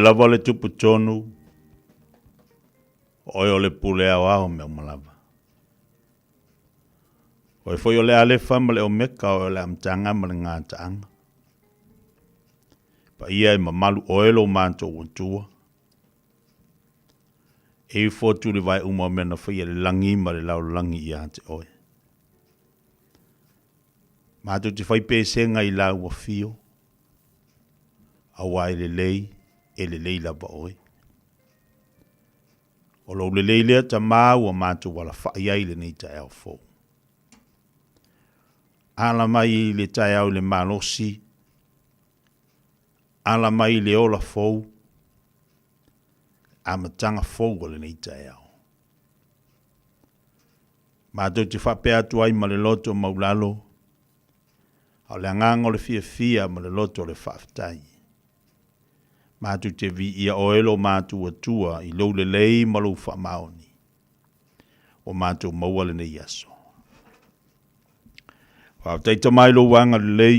lava le tupu tonu, oi o le pule au au me o malava. Oi foi o le alefa ma le o meka o le amtanga ma le ngā taanga. Pa ia e mamalu oelo manto utua. E fotu le vai uma mena fai le langi ma le lau langi ia te oe. Mato te fai pesenga i lau wa fio. Awa e le lei lava oe. O lo le lei lea ta maa ua mato wala fai ai le nei ta eo fo. Ala mai le ta eo le malosi. Ala mai le ola fo. Amatanga fo le nei ta eo. Mato te whapea tu ai ma le loto maulalo. Au le angango le fia ma le loto le whaftai. Mātu te vi ia oelo mātu atua i lou le lei malu whamaoni. O mātu maua le nei aso. Whaftai tamai lo wanga le lei.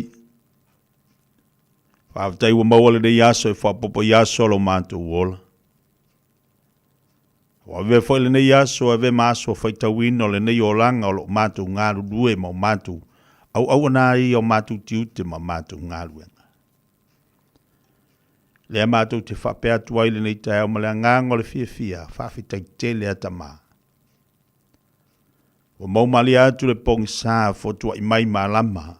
Whaftai wa maua le nei aso e whapopo i aso lo mātu uola. Wawe fwoi le nei aso e ve maaso whaitawino le nei o langa o lo mātu ngaru due ma mātu. Au anai o mātu tiute ma mātu ngaru enga. Le mātou te whapea tuaile nei tai au ma le ngango le fia, whawhitai te le atama. O maumali atu le pongi saa fotua i mai malama.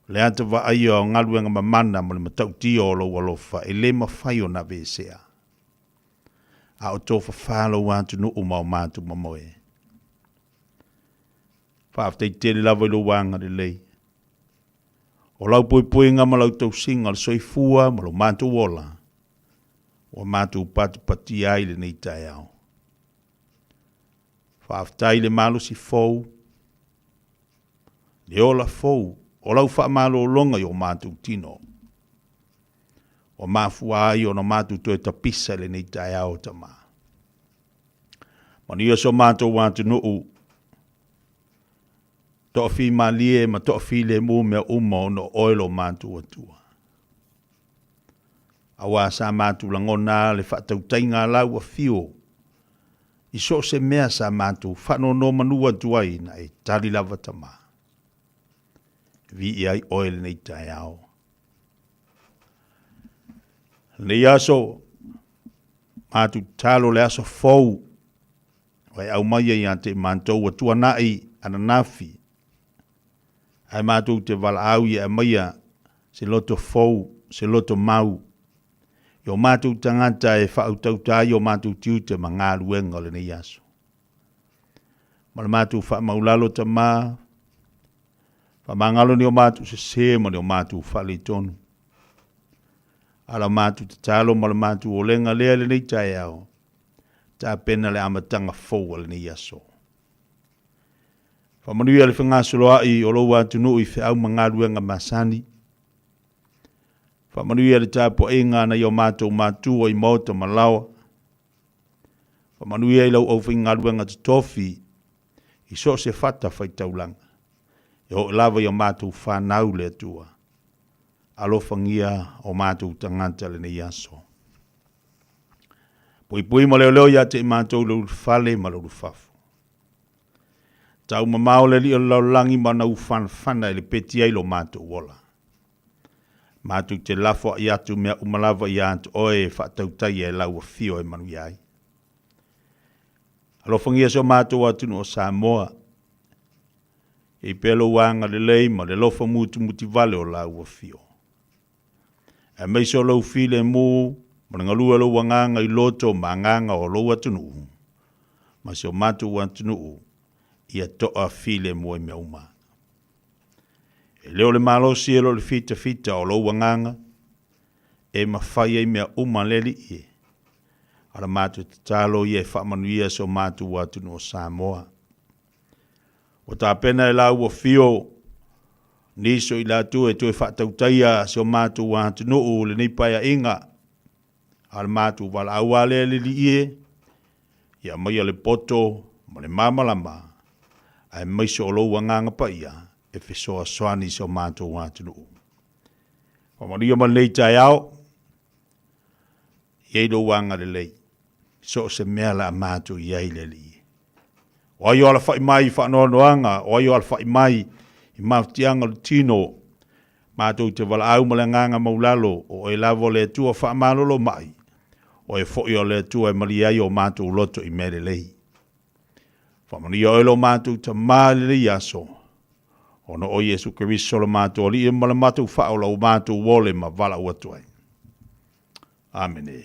Le ata wa ai o ngaluenga mamana ma le matau tio o lo walofa e le mawhai o na vesea. A o tofa whalo atu no o mau mātou mamoe. Whawhitai te le lava i lo wanga le lei. O lau poipoinga ma lau tau singa le soifua ma lo mātou wola. O mātou patu pati ai le nei tai au. Whaaftai le malo si fau. Le ola fau. O lau wha malo longa i o mātou tino. O mafua ai o na mātou toe tapisa le nei tai au tama. Mani o so mātou wātu nuu. To'afi malie ma to'afi le mu mea uma no oilo mātu atua. Awa sa mātu langona le whatautainga lau a fio. I so se mea sa mātu whano no manua tuai na e tali lava tama. Vi ai oil nei tai au. Nei aso mātu talo le aso fau. Wai au maia i ante mātou atua nai ananafi. Ai mātou te wala au i a maia se loto fau, se loto mau. Yo mātou tangata e whautautai o mātou tiute ma ngā luenga le nei aso. Ma le mātou wha maulalo ta mā. Wha mangalo ni o mātou se sema ni o mātou wha le tonu. Ala mātou te talo ma le mātou o lenga lea le nei tai au. Ta pena le amatanga fau le nei aso. Whamanuia le whangasoloa i o loa tunu i whiau mangaruenga masani. Whamanuia le tāpo inga na i o mātou mātua i mauta malawa. Whamanuia i lau au whingaruenga te tofi i so se whata whaitaulanga. I o lava i o mātou whanau le atua. Alofangia o mātou tanganta le nei aso. Pui ma leo leo ia te i mātou lau whale ma lau whafu. Tau mamao le li o lau langi ma na ufana ele peti ai lo mātou wola. Mātou te lafo i atu mea umalava i atu oe whaatautai e lau a fio e manu iai. Alofangia so mātou atu no Samoa. E pelo wanga le lei ma le lofa muti vale o lau a fio. E meiso lau file mu, ma ngalua lau wanganga i loto ma nganga o lau atu nuu. Ma so mātou atu nuu. Ia toa file moe mea uma. E leo le malo si elo le fita o lau wanganga. E mawhai e mea uma leli ie. Ara mātu te talo i e whamanuia so mātu watu no Samoa. O tā pena e lau o fio. Niso i lātu e tue whatautaia so mātu watu no o le neipaya inga. Ara mātu wala awale leli ie. Ia mai le poto, ma le mamalama. Ai mai so lo wanganga pa ia e fesoa soani so mātou wātunu. Wamaria ma nei tai au, Iei lo wanga le lei. So se mea la mātou iei le li. O ai ala whai mai whanoanoanga, o ai ala whai mai i mautianga le tino. Mātou te wala au male nganga maulalo, o e lavo le tua wha malolo mai. O e fo o le tua e mali ai o mātou loto i mere lei. Whamani o elo mātou ta māle le aso. Ono o Yesu Keriso lo mātou li e mala mātou whaola o mātou wole ma vala uatuai. Amen.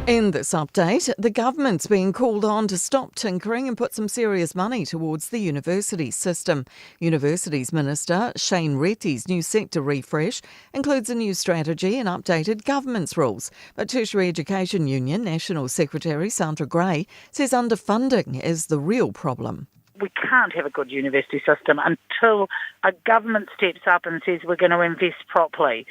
In this update, the government's being called on to stop tinkering and put some serious money towards the university system. Universities Minister Shane Retty's new sector refresh includes a new strategy and updated governance rules. But Tertiary Education Union National Secretary Sandra Gray says underfunding is the real problem. we can't have a good university system until a government steps up and says we're going to invest properly.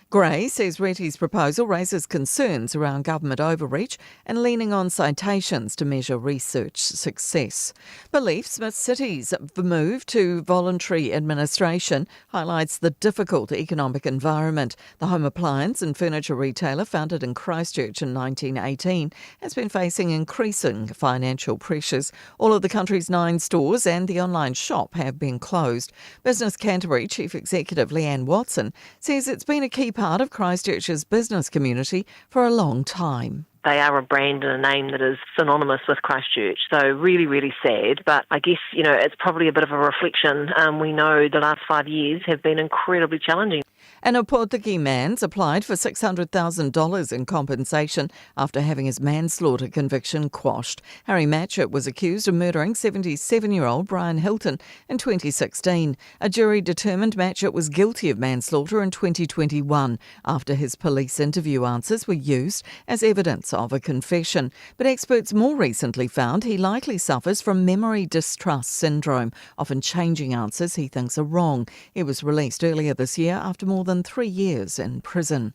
Gray says Retty's proposal raises concerns around government overreach and leaning on citations to measure research success. Belief Smith City's move to voluntary administration highlights the difficult economic environment. The home appliance and furniture retailer, founded in Christchurch in 1918, has been facing increasing financial pressures. All of the country's 9 stores and the online shop have been closed. Business Canterbury Chief Executive Leanne Watson says it's been a key part of Christchurch's business community for a long time. They are a brand and a name that is synonymous with Christchurch. So really, really sad. But I guess, it's probably a bit of a reflection. We know the last 5 years have been incredibly challenging. An Opotiki man's applied for $600,000 in compensation after having his manslaughter conviction quashed. Harry Matchett was accused of murdering 77-year-old Brian Hilton in 2016. A jury determined Matchett was guilty of manslaughter in 2021 after his police interview answers were used as evidence of a confession. But experts more recently found he likely suffers from memory distrust syndrome, often changing answers he thinks are wrong. He was released earlier this year after more than 3 years in prison.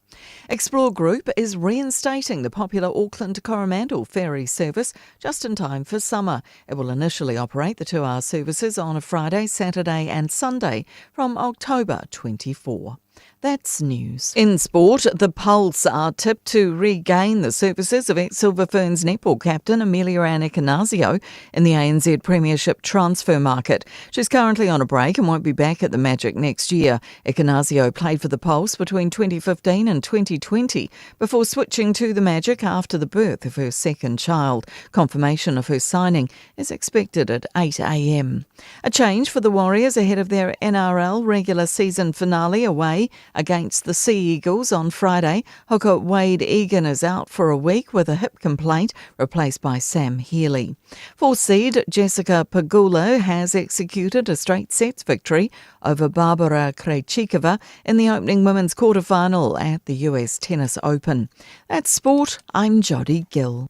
Explore Group is reinstating the popular Auckland Coromandel ferry service just in time for summer. It will initially operate the 2-hour services on a Friday, Saturday and Sunday from October 24. That's news. In sport, the Pulse are tipped to regain the services of ex-Silver Ferns netball captain Amelia Ann Ekenasio in the ANZ Premiership transfer market. She's currently on a break and won't be back at the Magic next year. Ekenasio played for the Pulse between 2015 and 2020 before switching to the Magic after the birth of her second child. Confirmation of her signing is expected at 8 a.m. A change for the Warriors ahead of their NRL regular season finale away against the Sea Eagles on Friday. Hooker Wade Egan is out for a week with a hip complaint, replaced by Sam Healy. 4 seed Jessica Pegula has executed a straight sets victory over Barbara Krejcikova in the opening women's quarterfinal at the US Tennis Open. That's sport. I'm Jodie Gill.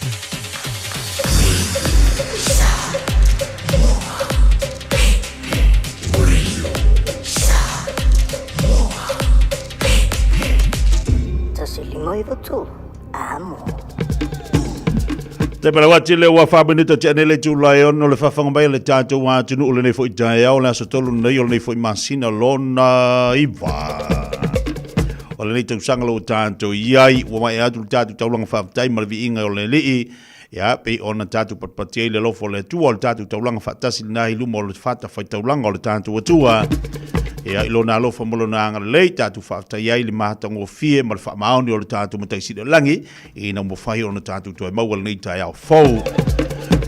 Te pala wati le wa whabenita te anele tu lai ono le whawhangamai le tātou wā tunu ule nei fo i tae au le aso tolu nei o le nei fo i masina lona iwa. O le nei tau sangalo o tātou iai, wa mai atu tātou taulanga whaafatai ma le vi inga o le lii, ia, pe ona tātou patpati le lofo le tua o le tātou taulanga whaatasi le nahi luma o le whata whai taulanga o le tātou atua. Ia ilona alofa molo na anga lei tātou whaafatai ai le mahatango fie ma le whaamaoni o le tātou mataisi le langi, ina mo whai o le tātou toi maua le nei tai au fau.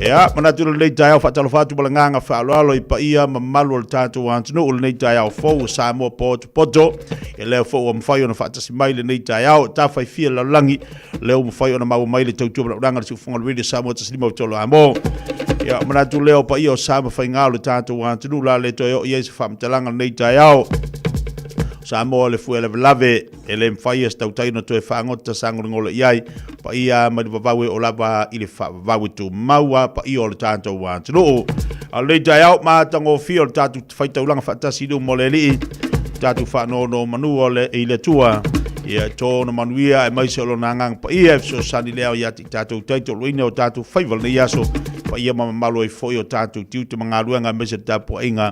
Ia, manatu le nei tai au whaatalo whatu ma le nganga whaaloalo i pa ia ma malu o le tātou antunu o le nei tai au fau sa mua poto, e leo fau o mwhai o na whaatasi mai le nei tai au, tā whai fia la langi, leo mwhai o na maua mai le tautua ma le ranga le siufunga le redi sa mua tasilima o tolo amo. Ia, manatu leo pa ia o sa mwhai ngā le tātou antunu la le toi o iei se whamtalanga nei tai au. Sa mo le fu ele lave ele mfai sta utaino to e fangota sango ngolo iai pa ia ma babawe o lava ile fa babawe tu maua pa ia o le tanto wa tlo ale dai out ma tango fio tatu faita ulanga fatasi do moleli tatu fa no manu ole ile tua ia to no manuia e mai solo nanga pa ia so sani leo ia tatu taito luine o tatu faival ne yaso pa ia ma malo e foi o tatu tiu te manga luanga me se tapo inga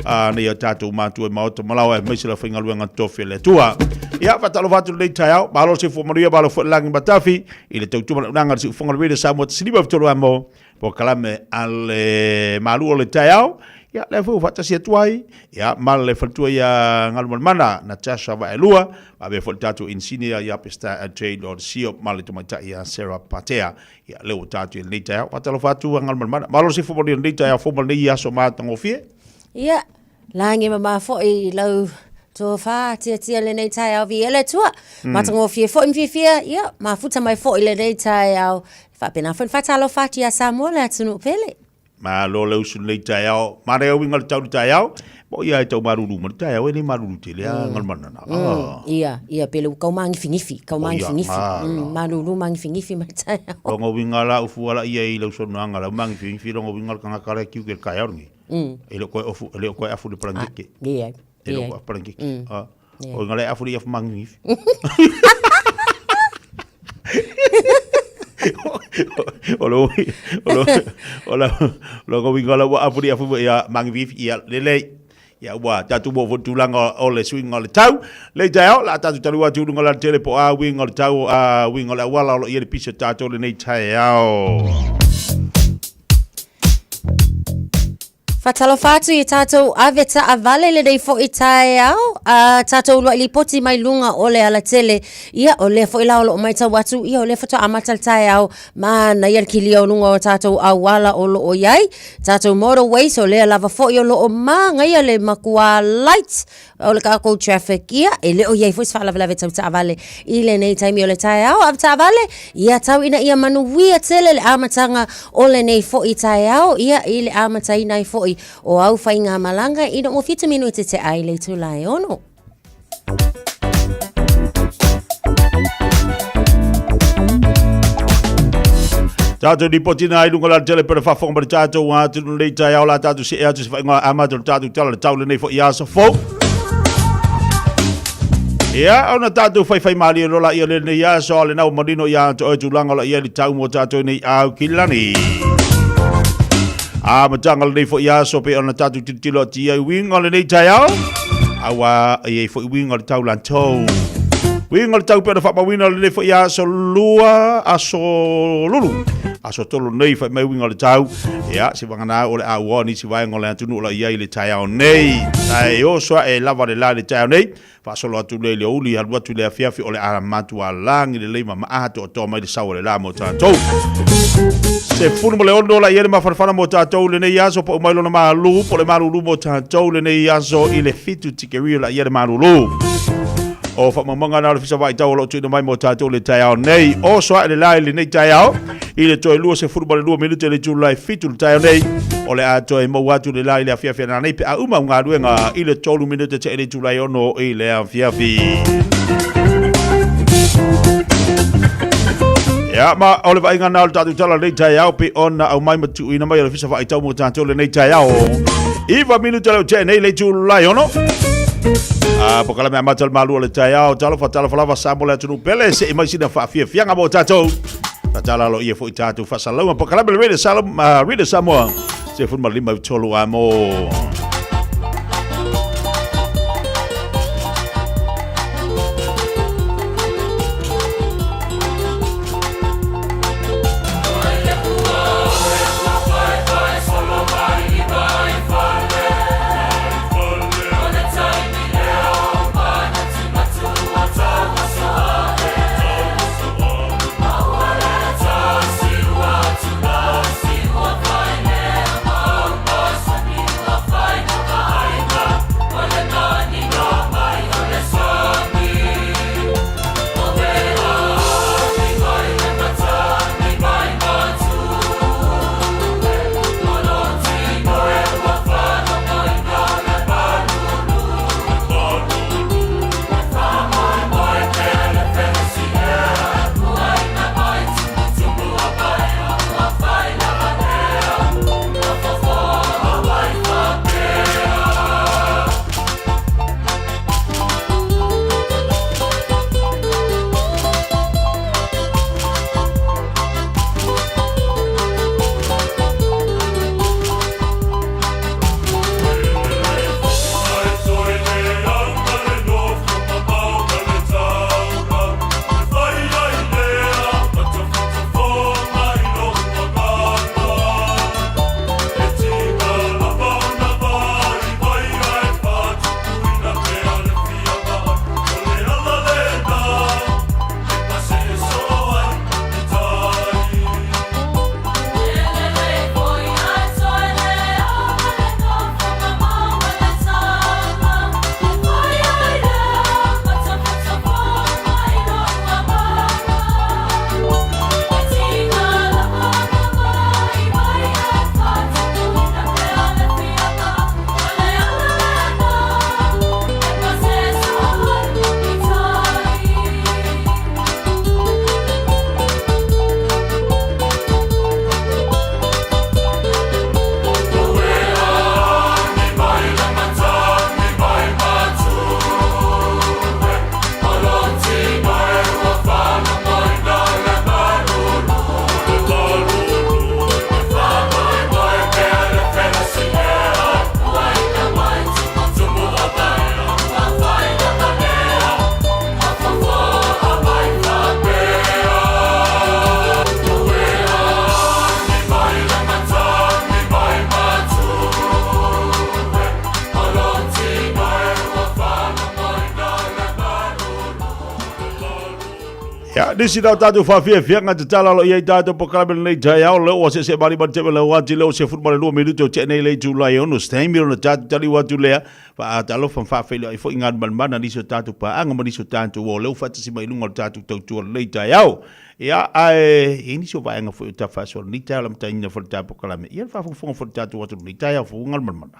nei a tātou mātua i maota malawa e meisila whainga luenga tofi le tua. Ia, whatalo whatu nei tai au, malo se fumaria malo whutlangi matafi, i le tautuma nanga si ufonga rede sa mua tasiniba vitolo amo, po kalame ale malu o le tai au, ia, le fu whatasi atuai, ia, mal le whatua ia ngaluman mana, Natasha Vaelua, a be whatatu insinia ia pesta a trade or sio, male tumaita ia Sarah Patea, ia, leo tātu i nei tai au, whatalo whatu ngaluman mana, malo se fumaria nei tai au, fumal nei ia so mātango fie, Ia, langi ma fo I lau to fa tia le nei tai au vi ele tua. Matango fie fo fie ia, ma futa mai fo le nei tai au. Fa pena fo fatalo fatia Samuel atunu pele. Ma lo le usu nei tai au, ma re winga le tau tai au. Po ia e tau maruru ma tai au ni maruru te lea ngal manana. Ia pele kau mangi fingifi, maruru mangi fingifi ma tai au. Rongo wingala ufu ala ia I lau sonu angala mangi fingifi rongo wingala kanga kare kiu ke kai aurungi. Ele koe afu de prangike. Ia. Ele koe prangike. O ngale afu ia mangi fingifi. Olo ko wingala wa afu ia fu ia mangi fingifi ia lele. Ya wa tatu bo futulanga ole swing ole tau le tau la tatu talu atu ngala tele po a wing ole tau a wing ole wala ole ye pisa tatu le nei tau Fatalo fatu I tātou aveta avale le dei fo I tae au. Tātou lua ili poti mai lunga ole ala tele. Ia ole fo ila olo mai tau watu. Ia ole fata amatal tae au. Mana ia ki lia lunga o tātou awala olo o iai. Tātou motorways o lea lava fo I olo o maa. Ngai ale makua lights. Ole kako traffic ia. E le o iai fo isfa lava tau ta avale. Ile nei taimi ole tae au. Aveta avale. Ia tau ina ia manu wia tele le amatanga ole nei fo I tae au. Ia ile amataina I fo I o au whainga malanga I no fita minute te ai le tūlai ono. Tātou ni potina I lunga la tele pere whawhonga pere tātou wā tunu nei tai au la tātou se ea tu se whainga amatou tātou tala le tau le nei fo I asa fo. Ia, ona tātou whai maari rola ia le nei asa o le nau marino ia to e tūlanga la ia li tau mo tātou nei au kilani. Matanga le nei fo ia so pe ona tatu titilo tia winga le nei tai au. Awa e fo winga le tau lantou. Winga le tau pe fa mawina le nei fo ia so lua aso lulu. Aso tolo nei fa mai winga le tau. Ia se wangana o le awa ni si vai ngole atu la ia le tai au nei. Ai o so e lava le la le tai au nei. Fa solo atu le uli halu atu le afiafi o le ara matua langi le leima maa to to mai le sawa le la mo tātou. Se funu mo le ono la iere mafarafana mo tātou le nei aso po umailo na malu po le malu mo tātou le nei aso I le fitu tikerio la iere malu. O whamamanga na le fisa vai tau lo tuina mai mo tātou le tai au nei. O soa le lai le nei tai au. I le toi lua se funu mo le lua minute le tū lai fitu le tai au nei. O le ato e mau atu le lai le afiafi na nei pe a uma ngā ruenga I le tolu minute te ele tū lai ono I le afiafi. Ya ma ole vai ngana o tatu tala nei tai au pe ona au mai matu ina mai le fisa vai tau mo tātou le nei tai au. Iva minute le te nei le tū lai ono. Pokala me amatal malu le tai au talo fa lava sambo le tunu pele se mai sina fa fia fianga mo tātou. Tala lo ia fo I tātou fa salama pokala me rede salam rede samoa. Se fun malima tolo amo. Fire. nisi dau tatu fia nga te tala lo iai tatu po kalabele nei tai au leo wa se mari mari tewe leo wati leo se futbole 2 minuto te nei lei tu lai ono steimi ona tatu tali watu lea fa atalo fan fa fele ai fo ingan man nisi tatu pa anga nisi tatu wo leo fata si mai lunga tatu tau tu lei tai au ia ai ini so va nga fo ta fa so ni tai lam tai na fo tatu kalame ia fa fo tatu watu ni tai au fo ngal man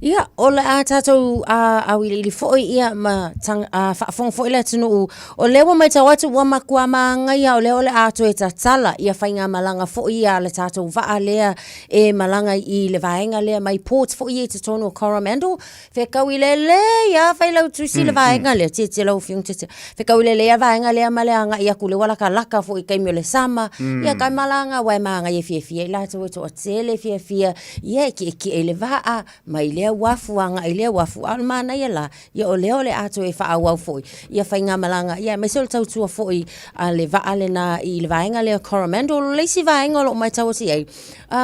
Ia, ole a tātou a wili foi ia ma tang a whaafong foi le tunu o lewa mai tau atu wa makua maanga ia o le ato e tatala ia whainga malanga foi ia le tātou waa lea e malanga I le vaenga lea mai port foi e te tono o Coromandel whekau I le ia whailau tusi le vaenga lea te lau fiong te whekau I le ia vaenga lea maleanga ia kule walaka laka foi kaimio le sama ia kai malanga wai maanga ia fia ila tau e toa tele fia ia ki e le a mai lea wafu anga I lea wafu almana ia la ia o le ato e wha awau foi ia whainga malanga ia mai sol tau tua foi a le vaale na I le vaenga lea Coromandel leisi vaenga lo mai tau si ai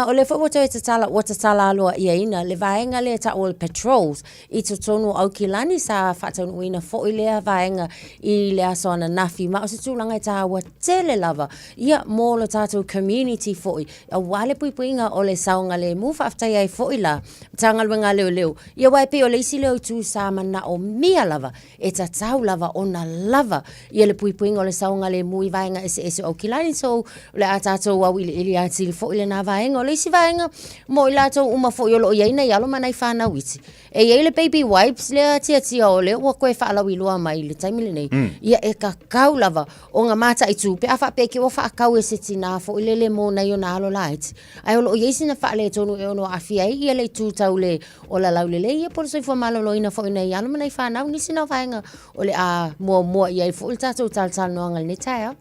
o le fo tau e tatala aloa ia ina le vaenga lea ta o patrols I to tonu au kilani sa whatau ina foi lea vaenga I le aso ana nafi ma o se tūlanga I ta awa tele lava ia mō lo tātou community foi a wale puipuinga o le saunga le mufa aftai ai foi la tangalwenga leo ia wai pe o le isi leo tu sa mana o mia lava e ta tau lava ona lava ia le puipuinga o le saunga le mui vaenga ese o kilani so le atato wa ili ati fo ile na vaenga o le isi vaenga mo ilato uma fo yolo ia ina yalo manai fana witi e ia le baby wipes le tia o le wa koe fa ala wilua mai le taimile nei ia e ka kau lava o nga mata I tu pe afa pe ki o fa kau e setina fo ile le mo na yo na alo light ai o ia isi na fa le tonu e ono afia ia le tu tau le o la laulele ia por so fo malolo ina fo ina ia manai fa na ni sina vaenga o le a mo ia fo ulta to tal no ngal ni taia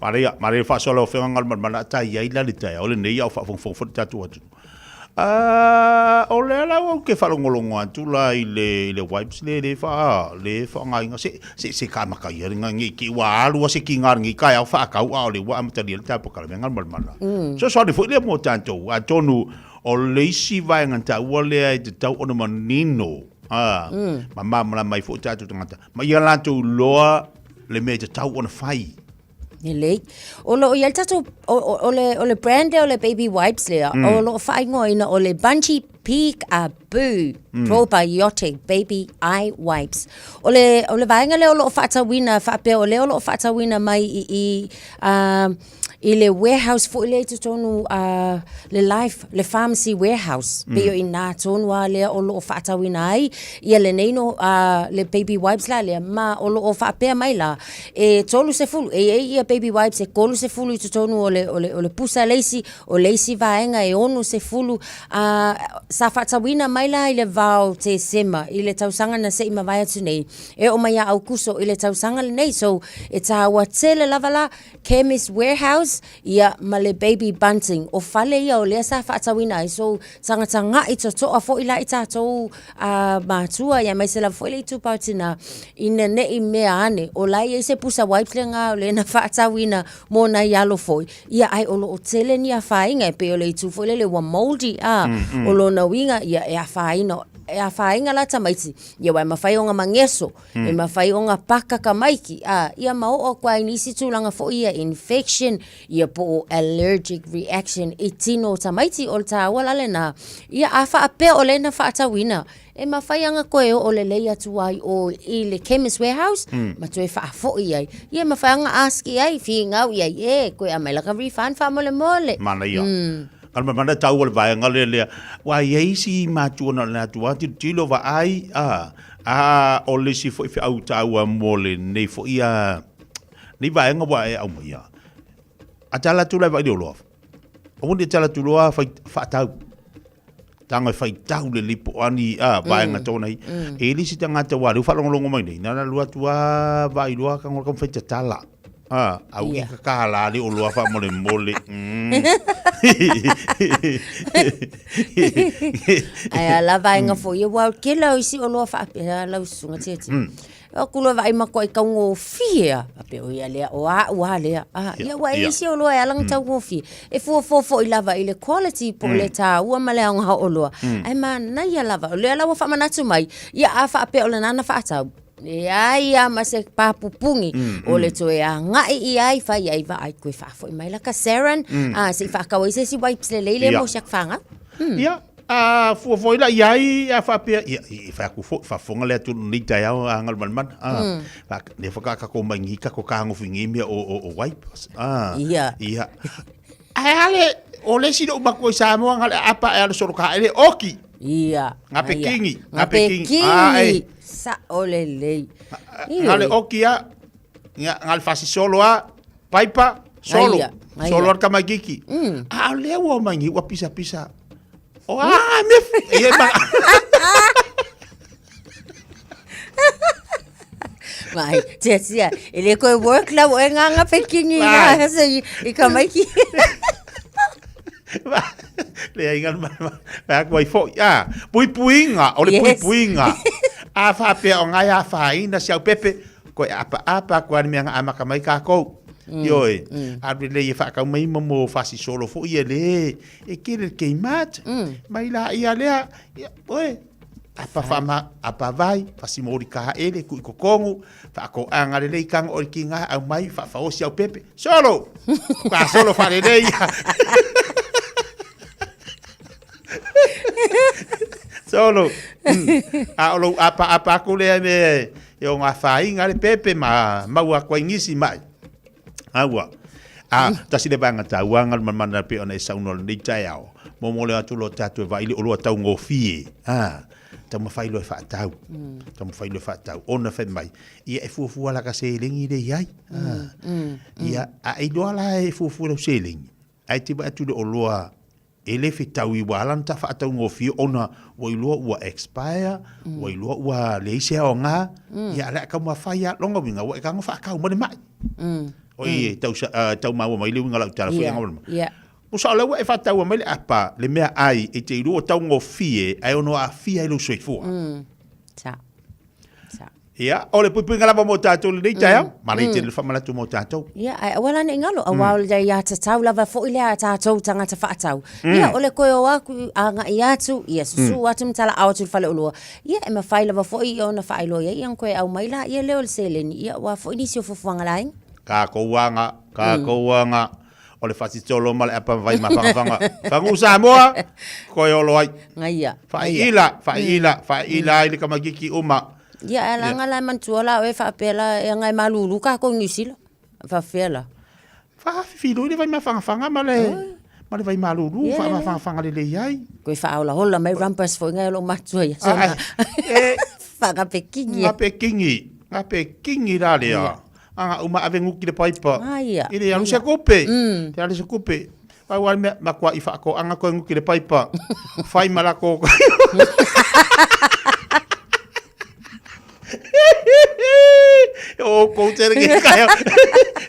Maria fa solo fe ngal man ta ia ila ni taia o le nei au fa fo tatu atu o le la o ke fa ngolongo atu la ile wipes le fa nga se ka maka ia ngi ki wa alu se ki ngar ngi ka au fa ka au le wa material ta po kala ngal man so de fo le mo tanto atonu o leisi vai nganta ua lea I te tau ona manino. Ma mai fo tatu tangata. Ma ia lantou loa le mea te tau ona whai. Ele. O lo ia tatu o le brand o le baby wipes lea. O lo whai ngoina o le Bungee Peek-a-Boo probiotic baby eye wipes. O le vaenga leo lo whatawina whape o leo lo whatawina mai I le warehouse fo ile te tonu le pharmacy warehouse pe I na tonu le o lo whatawina ai ia le neino le baby wipes la le ma o lo whapea mai la e tolu se fulu ia baby wipes e kolu se fulu I te tonu o le pusa leisi o leisi vaenga e onu se fulu sa whatawina mai la I le vau te sema I le tausanga na se ima vai atu nei e o mai au kuso I le tausanga le nei so e tawa tele lava la chemist warehouse ia ma le baby bunting o fale ia o lea sa whaatawina ai so tanga I to toa fo ila I tātou mātua ia mai se la fo ila I tupautina ina ne I mea ane o lai e se pusa wipes le ngā o le na whaatawina mo na ialo foi ia ai o lo o tele ni a whainga pe o le I tu fo ila le wa moldy o lo na winga ia e a whaina e a whainga la tamaiti ia wai mawhai o ngā mangeso e mawhai o ngā paka ka maiki ia mao o kwa inisi tūlanga fo ia infection ia po allergic reaction I tino tamaiti o ta wala na ia a whaape o le na whaatawina e mawhai anga koe o le leia tuai o I le chemist warehouse ma tue whaafo iai ia mawhai anga aski ai fi ngau iai koe a mailaka refund wha mole mana ia Kalma mana tau le vai ngale le wa yeisi ma tuona na tua tilo va ai o le si foi au tau mole nei fo ia ni vai nga wa au ia atala tu le vai lo o ndi tala tu lo fa tau tanga fai tau le lipo ani vai nga tona e li si tanga te wa lu fa longo mai nei na lua tua vai lua ka ngol fai tala au ka kala le o lua fa mole ai la vai nga fo ia wa ke la isi o lua fa la usunga tete o kulo vai ma ko ka ngo fia ape o ia le o a le ia wa isi o lua ya lang tau ngo fi e fo I lava ile quality po le ta ua male nga o lua ai ma na ia lava le la wa fa manatu mai ia a fa ape o le nana fa tau Ai ma se papupungi o le toe a ngai I ai fai ai va ai koe fafo mai la ka Saran se fa ka wese si wipes le lele mo sak fanga ia fu foi la iai fa pe fa ku fa fonga le tu ni tai au angal man fa ne fa ka ko mangi ka ko ka ngo fingi mi o wipes ia ai ale o le si do ba ko sa mo ngal apa e so ka ele oki ia ngape kingi ai sa ole le ngale okia ngal fasi solo a paipa solo ka magiki le wo mangi wa pisa me e ba mai tia ele ko work la o nga pekingi na sa I ka mai ki le ingal ma ko fo ya puinga ole puinga a fa pe o ngai a fa ina sia pepe ko apa ko ani nga ama ka mai ka ko yoi a le fa ka mai mo fasi solo fo ile e kire ke mat mai la ia le oi apa fama apa vai fasi mo ri ka ele ku kongu fa ko anga le kang o kinga a mai fa o sia pepe solo ka solo fa le solo lo apa ko le me yo nga fai nga le pepe ma wa ko ngisi mai awa ta si le banga ta wanga man pe ona sa uno le taiao mo le atu lo tatu va ile o lo tau ngofie ta mo fai lo fa tau ona fe mai ia e fu la ka se lingi de yai ia ai do la e fu lo se lingi ai ti ba tu o lo ele fitaui wala ta fa tau ngofi ona wo wa expire wo wa leise onga ya la ka mo fa ya longo winga wo ka fa ka mo mai oi tau ma wo mai le winga la tala fu ngol o sa le wa fa tau mai apa le mea ai e te ru tau ngofi ai ono a fia lo soifo ia ole pupu ngala mo tato le taya mari te le famala tu mo tato ia wala ne ngalo awal ya tatau lava fo ile tato tanga ta fatau ia ole ko wa ku anga ia tu ia su atum tala au tu fale ulo ia e ma fai lava fo I ona fai lo ia yang ko au mai la ia le ol selen ia wa fo ini si fo fanga lain ka ko wanga ole fasi tolo mal apa vai ma fanga fangu sa mo ko yo loi ngaia fa ila ile kama giki uma ia la ngala man tuola o fa pela e ngai malulu ka ko ngisila fa fela fa filo le vai ma fanga male vai malulu fa fanga le yai ko fa ola hola mai rampas fo ngai lo matu ia sana fa ka pekingi la le anga uma ave nguki le paipa ile anu se kope te ale se kope pa wa ma kwa ifa ko anga ko nguki le paipa fai malako o ko tere ke kaya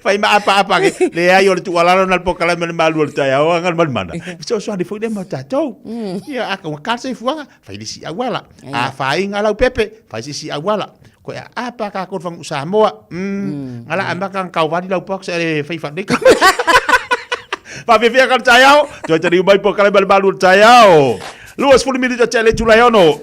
fai ma apa ke le ai o tu ala na pokala me malu ta ya o ngal mana so di foi de mata to ya aka ka se fuanga fai si awala fai ngala pepe fai si awala ko ya apa ka ko fang Samoa ngala ambaka kau vadi lau box fai fa de pa ve kan tayao to tari mai pokala me malu tayao luas 10 minutos chale chulayono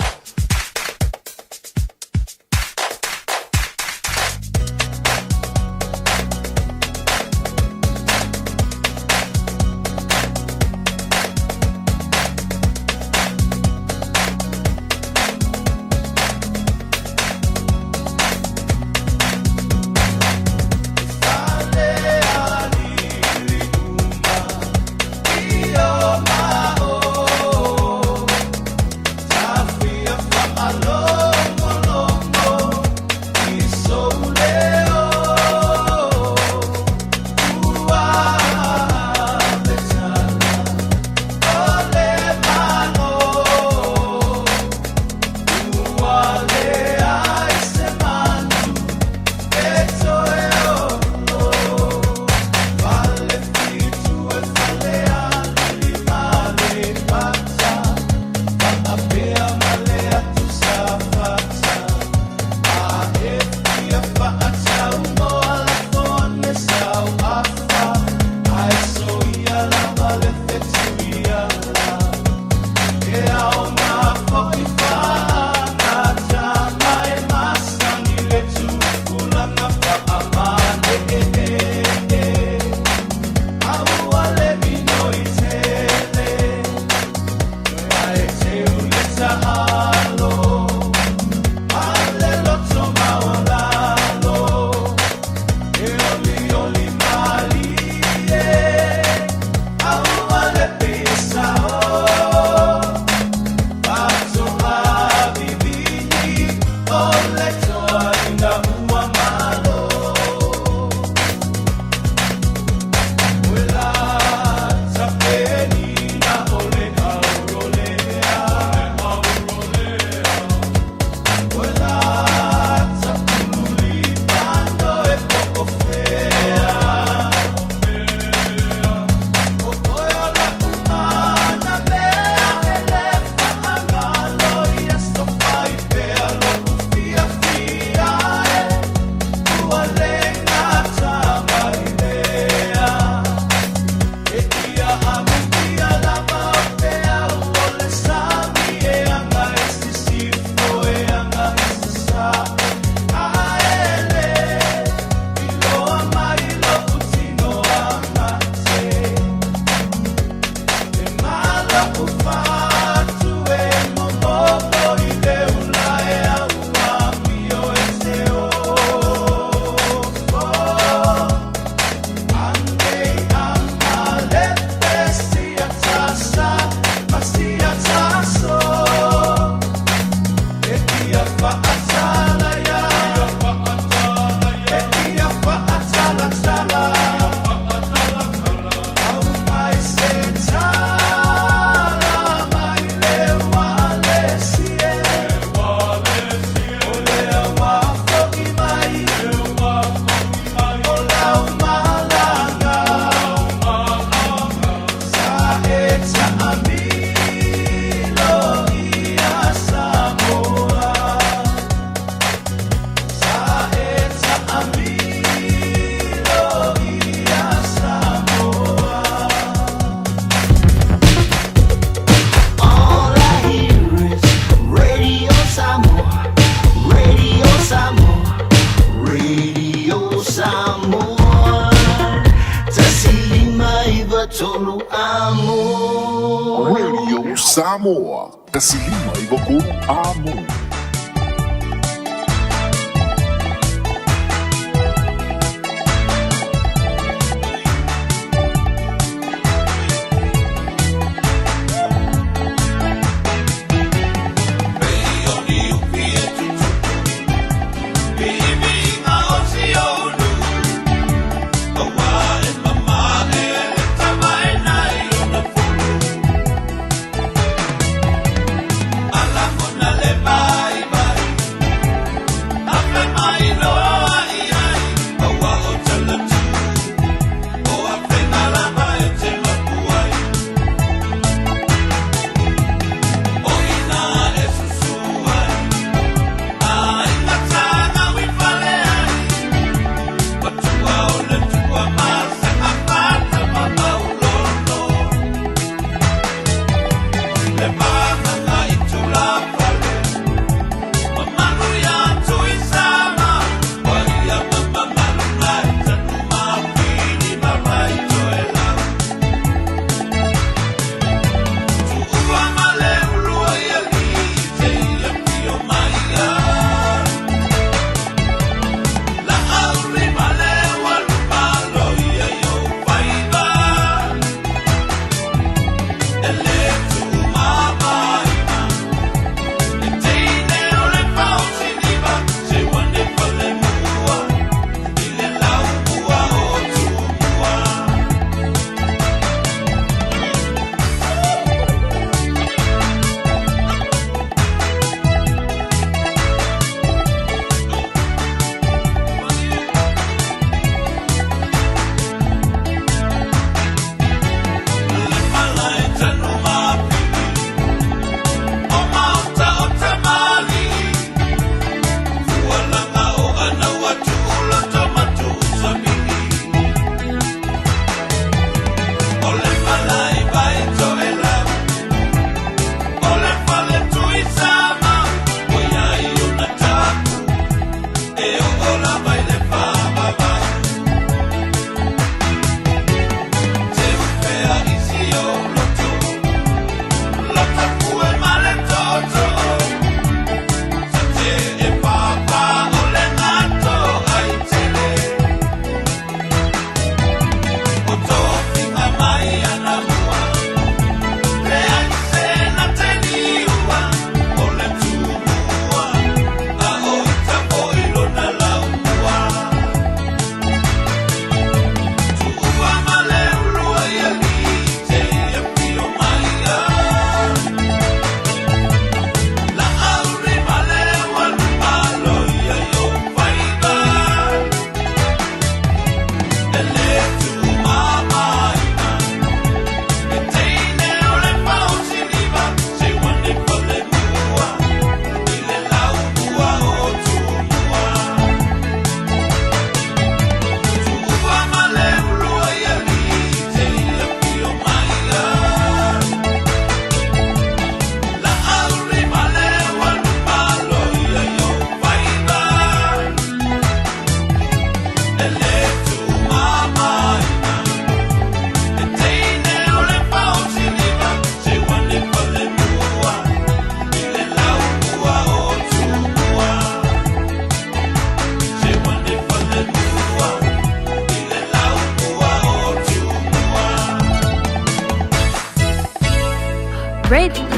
Samoa, kasilima i vakulu amo.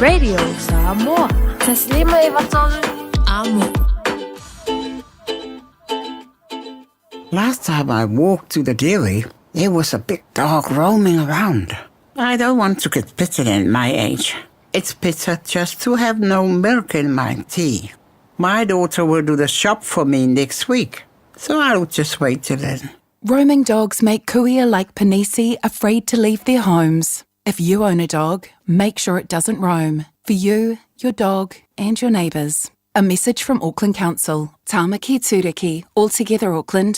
Radio Samoa. Taslima ivatolu Amo. Last time I walked to the dairy, there was a big dog roaming around. I don't want to get bitten at my age. It's bitter just to have no milk in my tea. My daughter will do the shop for me next week, so I'll just wait till then. Roaming dogs make kuia like Panisi afraid to leave their homes. If you own a dog, make sure it doesn't roam. For you, your dog, and your neighbours. A message from Auckland Council. Tāmaki Tūriki, Altogether Auckland.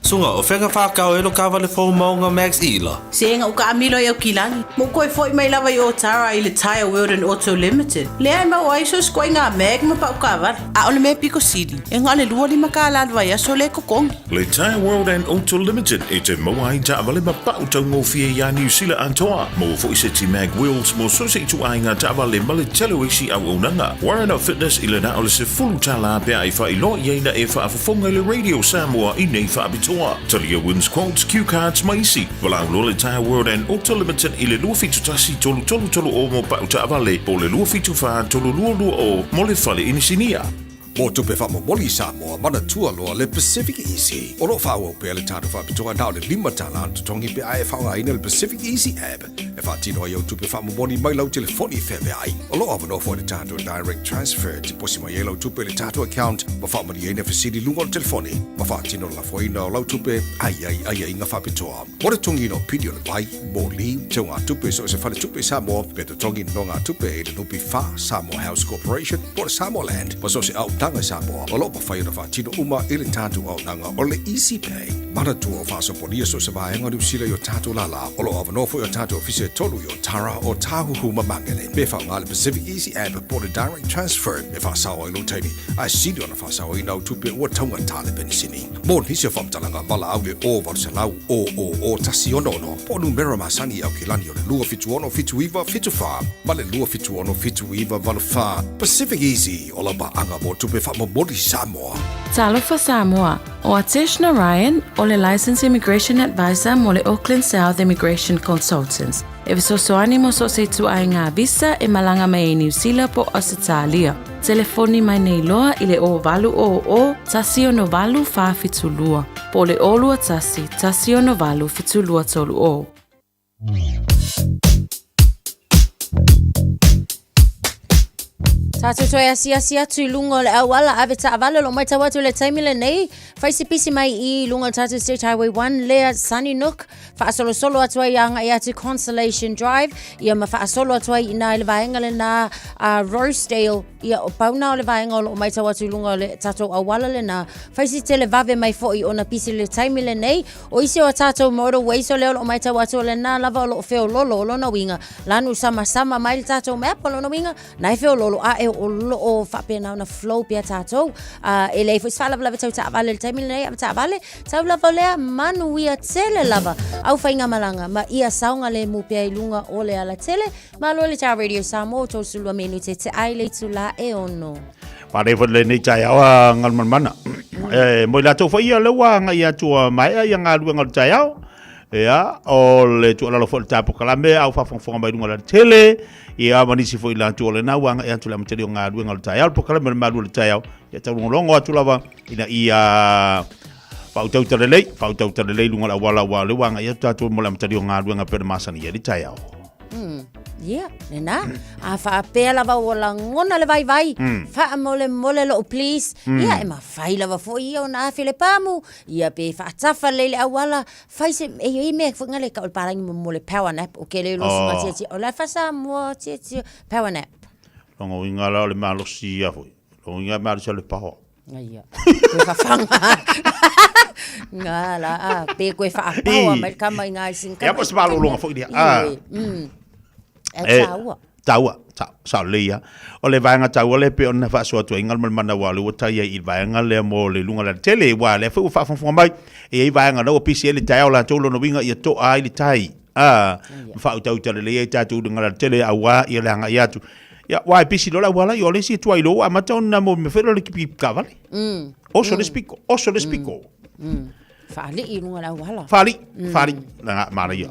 Sunga o whenga whakau ero ka wale whau maunga Max Ila. Senga uka amilo i au kilangi. Mo koe foi mai lawa i o Tara i le Tire World and Auto Limited. Le ai mau aiso skoi ngā meg ma pa uka wale. A ole me Pico City. E ngā le lua lima ka alalwa ia so le kokong. Le Tire World and Auto Limited e te maua i ta wale ma pa utau ngofie ia New Zealand antoa. Mo fo i se ti Mag Wheels mo so se i tu ai ngā ta wale ma le telo isi au unanga. Warren Fitness i le na ole se fulu tala pia i wha i lo i eina e wha afafonga le Radio Samoa i nei wha abitoa. Talia wins quotes, cue cards maisi. Walau lo le Tire World and Auto Limited i le lua fitu tasi tolu o mo pa uta avale. Po le lua fitu wha tolu lua o mo le fale inisinia. Mo tupe wha moli Samoa, mana tua loa le Pacific Easy. O lo wha pe le tātu wha pitoa nao le lima tala atu tongi pe ai wha ina le Pacific Easy app. E wha tino ai au tupe wha moli mai lau telefoni whewe ai. O lo awa no fo le tātu direct transfer. Ti posi mai e lau tupe le tātu account. Ma wha mani eina whasiri lunga o telefoni. Ma wha tino la fo ina o lau tupe ai inga wha pitoa. Mo le tongi no pidio le vai, moli, te o ngā tupe so se whale tupe Samoa. Pe te tongi no ngā tupe e le nupi wha Samoa House Corporation. Po le Samoa Land. Ma so se au tanga Samoa, o lopa whai ora tino uma i le tātu au nanga o le Easy Pay. Mana tua o whasoponia so se vaenga ni usila i o tātu lala, o lo awanofo i o tātu ofise tolu i o Tara o Tāhuhu Mamangele. Me wha ngā le Pacific Easy app po le direct transfer, me wha sawa i lo teimi, ai sidi ona wha sawa i nau tupe ua taunga tāle penisini. Mō nisi o whamtalanga wala au le o waru se lau o tasi ono, po numera masani au kilani o le lua fitu ono fitu iwa fitu wha, ma le lua fitu ono fitu iwa walu wha. Pacific Easy, o la ba anga mo tupe wha mori Samoa. Talofa Samoa, o Ateshna Ryan, o le Licensed Immigration Advisor mo le Auckland South Immigration Consultants. E visosoani mo so se tu ai ngā visa e malanga mai e New Zealand po Australia. Telefoni mai nei loa i le o valu o tasi o no valu wha fitulua. Po le o lua tasi o no valu fitulua tolu o. Tātou toi asia tui lunga le awala ave ta avale lo mai tawatu le taimile nei. Faisi pisi mai I lunga Tātou State Highway 1 lea Sunny Nook. Whaasolo solo atua I anga I atu Consolation Drive. Ia ma whaasolo atua I nā le vaenga le nā Rosedale. Ia o pauna o le vaenga o mai tawatu lunga le tātou awala le nā. Faisi tele vave mai fo I ona pisi le taimile nei. O isi o tātou motorway so leo lo mai tawatu le nā lava o lo feo lolo o lona winga. Lanu sama mai le tātou mea po lona winga. Nai feo lolo a e o lo o whapena una flow pia tātou. E lei fwis whalava lava tau tāwale le taimile nei ava tāwale. Tau lava lea manu ia tele lava. Au whainga malanga ma ia saunga le mupia I lunga o le ala tele. Ma lo le tā Radio Samoa tō sulua menu te ai le tula e ono. Wharewa le nei tai awa ngalman mana. Moi la tau whaia lewa ngai atua mai ia ngā rua ngal tai au. Ia, o le tu ala lo fo le tapo kalame au whawhangwhanga mai runga la tele. Ia manisi fo I la tu ole na wanga ia tu la materi o ngā rua ngal tai au. Po kalame le maru le tai au. Ia tau longo atu lava ina ia Fautau tarelei lunga la wala wa le wanga ia tatu mo la materi o ngā rua ngā pere masani ia li tai au. Yeah, nena. A fa pela va wala ngona le vai. Fa mole lo please. Ia e ma fai lava fo ia ona fele pamu. Ia pe fa tafa lele awala. Fai se e me fo ngale ka parangi mo le power nap o ke le lo suma titi. O la fa sa mo titi power nap. Longo inga la le malo si ia fo. Longo inga malo se le paho. Ia. Fa fanga. Ngala pe ko fa power ma kama inga sinka. Ia pos malo longa fo dia. Taua, sa leia. O le vaenga taua le pe ona fa so atu ingal mana wa lu tai I vaenga le mo le lunga la tele wa le fu fa fa mai. E vaenga no pisi le tai la tolo no winga I to ai le tai. Fa utau tele le tatu lunga la tele awa I le anga ia tu. Ya wa pisi lo la wala yo le si tu ai lo a mata na mo me fero le ki kavale. Oso le spiko. Fali I lunga la wala. Fali. Na Maria.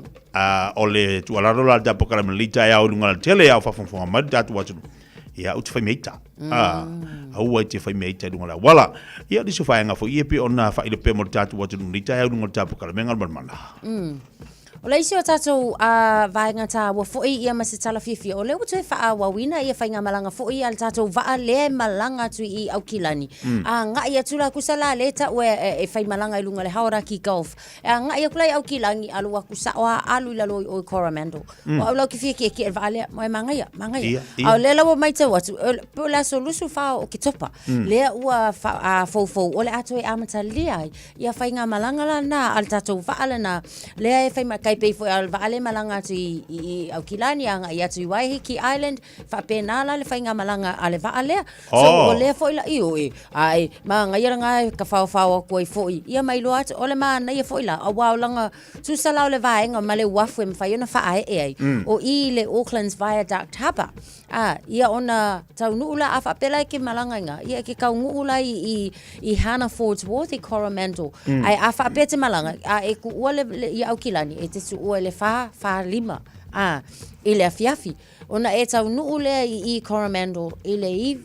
O le tualaro la da pokala melita ya o lunga tele ya fa ma datu watu ya uti fa meita au wa te fa meita lunga la wala ya disu fa nga fo ye pe ona fa ile pe mo datu watu melita ya lunga da pokala mengal mana O le isi o tātou vaenga tā wa fo'i ia ma se tala fiafia. O le utu e wha wawina ia whainga malanga fo'i al tātou vaa le malanga tu I au kilani. Nga ia tula kusala le ta ue e whai malanga I lunga le hauraki golf. Nga ia kulai au kilangi alu aku saoa alu lalo o Coromandel. O au lau ki fia ki e vaa lea moe mangaia. Au le lawa mai tau atu. Po la so lusu wha o ki topa. Lea ua fau o le ato e amata lea. Ia whainga malanga la na al tātou vaa le na. Lea e whai makai pei fo al vaale malanga tu I au kilani anga ia tu Waiheke Island fa penala le fainga malanga ale vaale so o le fo ila io ai ma nga ia nga ka fa ko fo ia mai lo at ole ma na ia fo ila a wa langa tu sala le vaenga ma le wafu me fa ia na fa ai o I le Auckland's Viaduct haba ia ona tau nuula afa pela ke malanga nga ia ke ka nuula I Hannaford's Worthy Coromandel ai afa pete malanga e ku ole ia au kilani e te su le fa lima ile afiafi ona e tau nuu lea I Coromandel ile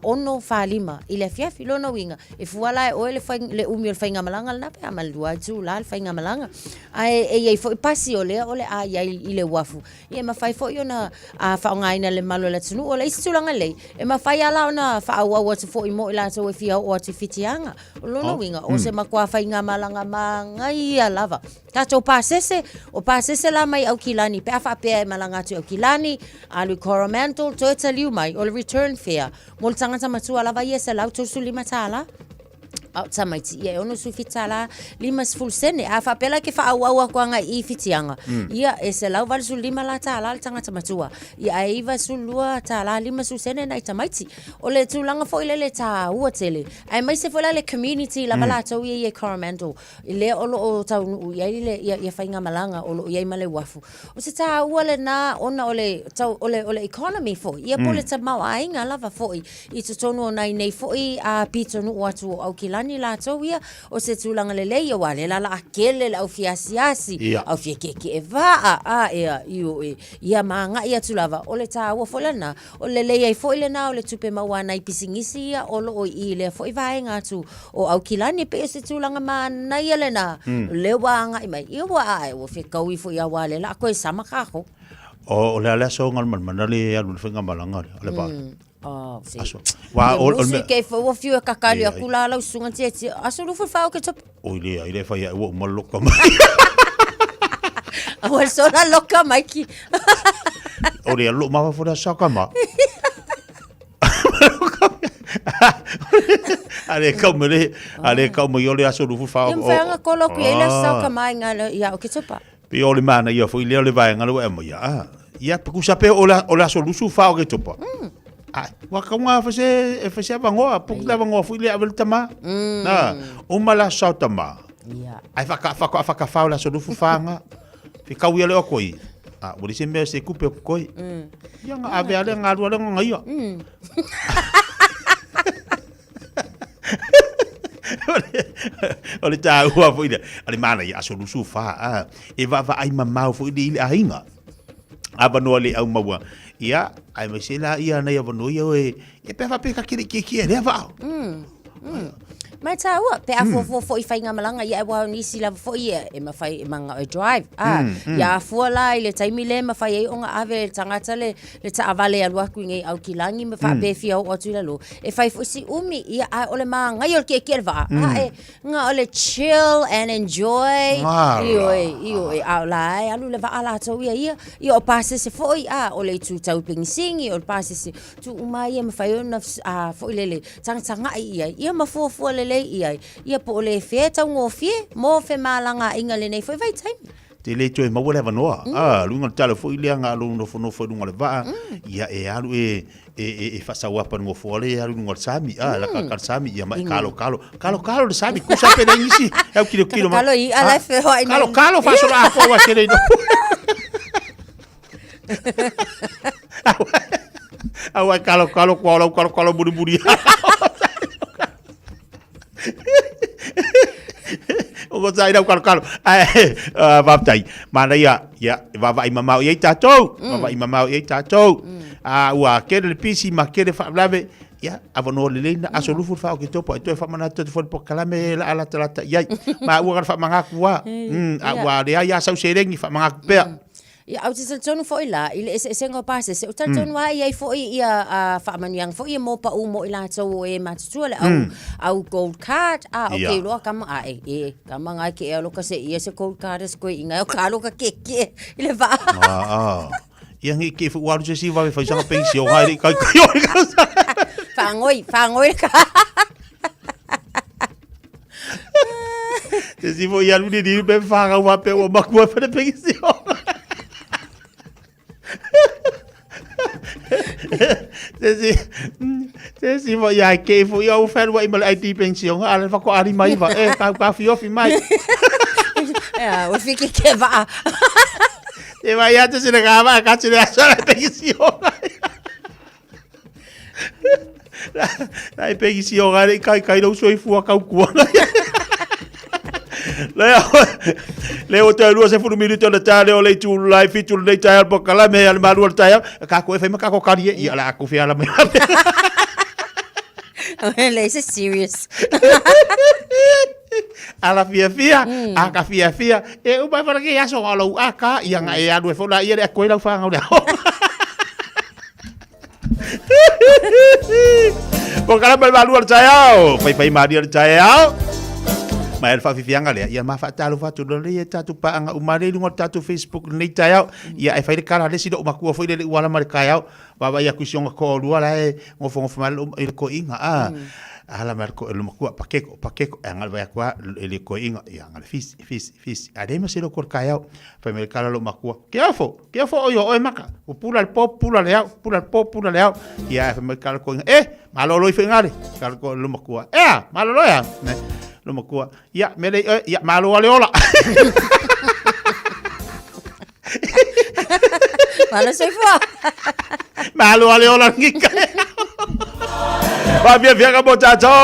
ono fa lima ile afiafi lona winga e fuala e oe le umi o le whainga malanga lana pe amalua tu la le whainga malanga e fo pasi o lea ole ia ile wafu e mawhai fo I ona whaongaina le malo le tunu o le isi tulanga lei e mawhai ala ona whaau atu fo I mo ila tau e fia o atu fitianga o lona winga o se makua whainga malanga mangai a lava tato pasese o pasese la mai au kilani pe afa pe malanga tu au kilani alu Coromandel to te liu mai o le return fare mo le tangata matua lava ia se lau tosu lima tala au tamaiti ia ono su fitala lima full sene afa pela ke fa au ko nga I fitianga ia e se lau val su lima la tala le tangata matua ia aiva su lua tala lima su sene na tamaiti o le tulanga fo ile ta ua tele ai mai se fo le community la bala tau ia Coromandel ile o tau ia ile ia fainga malanga o ia male wafu o se ta ua le na ona ole tau ole economy fo ia pole ta mau ainga lava fo I tonu nei fo a pitonu atu au kilani la tauia o se tulanga lele ia wale la akele la au fiasiasi au fiekeke e vaa ia manga ia tulava o le ta ua folana o le lei ai fo ile na o le tupe mawana I pisingisi ia o lo I le fo I vaenga tu o au kilani pe se tulanga mana ia le na le wanga I mai ia wa ai o fekau I fo ia wale la ko sama kako o le ala so ngal man le alu whainga malanga le ba si. Wa o ke fo fiu kakali akula la usunga tete. Aso lu fa o ke top. O ile fa ia o maloka mai. O so na loka mai ki. O le lo ma fa saka ma. Ale como yo le aso lu fa o. Im fa ko lo ku ile saka mai ngala ia o ke topa. Pe o le mana ia fo ile le vai ngalo e mo ia. Ia pe ku sape o la solusu fa o ke topa. Wa ka nga fa se vangoa pu la vangoa fu ile avel tama na o mala sa tama ai fa ka la so du fanga fi ka wi le o koi o se me se kupe koi ya nga ave ale nga lu le nga yo ole ta ua fu ile ale mana ya so du fa e va ai mamau fu ile ainga aba no le au mawa ia ai me sela ia na ia vano ia e pe fa pe ka kiri ki le va mai ta ua pe a fo I whainga malanga ia wa ni sila fo ia e ma fai manga o drive ia fo la ile taimi le ma fai e onga ave tangata le ta avale alua ku ngai au kilangi me fa pe fia o atu lo e fai fo si umi ia a ole ma ngai o ke va e nga ole chill and enjoy io a la alu le va ala to ia o passe se fo ia ole tu tau pinsingi o passe se tu mai me fai ona fo ile tanga ia ma fo le ia po le fe tau ngofie mo fe malanga inga le nei foi vai time te le toi ma wala vanoa lunga tala fo ile nga lu no fo lunga le va ia e alu e fa sa wapa ngo fo le alu ngo sami la ka sami ia mai kalo le sami ku sa pe na isi e kilo kalo I ala fe ho kalo fa so la fo wa se le no awa kalo buri o sai da kalo va tai mana ia va vai mamau ia tatou va vai mamau ia tatou ua ke le pisi ma ke le fa lave ia avano le leina asolufu fa o kitopo e to fa mana to fo po kala me la ala tala ia ma ua fa manga kuwa a wa le ia sa serengi fa manga pe ia au tsa tonu fo ila ile se ngo pase se tsa tonu wa ia fo ia fa maniang fo ia mo pa u mo ila so e matsuale au gold card okay lo kama kama ngai ke lo ka se ia se gold card es ko inga o ka lo ka ke ile va ia ngi ke fu waru se va fa sa pensio hai ka yo fangoi ka se vo ia lu di be fa ga wa pe o makua fa de pensio se va ia ke fu ia o fa wa i mal IT pension ala fa ko ari mai va ka fi mai o fique que va e vai ia te se gava ka te sa pension Nai pension ai kai lo so i fu ka ku Leo te lua se furu minuto na tale o le tu live fitu le tail po kala me al malu tail ka ko fe ka ko kari ia la ku fe ala me le is serious ala fia aka fia e u vai para que ya so alo aka ia nga e adu fo la ia le ko la fa nga po kala me malu tail fai mari tail ma el fa fianga le ia ma fa talo fa tu le tatu pa anga umare ngo tatu Facebook nei tayau ia e fa le kala le sido makua foi le wala mar kayau baba ia kusion ko lu ala e ngo fo mal il ko inga ala mar ko el makua pakeko anga va kwa el ko inga ia anga fis adema se lo kor kayau fa me kala lo makua ke fo o maka o pula el pop pula le ia fa me kala ko malo lo ifengare kala ko lo makua malo lo ya lo makua ia mele ia malo ale ola malo se fo malo ale ola ngika va via ka botato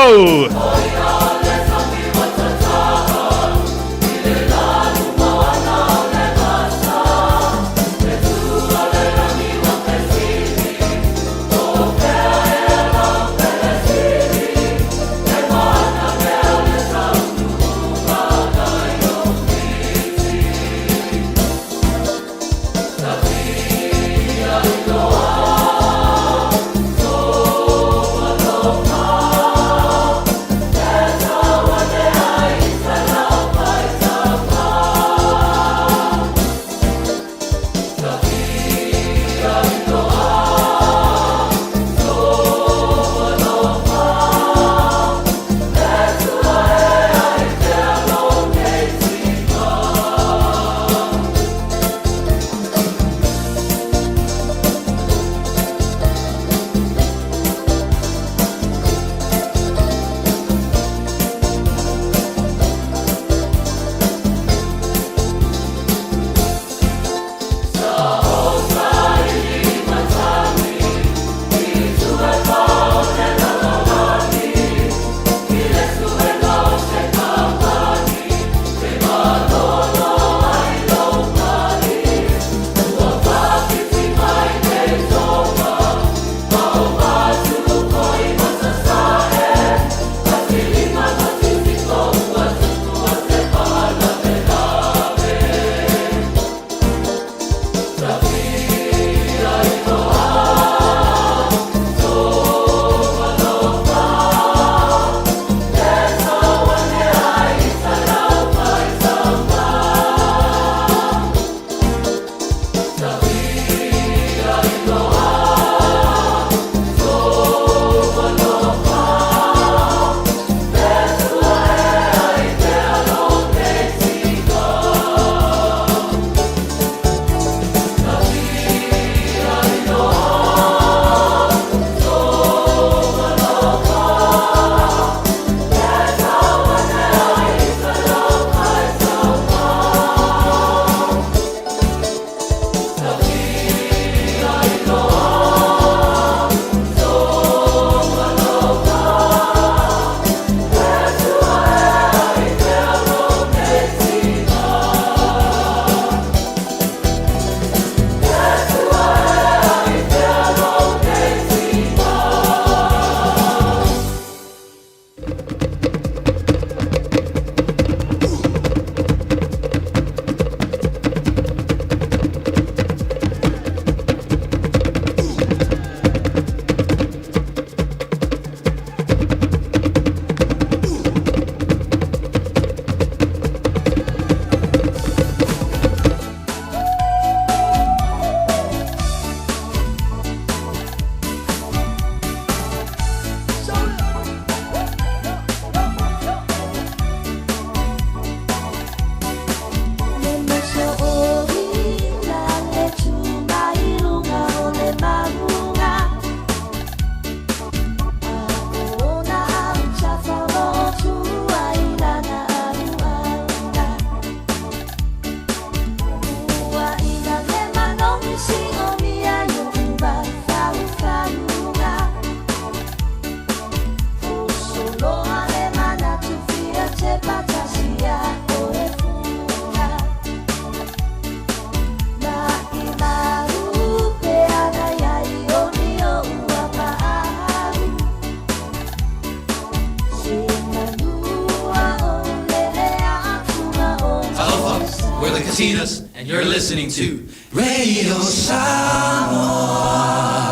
Martinez, and you're listening to Radio Samoa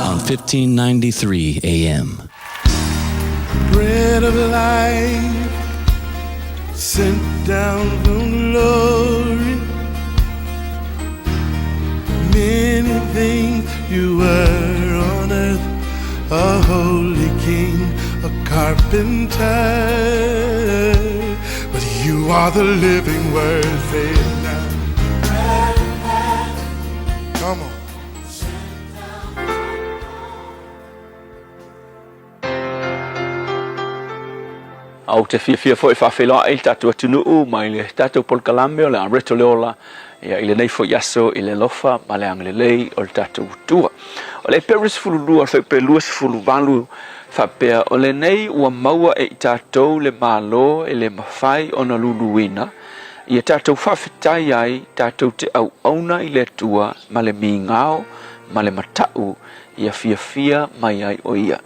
on 1593 AM. Bread of life sent down from glory. Many things you were on earth, a holy king, a carpenter, but you are the living word. Say it now. Come on. Au te fia foi whawhela il tatu atunu mai le tatu polkalame o le areto leola ia ile nei fo yaso ile lofa ma le anglelei o le tatu tua. O le peris fululua fe pelus fuluvalu whapea o le nei ua maua e tatou le malo e le mawhai o na luluina. Ia tatou whawhetai ai tatou te au auna i le tua ma le mingao ma le matau ia fia mai ai o ia.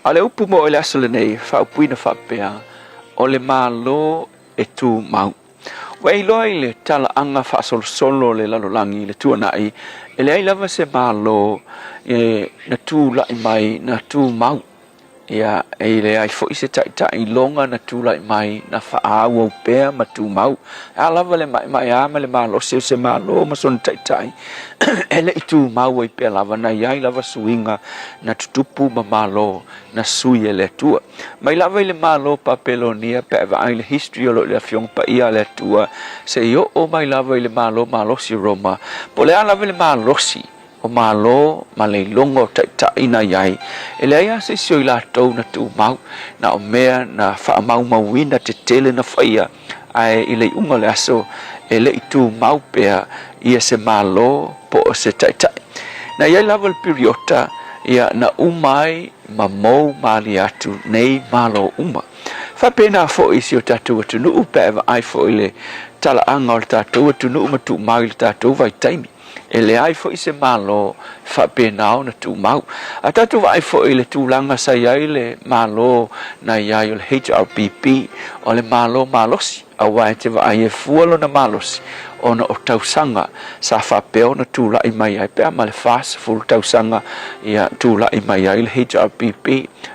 A le upu mo o le aso le nei whaupuina whapea o le malo e tu mau. Wei loi le tala anga whaasolo le lalolangi le tuanai, e le ai lava se malo e na tu lai mai na tu mau. Ia e le ai fo i se tai longa na tu lai mai na whaau au pēr ma tu mau. A lava le mai ama le malo se malo ma son tai. E le i tu mau ai pēr lava na iai lava suinga na tutupu ma malo na sui e le tua. Mai lava i le malo papelonia pe eva ai le history o lo le afiong pa ia le tua. Se yo o mai lava i le malo si Roma. Po le a lava i le malosi. O malo ma le longo tai na iai. E le aia se sio i la tau na tu mau. Na o mea na wha mau mauina te tele na whaia. Ai i le unga le aso e le i tu mau pea ia se malo po o se tai. Na iai lava le periota ia na umai ma mou mali atu nei malo uma. Whapena fo isi o tatou atunu upe eva ai fo i le tala anga o le tatou atunu ma tu mau i le tatou vai taimi. E le ai fo i se malo whapena o na tu mau. A tatou vai fo i le tūlanga sa iai le malo na iai o le HRPP o le malo malosi. A wai te vai e fualo na malosi. Ona o tausanga sa whapeo na tūla i mai ai pēr ma le fast full tausanga ia tūla i mai ai le HRPP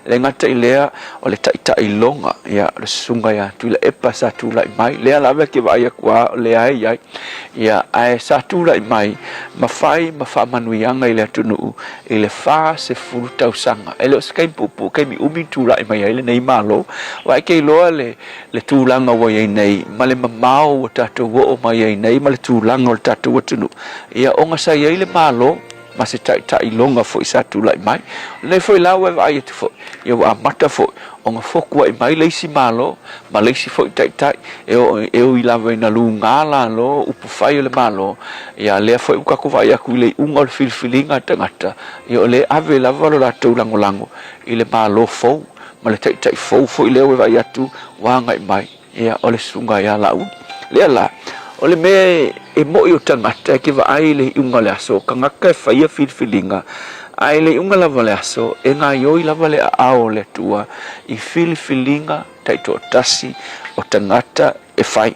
le ngata i lea o le tai longa ia le sunga ia tūla epa sa tūla i mai lea lawe ke vai akua lea ai ia ai sa tūla i mai ma whai ma whamanuianga i le atunu i le fast full tausanga e leo skai pupu kei mi umi tūla i mai ai le nei malo wai kei loa le tūlanga wai ai nei ma le mamao o tatou o mai ai nei ma le tūlanga o le tatou atunu. Ia onga sa iai le malo, ma se tai longa fo i sa tūlai mai. Nei fo i lau e vai atu fo. Ia wa amata fo, onga fokua i mai leisi malo, ma leisi fo i tai. E o i lawa i na lu ngala lo, upu whai o le malo. Ia lea fo i ukako vai aku i le unga o le filfilinga tangata. Ia o le ave lava lo la tau lango. I le malo fo, ma le tai fo i leo e vai atu, wanga i mai. Ia o le sunga ia lau. Lea la. O le mea e mo i o tangata ke wa ai le unga le aso, ka ngaka e whaia filfilinga. Ai le unga lava le aso, e ngā ioi lava le ao le tua, i filfilinga, taito o tasi, o tangata e whai.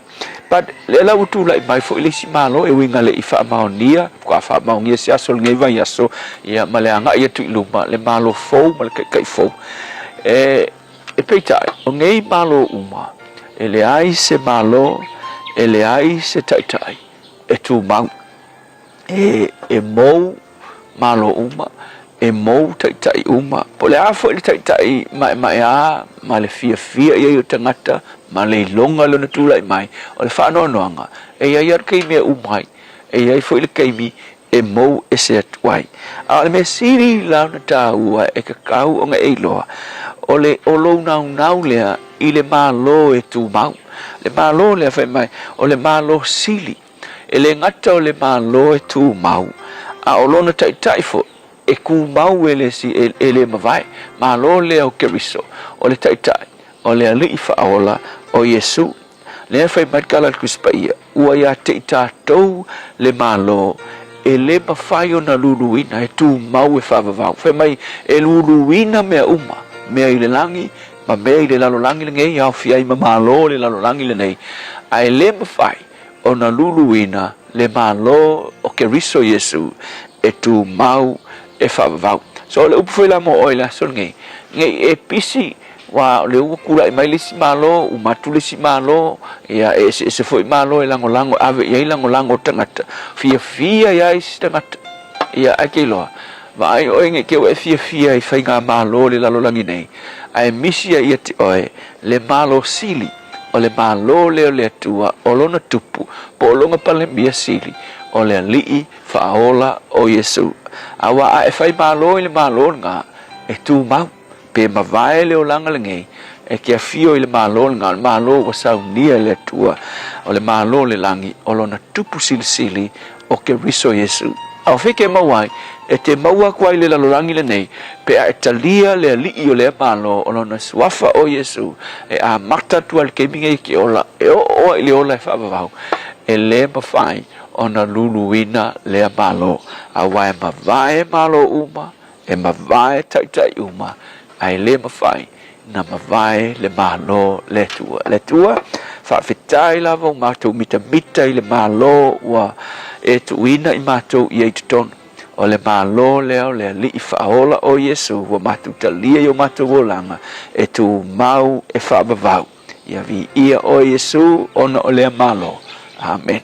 But le la utu lai mai fo i le si malo, e winga le i wha maonia, kua wha maonia si aso le ngai vai aso, ia ma le anga ia tu i luma, le malo fau, ma le kai fau. E peitai, o ngai malo uma, e le ai se malo, e le ai se tai e tu mau e mou malo uma e mou tai uma po le afo le tai mai a ma le fia ia o tangata ma le longa lo na tula mai o le fa noanga e ia kei me umai e ia fo le kei mi e mou e se tuai a le me siri la na taua e kakau o nga e loa o le olo nau lea i le malo e tu mau le malo le fai mai o le malo sili e le ngata o le malo e tu mau a o lona tai fo e ku mau e le si e le mavai malo le o keriso o le tai o le ali faola o Yesu le fai mai kala kuspaia ua ia te tatou le malo e le mafai o na luluina e tu mau e whavavau fai mai e luluina mea uma mea i le langi ma mea i le lalolangi le ngei au fiai ma malo le lalolangi le nei ai le mawhai o na luluina le malo o ke riso Yesu e tu mau e whavau. So le upu whaila mo oila so ngai e pisi wa le upu kura i mai lisi malo u matu lisi malo ia e se foi malo e lango ave ia lango tangata fia ia isi tangata ia ake loa va ai o nge ke o fia i whainga malo le lalo langi nei ai misia ia te oe le malo sili o le malo leo le atua o lona tupu po o longa pale mia sili o le alii whaola o Yesu awa a e whai malo i le malo nga e tu mau pe mavae leo langa le ngei e kia fio i le malo nga le malo wa saunia le atua o le malo le langi o lona tupu sili o ke riso Yesu au whike mawai e te maua kwai le lalorangi le nei pe a talia le alii o le malo o lona suafa o Yesu e a mata tua le keminga i ke ola e o i le ola e whaavavau e le mawhai o na luluina le malo a wai mawai malo uma e mawai taitai uma ai le mawhai na mawai le malo le tua whawhitai lava o mātou mita i le malo wa e tuina i mātou i eitutonu o le malo leo le li whaola o Yesu wa mātou talia i o mātou olanga e tu mau e whaabavau ia vi ia o Yesu ona o le malo. Amen.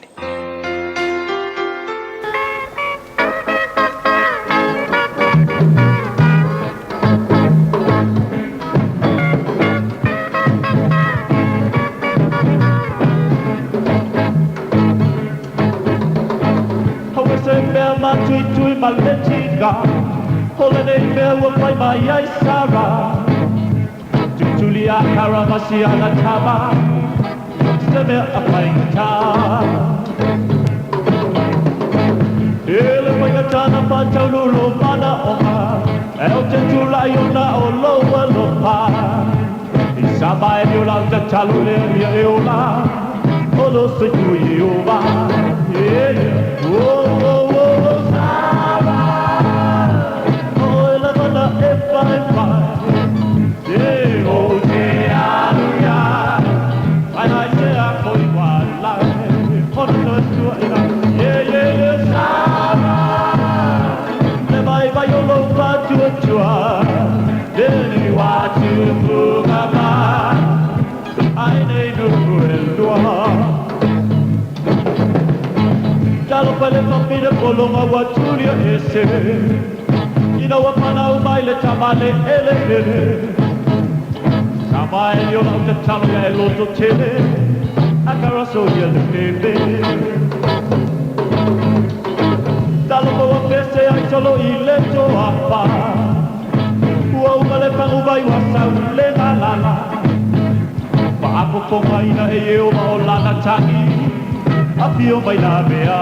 Tui maletika, holiday fair will play my Isara. Tutulia Karamasi Anatama, Seme Apaita. Ele Payatana Patalulu Mana Oha, Elton Tulayuna Oloa Lopa. Isaba Yola Talule Yola, Olo Setuiova. Oh. Polonga watulia ese ina wapana umaile tamale ele tamale yo la tamale loto tele akaraso ya de bebe dalo wa pese ai solo ile to apa wa umale pangu bai wa saule la pa apo konga ina e o ma la na tangi apio mai la bea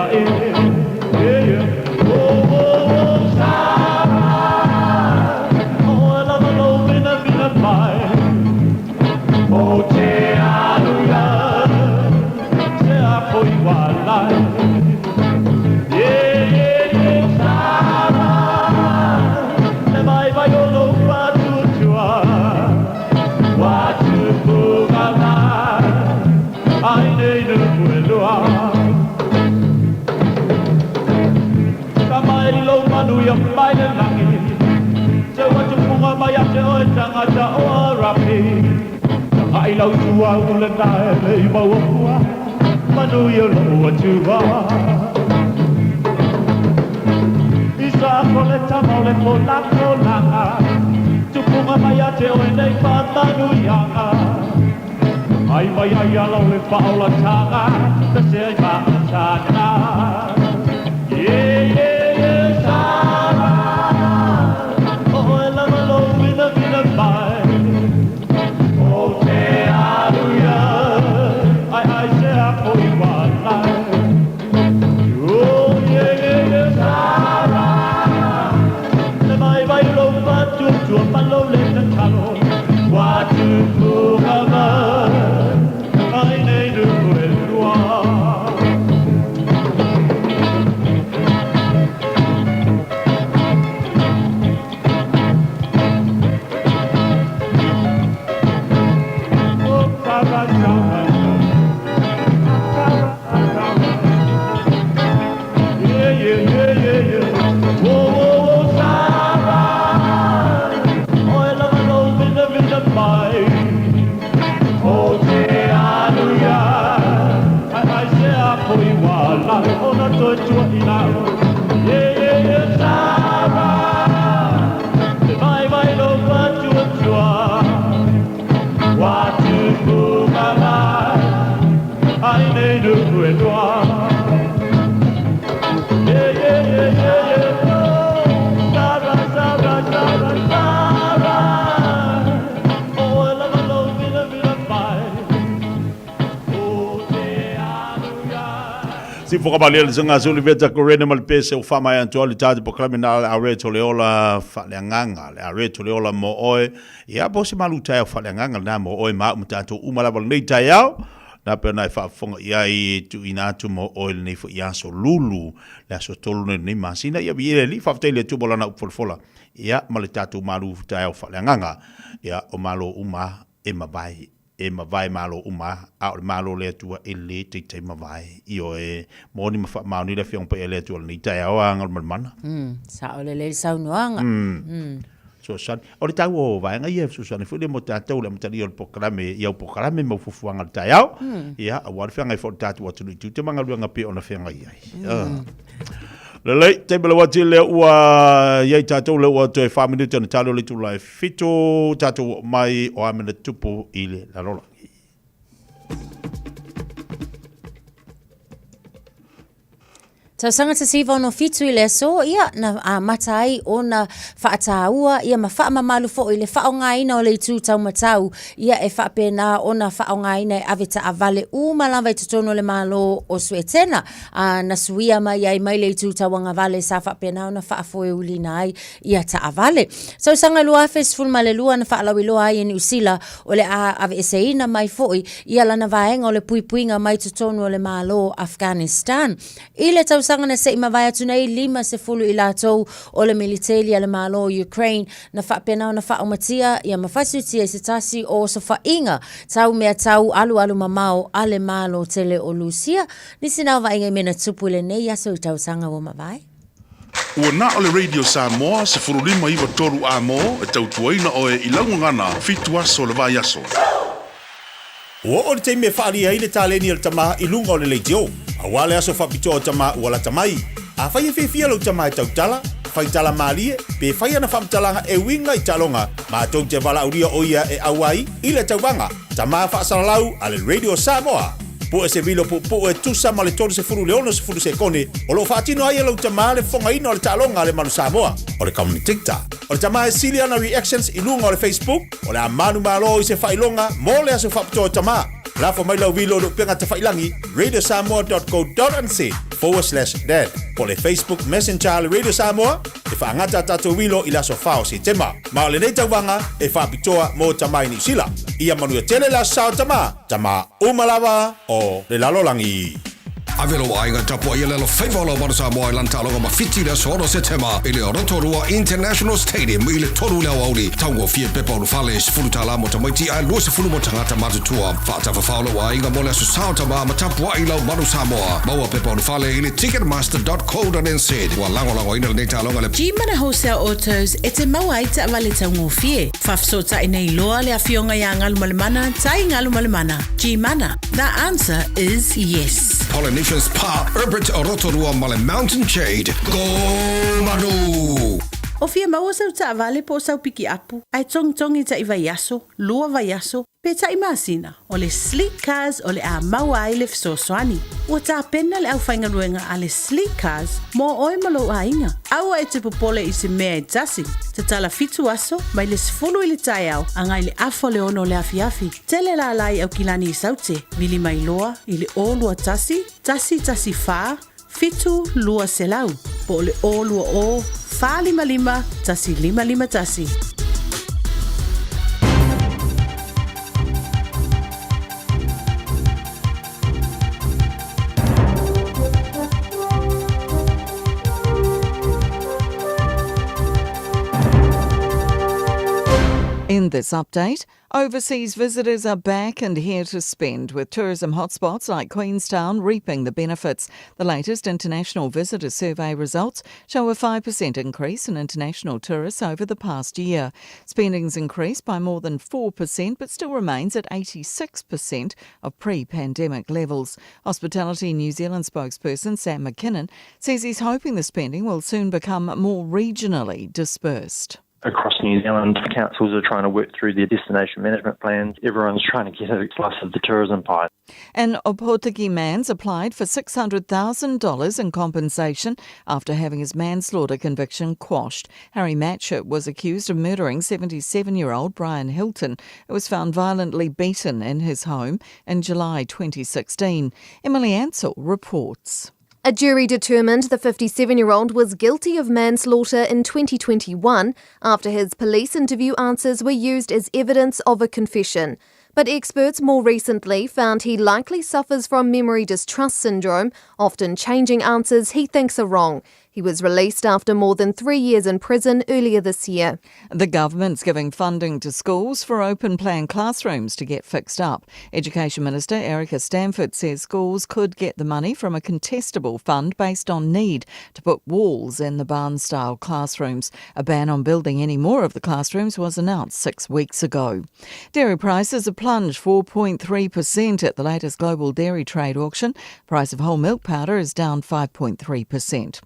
I love you, I will die, Manu, you know what you are. Isa Coletta Mole Pola, to Puma Mayate when they found Manu Yanga. I may yellow with Paula Tanga, the Selma Tanga. Yeah, Sarah. Oh, I love alone with a bit of mine. Si whakamalea le sanga suli veta korena malpese o whamai antua le tāte poklame na le aure to leola whaleanganga, le aure to leola mo oe. Ia bosi malu tai o whaleanganga na mo oe maa mutato umalaba nei tai au. Na pe nai whaafonga ia i tu inatu mo oe le nei fo ia so lulu. Le aso tolu nei masina ia biere li whaftei le tubola na upfolfola. Ia ma le tātou malu tai o whaleanganga. Ia o malo uma e mawai. E mawai malo uma, a o malo le atua e le te mawai. Io e moni mauni le whiong pa e le atua ni tai au angal mana. Sa o le saunoanga. So san, o le tau o vaenga ia Susana, fu le mo tātou le matari o le pokarame, ia o pokarame mau fufuanga le tai au. Ia, a wale whianga i fo tātou atu ni tu, te manga luanga pe o na whianga iai. Le lei, te bela wati le ua iei tātou le ua toi 5 minuta na talo le tula e fito tātou mai o amena tupu i le larola. Tau sanga ta siva ono fitu i le so, ia na matai o na whaataua, ia ma wha mamalu fo i le whaongaina o le itu tau matau, ia e whaapena o na whaongaina e aveta a vale umalawa i tutono le malo o suetena, na suia mai ai mai le itu tau anga vale sa whaapena o na whaafoe uli nai, ia ta a vale. Tau sanga lua fes fulma le lua na whaalawi loa ai ni usila o le ave eseina mai foi, ia lana vaenga o le puipuinga mai tutono le malo Afghanistan. Ile tau sanga na se mawai atu nei 50 i lātou o le militeri le malo Ukraine na whaapena o na whaomatia ia mawhasutia se tasi o sa whainga tau mea tau alu mamao ale malo tele o Lucia nisi nau wainga mena tupu le nei aso i tau sanga o mawai. Ua na o le Radio Samoa se furulima iwa toru a mo e tau tuaina o e ilaungangana fitu aso le vai aso. O le teime whaari ai le tāleni al tama i lunga o le leitio. A wale aso whapito o tama ua la tamai. A whai e whiwhia lau tama e tau tala, whai tala maalie, pe whai ana whamtalanga e winga i talonga, ma tau te wala uria o ia e awai, i le tauwanga, tama whaasalalau a le Radio Samoa. Po e se vilo po e tusa ma le tolu se furu leono se furu se kone, o lo whaatino ai e lau tama le whonga ino o le talonga le manu Samoa, o le kamuni tikta. O le tama e sili ana reactions i lunga o le Facebook, o le amanu malo i se whailonga, mo le aso whapito o tama. Lafo mai lau vilo lo penga te whailangi, radiosamoa.co.nz/dad. Po le Facebook Messenger le Radio Samoa, e whaangata tato vilo i laso whao si tema. Ma o le nei tauwanga, e whapitoa mo tamai ni sila. Ia manu e tele la sao tama umalawa o le lalolangi. Avelo ainga tapua ia lelo whaivolo manu Samoa i lantalonga ma fiti le soro se tema i le Rotorua International Stadium i le toru leo auri taungo fie pepa unu whale se fulu tala mo tamaiti ai lua se fulu mo tangata matutua whaata whawhalo ainga mo le asu sao tama ma tapua i lau manu Samoa maua pepa unu whale i le ticketmaster.co.nz wa lango ina le netalonga le G-Mana Wholesale Autos e te maua i te awale taungo fie whafsota i nei loa le awhionga ia ngalu malemana tai ngalu malemana G-Mana, the answer is yes. Polynesian Spa, Herbert Rotorua Male Mountain Shade. Go Manu! O fia maua sau ta avale po sau piki apu. Ai tongi ta i vaiaso, lua vaiaso, pe ta i masina. O le sleek cars o le a maua ai le fsoswani. O ta pena le au whainga ruenga a le sleek cars mo oi malo a inga. Aua e te popole i se mea e tasi. Te tala fitu aso, mai le sifulu i le tai au, angai le afo le ono le afiafi. Tele la lai au kilani i saute, vili mai loa, i le o lua tasi fa, fitu lua selau. Po le o lua o, fa lima, tasi lima tasi. In this update, overseas visitors are back and here to spend, with tourism hotspots like Queenstown reaping the benefits. The latest international visitor survey results show a 5% increase in international tourists over the past year. Spending's increased by more than 4%, but still remains at 86% of pre-pandemic levels. Hospitality New Zealand spokesperson Sam McKinnon says he's hoping the spending will soon become more regionally dispersed. Across New Zealand, councils are trying to work through their destination management plans. Everyone's trying to get a slice of the tourism pie. An Opotiki man's applied for $600,000 in compensation after having his manslaughter conviction quashed. Harry Matchett was accused of murdering 77-year-old Brian Hilton, who was found violently beaten in his home in July 2016. Emily Ansell reports. A jury determined the 57-year-old was guilty of manslaughter in 2021 after his police interview answers were used as evidence of a confession. But experts more recently found he likely suffers from memory distrust syndrome, often changing answers he thinks are wrong. He was released after more than 3 years in prison earlier this year. The government's giving funding to schools for open plan classrooms to get fixed up. Education Minister Erica Stanford says schools could get the money from a contestable fund based on need to put walls in the barn-style classrooms. A ban on building any more of the classrooms was announced 6 weeks ago. Dairy prices have plunged 4.3% at the latest global dairy trade auction. Price of whole milk powder is down 5.3%.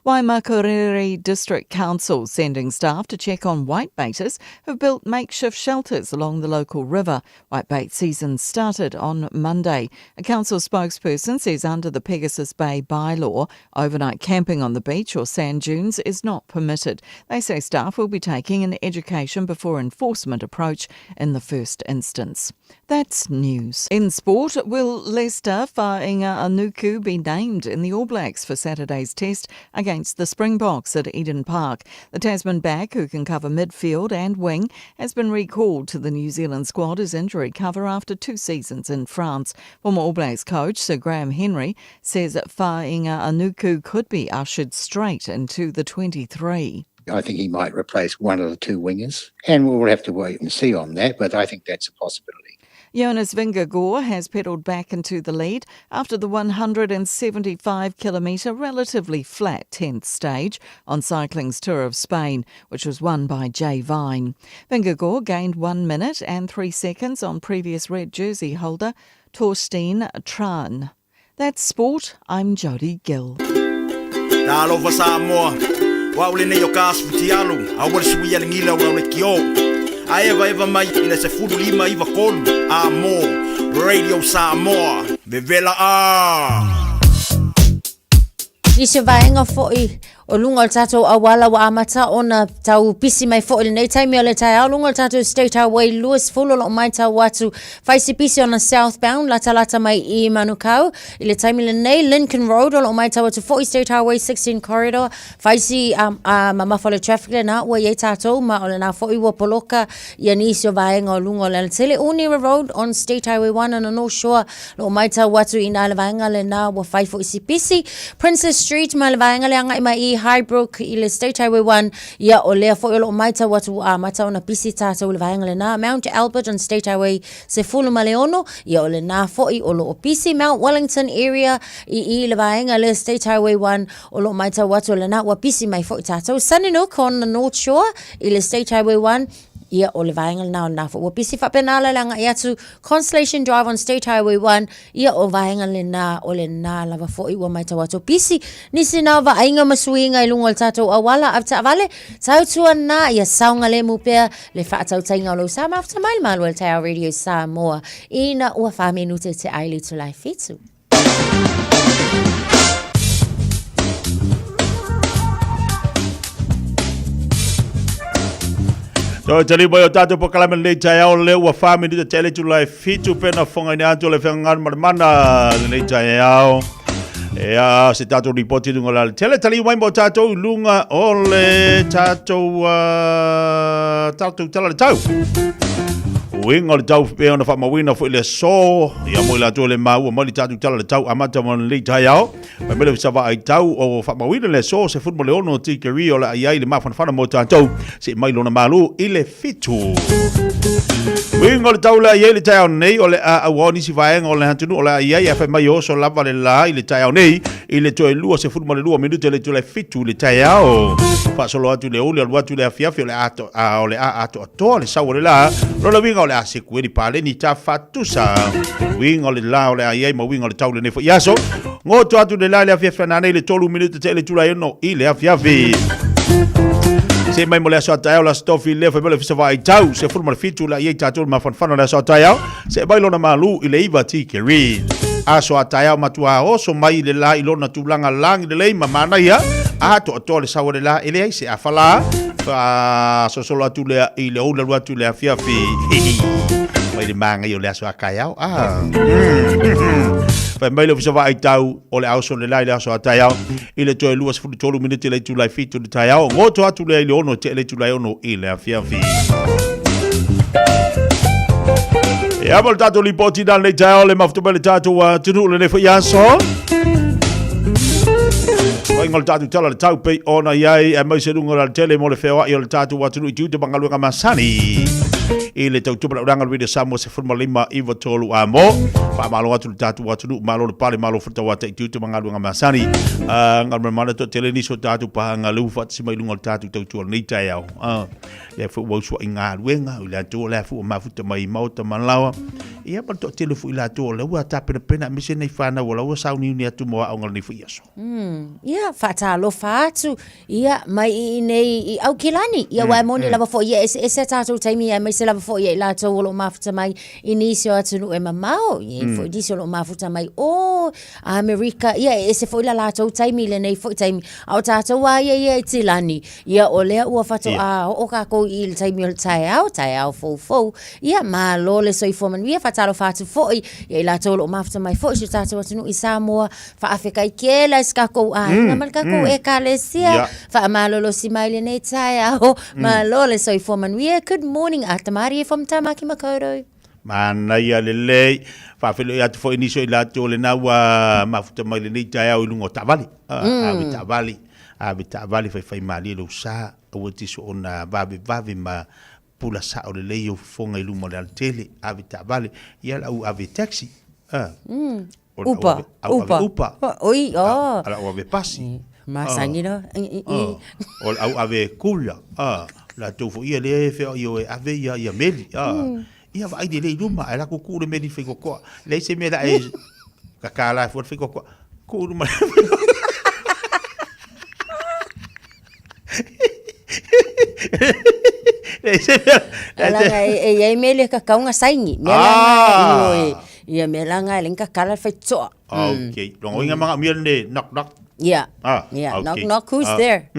Waimakariri District Council sending staff to check on whitebaiters who've built makeshift shelters along the local river. Whitebait season started on Monday. A council spokesperson says under the Pegasus Bay bylaw, overnight camping on the beach or sand dunes is not permitted. They say staff will be taking an education before enforcement approach in the first instance. That's news. In sport, will Leicester Fainga Anuku be named in the All Blacks for Saturday's test against the Springboks at Eden Park? The Tasman back, who can cover midfield and wing, has been recalled to the New Zealand squad as injury cover after 2 seasons in France. Former All Blacks coach Sir Graham Henry says that Fainga Anuku could be ushered straight into the 23. I think he might replace one of the 2 wingers, and we'll have to wait and see on that, but I think that's a possibility. Jonas Vingegaard has pedalled back into the lead after the 175-kilometre relatively flat 10th stage on cycling's Tour of Spain, which was won by Jay Vine. Vingegaard gained 1 minute and 3 seconds on previous red jersey holder Torstein Tran. That's sport. I'm Jodie Gill. Talo Samoa. Waulene yo kaspitialu. Awal suya ngila wala kio. Eva mai ina se fulu lima iva kolu Amo Radio Samoa Vevela Nisi vaenga fo'i o lunga o tātou awala wa amata o na tau pisi mai fo'i nei taimi o le tai au lunga o tātou State Highway Lewis fulo lo mai tau watu faisi pisi on a southbound lata mai I Manukau I le taimi le nei Lincoln Road o lo mai tau watu fo'i State Highway 16 corridor faisi mamafole traffic le na ua ye tātou ma o le na fo'i wa poloka ia nisi o vaenga o lunga o le tele Unira Road on State Highway 1 on the North Shore lo mai tau watu ina le vaenga le na wa fai fo'i si pisi Princess Street ma le vaenga le anga mai Highbrook I le State Highway 1 ia o lea fo'i o lo maita watu a mata ona pisi tātou le vaenga le na Mount Albert on State Highway se fulu ma le ono ia o le na fo'i o lo o pisi Mount Wellington area I le vaenga le State Highway 1 o lo maita watu le na wa pisi mai fo'i tātou Sunnynook on the North Shore I le State Highway 1 ia o le vaenga na na fo pisi fa penala langa ia tu Constellation Drive on State Highway 1 ia o vaenga le na o le na lava fo I wa mai tawato pisi nisi na va ainga masuinga I lunga tato awala afta vale tau tua na ia saunga le mupea le fa tau tainga lo sama afta mai malu el tau Radio Samoa ina ua fa minute te aili to life fitu So tali boyo tato po kalame le chayao le wa fami ni tele tu lai fitu pena fonga ni anto le fengan marmana le chayao ya se tato ripoti ngola tele tali waimbo tato lunga ole tato tato tala tau winga le tau pe ona fa mawina fo le so ya mo la to le mau mo le tato tala tau amata mon le chayao pa mele sava ai tau o fa mawina le so se futbol le ono tikeri o la ai le mafana fana mo tato se mai lona malu ile fitu winga le tau la ai le tau nei o le a woni si vaenga o le hantunu o la ai fa mai o so lava le la ile tau nei ile to e lua se futbol le lua minuto le to le fitu le tau fa solo atu le ole al watu le afiafi le ato o le ato to le sa o le la lo winga o le a se kueri pale ni ta fatusa winga o le la o le ai mo winga o le tau le ne fo yaso ngoto atu le la le afiafi na nei le tolu minuto te le tula no ile afiafi se mai mole so tayo la stofi le fa mole fisa vai tau se forma fitu la ye tatu ma fan la so tayo se bailo na malu ile iva ti keri aso tayo matua oso mai le la ilona tulanga lang le mama na ya a to le sawo le la ile se afala fa so solo tu le ile o le tu le afiafi mai le manga yo le so akayao fa mai le fisa vai tau o le auso le lai le aso atai au i le toe lua sefulu tolu minute le tulai fitu le tai au ngoto atu le ile ono te le tulai ono i le afiafi e abol tato li poti dan le tai au le mafutu le tato wa tunu le fo yaso ngol tatu tala le tau pei ona iai e mai se lunga la tele mo le feo i le tatu wa tunu i tu te bangaluanga masani i le tau tupala uranga luide Samoa se fulma lima iwa tolu a mo pa malo atu le tatu watu nu malo le pale malo futa wata i tutu mangalu nga masani ngal mana to tele niso tatu pa ngalu fat si mai lunga le tatu tau tuala ni tai au le fu wausua i ngā ruenga i le atu le fu o mafuta mai mauta manlawa ia pa to tele fu i la atu le ua tapena pena mise nei whana wala ua sauni ni atu moa au ngal ni fu iaso ia whatalo fatu ia mai i nei i au kilani ia wai moni lava fo ia ese tatu taimi ia mai se lava fo ia la to lo mafuta mai inisio atu nu e mamao ia fo disio lo mafuta mai o America ia ese fo la to taimi le nei fo taimi au tatu wa ia tilani ia o lea ua fatu a o ka ko i le taimi o tai au fo ia ma lo le soi fo man ia whatalo fatu fo ia la to lo mafuta mai fo si tatu atu nu i Samoa fa Afrika i kela ska ko nga malka ko e kalesia fa malolo si mai le nei tai au ma lo le soi fo man ia good morning Atamari from Tamaki Makaurau. Mana ia lelei fa fele ia fo iniso i lato le na wa mafuta mai le nei tai au lungo tavali tavali fai mali lo sa o tiso ona vavi ma pula sa o le lei o fonga i lumo le tele tavali ia la u ave taxi upa oi ala o ave pasi masangino o au ave kula la tofo ia le fe io ave ia meli ia vai de le luma ala ko ku le meli fe ko le se me la e kakala fo fe ko ku luma le se ala e meli ka kaunga saingi mela ia melanga le kakala fe to okay longo inga manga miele knock yeah knock who's there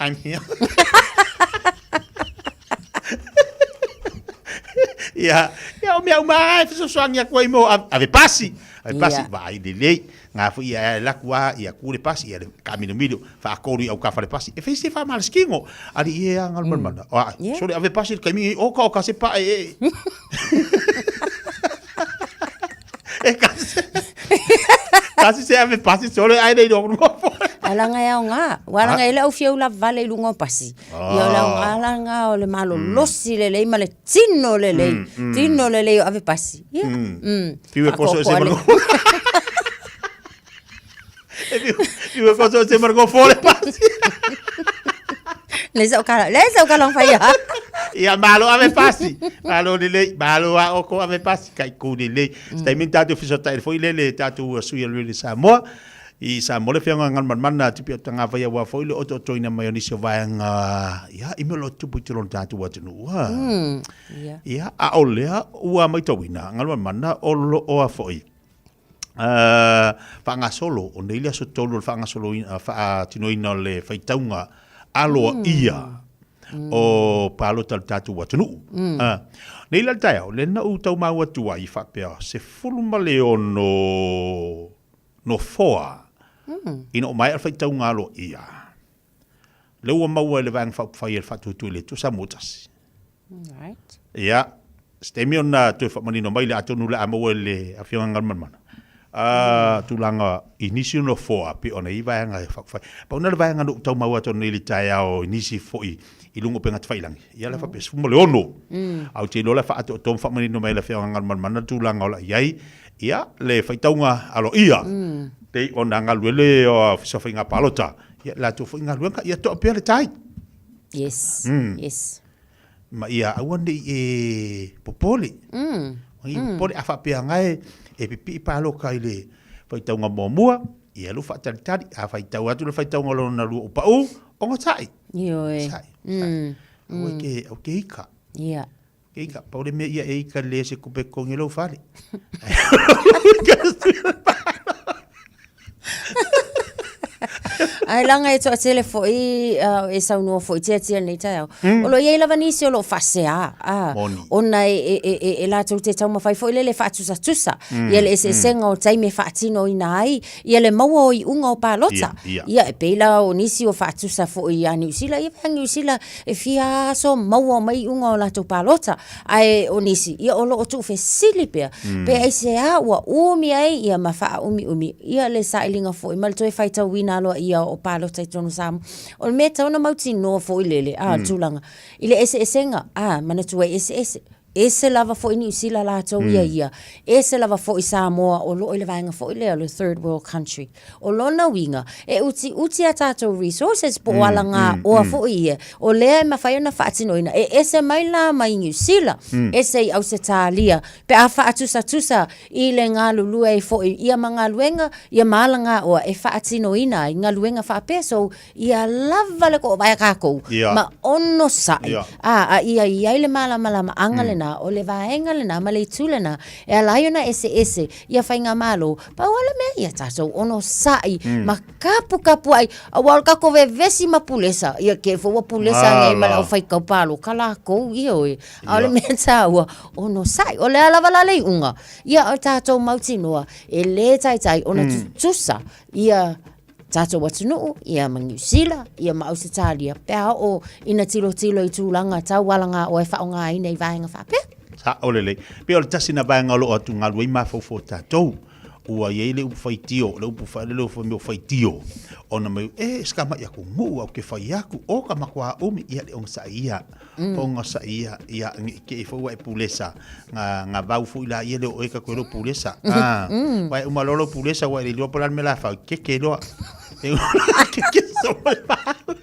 I'm here. Ya, o meu mai, fiso soangia ko mo ave pasi vai de lei, nga fu ia la kwa ia ku le pasi ia camino milio, fa kori au ka fa le pasi. E fesi fa mal skingo, ali ia ngal man. So ave pasi camino o ka se pa e. Kasi se ave pasi solo ai dei do. Alanga ia nga, walanga ile au fiu la vale lungo pasi. Ia la alanga o le malo losi le le male tino le ave pasi. Ia. Fiu e koso se margo. Fiu e koso se margo fole pasi. Lesa o kala fai ya. Ia malo ave pasi. Malo le malo a o ko ave pasi kai ku le. Stai mentado fiso tai foi le tatu sui le Samoa. I Samoa le fianga ngal man tipi tanga vai wa foi le oto toina mai ni se vai nga ia i me lo tupu tiro tatu wa tunu wa ia a olea ua mai tawina ngal man o lo o foi fanga solo o nei le so tolo fanga solo fa tinoina le faitaunga alo ia o palo tatu wa tunu nei la tau le na u tau mau atu ai fa pe se fulma le no foa ino mai alfa tau ngalo ia le ua mau le vang fa fa tu le tu samutas right ia stemion na tu fa manino mai le atonu le amo le afionga ngal man tu langa inisio no foa pe ona i vanga fa pa ona le vanga no tau mau atonu le tai ao inisi foi i lungo penga tfailangi ia la fa pe fumo le ono au te lo la fa ato tom fa manino mai le afionga ngal man tu langa ola iai ia le faitaunga alo ia te ona ngaluele o fisofinga palota ia la tu finga luenga ia to pele tai yes ma ia awande e popoli i popoli afa pe ngai e pipi paloka ile faitaunga momua ia lu fatalitali afa itau atu le faitaunga lo na lu pa o ngotai Ioe. Okay, ika. Ia. Ika, paure me ia ika le se kupe kongelo fale. Ai langa e to atele fo e sau no fo tia nei tai. O lo ye lava nisi o lo fasea. Ona e la tu te tau mawhai fo ile le whaatusa tusa. Ia le ese senga o taime whaatino ina ai. Ia le maua o i unga o palota. Ia e peila o nisi o whaatusa fo i a New Zealand. Ia New Zealand e fia so maua mai unga o lato palota. Ai o nisi. Ia o lo o tu fe sili pea. Pea e se a ua umi ai ia mawha umi. Ia le sailinga fo i malto e whaita wina aloa ia o palota i tonu samu. O le mea tauna mauti noa fo i lele. Tūlanga. Ile ese esenga. Mana tua ese. Ese lava fo i New Zealand la tau ia. Ese lava fo i Samoa o lo i le vaenga fo i lea le third world country. O lona winga. E uti a tātou resources po wala ngā oa fo i ia. O lea e mawhai ona whaatinoina. E ese mai la mai New Zealand. Ese i au se tālia. Pe a whaatusa i le ngā lulua e fo i ia ma ngā luenga. Ia maala ngā oa e whaatinoina. I ngā luenga whaapea. So ia lava le ko o vai kākou. Ma ono sai. Ia le malama angale o le vaenga lena ma le tulena e alaiona ese ia fainga malo pa wala me ia taso ono sai ma kapu ai awal kako vesi mapulesa ia ke fo pulesa ngai ma o fai ka palo kala ko io ale me tawa ono sai o le ala vala le unga ia o tato mautinoa e le tai ona tusa ia Tato watunu ia mangusila ia mausitalia pea o ina tilo i tūlanga tau walanga o e whaonga ina I vaenga whapea. Sa olele. Pea o le tasina vaenga lo atu ngā lua I mawhau tātou. Ua iei le upu whaitio, le upu whaitio. Ona mai, skama ia ku ngu au ke whai aku, o ka makua umi ia le onga sa ia. Onga sa ia ke I whaua e pulesa. Ngā vau fu ila ia le o eka koe lo pulesa. Wai umalolo pulesa, wai le lua polan me la whau, ke loa. Que so mai pau.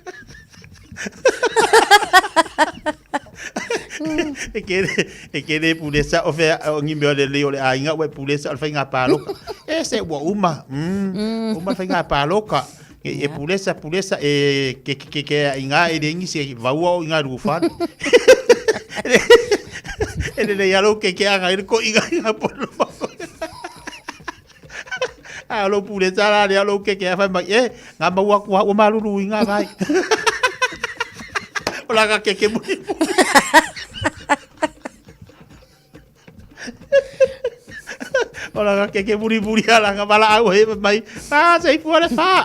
E kere pulesa o fe o ngi me le le ainga we pulesa o fainga palo. Se wa uma. Uma fainga palo ka. E pulesa e que inga e dengi se vau inga rufa. Ele le yalo que anga ko inga polo. Alo pule tala le alo ke fa mai nga maua ku o malulu inga ngai ola ka ke mu ola ka ke buri ala nga bala au he mai sei fu le fa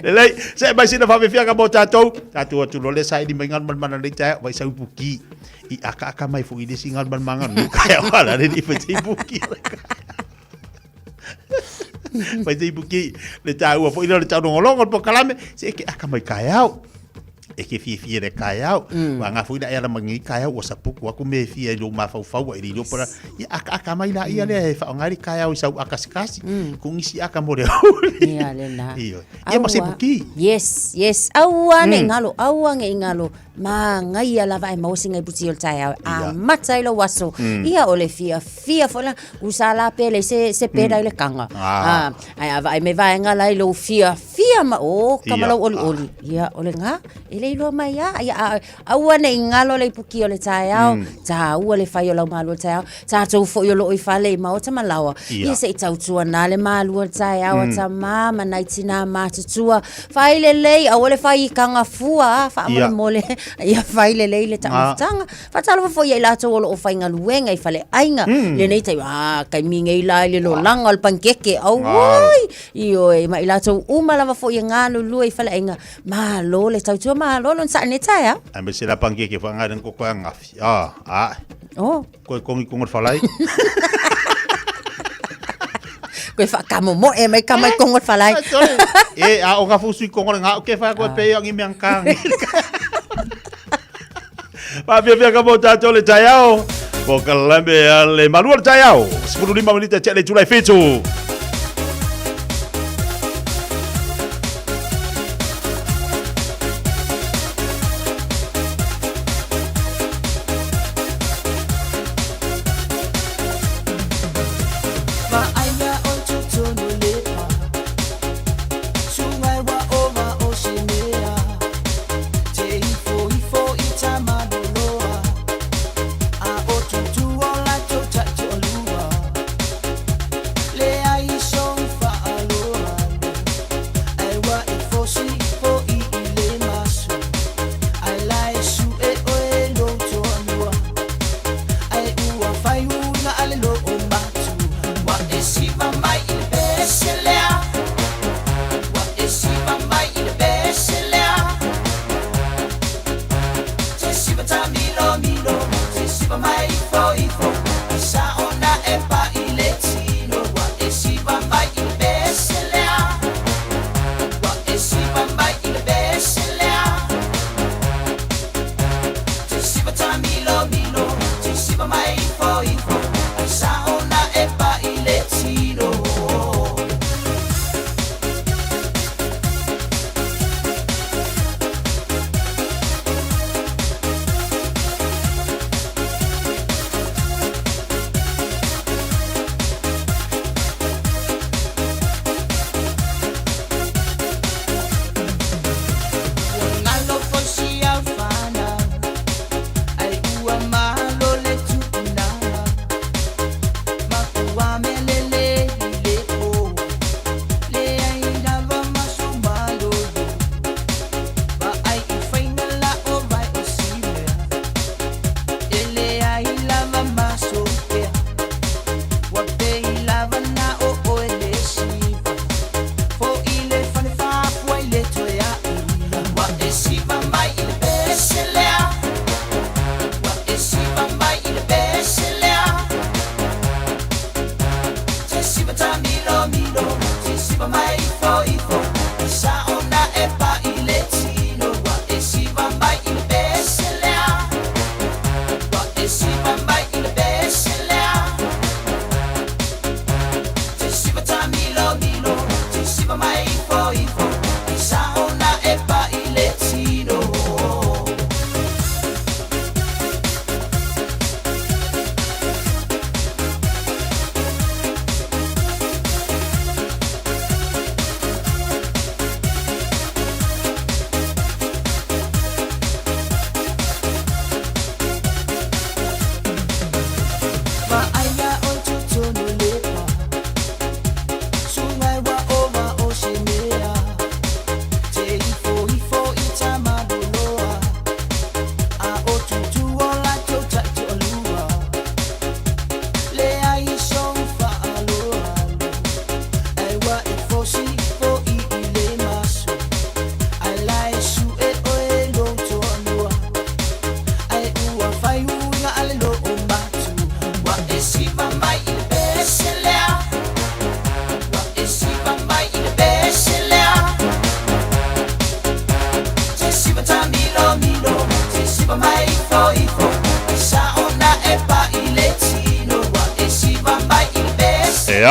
le se mai sina fa me fia ka bota tu lo le sai di mengan man le tai vai sai buki I aka mai fu I singal man mangan ka wala le di fa buki Pai te ipuki le tau fo ina le tau ngolongo po kalame se ke aka mai kaiau e ke fie le kaiau wa nga fu ina era mangi kaiau o sapuku aku me fie lo ma fau I lo para ya aka mai la ia le fa ngari kaiau sa aka skasi kung isi aka mo le ia le na ia ma se puki yes awane ngalo ma ngai ala vai mo singa puti ol tai a matai lo waso ia ole fia fola usala pele se pera ile kanga ai vai me vai ngala lo fia ma o kamalo oli ia ole nga ele lo mai ia awane ngalo le puki ole tai ta ole fai lo malo tai ta to fo yo lo I fale ma o tama lawa ia se tau tua na le malo tai ta mama naitina ma tua fai le ole fai kanga fua fa mole ia fai le tanga fatalo fo ia la to o fai nga luenga I fale ainga le nei tai kai minga I la le lo langa al pankeke au oi io e ma ila to uma lava fo ia nga lu I fale ainga ma lo le tau ma lo non sa ne tai a me se la pankeke fa nga den ko kwa ngafi ko ngor falai Koe whakamo mo e mai kamai kongor falai o ka fusu kongor nga ke fa ko pe yang imiang kang Pa via ka bota tole tayao. Ko kalambe ale maluar tayao. 15 menit cek le Julai fetu. Le ai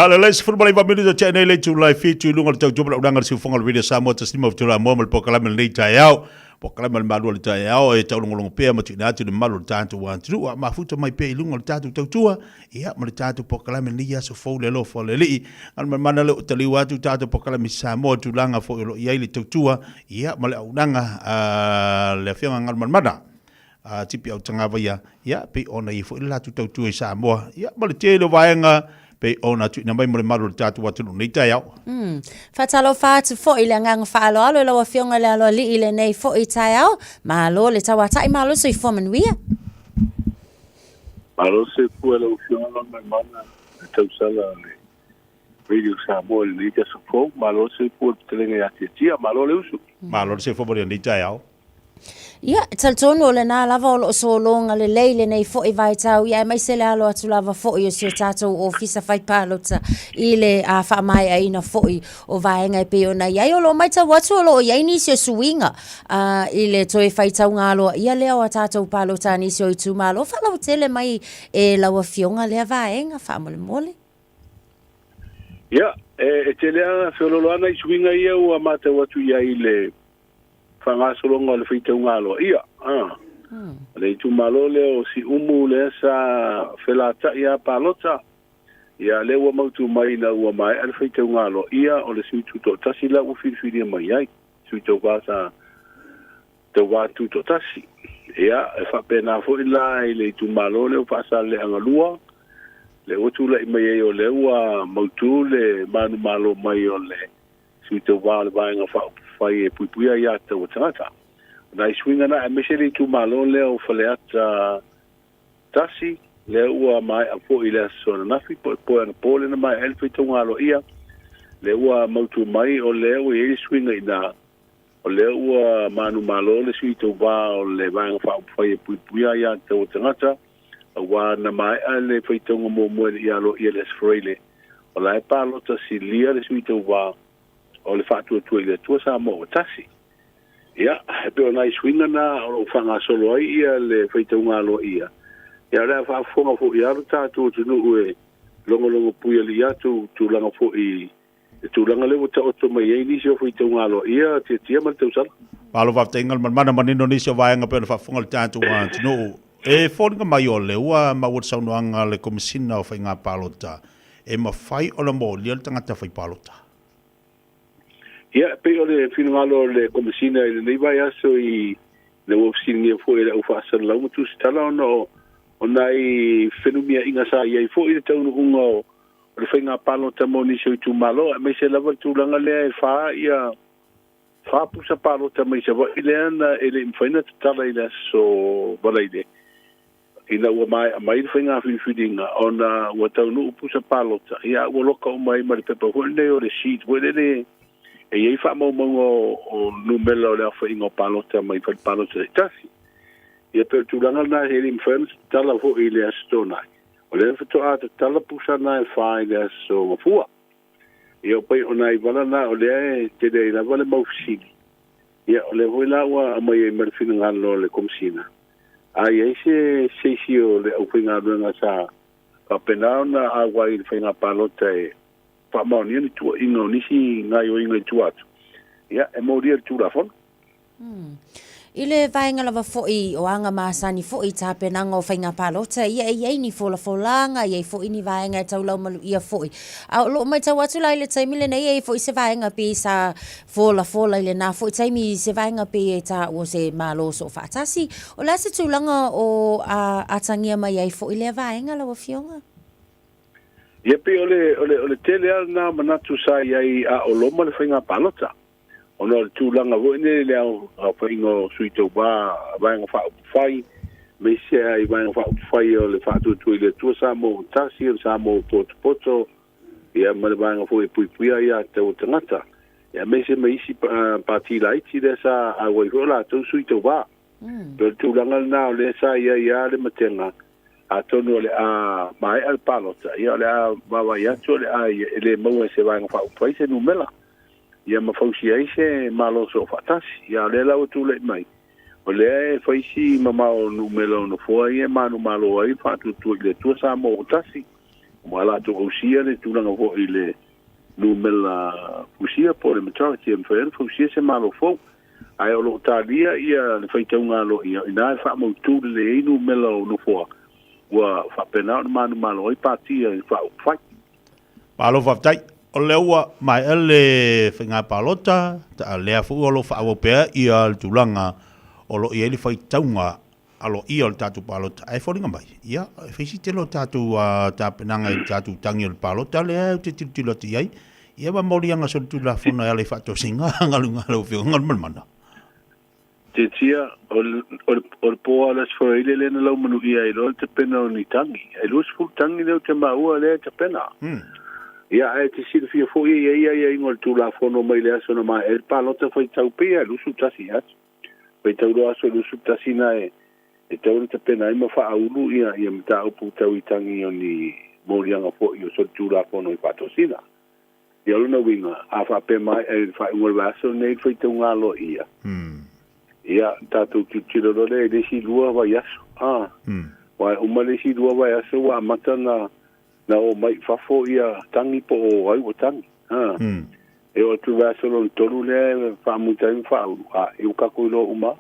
Ale les furbalai va minu cha nei le tu lai fi tu lunga tau jumla udanga si fonga video Samoa tasima tu la mo po kala mel nei tai au po kala mel malu le tai au e tau lunga pe ma tu na tu malu tantu wan tu ma futa mai pe lunga tatu tau tua ia ma tatu po kala mel nei so fo le lo fo le li al mana le tali wa tu tatu po kala mi Samoa tu langa fo lo ia le tau tua ia ma le udanga le fianga ngal mana tipi au tanga va ia pe ona i fo la tu tau tua Samoa ia ma le te lo vaenga pe ona tu na mai mo maru tatu watu nei tai au fatalo fatu fo ile ngang falo alo lo fionga le alo li ile nei fo i tai au ma lo le tawa tai ma lo so i fo man wia ma lo se fu lo fionga mai mana tau sala le radio Samoa le ka so fo ma lo se fu telenga ya tia ma lo le usu ma lo se fo mo nei tai au ia taltono le na lava o so longa le leile nei fo i vai tau ia mai se le alo atu lava fo i se tato o fisa fai palota ile a fa mai ai na fo i o vai ngai pe ona ia o lo mai tau atu lo ia ni se suinga ile to e fai tau ngalo ia le o tato palota ni se o tu malo fa lo tele mai e la o fionga le vai nga fa mole mole ia e tele a so lo ana suinga ia o mata watu ia ile fanga solonga le fita ngalo ia le tu malo le o si umu le sa felata ia palota ia le wa mautu mai na wa mai al fita ngalo ia o le situ to tasila u fili mai ai su to basa to wa tu to tasi ia e fa pena fo ila le tu malo le pasa le angalua le o tu le mai o le wa mautu le manu malo mai o le su to wa le vai nga fa fai e puipuia ia te o tangata. Nai swinga na e mesele tu malo leo faleata tasi, leo ua mai a po i lea sona nafi, po ana pole na mai elfi tonga alo ia, leo ua mautu mai o leo e swinga ina o le ua manu malo le sui tau wā o le vanga wha upwhai e puipuia ia tau tangata wa na mai ale whaitonga mō mua i alo i le sfreile o la e pālota si lia le sui tau wā o le whātua tua i le tua sa mō o tasi ia e peo nai swinga na o whanga solo ai ia le whaitonga alo ia ia rea whaafonga fo i aro tātua tunu ue longo puia li atu tūlanga fo i tūlanga lewa ta oto mai ei nisi o fui tau ngalo ia tia man tau sala. Palo whaftaingal man mana man Indonesia vaenga pēna whafungal tātu wā tino. E whōringa mai o lewa ma wot saunuanga le komisina o whai ngā palota. E ma whai o la mō lia le tangata whai palota. Ia pe o le whinu ngalo le komisina i le nei vai aso i le wofsini e fo e le ufa asana lau matu si tala o nai whenumia inga sa i fo i le taunu unga o le whainga palota mo ni se tu malo me se lava tu langa le fa ia fa pusa palota me se va ile ana ele mfaina tala ile so balaide ina wa mai whainga whiwhiringa ona wa tau nu pusa palota ia wa loka o mai mari pepa hone o le sheet wele le e iei wha mau o numela o le whainga palota mai whainga palota le tasi ia per tu langa na ele mfaina tala ho ile astonai o le fito a te tala pusa na e whae le aso mafua. Ia o pai o nai wala na o le e te rei na wale maufisini. Ia o le hoi la ua a mai e marifina ngalo le komisina. A ia se seisi o le au whainga ruenga sa ka penao na a wai le whainga palota e whamao ni ani tua ingo nisi ngai o ingo i tua atu. Ia e mauria le tura fona. Ile vaenga lava fo'i o anga masani fo'i tāpenanga o whainga palota ia ei ni fola folanga ia fo'i ni vaenga e taulau malu ia fo'i. A lo mai tau atu lai le taimile nei e fo'i se vaenga pi sa fola ile na fo'i taimi se vaenga pi e ta o se malo so whaatasi. O la se tūlanga o atangia mai ai fo'i le vaenga lawa fionga? Ia pi ole tele al na manatu sa iai a o loma le whainga palota. Ono le tūlanga wo ene le au whaingo sui tau bā, vaenga wha upwhai, me se ai vaenga wha upwhai o le wha tui le tua sa mo tasi, o sa mo poto, ia ma le vaenga fo e puipuia ia tau tangata. Ia me se me isi pāti la iti le sa a wai hola tau sui tau bā. Pero tūlanga le nao le sa ia le matenga, a tonu le a mai al palota, ia le a mawa iatu le a ele maua se vaenga wha upwhai se numela. Ia mafausi ai se malo so fatasi ia le lau tu le mai o le faisi mama o numelo no foi e manu malo ai fatu tu le tu sa mo tasi mo ala tu usia le tu langa vo ile numela usia por le maternity and for usia se malo fo ai o lo talia ia le faita unga lo ia ina fa mo tu le numelo no fo wa fa pena manu malo ai patia fa fa palo fa tai o leua mai ele whinga palota, ta lea fu o lo whaawopea i al tūlanga o lo i ele whai taunga alo i al tātu palota. E whoringa mai, ia, whisi te lo tātu tāpenanga i tātu tangi o palota, lea te tiloti ai, ia wa morianga so tu la whona ale whato singa, ngalunga lau whio, ngal mana. Te tia, o le poa las whaile lena lau manu ia i lo te pena o ni tangi. E lus fu tangi leo te maua lea te pena. Ia e te sila fia fo ia ingol tu la fono mai le aso na mai e palota fai tau pia lusu tasi atu fai tau lo aso lusu tasi na e tau te pena ima fa aulu ia mta upu tau i tangi o ni morianga fo i o so tu la fono i patosina ia luna winga a fa pe mai e fa ingol aso nei fai tau ngalo ia ia tatu kitiro le si lua vai aso wai umale si lua vai aso wa mata na o mai fafo ia tangi po o ai o tangi e o tu va solo tolu le fa muta in fa e o ka ko lo uma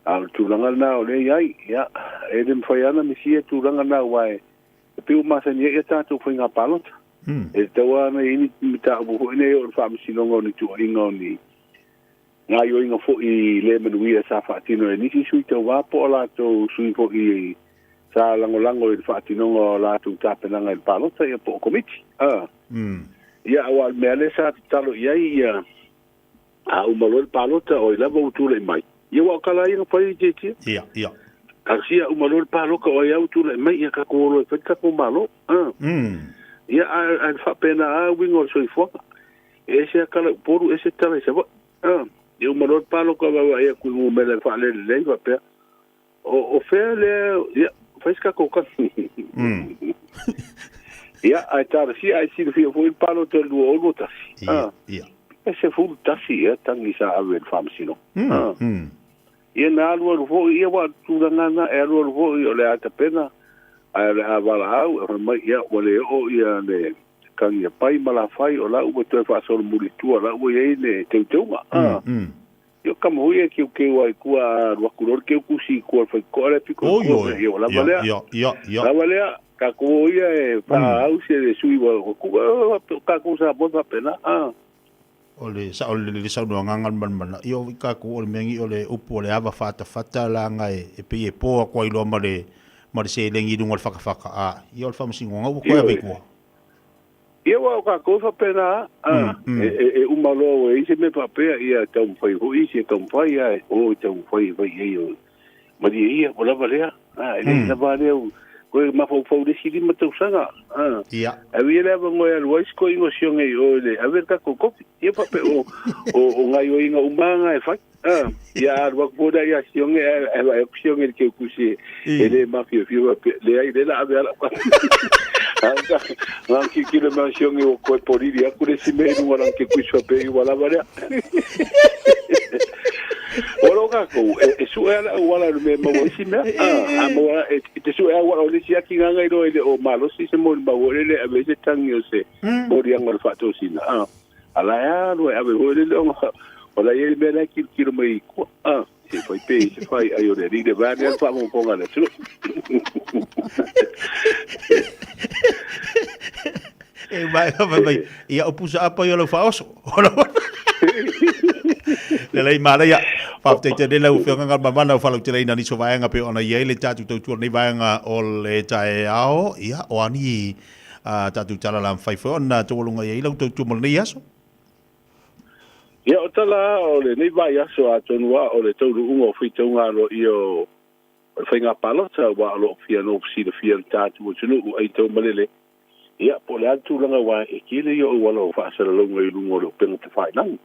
a tu langa na o le ai ya e dem fa yana mi si tu langa na wai pe o ma se ni e ta tu fa nga palota e te wa na ini mita bu ne o fa mi si longo ni tu ingo ni nga yo ingo fo i le menu ia sa fa tino ni si sui te wa po la to sui fo i sa lango i whaatinonga la tu tāpenanga i palota ia po komiti. Ia awa mele sa talo iai ia a umalo i palota o i lava utule i mai. Ia wa kala ia pai i jetia? Ia. Kaksia umalo i paloka o ia utule i mai ia kakoro i whaita ko malo. Ia a whapena a wingo so i whaka. E se a kala poru e se tala i sa wa. Eu marot palo ka wa ia ku mele fa le va pe. O fe le ia faz ka ko ka. Ia ai tara si ai si fio foi palo te lu o luta. Ia. Ese fu tasi ia tangi sa ave famsino. Ia na lu vo ia wa tu ngana e lu vo ia le ata pena. Ai le avala au mai ia ole o ia le kan ia pai mala fai o la u te fa so muri tu la u ia le te tuma. Yo kamo ia ki ke wa ku a wa kuror ke ku si ku fa ko le piko. Yo la vale. Yo. La vale ka ko ia e pa au se de sui wa ku ka ku sa bo pa pena. Ole sa no ngangan man yo ka ku ole mengi ole upu ole ava fata la ngai e pe e po ko ilo male se lengi dungo faka yo fa msingo ngo ko ya ko. Ia wa ka ko fa pena e umalo e se me papea ia tau fai ho i se tau fai ai o tau fai yo ma di ia ola valea ele na vale ko ma fo de sili ma tau sanga ia a vi le ngo ya lo is ko ingo xiong e o le a ver ka ko ia pape o ngai o inga umanga e fai ia wa ko da ia xiong e xiong e ke ku si ele ma fio le ai de la ave ala Anche chi le mansioni o coi politi, alcune si menano anche qui su per io la varia. Ora kako e su ela wala me mo si me amo e te su ela wala le si aki nganga iro ele o malo si se mo ba wole le ave se tangi se mo ri angol fato sina ala ya no ave wole le ola ye me la ki kilo mai ko se foi pe se fai ayo de ri de va ne fa mo ponga le su e vai ia opusa apa yo lo faos le lei mala ia fa te te le u fionga ngal mamana fa lo te le nani so vai nga pe ona ye le tatu tu ni vai nga o le tae ao ia o ani tatu tala la fai fo na to lunga ye lo tu mo ni aso ia o tala o le ni vai aso a tonua o le tau ungo fito nga lo io fai nga palo sa wa lo fia no si de fia tatu mo tunu ai to malele ia po le atu langa wa e kile yo wala o fa sa lo ngai lungo lo penga te fai nang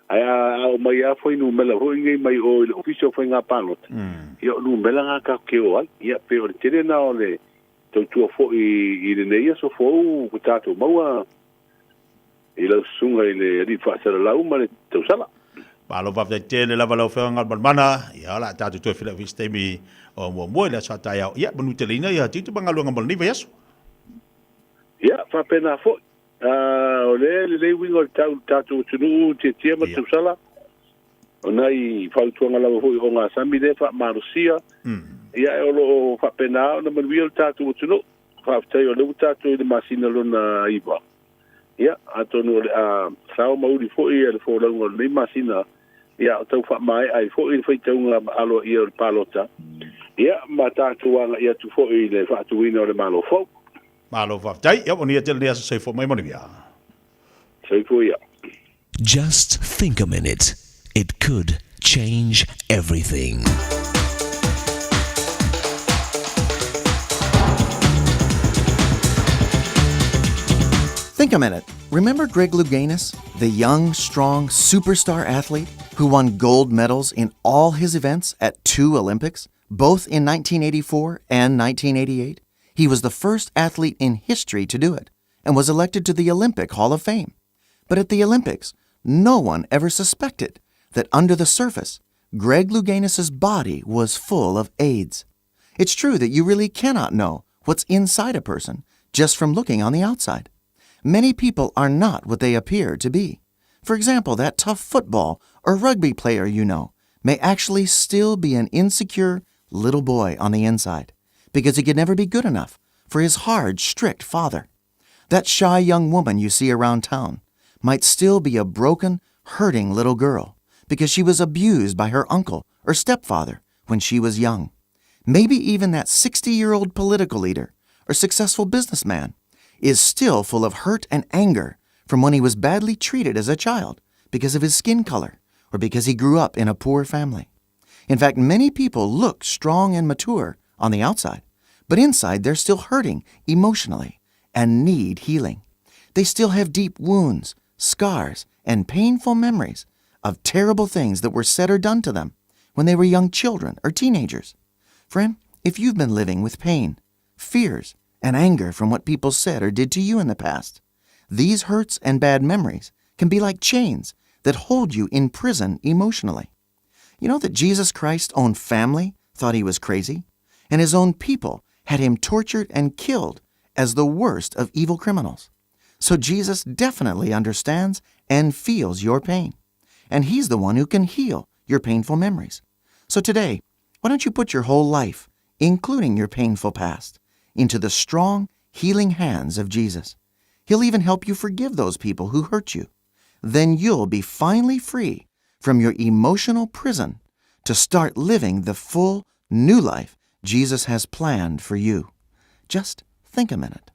Aya o mai a foi no mela ho ngai mai o le officio foi nga palot. Ia no mela nga ka ke o ia pe o tele na o le to tu fo i le nei so fo o tato maua i le sunga i le ri fa sa la uma le to sala. Palo va te tele la valo fe nga balmana ia la tato to fila viste mi o mo le sa ta ia banu tele ina ia titu bangalo nga balni va yaso. Ia fa pena fo o le wingo tatu tunu te ma tu sala o nai fautuanga la ho o nga sami le fa marusia ia o lo fa pena na man wiel tatu tunu fa te o le tatu de masina lona iba ia atonu sao mauri fo ia le fo longo le masina ia tau fa mai ai fo i foi tau alo ia palota ia ma tatu anga ia tu fo i le fa tu wino le malo fo Malo va dai ia oni te le aso sei fo mai monivia. Sei fo ia. Just think a minute. It could change everything. Think a minute. Remember Greg Louganis, the young, strong, superstar athlete who won gold medals in all his events at 2 Olympics, both in 1984 and 1988? He was the first athlete in history to do it and was elected to the Olympic Hall of Fame. But at the Olympics, no one ever suspected that under the surface, Greg Louganis' body was full of AIDS. It's true that you really cannot know what's inside a person just from looking on the outside. Many people are not what they appear to be. For example, that tough football or rugby player you know may actually still be an insecure little boy on the inside, because he could never be good enough for his hard, strict father. That shy young woman you see around town might still be a broken, hurting little girl because she was abused by her uncle or stepfather when she was young. Maybe even that 60-year-old political leader or successful businessman is still full of hurt and anger from when he was badly treated as a child because of his skin color or because he grew up in a poor family. In fact, many people look strong and mature on the outside, but inside they're still hurting emotionally and need healing. They still have deep wounds, scars, and painful memories of terrible things that were said or done to them when they were young children or teenagers. Friend, if you've been living with pain, fears, and anger from what people said or did to you in the past, these hurts and bad memories can be like chains that hold you in prison emotionally. You know that Jesus Christ's own family thought he was crazy, and his own people had him tortured and killed as the worst of evil criminals. So Jesus definitely understands and feels your pain, and he's the one who can heal your painful memories. So today, why don't you put your whole life, including your painful past, into the strong, healing hands of Jesus? He'll even help you forgive those people who hurt you. Then you'll be finally free from your emotional prison to start living the full, new life Jesus has planned for you. Just think a minute.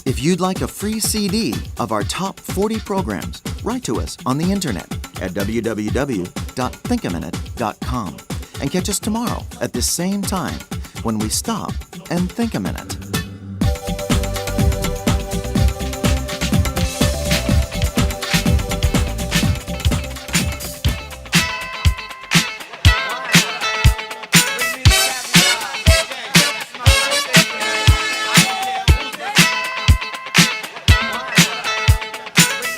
If you'd like a free CD of our top 40 programs, write to us on the internet at www.thinkaminute.com and catch us tomorrow at the same time when we stop and think a minute.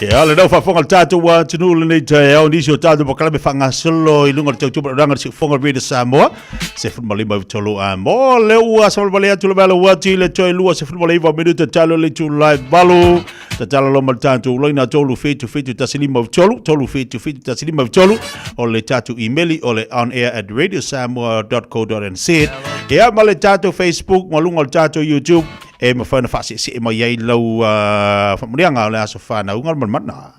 Ya, le dau whafonga tātou wa tunula nei tai au nisi o tātou makalame whangasolo I lunga le tautupa ranga le whafonga reda Samoa. Se whanmalima i tolo a mo, le ua sa wale atu le mala wati le toi lua se whanmalima minuta talo le tu live balu. Ta tala lo mal tātou loina tolu fetu tasilima tolu fetu tasilima tolu o le tātou emaili o le onair@radiosamoa.co.nz. Ya, ma le tātou Facebook, ma lunga le tātou YouTube. E ma whana whasi si e ma iei lau whamurianga o le aso whanau ngal manmatna.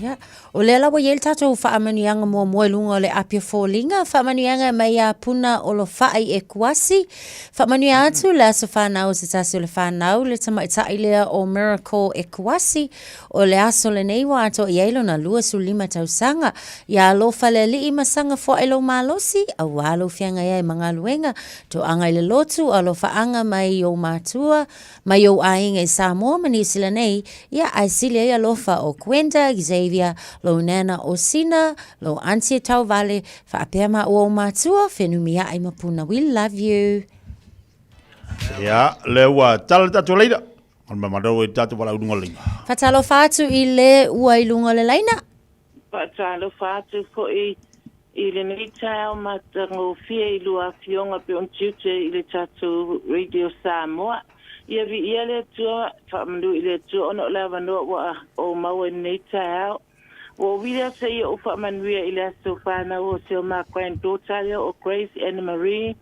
Yeah. O le lawa yel tatou whaamanianga mo moelunga o le apia fōlinga, whaamanianga mai a puna o lo whaai e kuasi. Whaamania atu le aso whanau se tasi o le whanau, le tamaitai lea o Miracle e kuasi, o le aso le neiwa ato i eilo na lua su lima tausanga, ia alofa le li masanga fo eilo malosi, a walo fianga ia e mga luenga, to anga le lotu, alofa anga mai o matua, mai o ainga i Samoa, mani sila nei, ia aisilia ia alofa o Kwenda, Xavier, lo nana o Sina, lo Auntie Tau Vale, whaapema o matua, whenumia ai mapuna. We love you. Ya, lewa tala tatu leida. On mamadau e tatu wala udunga linga. Fatalo fatu I le ua I lunga le leina. Fatalo fatu ko I le neita o matango fia I lua fionga pe on tute I le tatu Radio Samoa. Ia vi ia le tua, whamandu I le tua, ono lawa noa wa o maua neita hao. Wo wila se ia o whamanuia I le aso whanau o seo ma granddaughter leo o Grace Anne Marie,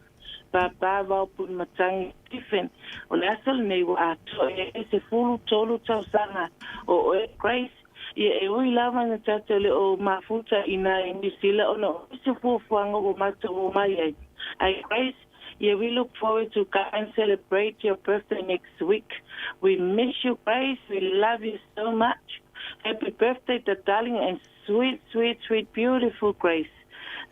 Papa Vaupun Matangi Stephen. O le aso le nei wa ato e se fulu tolu tausanga o Grace. Ia e ui lawa na tato le o mafuta ina I New Zealand ono se fuafuanga o mato o mai ai. Ai Grace, yeah, we look forward to come and celebrate your birthday next week. We miss you, Grace. We love you so much. Happy birthday, to darling and sweet, sweet, sweet, beautiful Grace.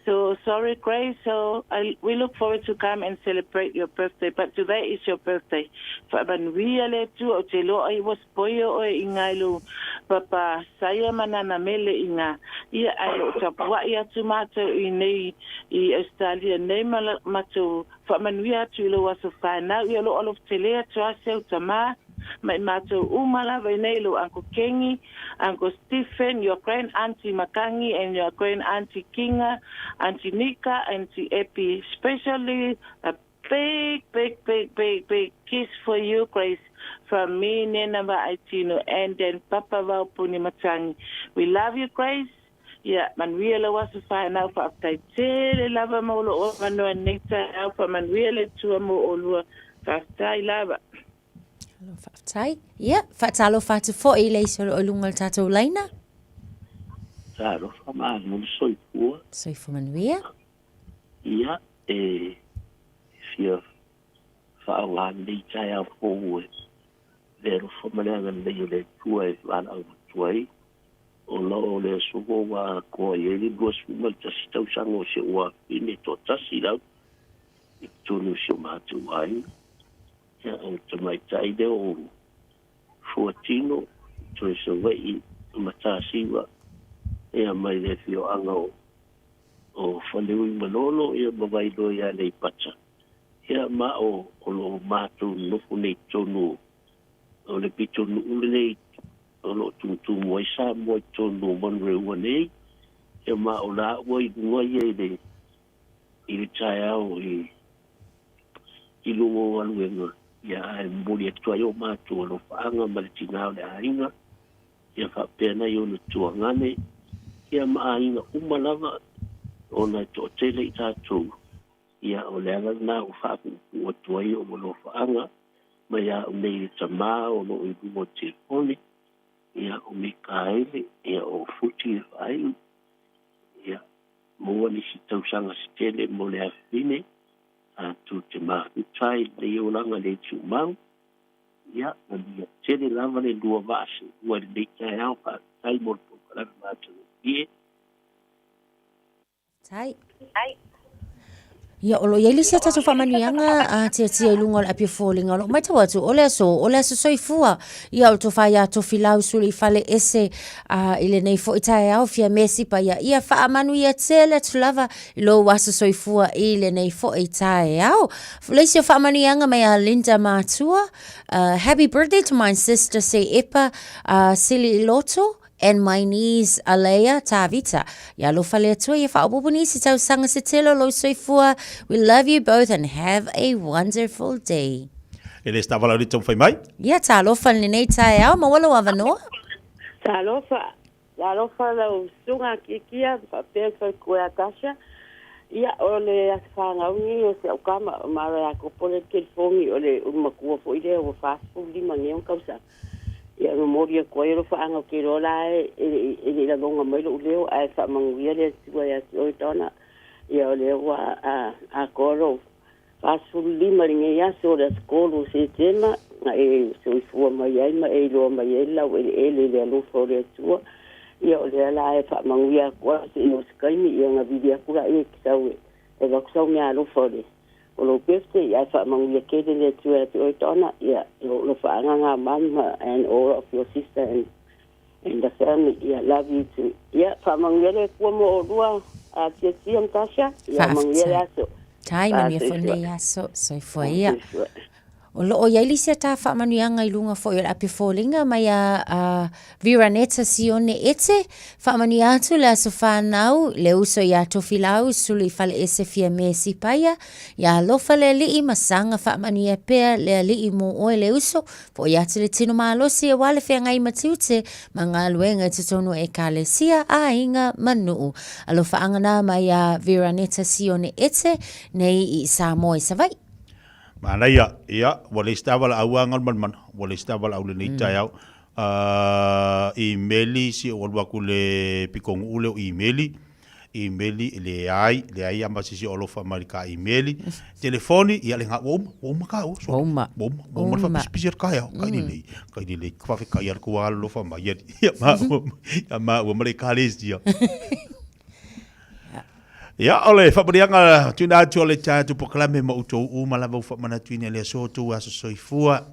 So sorry, Grace. So we look forward to come and celebrate your birthday. But today is your birthday. Whabanuia le tu o te loa I was poio o ingailu. Papa saya manana mele inga. Ia ai o tapua ia tu mato I nei I Australia nei mato. Whabanuia tu lo waso whanau. Ia lo alof te lea tu aseu tama. Mai mato umala vai nei lo Uncle Kengi, Uncle Stephen, your grand auntie Makangi and your grand auntie Kinga, Auntie Nika, Auntie Epi, especially a big kiss for you, Grace, from me, Nena Aitino, and then Papa Vaupuni Matangi. We love you, Grace. Yeah, man really was to find out for after tele lava molo o mano and nectar out for man really to mo olua after lava. Tai, ia, whatalo whatu fo I leisoro o lunga le tātou laina. Tāro, whamā, mō soifua. Soifua manuia. Ia, fia whaonga nei tai au fōu vero whamananga nei le tua whana au tuai. O lao le suko wa koa ieri bua suma tasi tau sango se ua ine to tasi lau. I tunu se mātu ai. Ia, o te mai tai de o fuatino, to se wei matasiwa ia mai le fio anga o whaleui manolo ia mawailo ia nei pacha. Ia ma o lo mātou nuku nei tonu o le pitonu ule nei o lo tumutu mwai sa mwai tonu manre ua nei. Ia ma o la ua i ngoi e le tai au i lungo aluenga. Ia ai mbuli atua i o mātou alo whaanga ma le tinao le ainga. Ia whapena i o na tuangane. Ia ma ainga umalava o na to tele i tātou. Ia o le ala na o whapu o tuai o lo whaanga. Ma ia o nei le tamā o lo i bungo telefone. Ia o me kaele. Ia o futi e whaiu. Ia mua ni si tausanga si tele mo le awhine. A tu te mahu tai le o langa le tu mau. Ia o ni a tele lava le lua vase. Ua le le tai au pa tai mo le pokalaka mātou. Ie. Tai. Ia olo ia lisi ata tu whamanianga a tia ilunga le apia fōlinga lo mai tawatu ole aso soifua ia o to whaia to filau suli fale ese ile nei fo itai au fia mesi pa ia whaamanu ia tele tulava ilo waso soifua ile nei fo itai au leisi o whamanianga mai a Linda Matua. Happy birthday to my sister say Epa Sili Loto. And my niece Alea Tavita. Ya lo fale atua ia whaopopo si tau sanga se telo lo soifua. We love you both and have a wonderful day. Ele está valendo tão foi mai? Ia ta lo fale nei tai au ma walo avanoa. Ta lo fa lo sunga kikia pa pe ko atasha. Ia ole asfanga uni o se ukama mara ko pole ke fongi ole makua fo ide o fast food di mangion kausa. Ia memoria koero whaanga ke rola e la longa mai lo leo ai wha manguia le tua ia o tona ia o leo a koro fasu lima ringe ia so da skolo se tema e so fua mai ai ma e lo mai ela o le lo fore tua ia o le la ai wha manguia ko se no skaimi ia nga vidia kura e kisau e va kusau mea lo fore o lo peste ia wha manguia ke le tua o tona ia lo whaanga mama and all of your sister and the family. Yeah, love you too. Yeah, whamangere kua mo o rua a tia Tasha. Yeah, mangere aso. Tai mami e whone aso, soifua ia. O loo iaili sia tā whaamanuianga I lunga fo i api fōlinga mai a Viraneta Sione ete whaamanu atu le aso whanau le uso i ato filau sulu I fale ese fia me si paia ia lofa le li I masanga whaamanu ia pea le li I mo oe le uso fo i atu le tino maalosi e wale whea ngai matiute ma ngā luenga te tono e ka le sia a inga manuu. Alofa angana mai a Viraneta Sione ete nei I Samoa I Savai. Mana ia wale stavala auanga man wale stavala au le nei tai au emaili si o waku le pikong ule o emaili le ai amba si o lofa marika emaili telefoni ia le nga o maka o so o fa spesial kai le kwa fe kai ko al lofa ma ia ma o mare kales dia. Ya ole whaparianga tuna atu ole tātu pokalame ma utou malava whamana tuine le sotu aso soifua.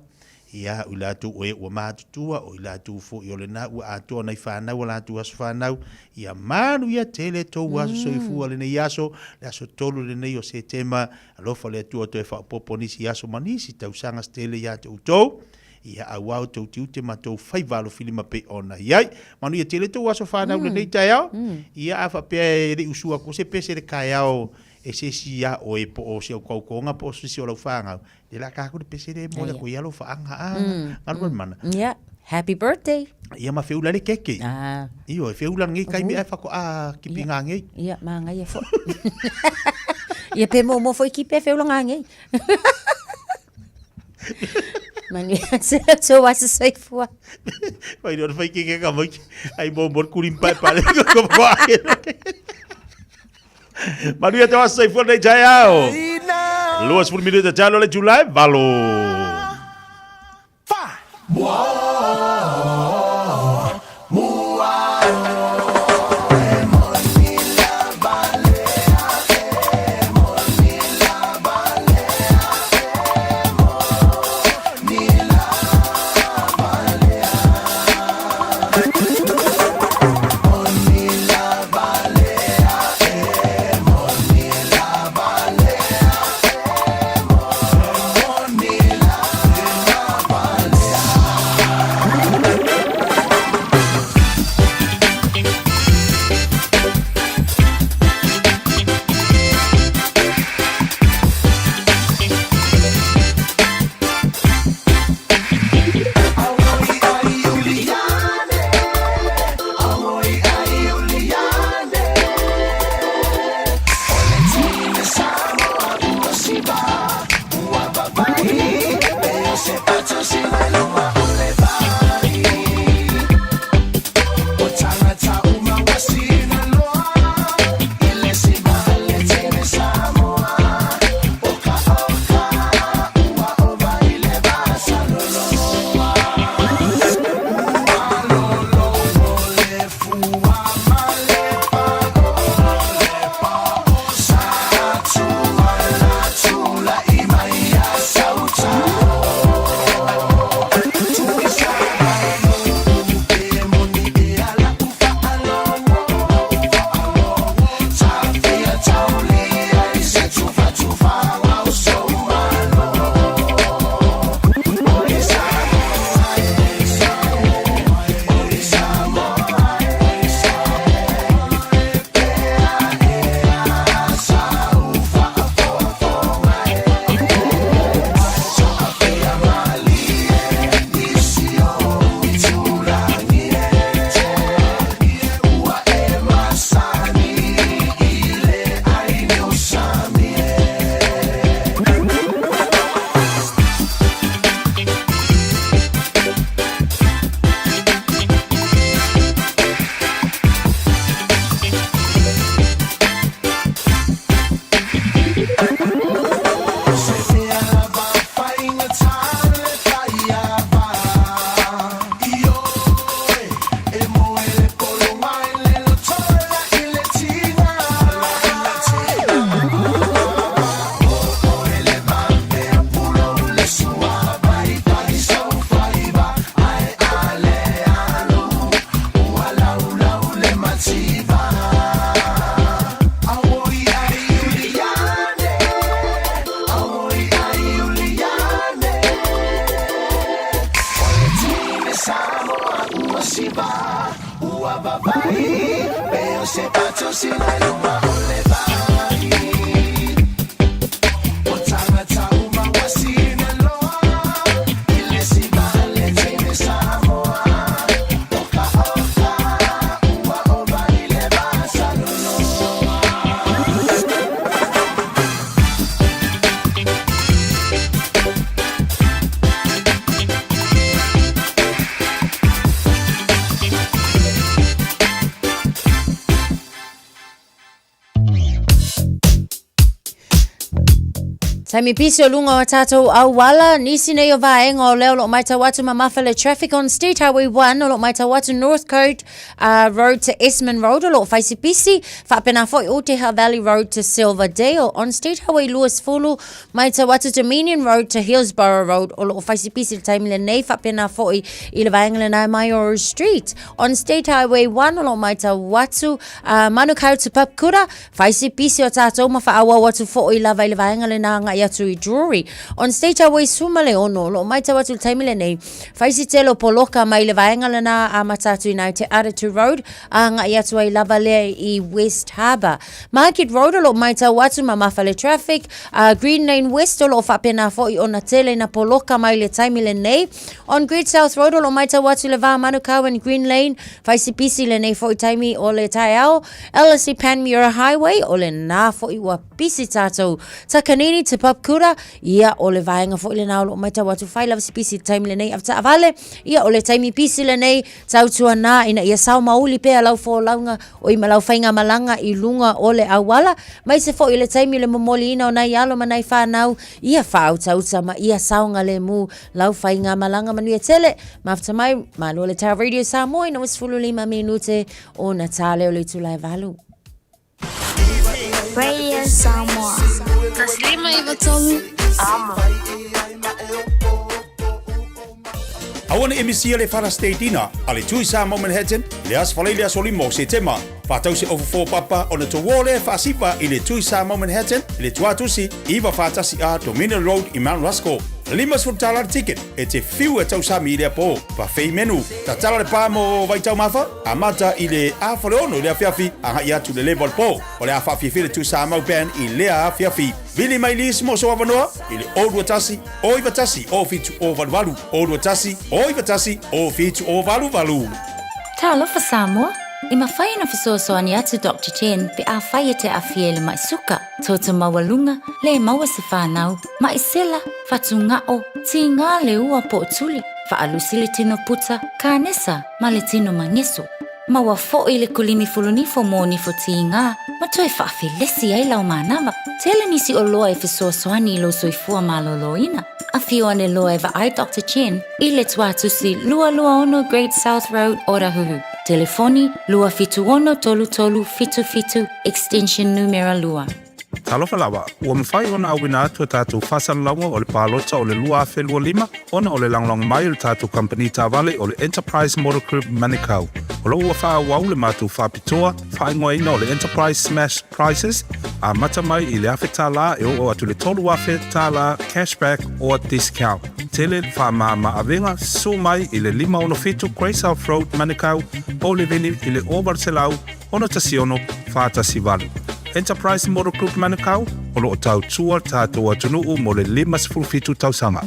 Ia ula atu oe ua mātutua o ila atu fo I ole na ua atu nei whanau ala atu aso whanau. Ia manu ia tele tau aso soifua le nei aso le aso tolu le nei o se tema alofa le atu atu e whapopo nisi aso manisi tau sangas tele ia te utou. Ia awau tau tiu te matou whaivalo filima pe ona iai. Manu ia tele tau aso whanau le nei tai au. Ia awha pia re usua ko se pese re kai au e se si ia o e po o se o kaukonga po se si o lau whangau. Le la kako de pese re mo le ko ia lau whaanga ngaruan mana. Ia, happy birthday. Ia ma feula le keke. Iyo, e feula ngai kai me e whako kipi ngā ngai. Ia, ma ngai e fo. Ia pe mo fo I kipe e feula ngā ngai. Mani se so wasa soifua. Vai no fai que ka mai. Ai mo kurim pai pale ko vai. Mani te wasa soifua nei jaiao. Luas por minuto jalo le July valo. Taimi pisi o lunga o tātou au wala, nisi nei o vaenga o leo lo mai tawatu mamawhale traffic on State Highway 1 o lo mai tawatu North Coast Road to Esmond Road o lo faisi pisi, whapena foi o Te Valley Road to Silverdale on State Highway Lewis Fulu, mai tawatu Dominion Road to Hillsborough Road o lo faisi pisi le taimi le nei, whapena foi i le vaenga le nai Mayor Street on State Highway 1 o lo mai tawatu Manukau to Papkura, faisi pisi o tātou ma whaawa watu foi la vai le vaenga le nanga Yatui Drury on State Highway Sumale ono lo mai tawatu taimile nei faisi telo poloka mai le vaenga lana a matatu nai te Aratu Road a nga Yatu ai lava le I West Harbour Market Road lo mai tawatu mamawhale traffic Green Lane West lo whapena foi ona tele na poloka mai le taimile nei on Great South Road lo mai tawatu le va Manukau and Green Lane faisi pisi le nei foi taimi o le taiao LSE Panmure Highway o le na foi wa pisi tatou takanini te Papkura, ia o le vaenga fo ile na o mai tawatu whai lava si pisi taimi le nei afta avale, ia o le taimi pisi le nei tautua na ina ia sao mauli pea lau fo launga o ima lau whainga malanga I lunga o le awala, mai se fo ile taimi le momoli ina o nai alo manai whanau, ia whao tauta ma ia saonga le mu lau whainga malanga manuia tele, mafta mai, malo le Tau Radio Samoa ina was 15 minute o Natale o le tulai valu. Radio Samoa. Taslima Ivatolu. Awana emisia le Fara Stateina, ale tui sa mo Manhattan, le as falele asolimo se tema. Fatau se over 4 papa on the wole fasipa ile tui sa mo Manhattan, le tuatusi, iva fatasi a Dominion Road I Mount Rushmore. Limas for dollar ticket, te fiu tau sa mi le po, pa fei menu. Ta tala le pa mo vai tau mafa, amata ile a faleono le afiafi, a ia tu le level po. O le afafi file tu sa mau pen ile a afiafi. Vili mai lis mo so avanoa, ile old watasi, oi watasi, o fitu o valu, old watasi, oi watasi, o fitu o valu. Talo fa Samoa. I mawhai na whasoasoani atu Dr. Chen pe a whai te a fiele mai suka. Tōta mawalunga, le maua se whanau, mai sela, whatu ngao, ti ngā le ua po tuli, whaalusi le tino puta, ka nesa, ma le tino mangeso. Maua fo I le kulini fuluni fo mōni fo ti ngā, ma toi whaafi lesi ai lau mānawa. Tele nisi o loa e whasoasoani I lo soifua maloloina. A fio ane loa e ai Dr. Chen, I le tuatusi lua ono Great South Road, Orahuhu. Telefoni lua fitu ono tolu tolu fitu fitu extension numero lua. Talofa lawa, ua mwhai ona awina atu tātou whasanalaunga o le pālota o le lua awhelua 5, ona o le langlong mai o le tātou company tāwale o le Enterprise Motor Group Manukau. O lo ua wha wau le mātou whapitoa, whaingoa ina o le Enterprise Smash Prices, a mata mai I le awhe tāla e o atu le tolu awhe tāla cashback o discount. Tele wha ma awenga su mai I le 5 Grey South Road Manukau, o le veni I le Overselau, ona tasiono whātasi walu. Enterprise Motor Group Manukau, o lo tau tua tātou atunuu mo le 5 tausanga.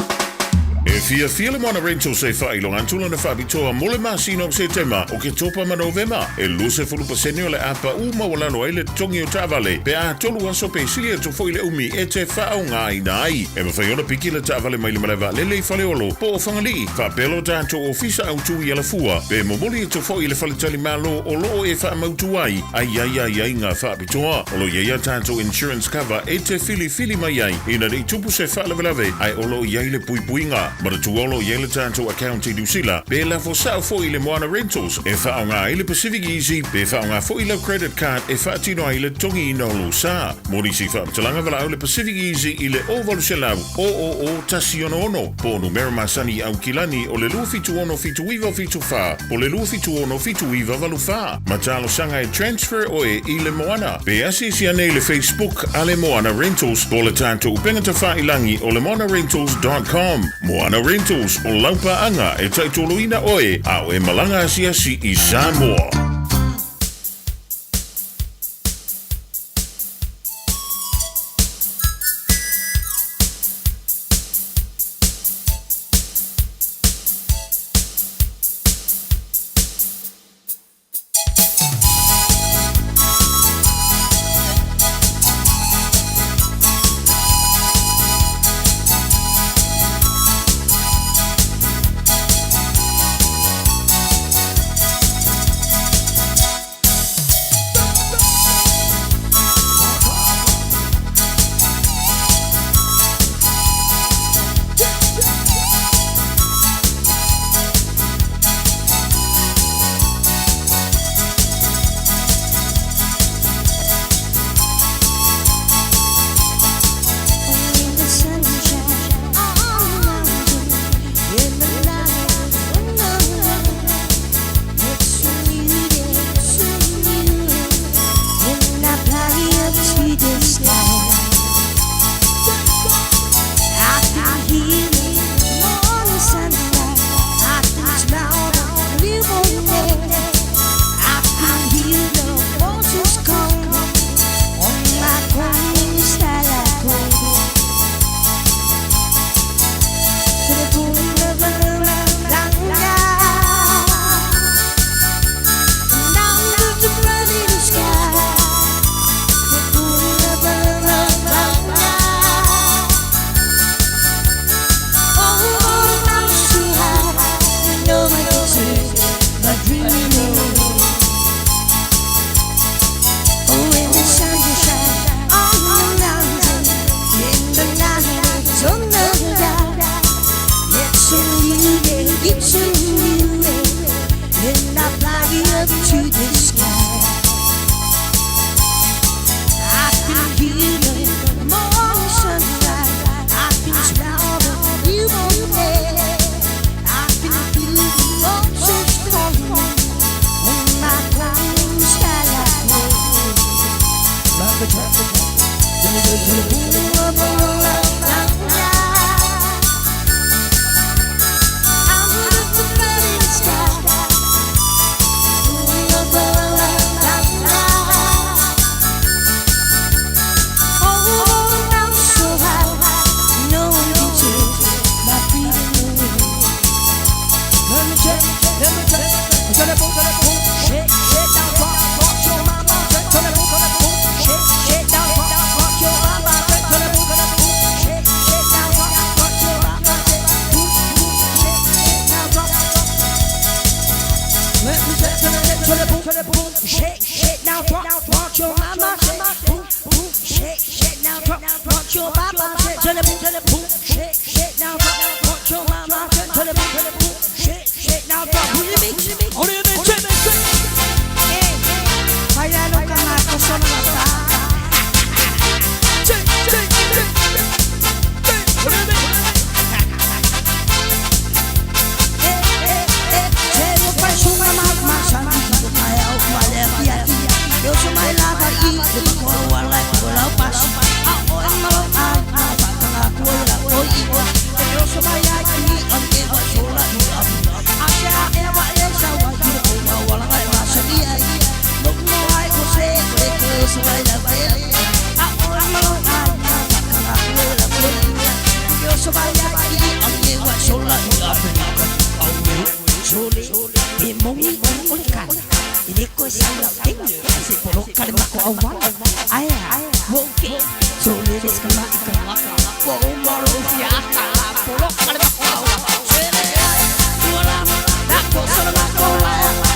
E fia le moana rental se whailong antula na whabitoa mole masino se tema o ke topa ma Novema. E luse fulu% o le apa uma walalo ai le tongi o Tavale. Pe a tolu aso pe silia to foi le umi e te whao ngā I nai. E ma whaiona piki le Tavale mai le malewa lele whaleolo. Po o whangali, whapelo tātou ofisa au tui ala fua. Pe momoli e to foi le whaletali malo o loo e wha mautu ai. Ai ngā whabitoa. O lo iaia tātou insurance cover e te fili mai ai. Ina rei tupu se whalawelawe ai o lo iai le puipuinga. Mara tuolo yele tanto account I Dusila, be la fo sao fo ile Moana Rentals, e fa nga ile Pacific Easy, be fa nga fo ile credit card, e fa tino ile tongi ino lo sa. Mori si fa talanga vala ile Pacific Easy ile ovalu selau, o tasiono ono, po numero masani au kilani o le lufi tu ono fitu iwa fitu fa, po le lufi tu ono fitu iwa valu fa. Matalo sanga e transfer o e ile Moana, be asisi ane ile Facebook ale Moana Rentals, po le tanto upengata fa ilangi o le moanarentals.com. Moana Rentals o laupa anga e taitoloina oe au e malanga asiasi I Samoa. shake, shake now, rock your mama, boom, boom, shake, shake now, rock your baba, to the boom, shake, shake now, rock your mama, to the boom, shake, shake now, who you mean? Who you mean? Hey, vaya loca la cosa no está. Eu sou mais lava e depois com o ar lá por lá eu passo. Agora não há na coisa oi. Eu sou mais aqui onde eu sou lá no lado. Até a Eva essa vai vir com o ar lá vai sabia. Não vai você que eu sou mais lava ele. Agora não há na coisa. Eu sou mais aqui onde eu sou lá no lado. Jole, e mongi olhar. Ini ko sila tinggal si polo kalima ko awan ay woke so liris kala ikala ko umaro siya kala polo kalima ko awan sele wala na ko sala ko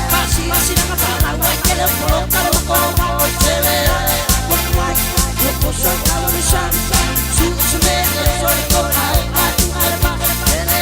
kasi na kala wa kele polo kalima ko awan sele ko so kala ni shan su sele so ko ai atu alba sele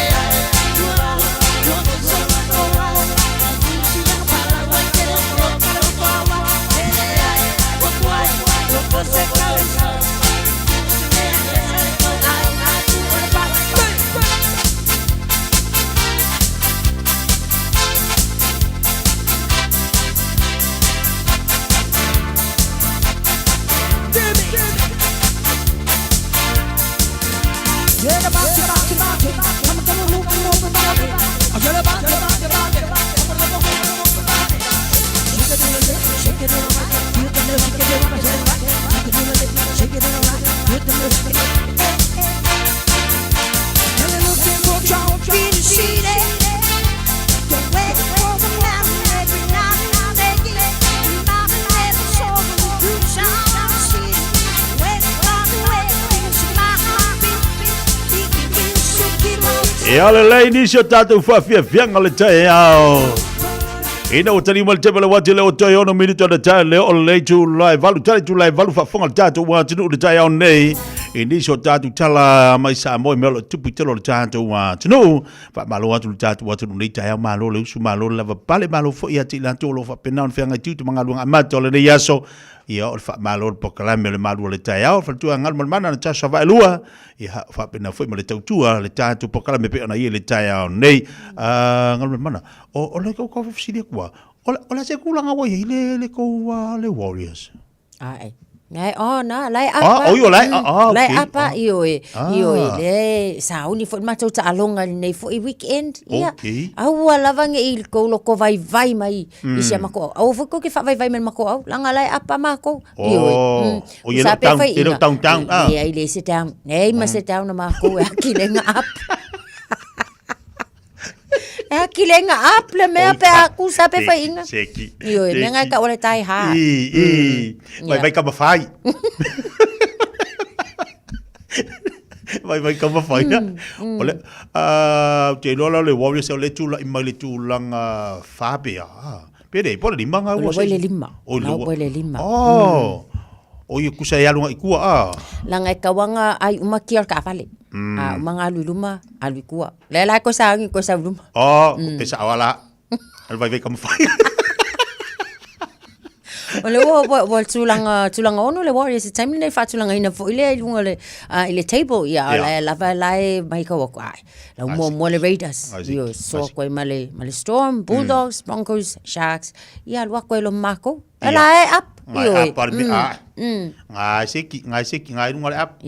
E ale lei nisio tātou whawhiawhianga le tae ao. Ina o tani mal tepele wati le o toi ono minuto na tae le o lei tu lai valu tale tu lai valu whafonga le tātou watinu le tae ao nei. E nisio tātou tala mai sa moi melo tupu telo le tātou watinu. Wha malo watu le tātou watinu nei tae ao malo le usu malo le lava pale malo fo ia ti lanto lo wha penao ni whianga tiu tu mga luanga amato le nei aso. Ia o le wha malo le pokalame le malo le tae ao. Whatua ngal mana na tasa wa elua. Ia wha pena fo ima le tautua le tātou pokalame pe ana ia le tae ao nei. Ngal mana. O le kau kau fisilia kua. O le se kulanga wa i le kou le Warriors. Ai. Ngai na lai apa. Oh, yo lai. Lai apa io le sauni fo matou ta alonga nei fo i weekend. Ia. Au lava nge ko loko vai mai. Isia mako. Au fo ko ke fa vai men mako au. Langa lai apa mako. Io. O ye tang. Ia ile sit down. Nei ma sit down na mako aki lenga up. Aki lenga up le mea pe aku sa pe fa inga. Seki. Io nenga ka ole tai ha. Vai ka mafai. Vai ka mafai. Ole te lola le Warriors le tula i mai le tulanga fabia. Pere pole lima nga wa. Ole lima. Ole lima. Oh. O ye kusa ya lunga ikua langa kawanga ai umaki ka fale mga luluma alikua lela ko sa luma pesa awala vai kam fai ole wo tulanga ono le Warriors time le fa tulanga ina fo ile lunga le ile table ya la va lai mai ka wa la mo le Raiders yo so ko male Storm Bulldogs Broncos Sharks ya lo ko lo mako la up ngai par mi ngai seki ngai lunga le up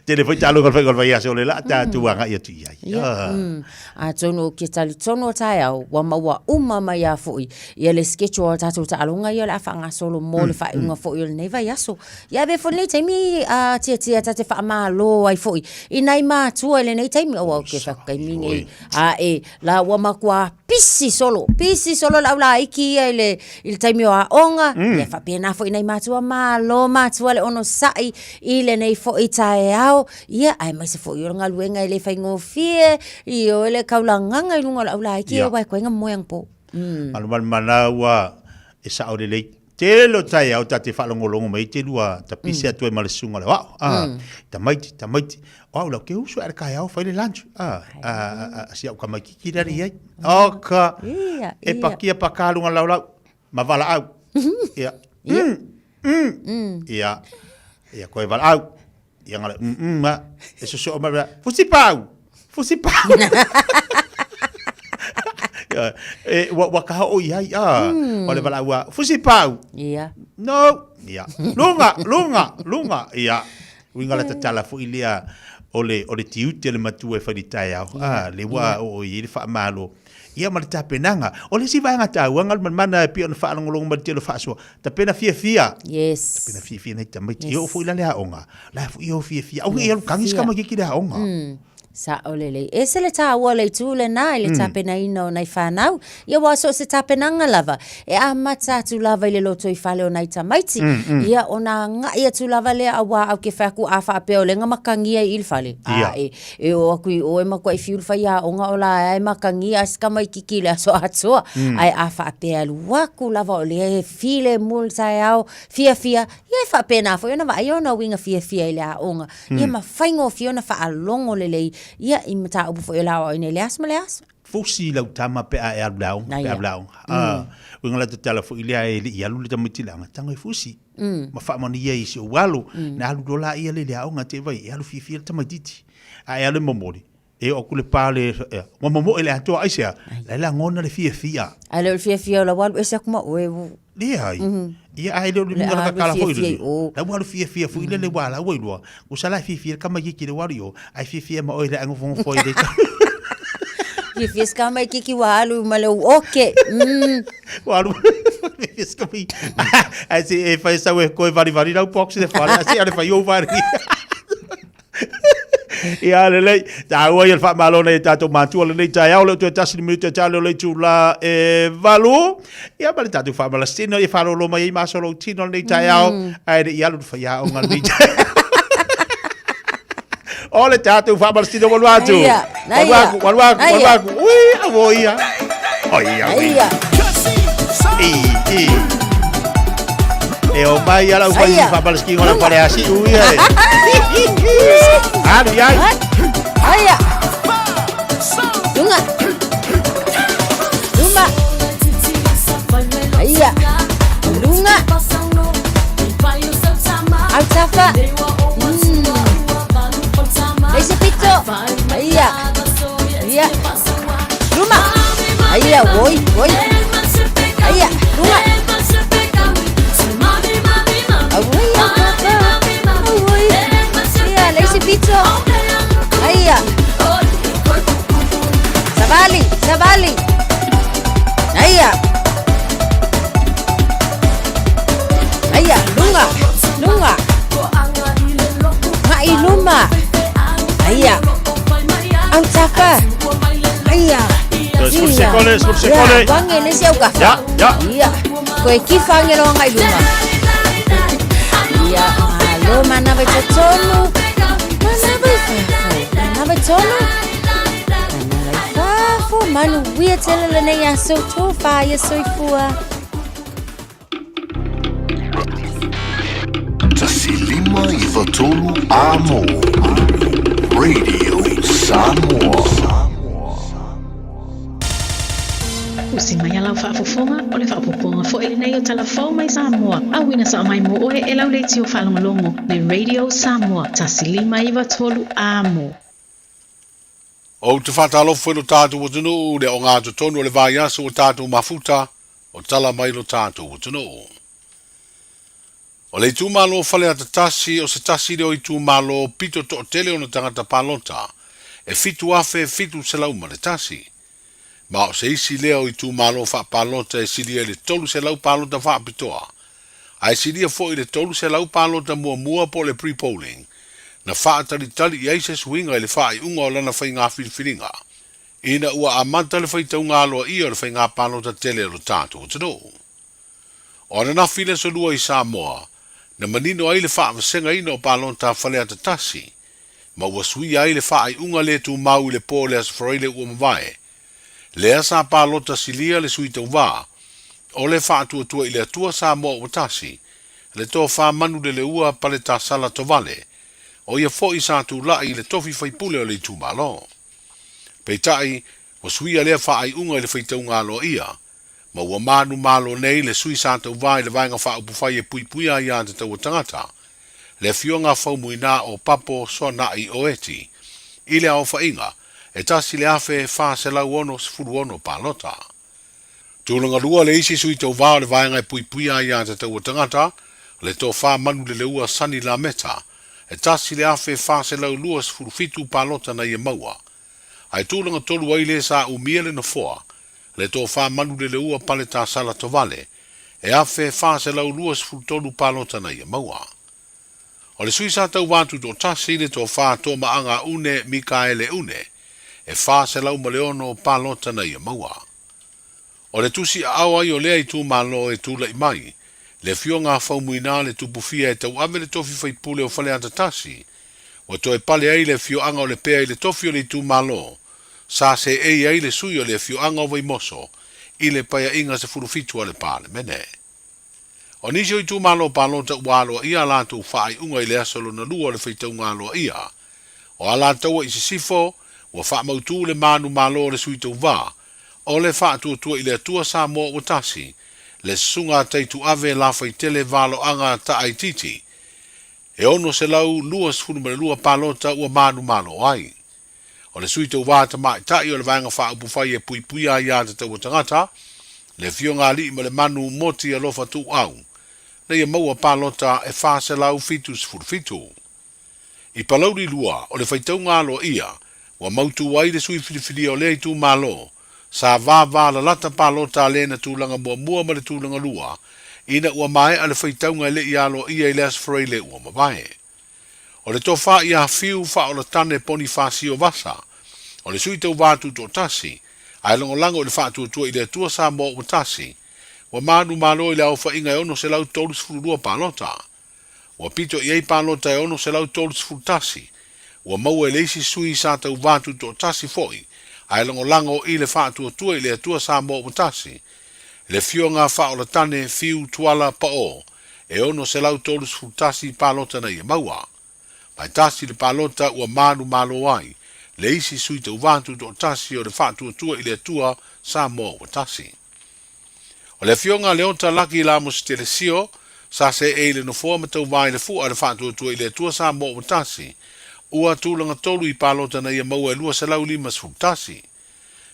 Jadi foi talo con vai aso le la ta tu anga ia tu ia. Tono ke tali tono tai au wa mawa uma mai a foi. Ia le sketcho ta tu ta longa ia la fanga solo mo le fa unga foi le vai aso. Ia be fo le taimi tia ta te fa ma lo ai foi. Inai ma tu le nei taimi o ke fa kai mini la wa makwa pisi solo la iki ile taimio a onga ia fa pena fo ina matua malo matua le ono sai ile nei fo itae ao ia ai mai se fo yo nga luenga ile fa ngofie io ile kaulanga lunga la iki wa ko nga moyang po mana wa esa o le te lo tai au ta te whalongolongo mai te lua ta pisi atu e malesunga le wao ta maiti o la ke usu ar kai au whaile lunch si au kamai kiki rari ai oka e pakia pakalunga lau ma vala au ia ia koe vala au ia ngale ma e so o ma fusi pau wa ka o ia ole vala wa fusi pau ia no ia lunga ia winga la tala fu ilia ole tiute le matu e faritai au le wa o i fa malo ia ma ta penanga ole si vai ngata wanga mana pi on fa ngolong ma telo fa so ta pena fia yes ta pena fia nei ta mai io fu ila le onga la fu io fia au ia kangis kama ki da onga sa olele e se le ta wale tu le na le ta pena ino nai fanau ia wa so se ta penanga lava e amata tu lava le loto I fale o nai tamaiti ia ona nga ia tu lava le awa au ke faku afa pe o le nga makangia il fale e o aku o e mako I fiul fa ia o nga ola e makangia ska mai kikile so atso ai afa pe alu waku lava o le file multa au fia ia fa pena fo ia na vai ona winga fia ile a onga ia ma faingo fiona fa alongo le ia I mata upu fo ila o ine leas fusi lau tama pe a e blau winga la tala fo ilia e ia lu le tamitilanga tanga fusi ma fa mani ia isi o walu na alu dola ia le au ngate vai ia lu fifi tamatiti a ia le momori e o kule pale wa momo ele ato aisia la ngona le fia ale le fia la walu esa kuma o ia ia ai le minga kala foi la walu fia fu ile le wala o lo usala fia kama yiki le wario ai fia ma o ile ango foi de fia kama yiki walu male oke walu fia kama ai se e fa sa we ko vari na box de fala asi ale fa yo vari ia le ta wa ia fa malo nei tato matu le nei tai au le tu tasi minuto talo le tu la e valu ia ba tato fa mala stino ia fa lo mai ma solo tino nei tai au ai ia lu fa ia o ngal ole tato fa mala stino volva tu volva ui a voia oia e o mai ala fa mala stino la pare asi ui Aya. Lunga. Aya. Lunga. Altafa. Ese pito. Aya. Aya. Luma. Aya, voy. Aya, Luma. Pito. Aya. Sabali. Aya. Lunga. Mai luma. Aya. Antaka. Aya. Skursekole. Wange nesi au kafa. Ya. Iya. Koe kifange lo ngai luma. Iya. Alo mana betotonu. Tolo manu wia tele le nei aso to fa ia soifua Tasilima Ivatolu Amo Radio Samoa Usimaya lau whaafofonga o le whaapoponga fo ele nei o talafau mai Samoa. Awina sa mai mo oe e lau leiti o whalongolongo le Radio Samoa. Tasilima Ivatolu Amo. O te whatalo fwelo tātou o tunu, le o ngātu tonu o le vai aso o tātou mafuta, o tala mai lo tātou o tunu. O le itu malo fale ata tasi, o se tasi le o itu malo pito to tele o na tangata palota, e fitu afe, fitu se lauma le tasi. Ma o se isi lea o itu malo wha palota e silia le tolu se lau palota wha apitoa. A e silia fo i le tolu se lau palota mua po le pre-polling, na wha tali i eise suinga e le wha i unga o lana whai ngā whiriwhiringa. Ina ua amanta le whaitau ngā loa ia le whai ngā pālota tele o tātou o tano. O ana na file so lua I Samoa, na manino ai le whaamasenga ina o pālota whalea tatasi, ma ua sui ai le whaai unga le tu mau le pō le asafaraile ua mawae, le asa pālota silia le sui tau wā, o le whaatua tua I le atua Samoa o tasi, le tō wha manu le ua pale tā sala tovale, o ia fo I sa tu lai le tofi whaipule o le tu malo. Peitai, wa sui alea whaai unga le whaitau ngā loa ia, ma ua manu malo nei le sui sa tau vai le vainga wha upu whai e pui pui a ia te tau tangata, le fionga whaumuina o papo so na I oeti, I le au whainga, e tasi le afe wha se lau ono se furu ono pālota. Tūlanga lua le isi sui tau vāo le vainga e pui pui a ia te tau tangata, le tō wha manu le ua sani la meta, e tasi le afe wha se lau lua se furu fitu pālota na ia maua. Ai tūlanga tolu ai le sa umiele na foa, le tō wha manu le ua pale tā sala tovale, e afe wha se lau lua se furu tolu pālota na ia maua. O le sui sa tau wātu tō tasi le tō wha tō maanga une Mikaele une, e wha se lau maleono pālota na ia maua. O le tusi awa I o lea I tū malo e tūla I mai, le fionga whaumuina le tupufia e tau ame le tofi whaipule o whale atatasi, o to e pale ai le fioanga o le pea I le tofi o le tū malo, sa se ei ai le sui o le fioanga o vaimoso, I le paya inga se furufitua le pāle mene. O nisi o I tū malo pālota ualoa ia lātou whaai unga I le asolo na lua le whaitau ngāloa ia, o alātaua I se sifo, o whaamautu le manu malo le sui tau vā, o le whaatua I le atua Samoa o tasi, le sunga teitu ave la whaitele valo anga ta aititi, e ono se lau lua sfurumare lua pālota ua manu malo ai. O le sui tau vāta mai tai o le vanga whaapu whai e pui pui a ia te tau tangata, le fionga li ma le manu moti a lofa tu au, le ia maua pālota e whase lau fitu sfurfitu. I palauri lua o le whaitau ngalo ia, wa mautu wai le sui filifili o le tu malo, sa vā la lata pālota le na tūlanga mua ma le tūlanga lua, ina ua mai a le whaitaunga le ialo ia I le asfarai le ua mawae. O le tofa ia fiu wha o le tane poni whasi o vasa, o le sui tau vātu tō tasi, ai lango le whātua tua I le atua Samoa o tasi, wa manu malo I le au whainga e ono se lau tōrus furua pālota, wa pito I ei pālota e ono se lau tōrus furutasi, wa maua e leisi sui sa tau vātu tō tasi foi, ai lango I le whātua tua I le atua Samoa o tasi, le fionga wha o le tane fiu tuala pa o, e ono se lau tōrus furutasi pālota na ia maua. Mai tasi le pālota ua manu malo ai, le isi sui tau vātu tō tasi o le whātua tua I le atua Samoa o tasi. O le fionga leota laki la mo se telesio, sa se e le no forma tau vai le fua le whātua tua I le atua Samoa o tasi, ua tūlanga tolu I pālota na ia maua e lua se lau limas furutasi.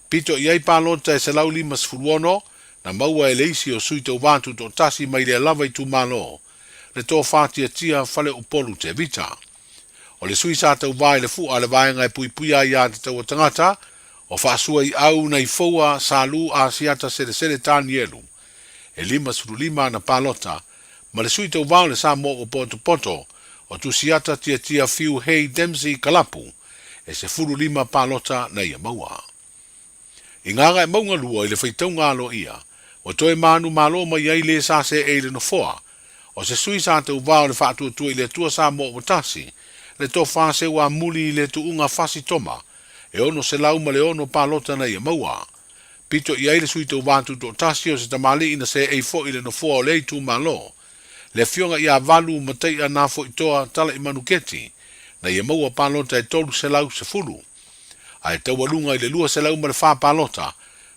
Pito I ei pālota e se lau limas furuono, na maua e leisi o sui tau vātu tō tasi mai le lava I tu malo, le tō whātia tia whale upolu te vita. O le sui sa tau vai le fua le vaenga e pui pui a ia te tau tangata, o whaasua I au nei foua sa lu a siata sere tāni elu, e lima suru lima na pālota, ma le sui tau vau le sa mo o poto, o tu siata tia fiu hei Dempsey Kalapu, e se furu lima pālota na ia maua. I nganga e maunga lua I le whaitau ngalo ia, o toe manu malo mai ai le sa se e le no foa, o se sui sa tau vau le whaatua tua I le tua sa mo o tasi, le to fase wa muli le tu unga fasi toma, e ono se lau ma le ono pālota na ia maua. Pito I aile sui tau vātu tō tasi o se tamali ina se e fo I le no foa o le tu malo, le fionga ia valu matei a nā fo I toa tala I manuketi, na ia maua pālota e tolu se lau se fulu. Ai tau walunga I le lua se lau ma le wha pālota,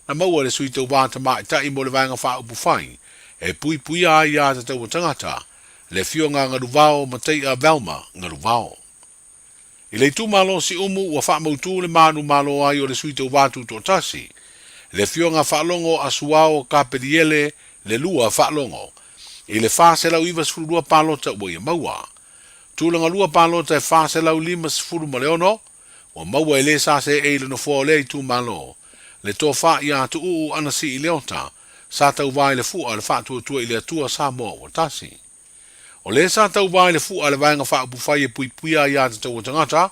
na maua le sui tau vāta ma I tai mo le vaenga wha upu whai, e pui pui a ia te tau tangata, le fionga ngaru vao matei a Velma ngaru vao. I le tu malo si umu ua wha mautu le manu malo ai o le sui tau vātu tō tasi, le fionga whaalongo a suao ka periele le lua whaalongo, I le whase lau iwa sfurua pālota ua ia maua. Tūlanga lua pālota e whase lau lima sfuru ma leono, o maua e le sa se e le no fua le I tu malo, le tō wha I a tu uu anasi I leota, sa tau vai le fua le whaatua tua I le atua Samoa o tasi. O le sa tau vai le fua le vaenga wha upu whai e pui pui a ia te tau tangata,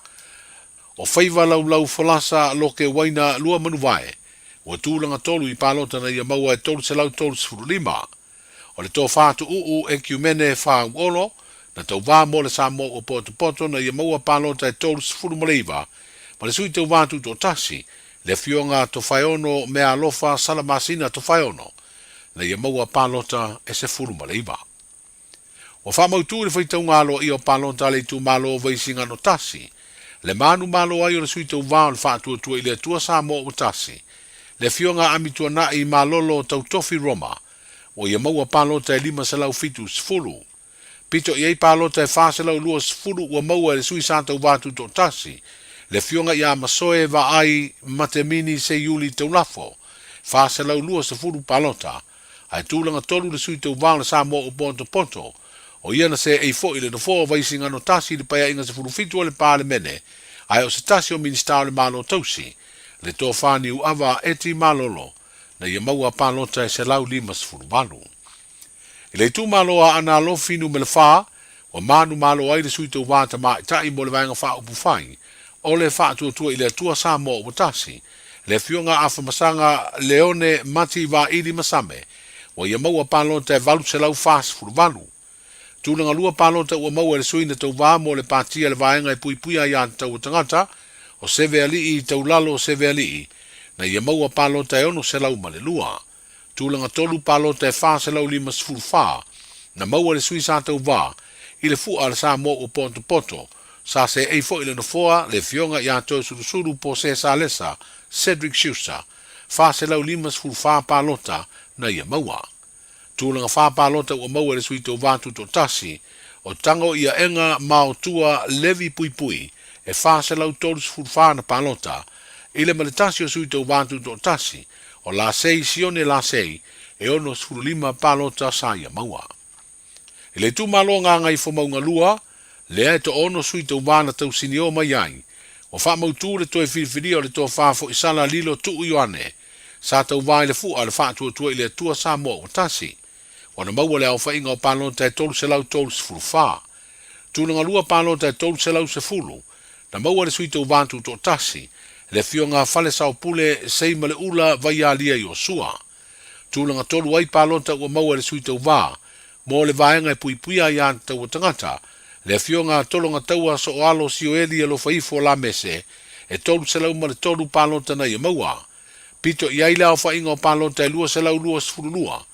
O whaiva lau whalasa lo ke waina lua manuwae. Ua tūlanga tolu I palota na ia maua e tolu se lau tolu se furu lima. O le tō whātu uu ekumene wha uolo, na tau wā mo le Samoa o poto na ia maua palota e tolu se furu maleiva, ma le sui tau wātu tō tasi, le fionga to whaiono mea alofa salamasina to whaiono, na ia maua palota e se furu maleiva. O whamautu le whaitau ngalo I o palota le tu malo vaisinga no tasi, le manu malo ai o le sui tau wā o le whātua tua I le tua Samoa o tasi, le fionga amitua na I malolo tau tofi Roma, o ia maua palota e 5 se lau fitu sfulu. Pito I ei palota e 4 se lau lua sfulu ua maua le sui sātau wātu tō tasi, le fionga ia masoe va ai matemini se yuli tau lafo, 4 se lau lua sfulu palota, ai tūlanga tolu le sui tau wāle Samoa o poto, o ia na se ei fo I le nofo vaisinga no tasi le paya inga sfulu fitu o le pāle mene, ai o se tasi o ministau le malo tausi, le tō whāni u awa eti malolo, na ia maua palota e se lau 5 sfulu walu. I le tū maloa ana lo finu me le wha, wa manu malo ai le sui tau wāta mai tai mo le vaenga wha upu whai, o le wha tua I le tua Samoa o tasi, le fionga afa masanga leone mati wa ili masame, wa ia maua palota e valu se lau 5 sfulu walu. Tūlanga lua palota ua maua le sui na tau wā mo le patia le vaenga e pui pui ai anta tau tangata, o seve alii tau lalo o seve alii, na ia maua palota e ono se lau ma le lua. Tūlanga tolu palota e 4 se lau 5 sfulu wha, na maua le sui sa tau wā, I le fua le Samoa o poto, sa se ei fo I le nofoa le fionga I ato surusuru po se sa lesa, Cedric Schuster, 4 se lau 5 sfulu wha palota na ia maua. Tūlanga wha palota ua maua le sui tau wātu tō tasi, o tango ia enga mao tua levi pui pui, e 4 se lau 3 sfulu wha na palota, I le maletasi o sui tau wātu tō tasi, o la sei sione la sei, e ono sfulu 5 palota sa ia maua. I le tu malo ngā ngai fo maunga lua, le e to ono sui tau wāna tau sinio mai ai, o wha mautu le toi whiriwhiri o le tō whāfo I sala lilo tu ioane, sa tau wāi le fua le whātua tua I le tua Samoa o tasi, o na maua le au whainga o palota e tolu se lau 3 sfulu wha. Tūnanga lua palota e tolu se lau se fulu, na maua le sui tau wātu tō tasi, le fionga fale sao pule sei male ula vai alia I o sua. Tūlanga tolu ai palota ua maua le sui tau wā, mo le vaenga e pui pui ai an tau tangata, le fionga tolonga taua so o alo si o eli alo faifo la mese, e tolu se lau ma le tolu palota na ia maua. Pito I ai lao whainga o palota e lua se lau lua sfuru lua,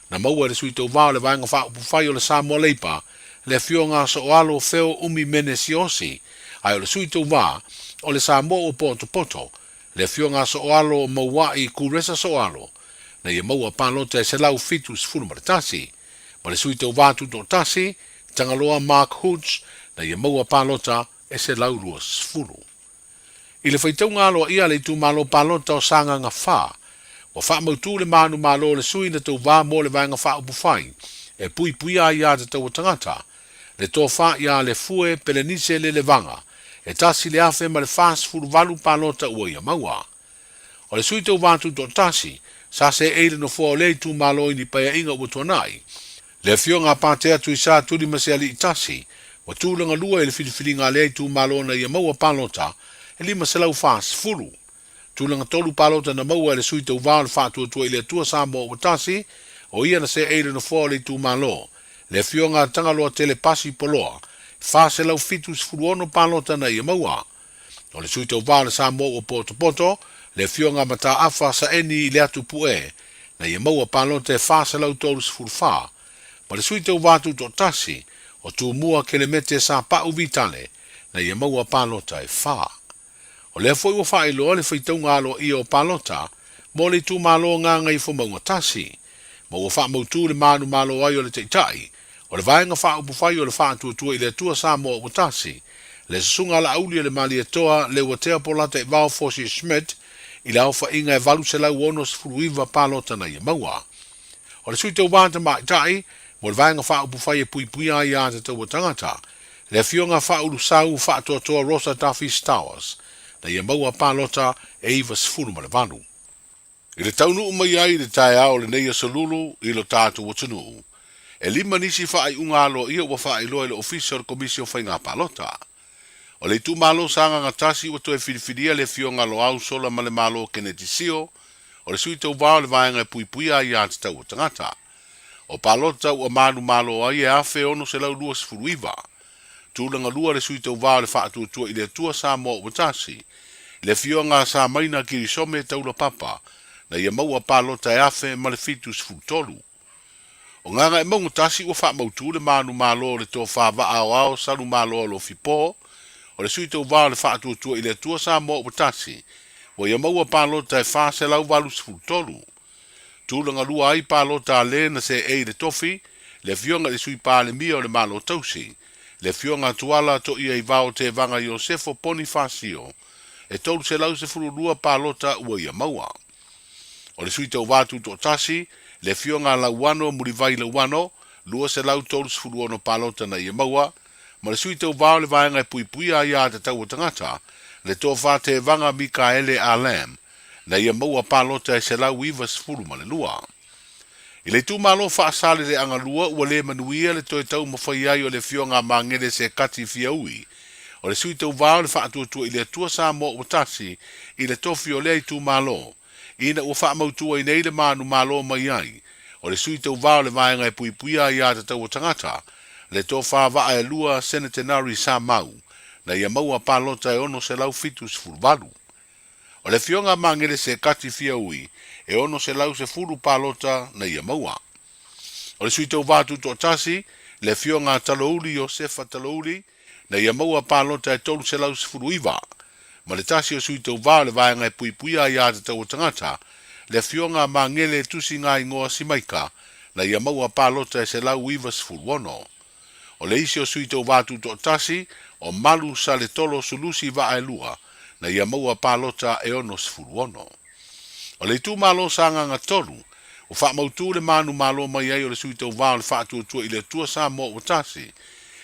na maua le sui tau wā le vaenga wha upu whai o le Samoa leipa, le fionga so o alo feo umi mene si osi, ai o le sui tau wā, o le Samoa o poto, le fionga so o alo mauai kuresa so alo, na ia maua palota e se lau fitu sfuru ma le tasi, ma le sui tau wātu tō tasi, tangaloa Mark Hoods, na ia maua palota e se lau rua sfuru. I le whaitau ngalo ia le tu malo palota o sanga ngā wha, o wha mautu le manu malo le sui na tau wā mo le vaenga wha upu whai, e pui pui a ia te tau tangata, le tō wha ia le fue pelenise le levanga, e tasi le afe ma le fast food valu palota ua ia maua. O le sui tau wātu tō tasi, sa se eile no fua o le tu malo ini paya inga ua tuanai, le fionga pātea tu isa turi masiali I tasi, wa tūlanga lua i le whiriwhiringa le tu malo na ia maua palota, e 5 se lau fast fulu. Tūlanga tolu palota na maua e le sui tau wāle whātua tua I le tua Samoa o tasi, o ia na se eile no fua o le tu malo, le fionga tangaloa telepasi poloa, se lau fitu sfuru ono palota na ia maua. O le sui tau wāle Samoa o poto, le fionga mata afa sa eni I le atu pue, na ia maua palota e se lau tolu sfuru wha, ma le sui tau wātu tō tasi, o tū mua ke le mete sa pa uvitale, na ia maua palota e wha. O le foi ua wha iloa le whaitau ngalo I o palota, mo le tū malo ngā ngai fo maunga tasi, ma ua wha mautu le manu malo ai o le teitai, o le vaenga wha upu whai o le wha tua I le tua Samoa o tasi, le sunga la aulia le mali toa le watea polata I vau Fosi Schmidt, I le au wha inga e valu se lau ono sfuruiva palota na ia maua. O le sui tau wāta maitai, mo le vaenga wha upu whai e pui pui ai a te tau tangata, le fionga wha ulu sau wha toa Rosa Duffy Stowers, na ia maua palota e iwa sfuru ma le valu. I le taunu umai ai le tae ao le neia salulu I lo tātu watanuu. E 5 nisi wha ai unga alo ia ua wha ai loa le official commission whai ngā palota. O le tu malo sanga ngatasi o toe whiriwhiria le fionga lo au sola ma le malo kene tisio, o le sui tau vao le vaenga e pui pui a ia te tau o tangata. O palota ua manu malo ai e afe ono se lau lua sifuruiva. Tūlanga lua le sui tau vao le whaatua tua i le tua sa mo o tasi. Le fionga sa maina kiri some taula papa, na ia maua palota e afe ma le fitu sifutolu. O nganga e maunga tasi ua wha mautu le manu malo le tō wha ao ao salu malo lo fipo, o le sui tau vao le whaatua tua i le tua sa mo o tasi, wa ia maua palota e wha se lau valu sifutolu. Tūlanga lua ai palota le na se e le tofi, le fionga le sui pa le mia o le malo tausi, le fionga tuala to ia i vao te vanga Iosefo Bonifacio, e tolu se lau se furu lua palota ua ia maua. O le sui tau vatu to tasi, le fionga la wano murivai la wano, lua se lau tolu se furu ono palota na ia maua, ma le sui tau vao le vaenga e pui pui a ia te tau o tangata, le tō te vanga Mikaele Alam, na ia maua palota e se lau iwa se furu ma le lua. I le tu malo wha asale le anga lua ua le manuia le toi tau mawhai ai o le fionga mangere se kati fia ui. O le sui tau vao le wha atua i le tua sa mo o tasi i le tofi o le i tu malo. Ina ua wha mautua i nei le manu malo mai ai. O le sui tau vao le vaenga e pui pui ai a te tau o tangata. Le tō wha waa e lua Senatenari sa mau. Na ia maua palota e ono se lau fitu se furvalu. O le fionga mangere se kati fia ui. E ono se lau se furu palota na ia maua. O le sui tau vatu to tasi, le fionga talouli o sefa talouli, na ia maua palota e tolu se lau se furu iwa. Ma le tasi o sui tau vao le vaenga e pui pui a ia te tau o tangata, le fionga mangele tusi ngā ingoa simaika, na ia maua palota e se lau iwa se furu ono. O le isi o sui tau vatu to tasi, o malu sa le tolo sulusi va e lua, na ia maua palota e ono se furu ono. O le tu malo sanga nga tolu, o wha mautu le manu malo mai ai o le sui tau vao le wha tua i le tua sa mo o tasi,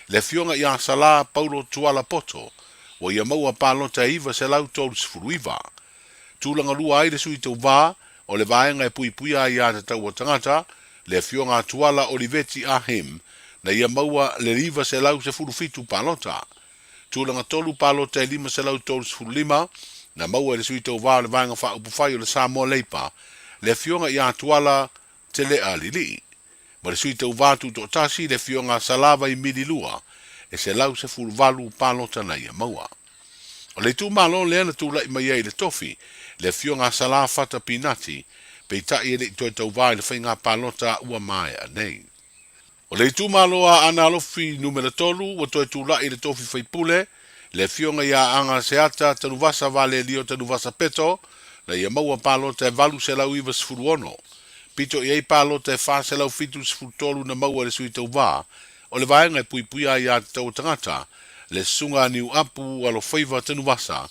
le fionga i a sala Paulo Tuala Poto, o ia maua palota iwa se lau tolu se furu iwa. Tūlanga lua ai le sui tau vā, o le vaenga e pui pui ai a te tau o tangata, le fionga Tuala Oliveti Ahim, na ia maua le riva se lau se furu fitu palota. Tūlanga tolu palota e lima se lau tolu se furu lima, na maua le sui tau vā le vaenga wha upufai o le Samoa Leipa, le fionga i a Tuala te lea lili. Ma le sui tau vātu to tasi le fionga salava i midi lua, e se lau se furu valu palota na ia maua. O le tu malo le ana tu lai mai ai le tofi, le fionga salava fata pinati, pe tai e le toi tau vā le whainga palota ua mai a nei. O le tu malo a ana alofi numera tolu, o toi tu lai le tofi whaipule, le fionga ia anga se ata tanu vasa vale lio tanu vasa peto, na ia maua palota e valu se lau iwa sifuru ono. Pito i ei palota e wha se lau fitu sifuru tolu na maua le sui tau vā, o le vaenga e pui pui ai a te tau tangata, le sunga niu apu alo whaiva tanu vasa,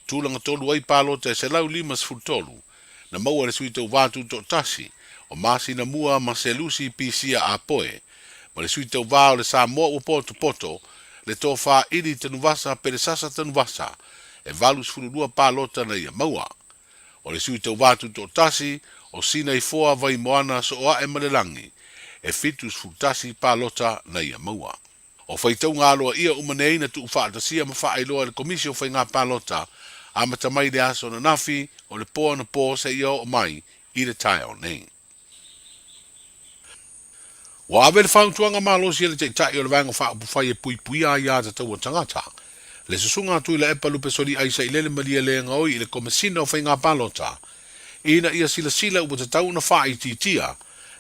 tūlanga tolu ei palota e se lau lima sifuru tolu, na maua le sui tau vātu to tasi, o masi na mua ma se lusi pisia a poe, ma le sui tau vā o le sa moa o poto poto, le tō wha iri tanu vasa pere sasa tanu vasa, e valu sifuru lua palota na ia maua. O le sui tau vātu to tasi, o sina i foa vai moana so oa e malelangi, e fitus futasi palota na ia maua. O whaitau ngā loa ia umanei na tu whaatasia ma whaailoa le komisio whai ngā palota, a matamai le aso na nafi, o le poa na poa se ia o mai, i le tae o nei. Wa ave le whauntuanga malosi le te tai o le vanga whaapufai e pui pui a ia te tau o tangata. Le susunga atu i le epa lupe sori aisa i lele malia le ngoi i le komesina o whai ngā palota. Ina ia sila sila ua te tau na wha i titia,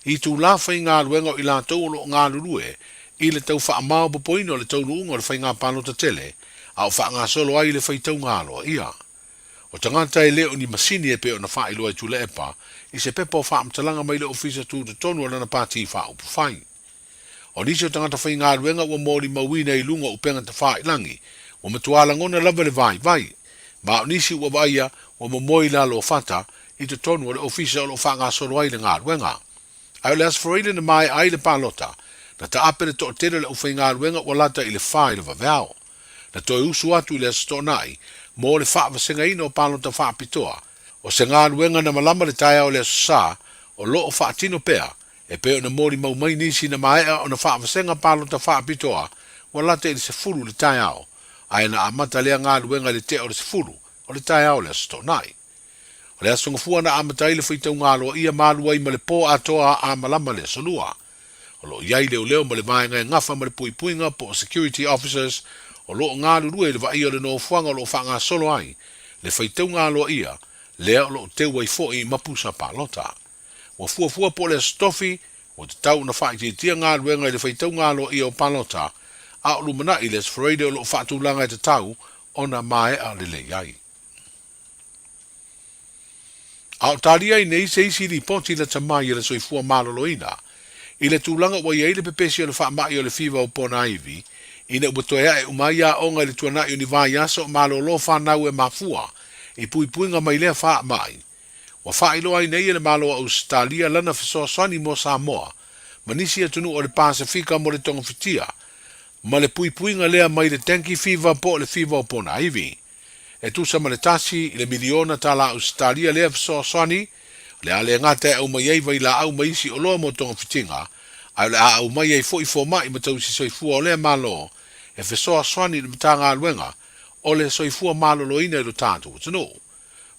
i tu la whai ngā luenga i la tau lo ngā lurue, i le tau wha amao popoino le tau nuunga le whai ngā palota tele, a o wha ngā solo ai le whai tau ngā loa ia. O tangata e leo ni masini e pe o na wha i loa i tu le epa, i se pepa o wha amtalanga mai le ofisa tu te tonu ala na pāti i wha upufai. O nisi o tangata whai ngā luenga ua mōri mawina i lunga upenga te wha i langi, o matuala ngona lava le vai, ma o nisi ua vaia o mamoi la lo fata, i te tonu o le ofisa o lo wha ngā solo ai le ngā luenga. Ai o le asfarile na mai ai le palota, na ta apere to tere le ufai ngā luenga o lata i le wha i le vaveao. Na toi usu atu i le astonai, mo le wha vasenga ina o palota wha pitoa, o se ngā luenga na malama le taia o le asasa, o lo o wha tino pea, e peo na mori mau mai nisi na maea o na wha vasenga palota wha pitoa, o lata i le se furu le taia o, ai na amata lea ngā luenga le te o le sifuru, o le tai au le asto nai. O le aso ngafua na amata ile whaitau ngā loa ia mālua i ma le pō atoa a malama le solua. O lo iai leo ma le maenga e ngafa ma le puipuinga po security officers, o lo ngā lurue le vai o le no fuanga o lo whanga solo ai, le whaitau ngā loa ia, lea o lo te wai fo i mapusa palota. Wa fua po le stofi, o te tau na whai tia ngā luenga i le whaitau ngā loa ia o palota, a o lumana i le sfreide o lo whaatulanga i te tau, o na mae a le iai. A o taria i nei se isi li poti la tamai i le soifua maloloina, i le tūlanga wa iei le pepesi o le whaamai o le whiwa o pona iwi, i ne ubatoea e umaia onga i le tuana i univai aso o malolo whanau e mafua, i puipuinga mai lea whaamai. Wa whailo ai nei le malo o Australia lana fisoa swani mo Samoa, manisi atunu o le Pasifika mo le tonga fitia, ma le puipuinga lea mai le tanki whiwa po le whiwa o pona iwi. E tusa ma le tasi i le miliona tala Australia lea fisoa swani, le ale ngata au mai ei vai la au mai si o loa mo tonga fitinga, ai le au mai ei fo i fo mai ma tau si soifua o lea malo, e fisoa swani le mtanga aluenga, o le soifua malo loina i lo tātu utanu.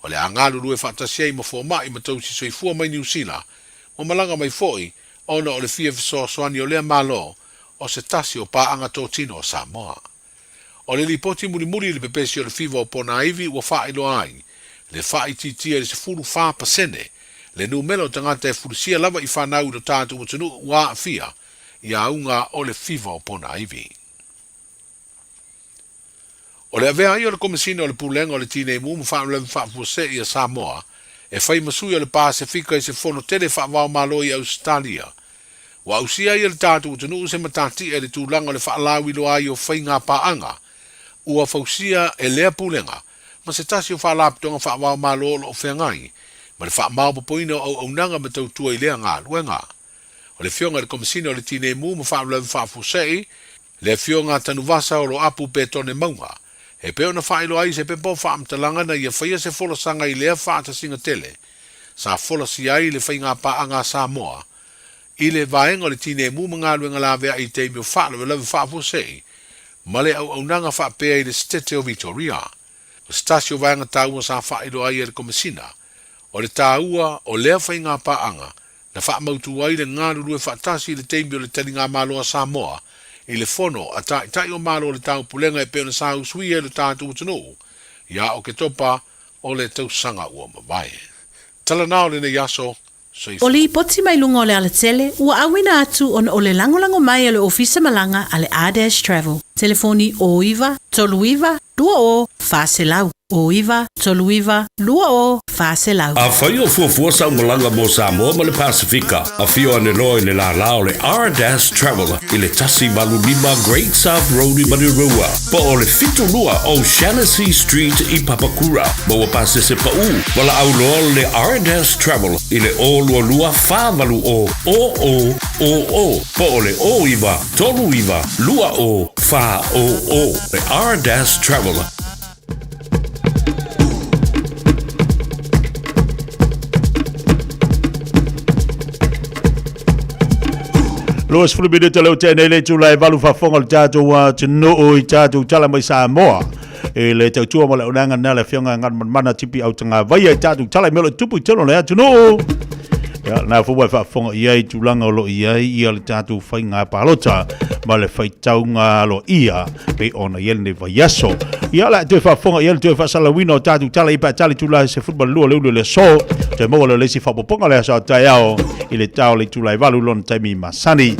O le angalu lue whaatasia i ma fo mai ma tau si soifua mai New Zealand, o malanga mai foi, ona o le fia fisoa swani o lea malo, o se tasi o paanga tō tino o Samoa. O le lipoti muli le pepesi o le fiwa o pona iwi ua whailo ai, le whai titia le se furu wha pasene, le numelo tangata e furusia lava i whanau do tātu utanu ua fia, i aunga o le fiwa o pona iwi. O le avea i o le komisina o le pulenga o le tine mu mwhanau whaafuse i a Samoa, e whai masui o le Pasifika i se fono tele whaavao malo i Australia. Wa usia i le tātu utanu se matati e le tūlanga le whaalawi loa i o whai ngā paanga, ua fausia e lea pulenga, ma se tasi o whaalapitonga whaavao malo o whengai, ma le whaamao papoina o aunanga ma tautua i lea ngā luenga. O le whionga le komisina o le tine mu mwhanau whaafusei, le whionga tanu vasa o lo apu pe tone maunga, e peo na whaelo ai se pepo whaamtalanga na ia whaia se fola sanga i lea whaata singa tele, sa fola si ai le whai ngā paanga Samoa, i le vaenga o le tine mu mga luenga la vea i te mio whaalo e lawe whaafusei, ma le au nanga whaapea i le stete o Victoria. O stasi o vaenga tāua sa whaelo ai e le komisina, o le tāua o lea whai ngā paanga, na whaamautu ai le ngā lulue whaatasi i le teimi o le tali ngā maloa Samoa, i le fono a tai o malo le tau pulenga e peo na sa usui e le tātu utanu, ia o ke topa o le tausanga ua mawae. Tala nao le ne yaso, o le ipoti mai lunga o le alatele, ua awina atu on o le langolango mai o le ofisa malanga a le Adash Travel. Telefoni o iwa, tolu iwa, lua o, whaselau. O iwa, tolu iwa, lua o, whaselau. A whai o fuafua sa malanga mo Samoa ma le Pasifika. A whio ane loa le la lao le Adash Travel i le tasi malulima Great South Road i Manirua. Pa o le fitu lua o Shaughnessy Street i Papakura. Ma ua pase se pa u. Wala au loa le Adash Travel i le o lua lua whavalu o. Pa o le o iwa, tolu iwa, lua o, wha o. Le Adash Travel. Loas fulubide te leo tēnei le tūlai walu whafonga le tātou tino o i tātou tala mai Samoa. E le tautua mo le unanga na le whionga ngan mana tipi au tanga vai ai tātou tala me le tupu i telo le tino. Ya na fuwa whafonga i ai tūlanga o lo i ai ia le tātou whai ngā palota ma le whai taunga lo ia pe ona iel ne vai aso. Ia la te whafonga iel te whasalawina o tātou tala i pa tali tūlai se futbol lua leu le so. Te mo le lesi whapoponga le asa tai au i le tau le tūlai walu lon taimi masani.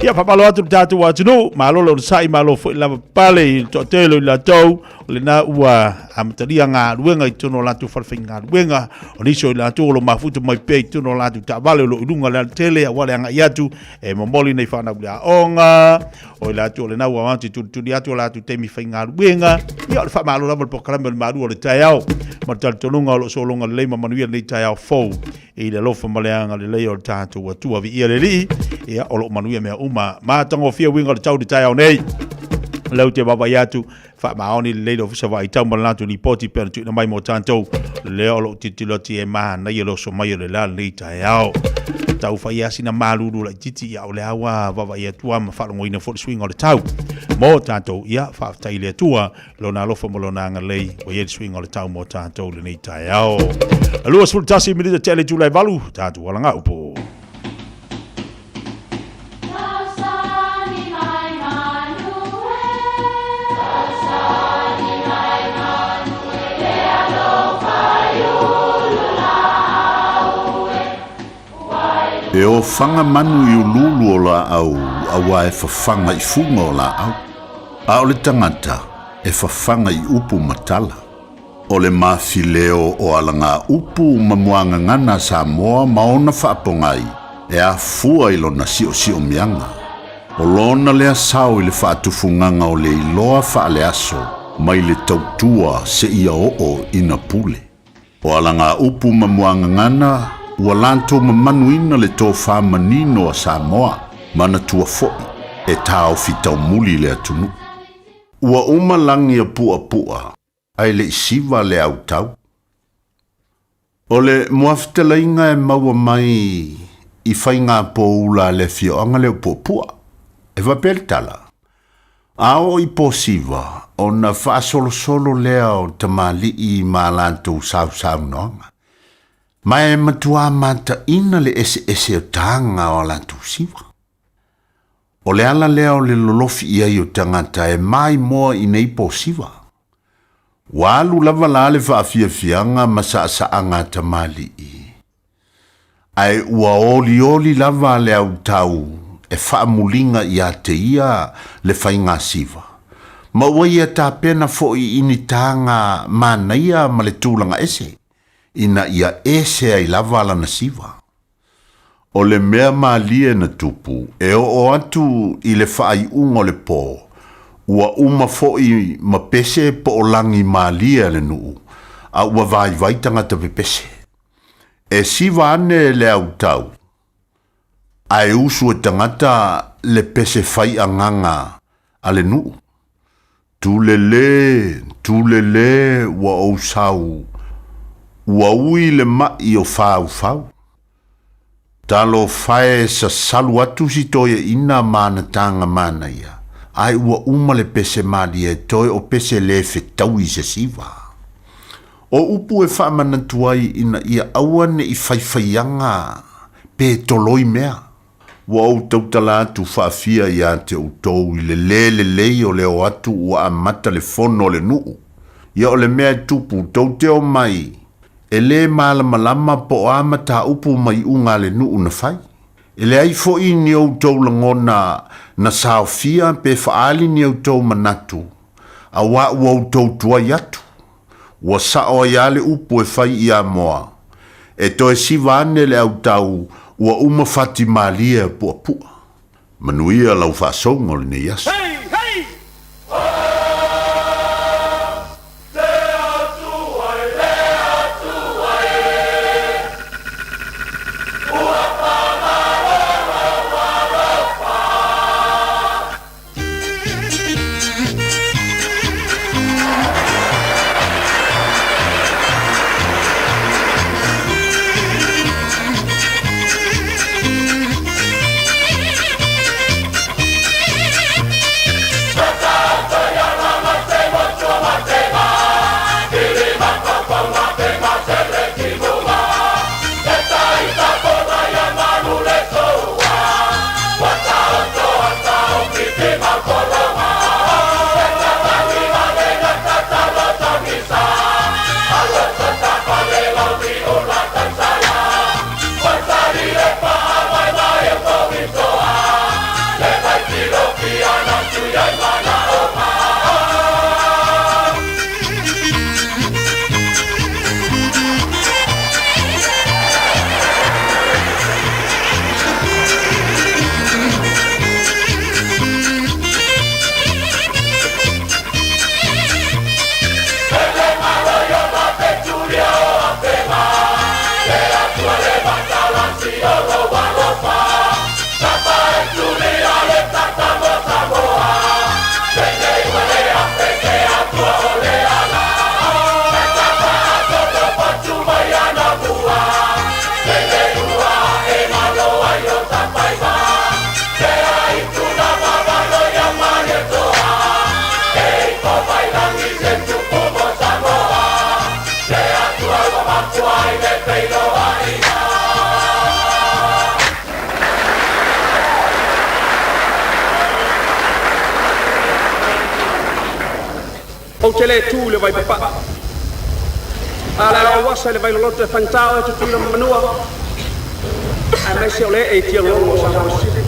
Ia whapalo atu tātou atunu, malo lo sai malo fo i lava pale i to telo i la tau, le na ua amataria ngā ruenga i tono latu whalwhai ngā ruenga, o niso i la tau lo mafuta mai pe i tono latu ta vale lo ilunga le tele a wale anga i atu, e momoli nei whanau le aonga, o i la tau le na ua wanti tuli atu o latu temi whai ngā ruenga, ia le whamalo lava le pokarame le maru o le tai au, ma tali tonunga o lo solonga le leima manuia le tai au fau, i le lofa maleanga le leo le tātou atua vi ia le li, ia o lo manuia mea uma, mātango fia winga le tau di tai au nei, lau te baba iatu, wha maoni le leido fisa wa i tau malanatu ni poti pēna tuina mai mo tātou, leo lo titiloti e maha nei lo so mai le la le tai au. tau whai asina malulu la titi ia o le awa wawa ia tua ma whalongo ina fo swing o le tau. Mo tātou ia whaatai le tua lo na lofa mo lo na ngalei o ia swing o le tau mo tātou le nei tai ao. Alua sultasi minita tele julai valu tātou walanga upo. E o whanga manu I ululu o la au, awa e whawhanga I funga o la au. A o le tangata, e whawhanga I upu matala. O le mawhileo o alanga upu mamuanga ngana Samoa maona whaapongai, e a fua I lona sio mianga. O lona lea sao I le whaatufunganga o le iloa whaale aso, mai le tautua se ia o ina pule. O alanga upu mamuanga ngana, ua lantou mamanuina le tō whamanino a Samoa, mana tua foi, e tāo fitau muli le atunu. Ua umalangi a pua, ai le isiva le au tau. O le muaftelainga e maua mai I whainga po ula le fioanga le pua, e vapel tala. Ao I po siva, o na whaasolo lea o tamali I mālantou sau noanga. Mai matua mata ina le ese o tanga o la tusiva. O le ala leo le lolofi ia I o tangata e mai moa I nei posiva. Walu lava la le whaafiafianga masa-saanga tamali I. Ai ua oli lava le au tau e whaamulinga I a te ia le whainga siva. Ma ua ia ta pena fo I ini tanga manaia ma le tūlanga ese. Ina ia ese ai lava na siva. O le mea maalie na tupu, e o atu I le whaai ungo le pō, ua uma foi ma pese po o langi maalie le nuu, a ua vai tangata pepese. E siva ane le au tau, ai usu e tangata le pese fai anganga a le nuu. Tulele, ua o sau, ua ui le mai o fau. Talo fae sa salu atu si toia ina mana tanga mana ia. Ai ua uma le pese mali e toi o pese le fetau I se siva. O upu e wha manantuai ina ia awane I whaiwhaianga pe toloi mea. Ua au tautala atu whaafia ia te utou I le lei o leo atu ua amata le fono le nuu. Ia o le mea tupu tauteo mai. E le malama po ama ta upu mai unga le nuu na fai. E le ai fo I ni au tau langona na saofia pe faali ni au tau manatu. A wa au tau tua yatu. Wa sao yale upu e fai ia moa. E to e sivane le au tau ua uma fati malia pua. Manuia lau fasongo le ne yasu. o te le tū le vai papa. Ala o wasa le vai lolote e whangtao e te tūra manua. A mai se o le e tia longo o Samoa City.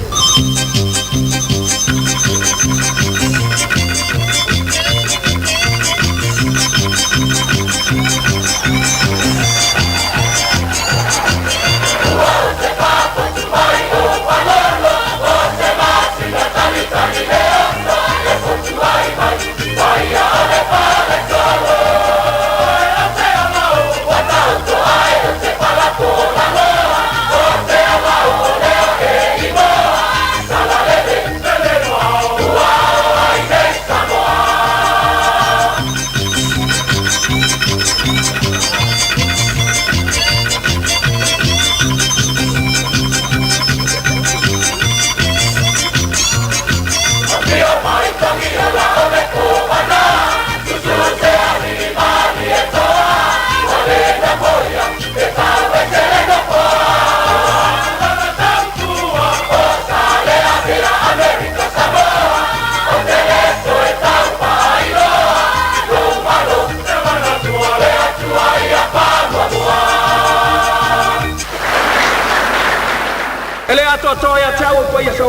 Ele ato toia tau po ia so.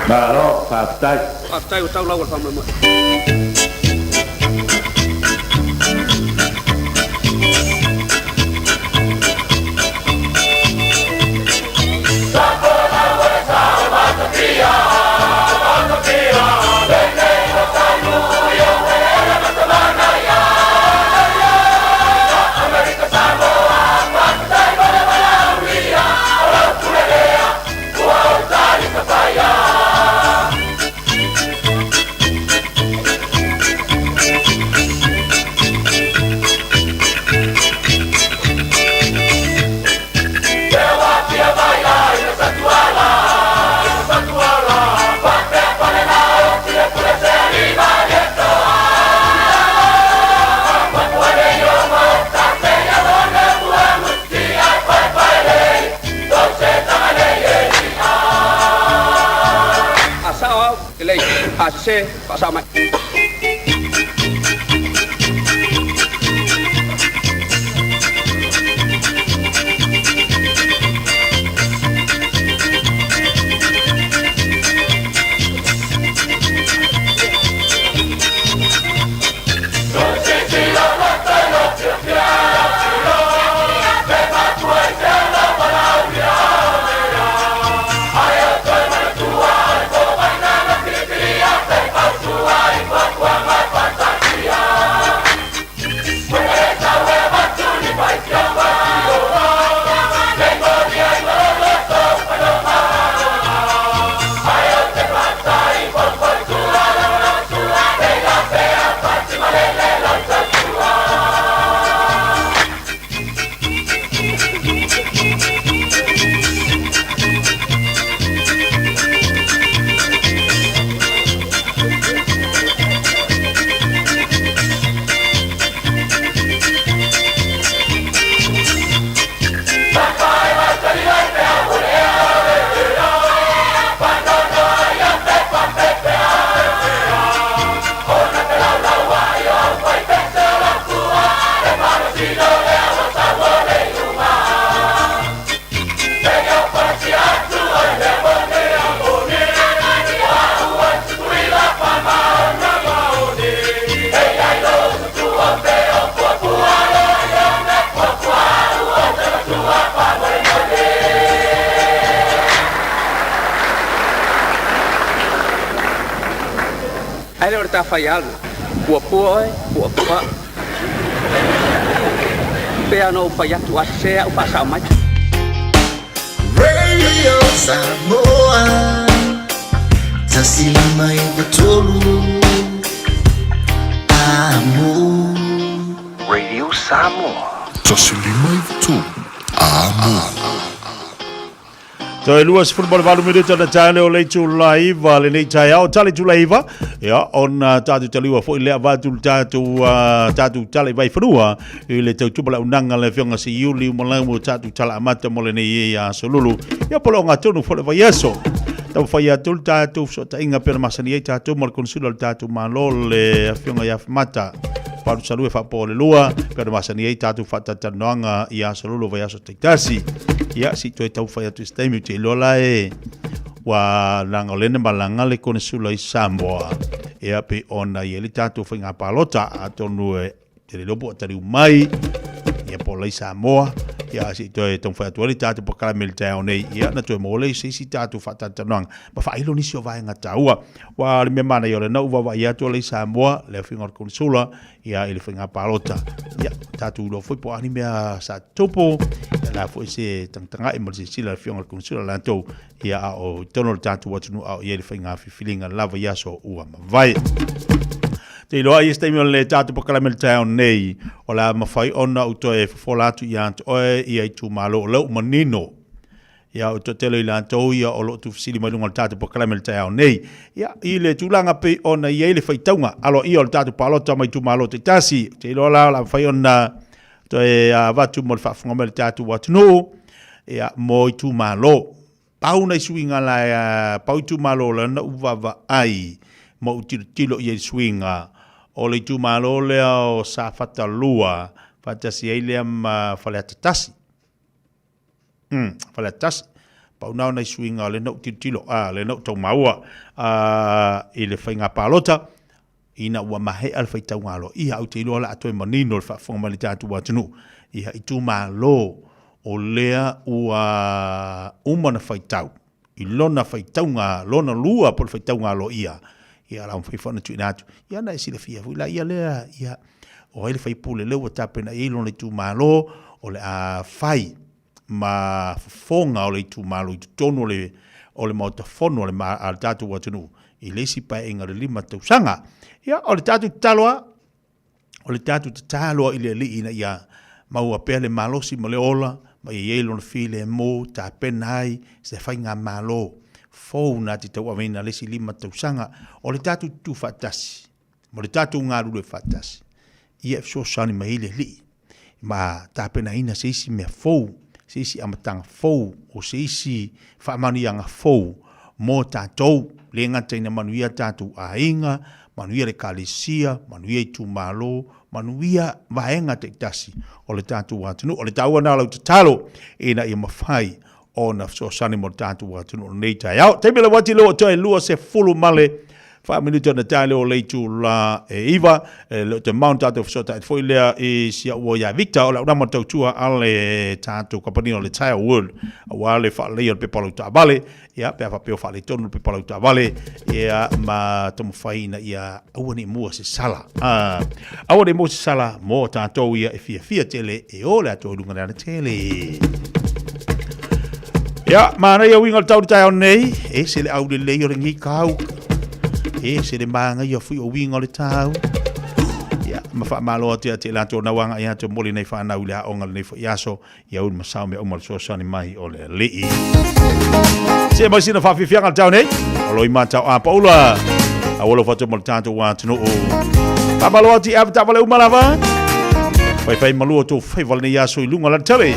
Baro, Aftai. Aftai o tau lau al whamama. Se pasama. Bye. Ai le o ta fai alu. Pua pua. Pe ano pa ya tu ase o pa sa mai. Radio Samoa Tasilima Ivatolu Amo Radio Samoa Tasilima Ivatolu Amo Toi luas football valu minuto na tale o leitu laiva le nei tai au tale tu laiva ya on tatu taliwa fo ile avatu tatu tale vai frua ile tatu bala unanga le fionga si yuli mo tatu tala amata mo le nei ya solulu ya polo ngatonu fo le vai yeso tau fai atu tatu so ta inga per masani tatu mo konsulo tatu malole fionga ya mata paru salue fa po le lua per masani tatu fata tananga ya solulu vai aso tasi ya si toi tau fai atu stemi te lola wa langolene malanga le konsulo i Samoa e pe ona ye le tatu fai nga palota atonu te le lopo tari mai ya po le Samoa ya si toi tau fai atu le tatu po kala militao nei ya na toi mo le si tatu fata tanang ba fa ilo ni si vai nga taua wa le memana yo le na uwa ya to le Samoa le finga konsulo ya ile fai nga palota ya tatu lo foi po anime sa topo la foi se tanga e mo se sila fiona con sila lanto ia o tono tatu watu no ia le finga feeling lava ya so ua vai te lo ai este le tatu po kala town nei o la mafai ona uto e folatu ya o ia tu malo lo manino ia o tele lanto ia o lo tu sili malunga tatu po kala town nei ia ile tulanga pe ona ia le faitaunga alo ia o tatu palota mai tu malo te tasi te lo la fai ona to e vatu mo fa fonga tatu watu no ya mo tu malo pau na swinga la pau tu malo la na uva ai mo tilo ye swinga o le tu malo le o sa fata lua fata si ele ma fale tasi fale tasi pau na swinga le no tilo le no to maua ile fainga palota ina ua mahe alfa itau ngalo ia au te iloa la atoe manino fa fonga mali tatu watunu ia itu malo o lea ua umana faitau ilona faitau nga lona lua por faitau ngalo ia la mfaifana tu inatu ia na isi le fia fuila ia lea ia o ele faipule leo tapena ilona itu malo o le a fai ma fonga o le itu malo itu tono le o le mautafono o le ma al tatu watunu ilesi pa inga le lima tausanga ia o le tatu taloa ile li ina ia maua pele malosi mo le ola ma ye lo file mo ta penai se fai nga malo fo na ti tau avena le si lima tausanga o le tatu tu fatasi mo le tatu nga lu fatasi ia so sani ma ile li ma ta penai na se si me fo se si amatanga fo o se si fa mani anga fo mo tatou le ngata ina manuia tatu ainga manuia le kalisia, manuia i tumalo, manuia vaenga te tasi o le tatu watunu, o le taua na lau te talo ina i mawhai o na so sani mo le tatu watunu o nei tai au. Teimela wati loo toi lua se fulu male, 5 minuto na tai leo leitu la iwa, leo te mount tatu fsota et foi lea i sia ua ya Victor o la unama tautua ale tatu kapanino le tai world, wale fa leo pe palo ta vale, ia pe fa pe fa le tonu pe palo ta vale, ia ma tomu faina ia awani mua se sala. Awani mua se sala mo tatu ia e fia tele e ole ato lunga na tele. Ya, mana ia winga tau tai nei, e se le au le leo ringi kau. E se le manga ia fui o winga le tau. Ya, ma fa malo te lato na wanga ia te moli nei fa na ule a onga nei fo yaso ia un masau me o mal so sani mai o le lei. Se mai sina fa fianga tau nei. O loi mata a Paula. A wolo fa te mol tanto wa tno o. Pa malo ti av ta vale uma lava. Fai malu to fai val nei yaso i lunga la tele.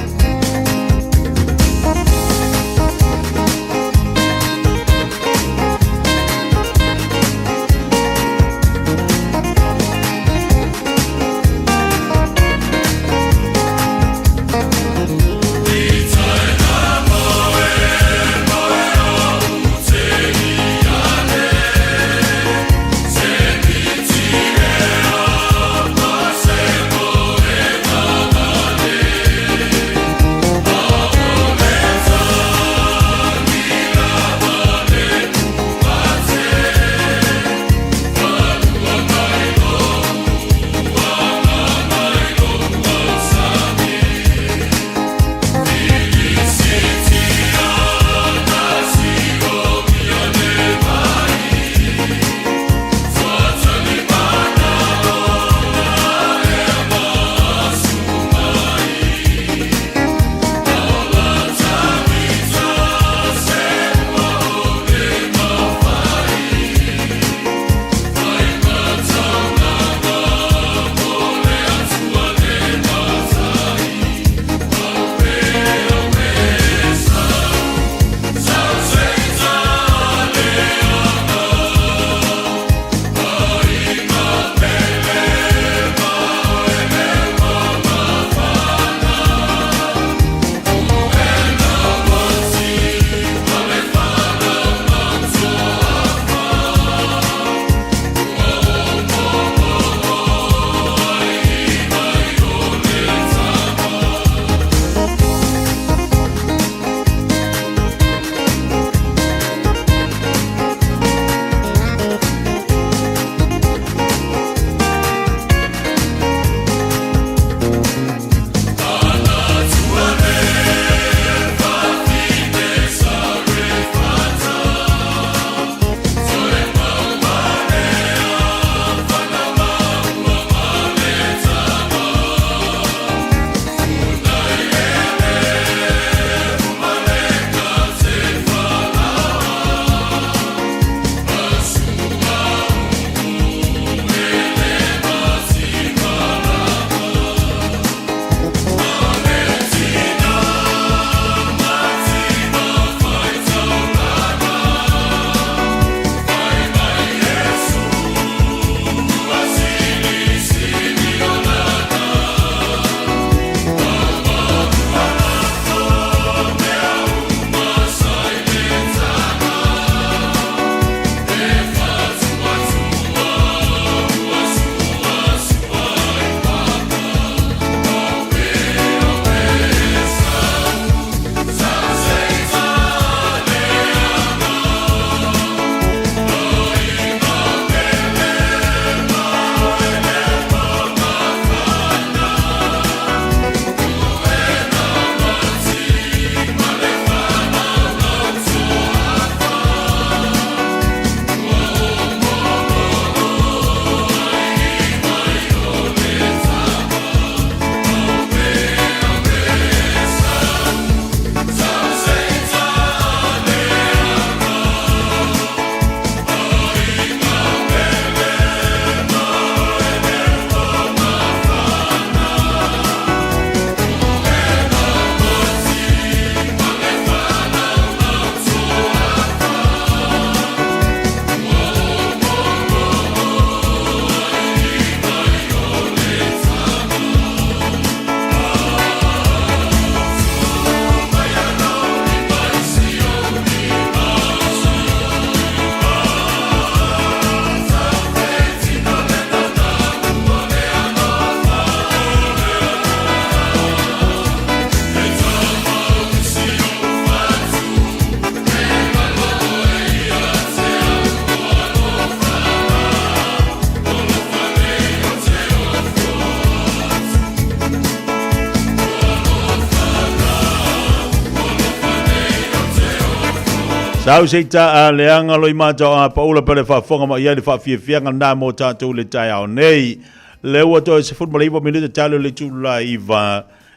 Tau seita leanga loi mātou a paula pere whafonga ma ia le whawhiawhianga nā mō tātou le tai au nei. Leo ato e se whutma leiwa minuta tālu le tūla iwa.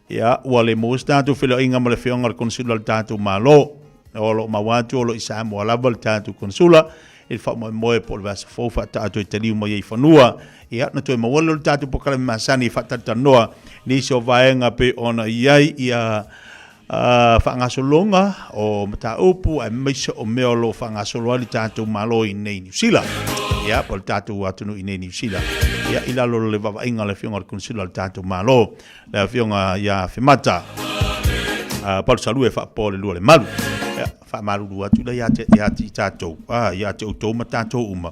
Ia, ua le mōs tātou whila inga ma le whionga le konsula le tātou mālo. Olo mawatu olo isa mua lava le tātou konsula. E le whamoe moe po le vasa fōwha tātou e taliu mai ei whanua. Ia, na toi mawala le tātou pokale masani whatatanoa. Nisi o vaenga pe ona iai ia... whangasolonga o mata upu ai meisa o meolo whangasoloa li tātou malo i nei New Zealand. Ia, po le tātou atunu i nei New Zealand. Ia, ila lolo le wawa inga le whionga le kunsila le tātou malo. Le whionga ia whimata. Palu salue whapo le lua le malu. Ia, whamalu lua tu la ia te tātou. Ia te utou ma tātou uma.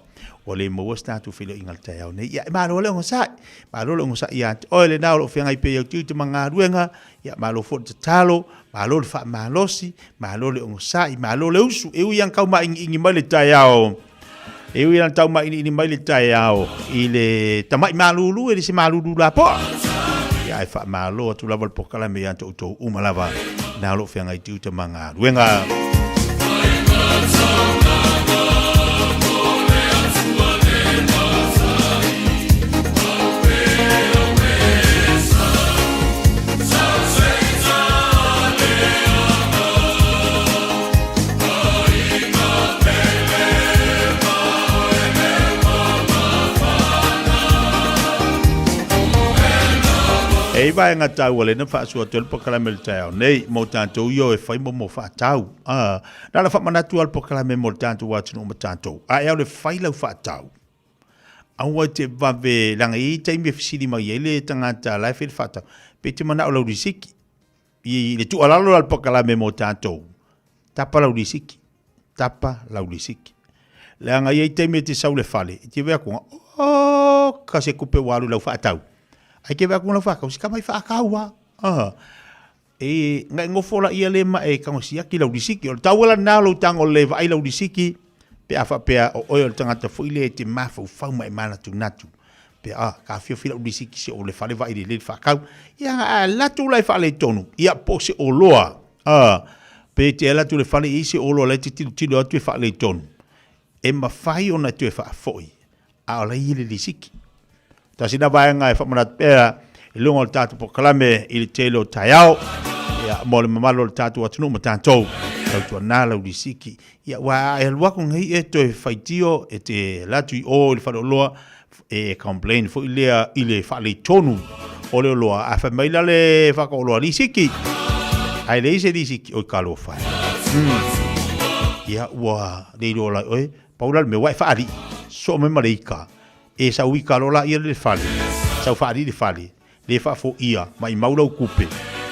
O le mawas tātou whila inga le tai au nei. Ia, malo le ngosai. Malo le ngosai ia. Oe le nao lo whianga i pe au tiu te mga ruenga. Ia, malo fo te talo. Malo le wha malosi, malo le ongosai, malo le usu. Ewi yang kau ma ingi mai le tai au. Ewi yang tau ma ingi mai le tai au. I le tamai malulu, e le se malulu la po. Ia e wha malo atu lava le pokala me anto utou umalava. Nā lo whianga i tiu te mga ruenga. E vai nga tau ale na fa so tel pokala mel tau nei mo tanto yo e fai mo fa tau na la fa manatu al pokala me mo tanto wa tino mo tanto a e le fai la fa tau a wa te va ve langa i te me fisili ma yele tangata la fa fa tau pe te mana o lo disiki i le tu ala lo al pokala me mo tanto tapa la disiki langa i te me te sau le fale te ve ko ka se kupe walu la fa tau ai ke va con la faca, si kama fa kawa. E ngai ngofola ia le ma e kama sia ki la udisiki, o tawala na lo tango le vai la udisiki, pe afa pe o oil tangata foile te mafu fau mai mana tu natu. Pe ka fio fila udisiki se o le fale vai le fa kau. Ia la tu lai fale tonu, ia po se o loa. Pe te la tu le fale isi o loa le tilo atu fa le tonu. E ma fai ona tu fa foi. A la ile disiki. Ta sina vaenga e whamanat pēra i lungo le tātu pokalame i le telo taiao ia mo le mamalo le tātu atunu ma tātou tautua nāla u disiki ia wa e luako ngai e to e whaitio e te latu i o le whanoloa e complain fo i le whale tonu o le loa a whamaila le whakaoloa disiki ai le ise disiki o i kalo whai ia ua leiro lai oe paula le me wai whaari so me mareika e sa ui karola ia le fale sa fari le fale le fa fo ia mai maula o kupe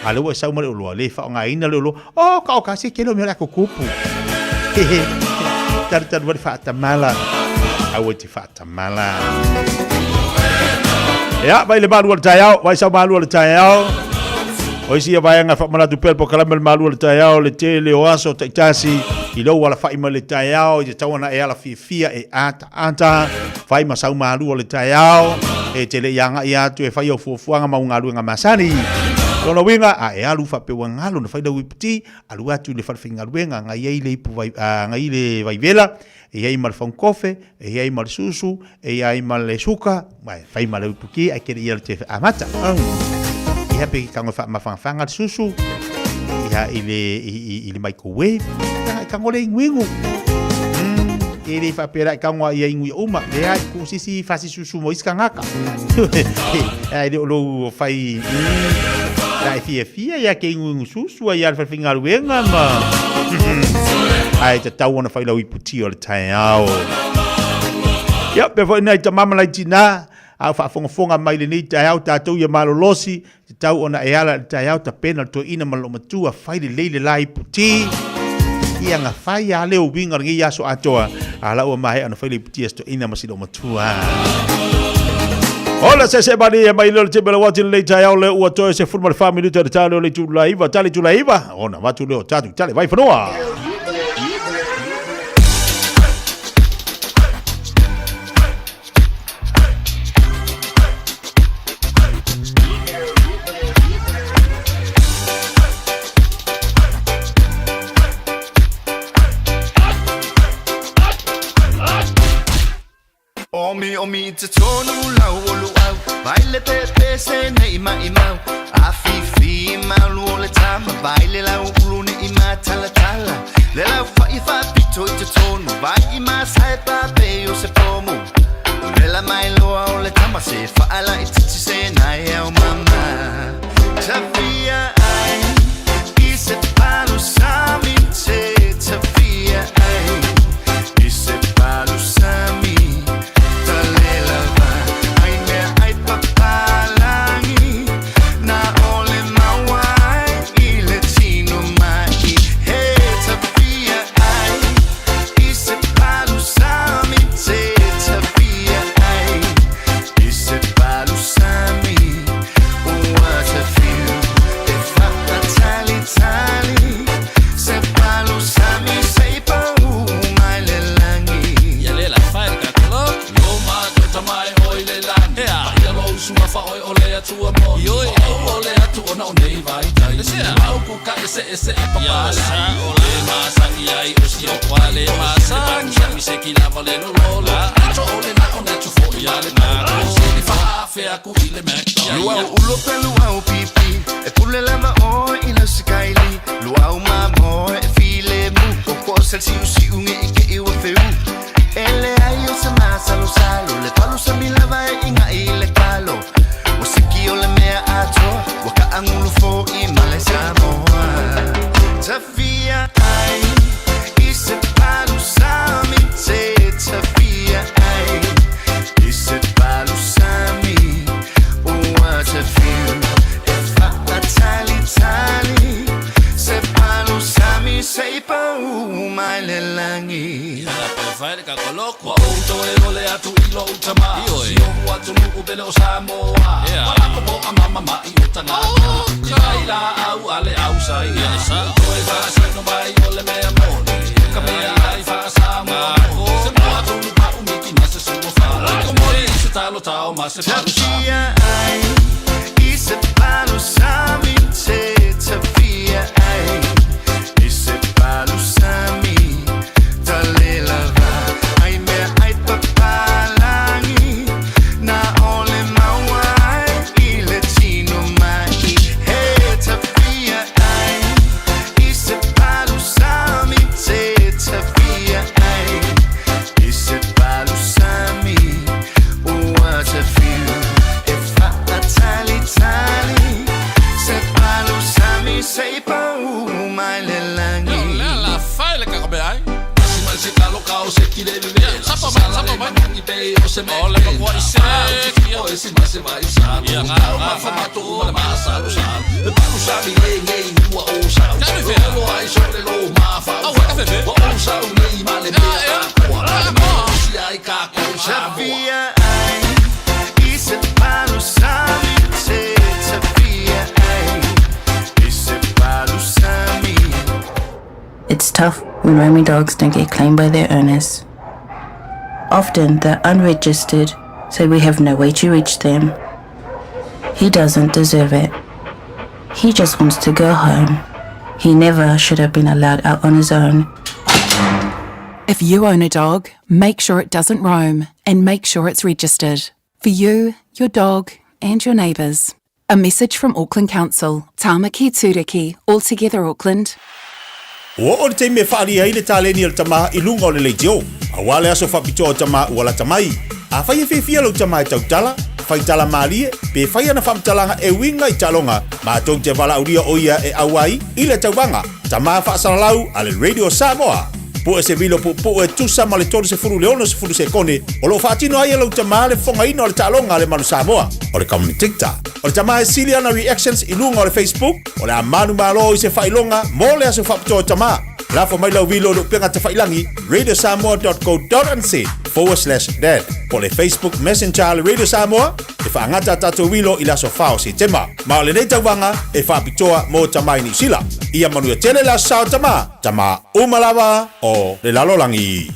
ale wa sa mare lo le fa nga ina lo o ka se kelo me la ko kupu tar wa fa ta mala a wa ti fa ta mala ya vai le malu al taiao vai sa malu al taiao oi sia vai nga fa mala tu pel po kala mel malu al taiao le tele o aso taitasi i lo wala fa ima le taiao i tawana e ala fia e ata fai masau malu o le taiao e tele yanga i atu e fai o fuafuanga maungalu nga masani Tona winga a e alu fa pe wangalo na faida wipti alu atu le farfinga luenga nga ye le ipu vai nga ile vai vela e ye mal fon kofe e ye mal susu e ye mal suka vai fai mal ipuki a ke ye te amata e ha pe kango fa mafanga susu ya ile microwave kango le ngwingu ele fa pera kango ye ngui uma le ai ku sisi fasi susu mo iskangaka ai de lo fai ai fia ya ke ngu susu ya fa finga luenga ma ai te tau ona fai la iputi o le taiao ya pe foi nei ta mama lai tina a fa fonga mai le nei taiao tatou ya malolosi te tau ona e ala taiao ta pena to ina malo matua fai le leile la iputi ia nga fai ya le winga ngi ya so atoa ala o mai ana fai le iputi sto ina masilo matua. Hola se bari e mai lo te bela wati le taiao le ua toe se football family te talo le tu laiva tali tu laiva ona watu le tatu tale vai fanoa. Omi te tonu lau olu au Baile pepe se ne ima imau Afifi maulu o le tama Baile lau ulu ne ima tala tala Le lau fai fa pito i te tonu Vai ima sai pape o se pomu Le la mai loa o le tama Se faala i titi se nai au mama Tafia ai I se palu sami te Tafia ai I se palu sami Ese papala ole masa iai usio kwale masa mi se kila vale no lola acho ole na ona chu fo ya le na se fa fe aku ile mekta luau ulo pelu au pipi e pule lava o ila skyli luau mamo e file mu ko sel si usi unge ike i wa feu ele ayo se masa lo salo le palu se mi lava inga ile kalo wasiki ole mea ato waka angulu fo I male samoa Tafia ai I se palu sami te Tafia ai I se palu sami what a feel If I tali Se palu sami se pa mai le langi La prefere ka koloko auto e ole atu ilo utama Sio watu nuku bele o Samoa Wala kopo a mama ma I utanga Kaila au ale au sai Koe fasa no bai ole mea mone Kamea ai fasa mo Se mua tunu pa umiki na se sumo fa Komori se talo tao ma se palu Tafia ai I se palu sami te Tafia ai I se palu sami Tale lava Ai mea ai papalangi Na ole mawai I le tino mai Hey Tafia ai I se palu sami te Tafia ai I se palu sami what a feel If I tali Se palu sami se pa mai le langi La fai le kakabe ai Se talo kao se kile vive Sapa mai I pe o se me Ole ma kwa I se O e si ma se vai sa Ia nga ma fa mato o le masa lo sa Le palu sami le ngei ua o sa Kami fe Lo ai so le lo ma fa O o sa o ngei ma le mea Kua le ma Si ai ka ko sa Tafia ai I se palu sami te Tafia ai I se palu sami It's tough when roaming dogs don't get claimed by their owners. Often they're unregistered, so we have no way to reach them. He doesn't deserve it. He just wants to go home. He never should have been allowed out on his own. If you own a dog, make sure it doesn't roam and make sure it's registered. For you, your dog and your neighbours. A message from Auckland Council. Tāmaki Tūriki, All Together Auckland. O te me whaari ai le tāleni al tamaha I lunga o le leitio. A wale aso whapito o tamaha ua la tamai. A whai e whiwhia lau tamaha e tautala, whai tala maalie, pe whai ana whamtalanga e winga I talonga, ma tau te wala uria o ia e awai, I le tauwanga, tamaha whaasalalau a le Radio Samoa. Po e se vilo po e tusa ma le tolu se furu leono se furu se kone, o lo whaatino ai lau tamaha le whonga ino o le talonga le manu Samoa, o le Community TikTok. O le tamaha e sili ana reactions I lunga o le Facebook, o le amanu malo I se whailonga, mo le aso whapito o tamaha. Lafo mai lau vilo lo penga te whailangi, radiosamoa.co.nz/dad. Po le Facebook Messenger le Radio Samoa, e whaangata tato vilo I laso whao si tema. Ma o le nei tauwanga, e whapitoa mo tamai ni sila. Ia manu e tele la sao tama umalawa o le lalolangi.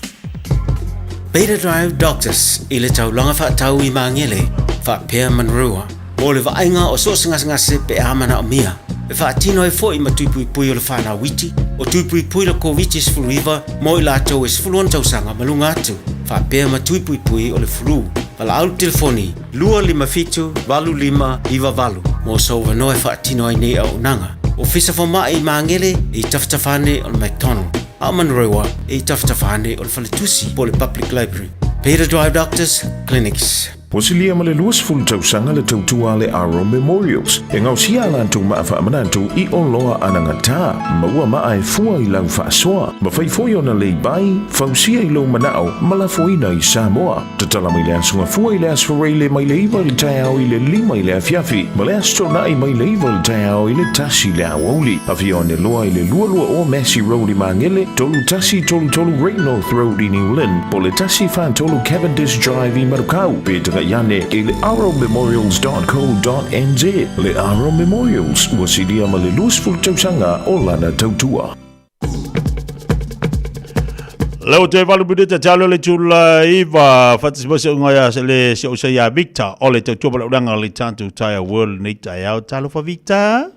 Beta Drive Doctors I le taulanga whaatau I maangele, whaapea manrua, mo le vainga o so ngase pe amana o mia. E whaatino e fo I matupui pui o le whanau witi, o tupui pui la ko witi sfuriva, mo I lato e sfuluan tausanga malunga atu. Whapea matui pui pui o le flu. Wala au telefoni, 255 25 25. Mo sau wanoe whaatino ai nei au nanga. O fisa whamai i maangele i taftafane o le McDonald. A manrewa i taftafane o le Whaletusi po le Public Library. Peter Drive Doctors Clinics. Wasilia ma le luas fulu tausanga le tautua le Aro Memorials. E ngau sia lantou maafa amanantou I o loa anangata. Maua maa e fua I lau whaasoa. Ma whaifoi ona lei bai, fausia I lau manao, malafoina I Samoa. Tatala mai le asunga fua I le asfarei le mai leiva le taiao I le lima I le afiafi. Ma le astona I mai leiva le taiao I le tasi le awauli. Awhi o ne loa I le lualua o Massey Road I Mangele, tolu tasi tolu Great North Road I New Lynn, po le tasi fan tolu Cavendish Drive I Marukau. Peter Yane e le arrowmemorials.co.nz. Le Arrow Memorials wasilia ma le luasful tausanga o lana tautua. Lau te walu budeta talo le tula iwa fatisibose ungoya le se usaya Victor o le tautua pala uranga le tantu taya world ni taya o talo fa Victor.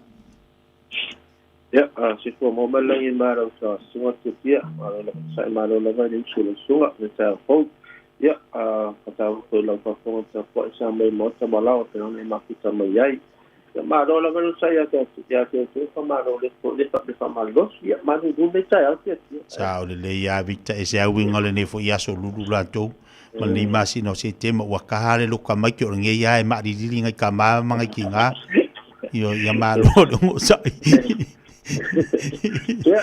Ya, si fo mo malangi mara sa sunga tutia, ala sa mara la va ni sula sunga ni sa fo. Ya, kata ko la fa fo sa fo sa mai mo sa mala o te ne makita mai ai. Ya ma do la va sa ya te fa ma do le fa ma lo. Ya ma do me sa ya te. Sa o le ya Victor e se au ngole ne fo ya so lulu la to. Ma ni masi no se te mo ka hale lo ka mai ko nge ya e ma di ngai ka ma mangai kinga. Yo ya ma lo do sa. Ya,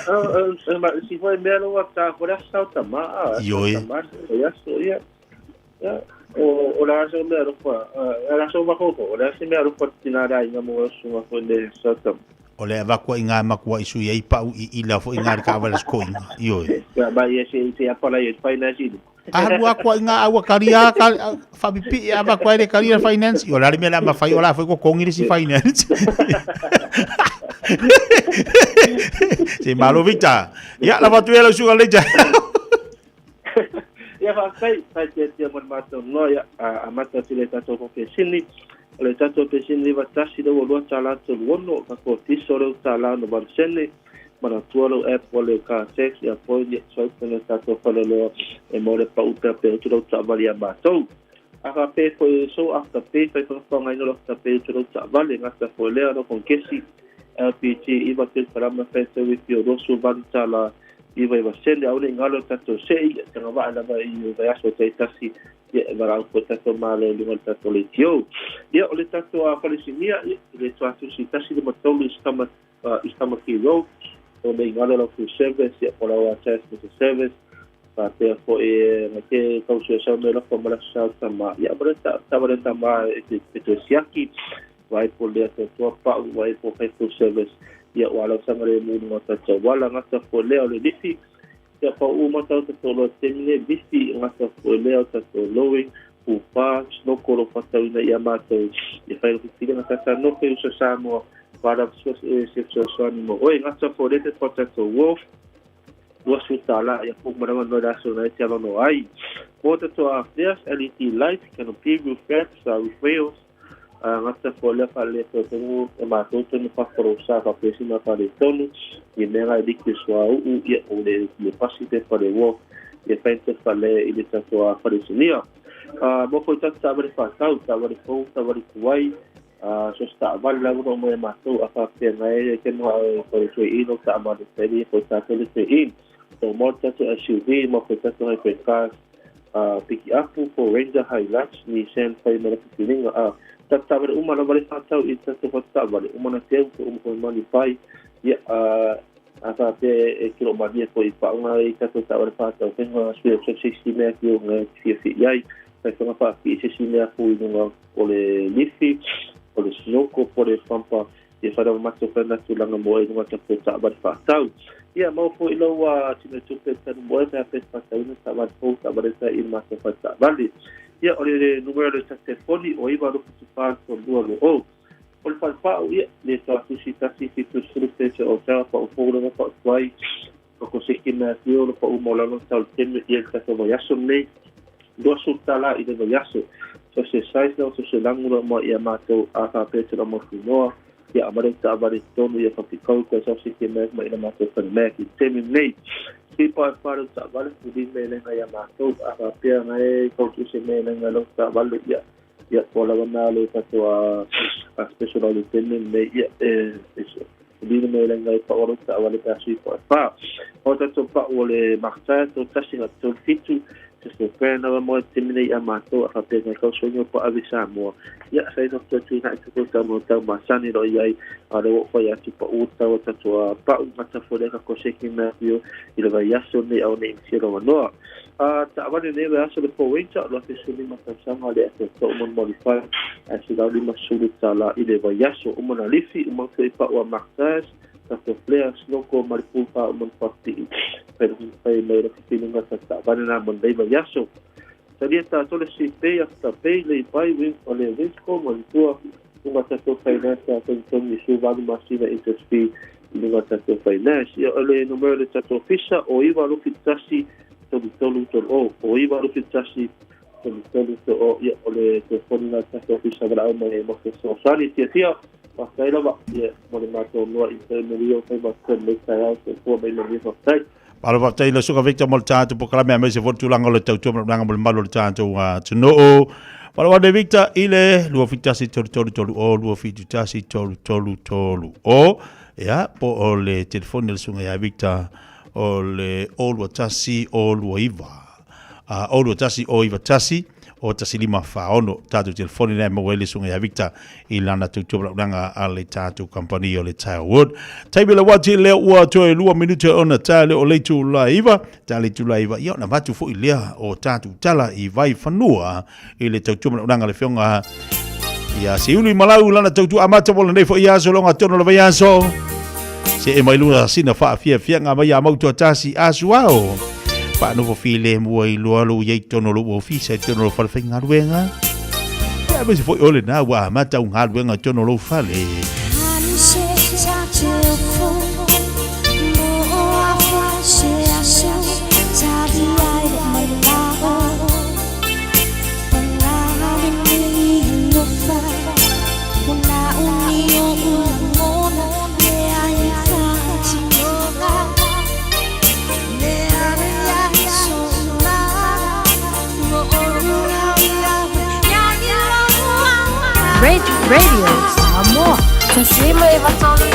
si foi melo wakta ko la sa tama. Yo ya so ya. Ya, o la so melo ko. La so ba ko, la so melo ko tinara inga mo so ko le sa tam. O le va ko inga makua isu ye pa I la fo inga ka va sko inga. Yo. Ya ba ye se apola ye finance. Alu ko inga awa karia ka fa bipi aba ko ile karia finance. Yo la me la ma fa yo la fo ko kongi si finance. Si malo Victor. Ya la batu ya la suga leja. Ya fa sai te mon mato no ya amata tile tato ko pesini. Le tato pesini va tasi do lo tala to wono ka ko tisoro tala no barsene. Mana tualo e pole ka sex ya pole so tene tato pole lo e mole pa uta pe to tabali ya mato. Aka pe ko so after pe pe to ngai no after pe to tabali ngata pole no con kesi. LPG iba te parama festa with your rosu bantala iba sende au ngalo tato sei tanga va ala va I va aso te tasi ye va au tato male lingo tato le tio ye ole tato a palesinia le tato si tasi de matolo istama kilo o me ngalo lo fu service ye por la test de service pa te fo e ke causa sa me lo como la sa tama ya breta tama e siaki vai por le to pa vai por feito service ya wala sangare mu ngata wala ngata por le ole difi ya pa u mata to lo temine difi ngata por le to lowe u pa no kolo pata ina ya mata e fai o que ngata no que usa samo para se animo oi ngata por le pata to wolf was utala ya pu mara no da so na tia no ai mota to a there's LED light can preview facts with wheels ngata fola fale to tengu e mato to ni pa prosa pa pesi na pale tonu e mera di que so u e o le pasite pa le wo e pente fale ile to a fale sinia mo ko ta sabre fa sabre fo sabre kuai so sta valla uno mo mato a fa pe ngai ke no ko so I no ta ma de pedi ko ta tele se I to mo ta to SUV mo ko ta to pe ka pick up for Ranger Hilux ni sen fa me la tabar umana bale fatau I tato fatau umana teu ko mani pai ya asa te kilo mania ko I pa nga I tato tabar fatau tenga sui so 60 me ki nga fi yai ta nga pa fi 60 me ko nga ole lifi ole snoko por pampa e fara mato fena tu langa mo nga tato tabar fatau ya mo fo ilo wa tino tupe tan mo ta pe fatau na tabar fo tabar ta I mato fatau bali ya ole numero de telefoni o iba ro pa so do o ol pa ya le to si tasi si tu srute o ta pa o fo no pa vai o ko se ki na tio pa o mola no tal tem e ta so ya so ne do so tala I de ya so se sai no so se langulo mo ya mato a ka pe to mo no ya amare ta bare to no ya pa ko so se ki na ma ina mato pa me ki tem ne sipa e whare ta wale pudi me lenga ia mātou a pia ngai koutu se me lenga lo ta wale ia pola wana le tatua a special lieutenant me ia pudi me lenga i whaoro ta wale ta sipa e wha o tatua pa o le makta to tasinga to fitu se pena mo timine ia mātou a pia ngai kau sonyo pa avi Samoa ia sai no tu na tu ta mo ta masani ro ia a le o ia tu pa uta o tatua pa mata fole ka ko seki na yo i le vai aso ni au ni siro no ta vale ne va aso le po winter lo que suni mata sama le to mo modify a se da li masulu tala i le vai aso o mo na lifi o mo ke pa o martas ta to players no ko maripu pa o mo pati pero sai me re feeling ta vale na mo dei vai aso Talia ta tole si pe afta pe le pai win o le risco mo tua uma tato finance a ton ni su vale masina interest fee uma tato finance ia ole numero le tato fisa o iwa lo fitasi tolu o iwa lo fitasi tolu o ia ole telefoni na tato fisa bra o mo so sali tia pa kai lava ia mo le mato no intermedio kai ma kon le sai se po me le ni sai Palo va taila suka victor moltato po kala me se fortu lango le tautu lango le malo le tanto to no palo va de victor ile lu fitasi tolu o lu fitasi tolu o ya po o le telefoni le sunga ya victor o le o lu tasi o lu iva o lu tasi o iva tasi o tasi lima fa ono tatu telefoni na mo le sunga ya victor ilana tutu langa ale tatu company o le Tirewood taibela wati le ua toe lua minute ona tale o le tu laiva ia na vatu fo ilea o tatu tala i vai fanua ile tutu langa le fionga ia siuli malau lana tutu amata bola nei fo ia so longa tono le vai so se e mai lua sina fa fia nga mai amauto tasi asuao pa no file mo i lo lo ye tono lo ofisa tono lo fa finga ruenga ya be se foi ole na wa mata un hal ruenga tono lo fale Radio Samoa. Tasima ivatolu.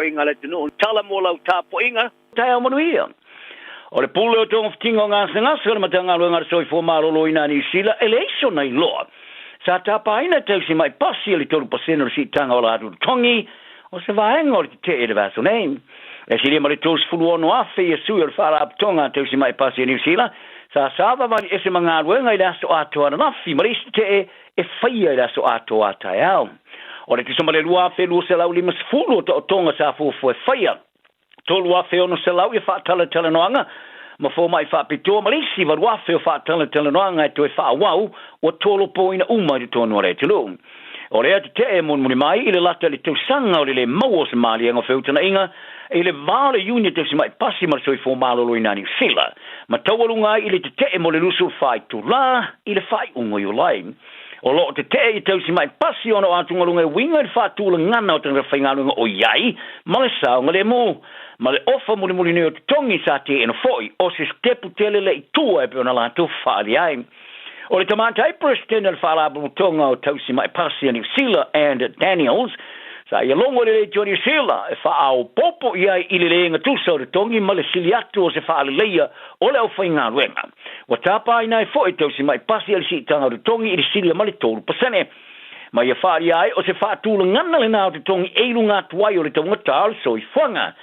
Inga le tunu tala mo lau tapo inga tai mo ia o le pule o tong tingo nga senga sel matanga lo nga soi fo malo lo ina ni sila election nei lo sa tapa ina te si mai passi le tolu paseno si tanga ola tu tongi o se va engo te e de vaso nei e si le mo le tos fulu no afe e su el fara ap tonga te si mai passi ni sila sa sava va ese manga lo nga ila so ato ana fi mari te e faia ila so ato ataiao o le tisoma le lua fe lu se lau lima sefulu o tonga sa fufu e whaia. Tō lua fe ono se lau e whaatala tala noanga, ma fō mai whaapitoa malisi wa lua fe o whaatala tala noanga e to e whaawau o tōlo po ina umai te tōnua re te lu. O rea te te mon muni mai, ile lata le tau sanga o le mau o se mali anga whiutana inga, ile vale union te si mai pasi mar soi fo malolo inani sila. Ma tawalunga ile te te mo le lusu fai tu la, ile fai ungo yo lai. O lo te te i tau si mai pasi ono atunga lunga winga i fai tula ngana o tanga whainga lunga o iai, ma le sao ngale mo. Ma le ofa muli muli neo te tongi sa te eno foi, o se stepu tele le i tua e pe ona la tu whaali ai. O le tamatai president al whaalabu tonga o tau si mai pasi New Zealand and Daniels, sa ia longo le New Zealand e wha au popo iai ili le inga tusa o le tongi ma le sili atu o se whaali leia o le au whainga ruenga. Wa tapa ai nai foi tau si mai pasi al si tanga o le tongi ili sili ma le tolu pasane. Ma ia whaali ai o se whaatula ngana le nao te tongi eilu ngā tuai o le taungata al so i whanga.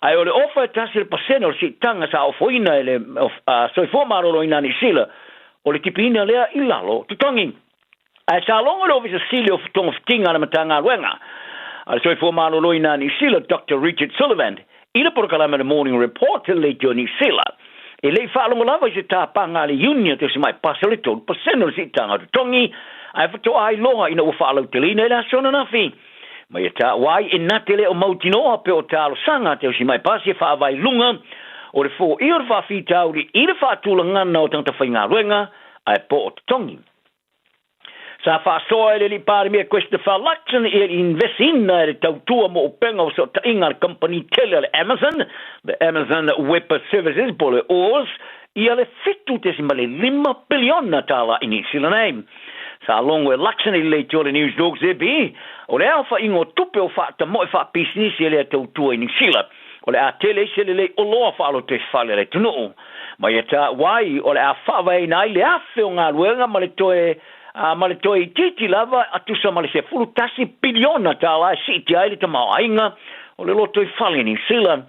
Ai o le ofa tasi le pasene o le si tanga sa o foina e le so i whomarolo ina ni sila o le tipina lea i lalo te tongi. Ai sa longa le ofisa sili o tonga fitinga na matanga ruenga. Ai so i whomarolo ina ni sila Dr. Richard Sullivan i le porkalama le Morning Report le jo ni sila. E le whaalonga lava i se tāpanga le union te si mai pasa le tolu pasene o le si tanga te tongi. Ai whato ai loa ina ua whaalau te lina e la sona na fi. Ma ia tā wai e natele o mautinoa pe o tālo sanga te o si mai pasi e whaavai lunga o le fo i o le whaafi tauri i le whaatula ngana o tangta whainga ruenga ai po o te tongi. Sa whaasoa e li pāri mea kwesta whaalaksan e investina e le tautua mo o penga o so ta inga le company tele le Amazon Web Services po le Oz i le fitu te si male 5 biliona tala ini sila neim. Sa longo e laksan i le tio le News Dogs e bi, o le alfa ingo tupe o whaata mo e wha business e le tautua ini sila. O le a tele se le o loa whaalo te whale le tunu. Ma ia ta wai o le a whaawai nai le afe o ngā ruenga ma le toe i titi lava atusa ma le se fulu tasi biliona tala e si ti aile ta mau ainga o le loto i whale ni sila.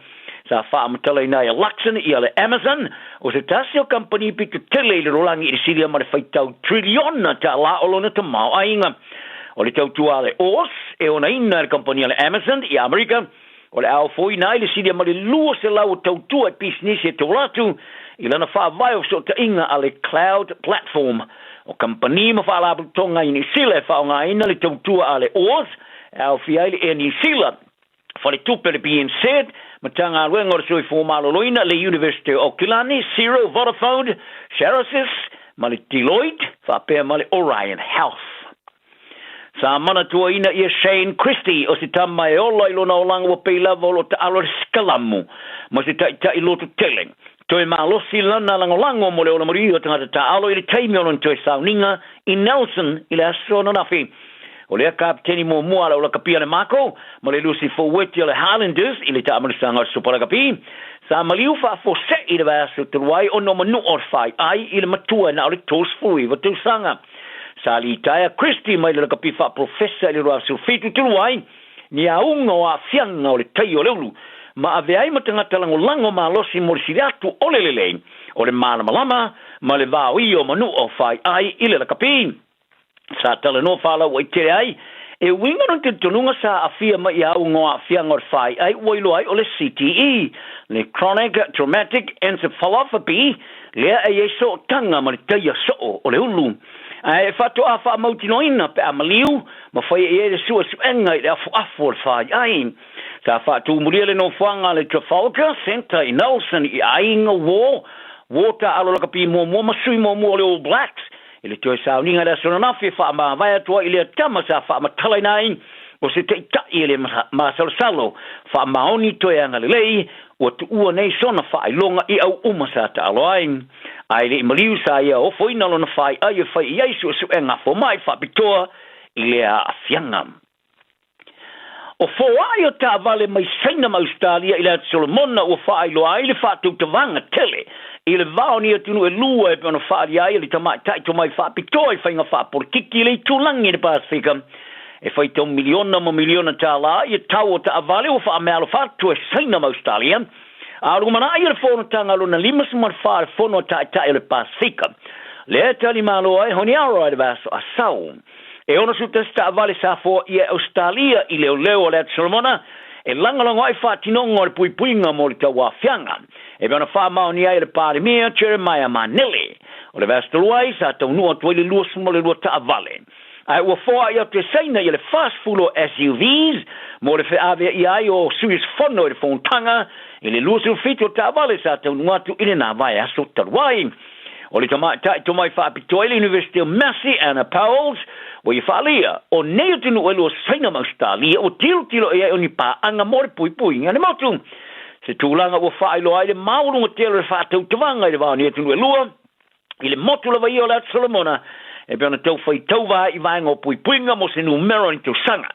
Sa whaamatala i nai a laksan i ale Amazon o se tasi o company pitu tele i le rolangi i siria ma le whaitau triliona ta la o lona ta mau ainga. O le tautua ale Oz e ona ina le company ale Amazon i Amerika o le au foi nai le siria ma le lua se lau tautua e business e tauratu i lana whaavai o so ta inga ale cloud platform o company ma whaalabu tonga i ni sila e whaonga ina le tautua ale Oz au fiaile e ni sila Fale tupe le being said, matanga ruenga o sui formaloloina le University of Killarney, Ciro, Vodafone, Sherasis, male Deloitte, whapea male Orion Health. Sa mana tua ina ia Shane Christie o si tama e ola ilona o langa wa peila volo ta alo skalamu, ma si ta ilotu teleng. Toi malosi lana lango mo le ola mori o tangata ta alo ili taimi olon toi sauninga i Nelson ili asona nafi. O lea kapteni mo mua la o la kapia le mako, ma le lusi foweti o le Highlanders, ili ta amarisanga o supara kapi, sa maliu fa fose i le vasu turuai o no manu orfai, ai i le matua na o le tos fui va tu sanga. Sa li taia Christie mai le kapi fa professor ili roa sulfitu turuai, ni a unga o a fianga o le tai o leulu, ma ave ai matangata lango ma losi morisiriatu o le lelei, o le malama, ma le vau i o manu orfai, ai i le kapi. Sa tala no fala o ite ai e winga no te tonunga sa afia mai au ngoa afia ngor fai ai woilo ai o le CTE le chronic traumatic encephalopathy le ai so tanga ma te ya so o le ulu ai fato afa mautinoina pe amaliu ma fai e le su enga le afu fai ai sa fato muriele no fanga le Trafalgar Center in Nelson i ainga water alo ka pi mo masui mo le All Blacks. Ile toi sa uninga da sona nafi fa ma vai tua ile tama sa fa ma talai nai o se te ta ile ma salo fa ma oni toi anga lei o tu ua nei sona fa longa I au uma sa ta aloin ai le maliu sa ia o foi na lona fa ai fa ia su enga fo mai fa pitoa ile a fianga o fo ai o ta vale mai saina ma Australia ile Solomona o fa lo ai le fa tu te vanga tele ile vao ni tunu e lua e pona whaari ai li tamai tai to mai wha pitoi whainga wha por kiki le tulangi ni Pasifika e whai tau miliona tā la i tau o ta avale o wha mealo whatu e saina ma Australia a rumana ai le whono tanga luna limas mar whaare whono tai le Pasifika le tali malo ai honi aro ai le vaso a sau e ona su testa avale sa fo i Australia i leo le Solomona e langalongo ai wha tinongo le puipuinga mo le tau wafianga e bana fa maoni ai le pare mea Jeremiah Manili o le vastuai sa tau nua tuai le lua sumo le lua ta avale Ai ua foa ia te saina i le fast full o SUVs, mo le whaave i ai o Suis Fono i le Fontanga, i le luasu fito ta vale sa tau nuatu i le nā vai aso taruai. O le tomai whaapitoa i le University of Massey, Anna Powells, o i whaalia, o neo tunu e lua saina maustalia, o tilo e ai o ni pā anga more pui ngane mautu. Se tūlanga o whaelo ai le maurunga telo le whaatau tawanga i le wāo neo tunu e lua, i le motu la vai o la Solomona, e peona tau whai tauwa i vaenga o puipuinga mo se numero ni tau sanga.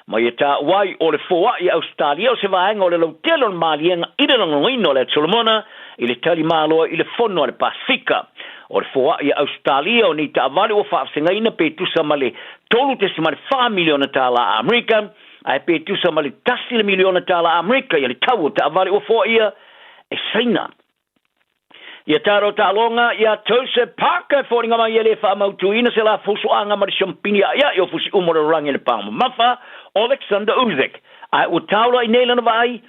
Mai e tā wai o le foa i Australia o se vaenga o le lau telo le maalienga i le langoino o le Solomona, i le tali māloa i le fono le Pasifika. O le foa i Australia o ni ta avale o whaafsengaina pe tusa ma le tolu te se ma le 5 miliona tala a Amerika, ai pe tusa ma le tasi le miliona tala a Amerika, i le tau ta avale o foa ia e saina. Ia taro ta longa, ia tose paka fōringa mai ele wha mautuina se la fusu anga ma le champini ia i o fusi umora rangi le pāma mafa, Alexander Usyk. Ai o taula i Neiland vai,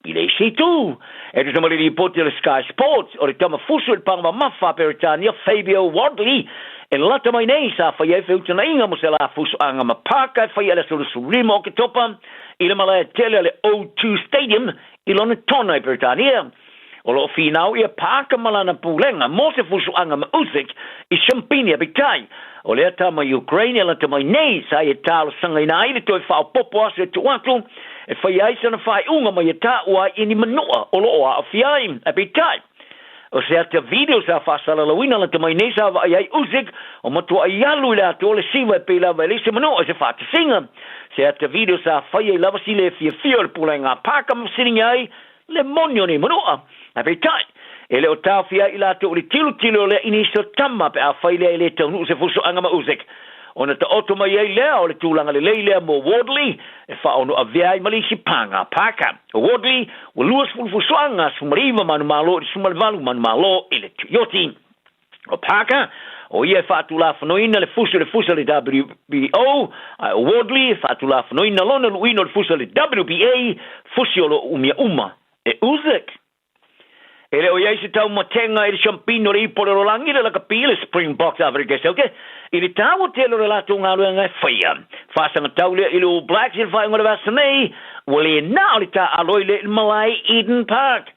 i le situ. E tu tamari li poti le Sky Sports, o le tama fusu le pāma mafa Peritania, Fabio Wadley, e lata mai nei sa whai e whiutana inga mo se la fusu anga ma paka, whai ele suru surima o ke topa, i le malaya tele le O2 Stadium, i lona tona i Peritania. O lo finau ia pāka malana pūlenga, mo se fusu anga ma Usyk, i champini a bitai. O lea ta mai Ukraine, la ta mai nei, sa ia tālo sanga ina aile toi whao popo asu e tuatu, e whai aisana whai unga mai ta ua ini manua, o lo oa a fiai, a bitai. O se ata video sa whasala lawina, la ta mai nei sa wa ai Usyk, o matua ai alu i la to le siwa e pēla wa elise manua, se whata singa. Se ata video sa whai ai lava si le fia le pūlenga, pāka masiringi ai, le monio ni manua. A bitai, e leo tau fia i lato o le tilo le iniso tama pe a whaile e le taunu se fuso anga ma Usyk. O na ta oto mai ei lea o le tūlanga le leilea mo Wadley, e wha ono a viai malisi panga paka. O Wadley, o luas fuso anga sumariva manu malo i sumarvalu manu malo i le tuyoti. O paka, o ia whaatu la whanoina le fuso le WBO, o Wadley, whaatu la whanoina lona luino le fuso le WBA, fuso lo umia e Usyk. E leo iai se tau matenga i le champino le ipole rolangi le laka pile Springboks Afrika sauke. I le tau telo le lato ngalu ngai whaia. Whasanga tau le i le All Blacks i le whainga le vasanei. Wale nao le ta aloi le Malai Eden Park.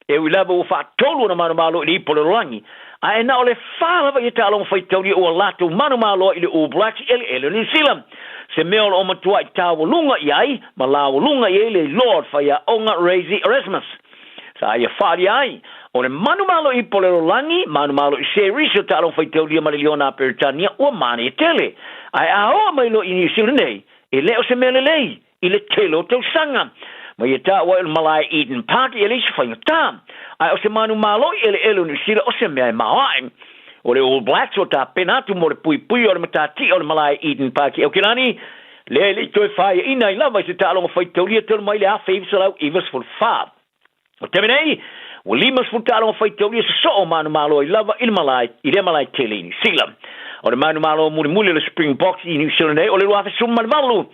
E ui lava o whaatolu na manumalo i le ipole rolangi. A e nao le whalawa i ta along whaitauri o lato manumalo i le All Blacks i le New Zealand. Se meo o matua i tau lunga i ai, ma lao lunga i le Lord whaia onga Raisi Erasmus. Sa ia whaari ai, o le manumalo i polero langi, manumalo i series o talo whai taulia ma le Leona Peritania o mani e tele. Ai ahoa mai lo i New Zealand nei, e leo se mele lei, i le telo tau sanga. Mai e ta o il Malai Eden Park, e le se whainga tā. Ai o se manumalo i ele elu New Zealand o se mea e maoai. O le All Blacks o ta penatu mo le pui o le matati o le Malai Eden Park. E o kilani, le toi whaia ina i lava i se talo whai taulia talo mai le a whaivsalau i was full fab. O te menei, o limas futalo o whaitauria sa so o manu malo i lava i le malai tele i New Zealand. O le manu malo o muli le Springboks i New Zealand o le ruafe summa le valu.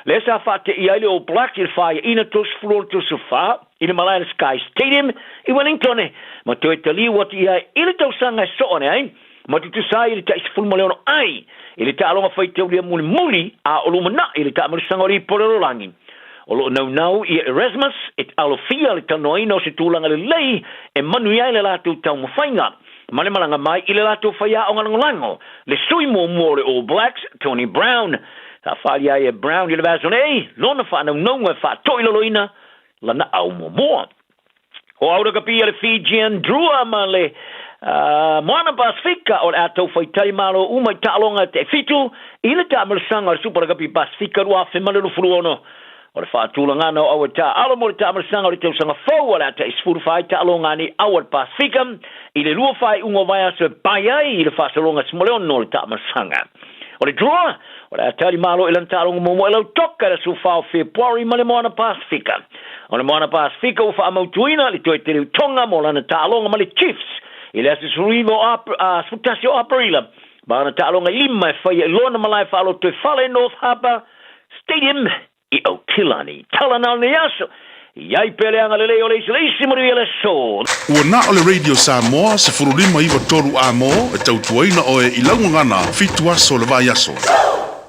Le sa whate i aile o Blacks i le whaia ina tos flor tos o wha i le malai le Sky Stadium i Wellington. Ma toi tali wati i ai i le tausanga so o nei, ma tu sai i le taisi fulma leono ai, i le ta alonga whaitauria muli a o lumana i le ta amarisangori i polero langi. O lo nau i Erasmus, et alofia le tanoina o se tūlanga le lei, e manuia le lātou tau mawhainga. Mane malanga mai i le lātou whaia o ngalangolango. Le sui mo le All Blacks, Tony Brown. Ta whaari ai e Brown i le vazone, lona whanau naunga wha toila loina, lana au moa. O aura kapia le Fijian Drua ma le Moana Pasifika o le atou whaitai malo umai ta'alonga te fitu, i le ta'amarasanga o le Superagapi Pasifika rua whemale lo furuono. O le whaatūlanga no awa ta alamo le ta'amarasanga o le tausanga fau o le ata isfuru whai ta'alonga ni awa le Pasifika, i le lua whai ungo vai aso pai ai i le whaasalonga simoleon no le ta'amarasanga. O le Drua, o le atari malo ilan ta'alonga momo e lau toka le su whao Februari ma le Moana Pasifika. O le Moana Pasifika o whaamautuina le toi te reu tonga mo lana ta'alonga ma le Chiefs, i le asa surivo Sputasio Aparila, ma lana ta'alonga lima e whai e lona malai whaalo toi whale North Harbour Stadium, i au Kilani. Talanau ni aso. Iai pele anga lele o leisi leisi mori ele so. Ua na o le Radio Samoa se furulima iwa toru a mo e tautuaina o e ilau ngana fitu aso le vai aso.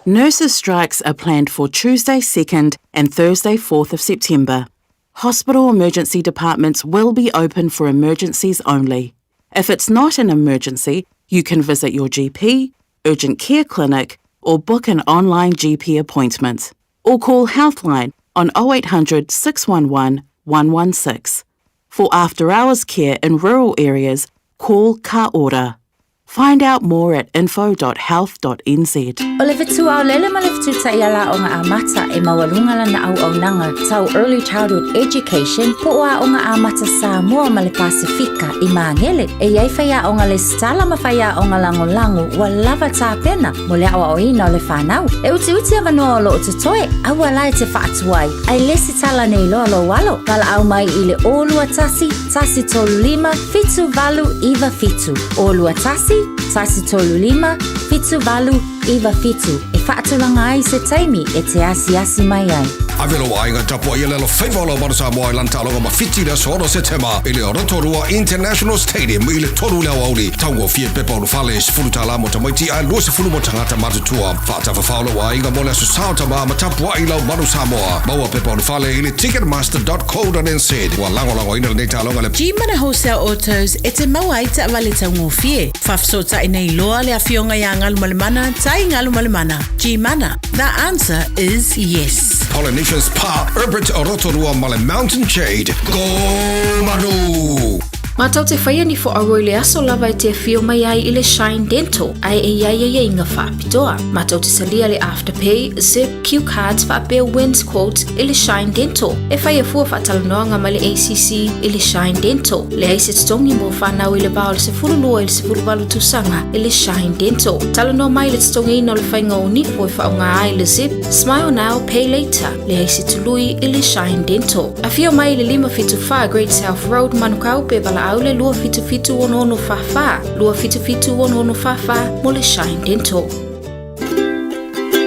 Nurses' strikes are planned for Tuesday 2nd and Thursday 4th of September. Hospital emergency departments will be open for emergencies only. If it's not an emergency, you can visit your GP, urgent care clinic, or book an online GP appointment. Or call Healthline on 0800 611 116. For after-hours care in rural areas, call Ka Ora. Find out more at info.health.nz. O le fitu au lele ma le fitu ta iala o nga amata e mawalunga la na au nanga tau early childhood education po a o nga amata Samoa ma le Pasifika i mangele e iai whaia o nga le stala ma whaia o nga lango wa lava tā pena mo le awa o ina o le whanau. E uti a wanoa o lo o tutoe au alai te whaatuai ai lesi tala nei lo walo kala au mai i le olua tasi tolu lima fitu valu iwa fitu olua tasi tolu lima fitu valu iwa fitu e whaatulanga ai se taimi e te asi mai ai. Avelo ainga tapo i lelo whaiwala mara Samoa i lantalonga ma fiti le soro se tema i le Rotorua International Stadium i le toru leo auli taungo fie pepa o fale se fulu tala mo tamaiti a lua se fulu mo tangata matutua whaatafa whaolo wa ainga mo le asu sao tama ma tapua i lau manu Samoa maua pepa o fale i le ticketmaster.co.nz wa lango ina le talonga le G-Mana Wholesale Autos e te maua i ta wale taungo fie whafsota i nei loa le awhionga ia ngalu malemana tai ngalu malemana G-Mana, the answer is yes. Polynesians Pa Herbert Rotorua Male Mountain Jade Go Manu Matau te whaia ni fo aroi le aso lava e te whio mai ai i le Shine Dental ai e iai inga whaapitoa. Matau te salia le Afterpay, Zip, Q-Cards whaapea wins quote i le Shine Dental. E whaia fua whaatalanoanga ma le ACC i le Shine Dental. Le aise tongi mo whanau i le bao le se furulua i le se furuwalu tusanga i le Shine Dental. Talanoa mai le tongi ina o le whainga o nifo i whaunga ai le Zip, Smile Now, Pay Later. Le aise tului i le Shine Dental. A whio mai le 575 Great South Road Manukau pe vala au le lua fitu ono fafa. Lua fitu ono fafa mo le Shine Dental.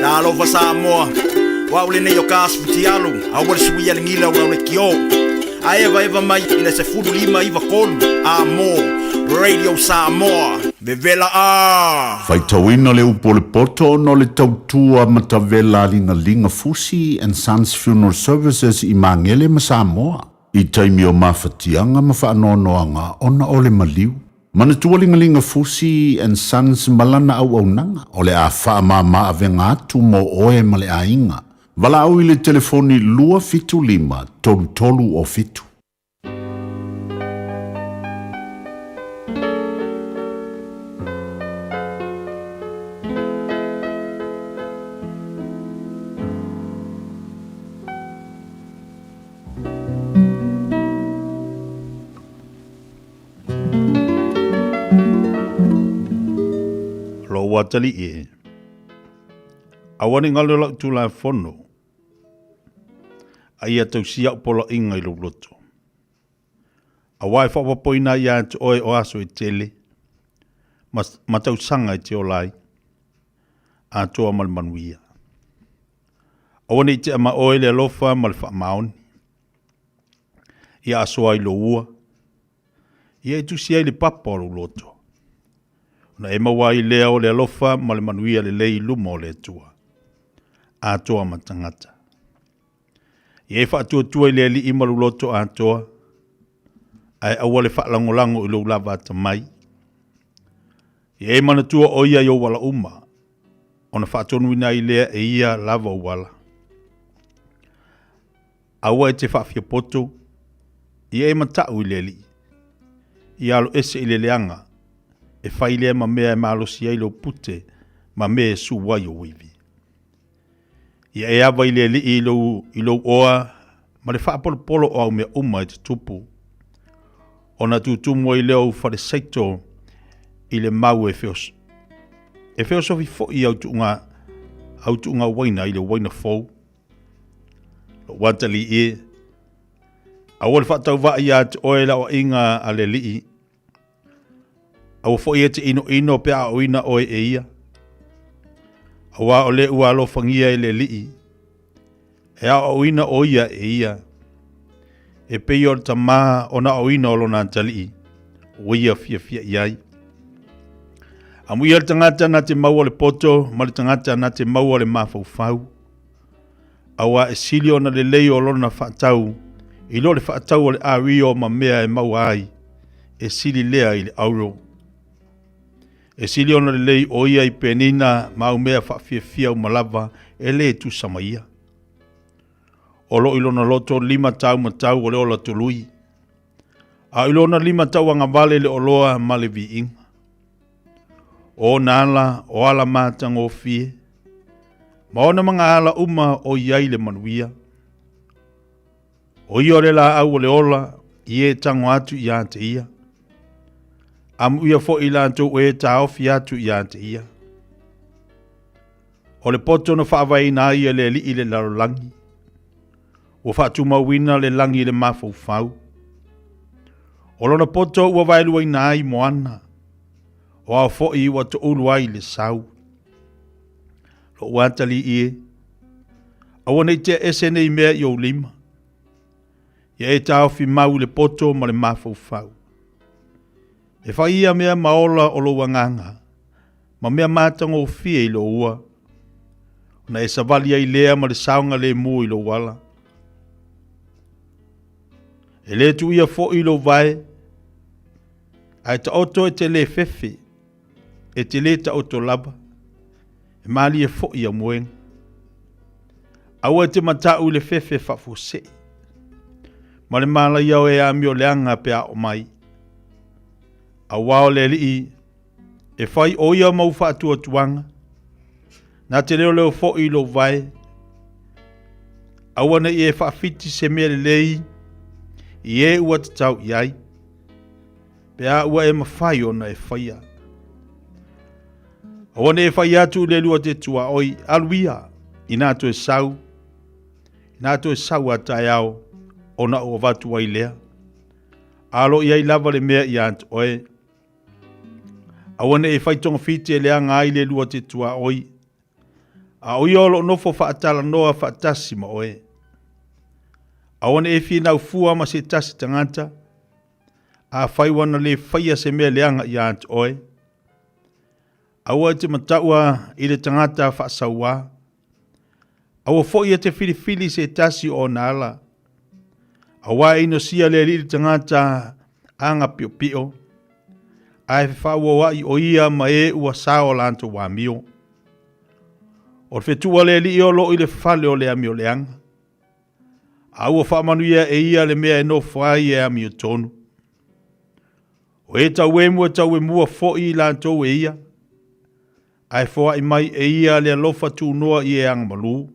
Talo fa Samoa. Wa ule ne yo kasputi alu. A wale suia le ngila wa le kio. A eva mai ina se fudu lima iwa kolu. A mo Radio Samoa. Bevela a. Fai tauina le upo le poto no le tautua matavela linga Fusi and Sons Funeral Services i Mangele ma Samoa. I taimi o mawhatianga ma whaanoanoanga ona o le maliu. Mana tualingalinga Fusi and Sons malana au nanga o le a whaamama avenga atu mo oe ma le ainga. Wala au i le telefoni lua fitu lima tolu o fitu. Watali e. Awani ngalo la tu la fono. Ai atu sia polo inga i loto. Awai fa poina ia te oi o aso i tele. Matau sanga i te olai. A toa malmanuia. Awani te ama oi le lofa mal fa maoni. Ia aso ai lo ua. Ia tu sia i le papa o loto. Na e mawai lea o le alofa ma le manuia le lei luma o le tua. A toa matangata. I e whaatua tua i le li imalu loto a toa. Ai awa le whaalangolango i lo lava ata mai. I e mana tua o ia i o wala uma. O na whaatonu ina i lea e ia lava o wala. Awa e te whaafia poto. I e matau i le li. I alo ese i le leanga. E whaile ma mea e maalosi eilo pute ma mea su wai o wivi. Ia e awa ile li ilo oa ma le whaapolo o au mea uma e te tupu. O na tutumu i leo whare seito i le mau e feos. E feos ofi fo i au tuunga waina i le waina fau. Lo watali e. Awal whaatau wa i at oela o inga ale lii. Awa fo ia te ino pe a oina oe e ia. Awa o le ua alo fangia e le lii. E a oina o ia e ia. E pe i o ta maa o na oina o lo na talii. O ia fia iai. Amui le tangata na te maua le poto, ma le tangata na te maua le mafaufau. Awa e sili ona le lei o lona whaatau, i lo le whaatau o le ario ma mea e maua ai, e sili lea i le auro. E sili ona le lei o ia i penina ma au mea whaafia malava e le tu samaia. O lo ilona loto 5 tau matau o le ola tului. A ilona 5 tau anga vale le oloa ma le viinga. O nala o ala matang o fie. Ma ona mga ala uma o iai le manuia. O ia le la au o le ola i e tango atu i ante ia. Amu ia fo ila anto o e ta ofi atu i ante ia. O le poto na whaavai na ia le li i le larolangi. O whaatu mawina le langi le mafaufau. O lona poto ua vailua i nai moana. O a fo i wa to uluai le sau. Lo uatali ie. Awana i te ese nei mea i o 5. Ia e tau fi mau le poto ma le mafaufau. E wha ia mea maola o lo wanganga. Ma mea matango o fie i lo ua. Na e savalia i lea ma le saunga le mu i lo wala. E le tu ia fo i lo vai. Ai ta oto e te le fefe. E te le ta oto laba. E mali e fo i a moeng. Aua te matau le fefe fafose. Ma le mala iau e amio leanga pe a o mai. Aua o le li e fai o ia mau fatu tuanga. Na te leo leo fo i lo vai. Aua na i e fafiti se mea le lei. I e ua te tau iai. Pe a ua e mawhai o na e whaia. Aua na e whai atu le lua te tua oi aluia. I nātu e sau. I nātu e sau a tai au. O na o vatu ai lea. Alo iai lava le mea i ant oe. Aua na e whai tonga fiti e lea ngai le lua te tua oi. A oi olo nofo whaatala noa whaatasi ma oe. Awana e fi nau fua ma se tasi tangata. A whai wana le whaia se mea leanga i ant oe. Awa te mataua i le tangata whaasaua. Awa fwoi te filifili se tasi o nala. Awa ino sia le li tangata anga pio pio. A e whaua wa i o ia ma e ua sao lanto wa mio. O fetua le li o lo i le fale o le amio leanga. Aua whaamanuia e ia le mea e no whai e amio tonu. O e tau e mua fo i lanto e ia. Ai fo ai mai e ia le alofa tu noa i e ang malu.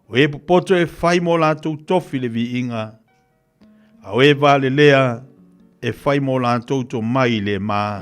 O e popoto e whai mo lanto tofi le vi inga. A o e vale lea e whai mo lanto to mai le maa.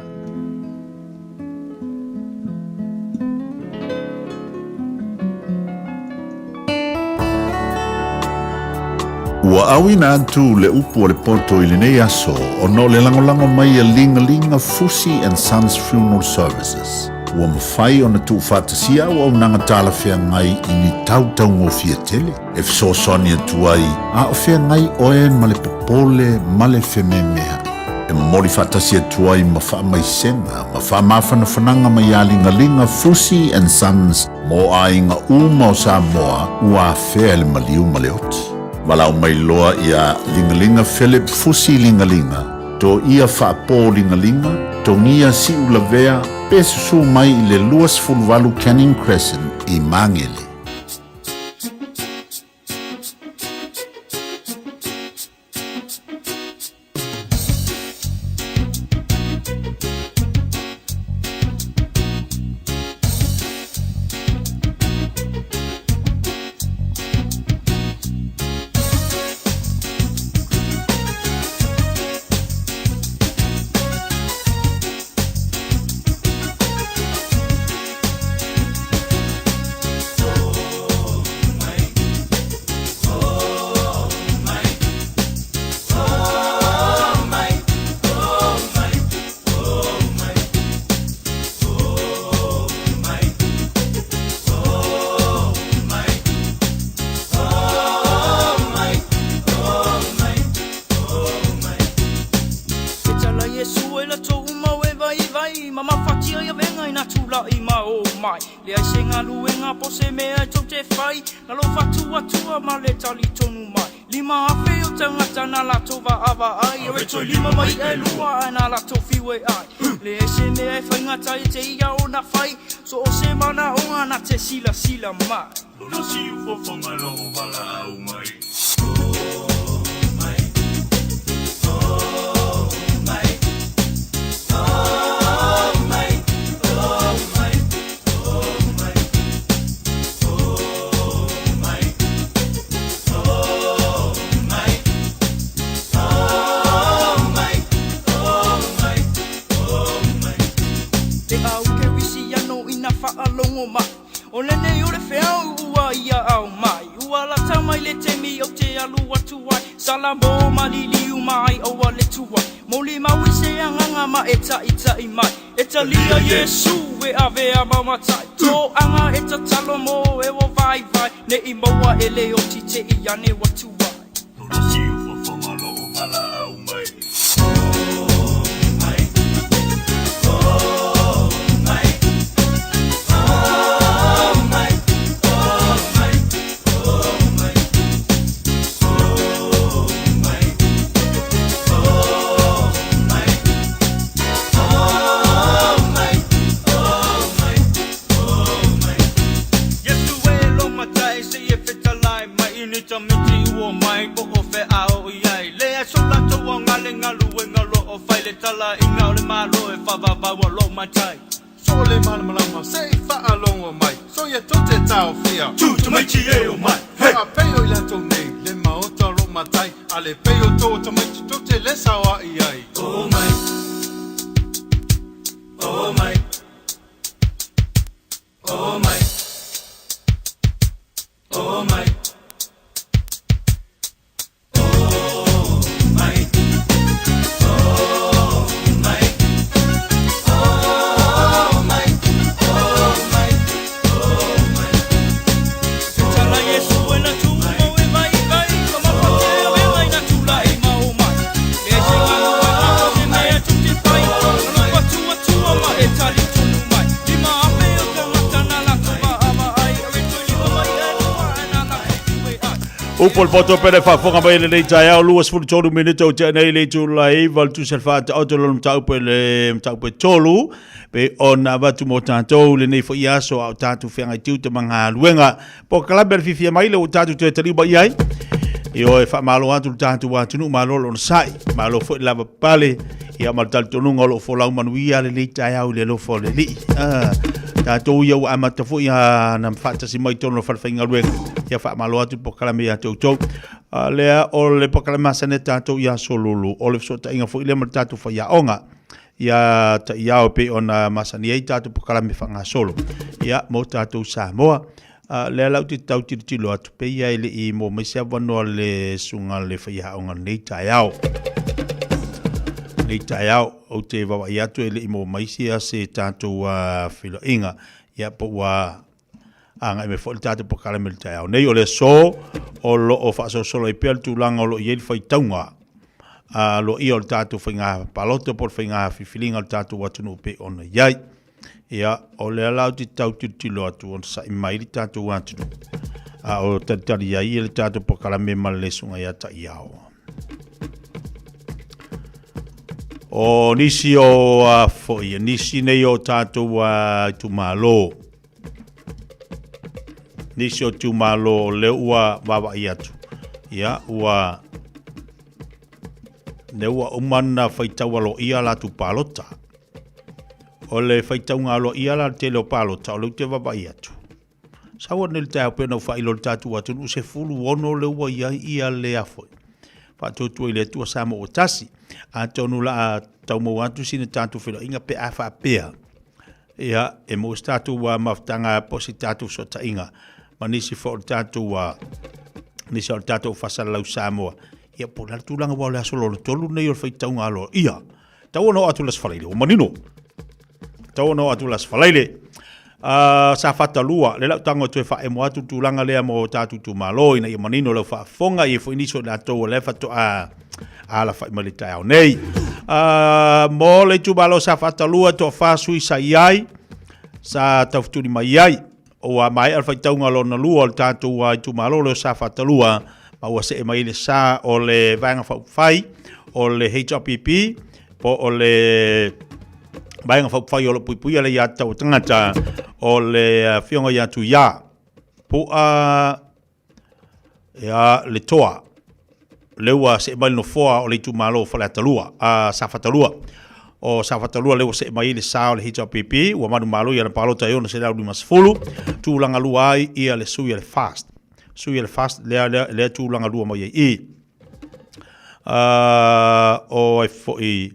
Ua awina atu le upu o le poto i le nei aso o no le langolango mai a linga Fusi and Sons Funeral Services. Ua mawhai o na tu whatasia o au nanga tala whea ngai i ni tau ngofia tele. E fsosoni atu ai a o whea ngai oe ma le popole ma le whememea. E mori whatasia atu ai ma wha mai senga, ma wha mawhana whananga mai a linga Fusi and Sons mo a inga uma o Samoa ua whea le maliu ma le oti. Walau mai loa ia lingalinga Philip Fusi lingalinga. To ia whaapo lingalinga, to ngia si ulavea, pe susu mai i le luas fulvalu Canning Crescent i Mangele. So mai le ai senga luenga po se mea tau te whai na lo fatua tua ma le tali tonu mai lima afe o tangata na la tova ava ai e to lima mai e lua na la to fiwe ai le ai se mea e whaingata e te ia o na whai so o se mana o na te sila sila mai no si ufo fonga lo wala au mai Alongo mai o lene o le whea ua ia au mai ua la tamai le temi o te alu atu ai salamo malili umai o le tuai moli maui se anganga ma e tai mai e talia Yesu e avea mamatai to anga e ta talo mo e o vai ne i maua e le o ti te i ane watu ai no si ufo fomalo o mala au mai tala inga le malo e fa va wa lo matai so le mal malama sei fa along mai so ye tote tao fia tu to mai chi e o mai hey a peo la to nei le ma o to lo matai ale peo to mai tote le sawa ai oh mai oh mai oh mai oh mai Upol poto pere fa fonga mai le tai au luas fu tolu minute o te nei le tu lai val tu sel fa o te lom tau pe tolu pe ona va tu mo tanto le nei fo iaso au tatu fenga tiu te manga luenga po kala ber fifi mai le tatu te tali ba iai io e fa malo atu tatu wa tu malo lo sai malo fo lava pale ia mal tal tonu ngolo fo lau manuia le tai au le lo fo le li tatu ia wa amata fo ia na fata si mai tono fa fenga luenga ia fa malo atu po kala me atu to lea o le po kala masane tatu ia solulu o le so ta inga fo ile mal tatu fa ia onga ia ta ia o pe ona masani ai tatu po kala me fanga solo ia mo tatu Samoa le lau te tau tilo atu pe ia ile i mo me se vano le sunga le fa ia onga nei taiao o te wawa i atu ele i mo maisia se tatu filo inga ia po wa anga me fo tatu po kala me taiao nei o le so o lo o fa so solo i pel tu langa o lo i ele fa taunga lo i o tatu finga paloto por finga fifilinga o tatu watu no pe ona iai ia o le lau te tau tilo atu on sa i mai li tatu watu o tatari iai ele tatu po kala me malesunga ia ta iao o nisi o foi nisi nei o tatu tu malo nisi o tu malo le ua baba iatu ia ua ne ua umana faitau alo ia la tu palota o le faitau ngalo ia la te lo palota o le te baba iatu sawa nel tau pena fa ilo tatu watu u se fulu ono le ua ia le afoi fa tu ile tu samo o tasi a tonu la tau mo atu sine tatu filo inga pe afa pea ia e mo statu wa maftanga positatu so ta inga manisi fo tatu wa nisi o tatu fasala lau Samoa ia po la tu langa wa le asolo le tolu nei o faitau ngalo ia tau no atu las falaile o manino tau no atu las falaile sa fata lua le lau tango tu fa e mo atu tu langa le mo tatu tu malo ina ia manino lau fa fonga i fo iniso la to le fa to ala fa malita au nei mo le tu balo sa fata lua to fa sui sa iai sa taftuni mai ai o mai al fai taunga lo na lua tātou ai tu malolo sa fatalua ma ua se mai le sa o le vanga fai o le HRPP po o le vanga fai o le puipui ale ya tau tangata o le fionga ya tu ya po ya le toa lewa se mai no foa o le tu malo fatalua sa fatalua o safatalua lewa se mai le sa o le HRPP ua manu malo ia na palota iona se lau masfulu tūlanga lua ai ia le sui le fast lea tūlanga lua mai i o e foi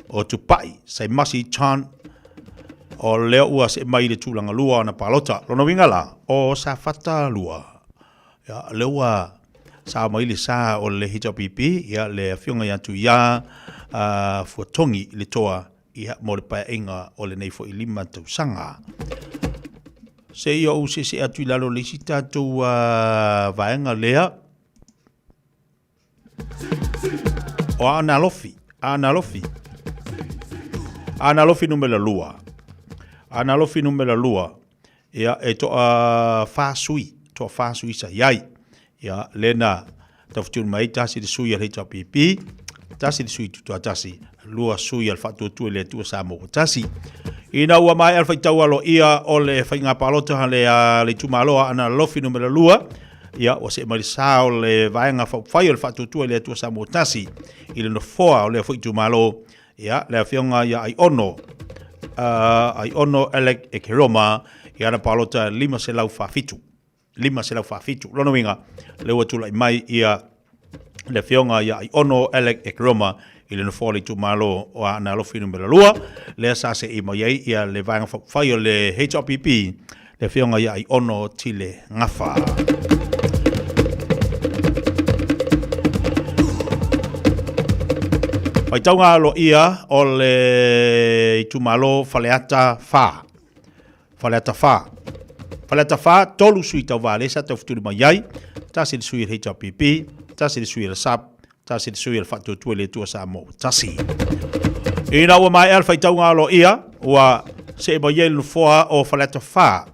o tupai sai masi chan o lea ua se mai le tūlanga lua na palota lona wingala o safatalua ia lewa sa mai le sa o le HRPP ia le fionga ia tu ia fuatongi le toa ia mo le paenga o le nei fo i lima tausanga. Se ia o se atu lalo le si tātou vaenga lea o analofi numela lua ia e toa whāsui sa iai ia lena tawhtiun mai tasi le sui al HRPP tasi le sui tutua tasi lua sui al whatuatua le tua sa mo tasi ina ua mai al whaitau alo ia o le whainga palota le tumaloa ana lofi numera lua ia o se mai sa o le vaenga whai al whatuatua le tua sa mo tasi i le no foa o le whaitumalo ia le whionga ia ai ono Alec Ekeroma ia na palota lima se lau whafitu lono winga le watu lai mai ia le fionga ia ai ono Alec Ekroma i le nofoli tu malo o ana lofi numera lua le sa se i mai ia le vanga whai o le HRPP le fionga ia ai ono tile ngafa pai taunga lo ia o le tu malo faleata fa Falata fa tolu sui tau vale sa tau futuri mai ai, tasi le sui le HRPP, tasi le sui le SAP, tasi le sui le fatu tue le tua sa mo tasi. Ina ua mai alfa i tau ngalo ia, ua se mai ai le foa o falata fa,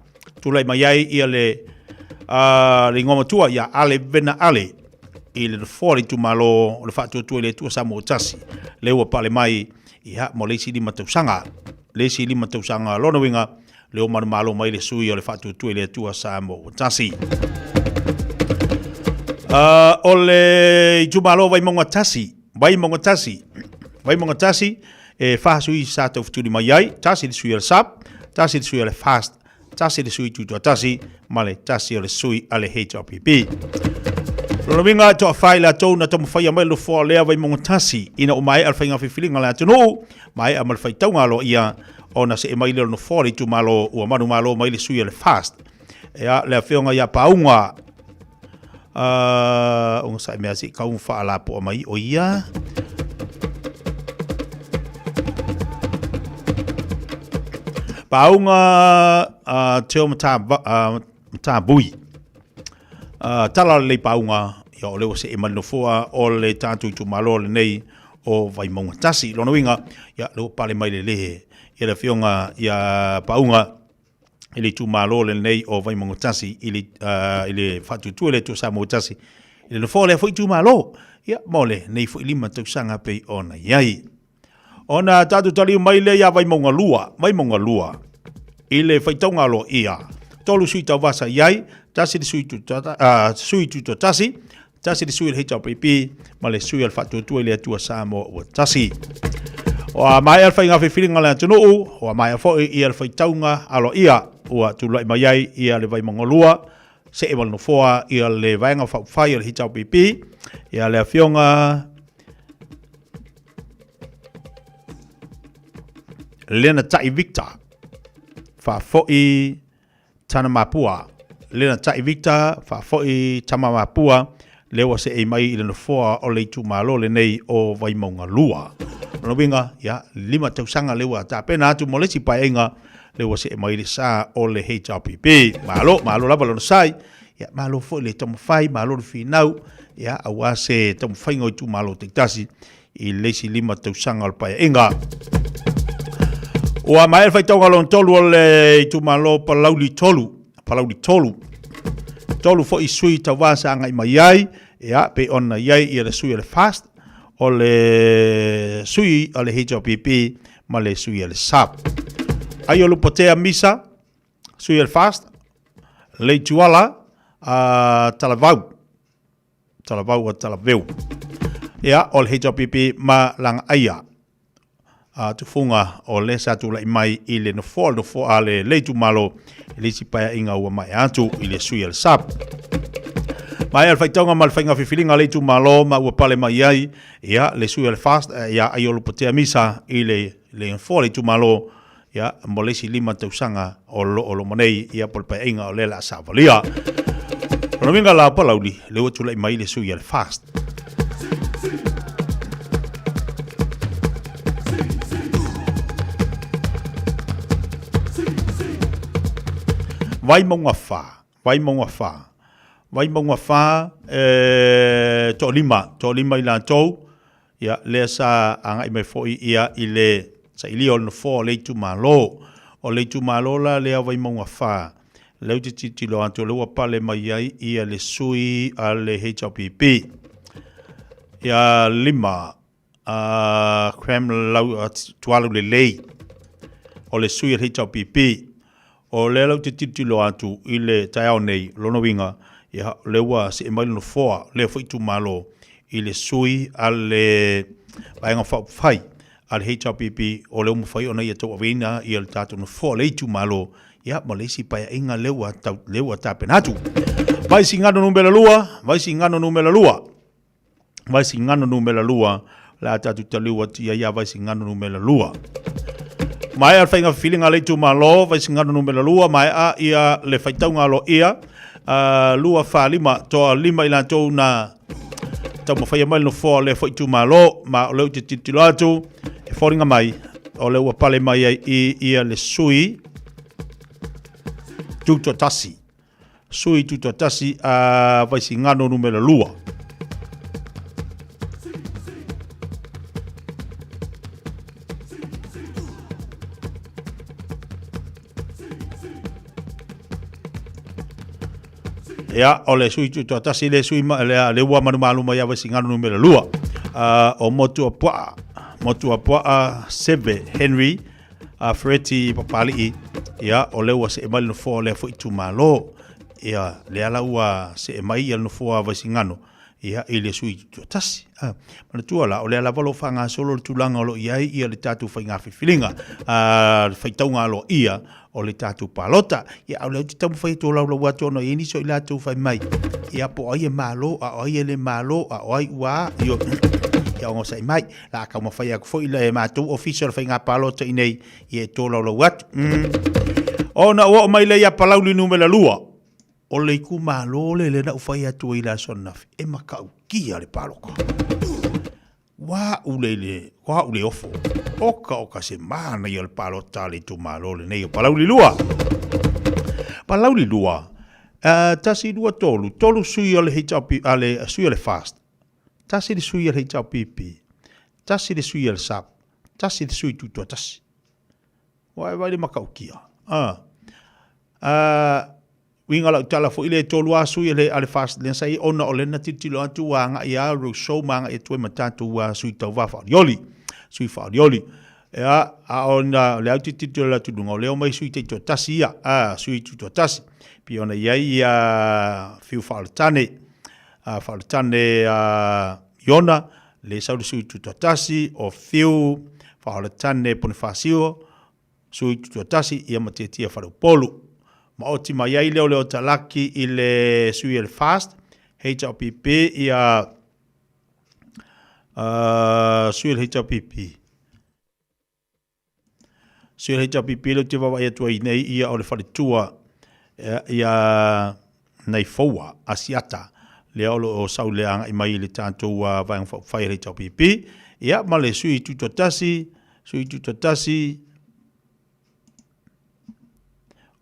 tulai mai ai ia le ngoma tua ia ale vena ale, i le foa le tu malo le fatu tue le tua sa mo tasi. Le ua pale mai ia mo leisi lima tausanga lona winga, le o malo mai le sui o le fatu tue le tua sa mo tasi. O le jumalo vai monga tasi e fa sui sa tau futuri mai ai, tasi le sui o le SAP, tasi le sui o le fast, tasi le sui tutua tasi, ma le tasi o le sui a le HRPP. Lona winga to a fai la tau na tamu fai a mai lo fua lea vai monga tasi, ina o mai alfa inga whiwhilinga la tunu, mai a malfai tau ngalo ia, ona se mai le no fori tu malo ua manu malo mai le sui le fast ya le feonga ya paunga on sa me asi ka un fa la po mai o ia paunga te mta bui tala le paunga ya le se mai no foa o le tatu tu malo le nei o vai monga tasi lo no winga ya le pale mai le ia le fionga ia paunga ili tu malo le nei o vai mongotasi ili fatu tu le tu sa mongotasi ili no fole foi tu malo ia mole nei foi lima tu sanga pe ona yai ona tatu tali mai le ia vai mongalua ile fai tonga lo ia tolu sui tau vasa yai tasi sui tu tasi tasi sui le HRPP male sui al fatu tu le tu sa mo tasi o mai alfa inga whiwhiringa le atunu o mai afo i alfa i taunga alo ia ua tulai mai ai ia le vai mongolua se e no foa ia le vaenga whai o le HRPP ia le awhionga Lena Tai Victor wha foi tana mapua Lena Tai Victor wha foi tama mapua lewa se e mai i le no foa o le tu malo le nei o vai mongolua no winga ya lima tausanga lewa ta pena atu molesi paenga lewa se mai le sa o le HRPP malo lava lo sai ya malo fo le tom fai malo le finau ya awa se tom fai ngoi tu malo te tasi i lesi lima tausanga al paenga Ua mai fai tonga lon tolu o le tu malo palauli tolu. Tolu fo i sui ta wasa ngai mai ai, ia pe ona iai i le sui le fast, o le sui o le HLPP, ma le sui le SAP. Ai o lupotea misa, sui le fast, le tuala, talavau a talaveu. Ia o le HLPP ma lang aia. Tu funga o le satu la mai i le no fo ale le tu malo le si pa inga ua mai atu i le sui el sap. Mai al faitonga mal fainga fifilinga le tu malo ma ua pale mai ai ia le sui el fast ia ai o lupotea misa i le fo le tu malo ia mo le si lima tausanga o lo monei ia pol pa inga o le la savalia. Ono minga la palauli le watu la mai le sui el fast. Vai monga fa, to lima ila tau, ia le sa anga i mai foi ia i le, sa ili o no fo le tu malo, o le tu malo la le vai monga fa, leu te titilo anto leu pale mai ai ia le sui a le HLPP, ia lima, crem lau tualu le lei, o le sui a HLPP, o le lau te titilo atu i le taiao nei lono winga ia le ua se e mailo no foa le fo itu malo i le sui a le vaenga whai a le HLPP o le umawhai o nei a tau awina i le tatu no foa le itu malo ia ma le si paia inga le ua tapenatu vai si ngano numela lua la tatu talua tia ia vai si ngano numela lua mai al fainga feeling ale tu malo vai singano numero lua mai a ia le faitaunga lo ia lua fa lima to lima ila to na tau mawhai mai no fo le fai tu malo ma le te titilo atu e foringa mai o le ua pale mai i ia le sui tuto tasi vai singano numero lua ia o le sui tu tasi le sui le ua manumalu mai ava singano numero lua o motu apua Sebe Henry Ferretti papali ia o le ua se emali no fo le fo itu malo ia le ala ua se emai no fo ava singano ia i le sui tu tasi mana tuala o le ala valo fanga solo le tulanga lo ia le tatu fainga fifilinga faitaunga lo ia o le tatu palota ia o le tamu fai to la watu no ini so ila tu fai mai ia po ai malo a ai le malo a ai wa yo ia ngo sai mai la ka mo fai ko ile ma tu official fai nga palota inei ia to la watu ona o mai le ia palauli numela lua o le ku malo le na fai atu ila sonna e makau kia le paloko wa ulele ofo oka se mana ia le palota le tu malo le nei palauli lua tasi dua tolu sui o le HLP ale sui o le fast tasi le sui o le HLPP tasi le sui o le SAP tasi le sui tutua tasi vai le makaukia winga la tala fo ile tolu asu ile ale fast le sai ona o le na titilo atu anga ia ro show manga e tue matatu wa sui tau va fa yoli ia a ona le atu titilo la tudunga le o mai sui te tasi ia sui tu tasi pi ona ia fiu faltane yona le sau sui tu tasi o fiu faltane Bonifacio sui tu tasi ia matetia fa polo ma oti mai ai leo talaki i le sui el fast HLPP ia sui el HLPP lo te wawa ia tua i nei ia o le whalitua ia nei foua asiata leo o sau leanga i mai le tātou vang whai HLPP ia ma le sui tutotasi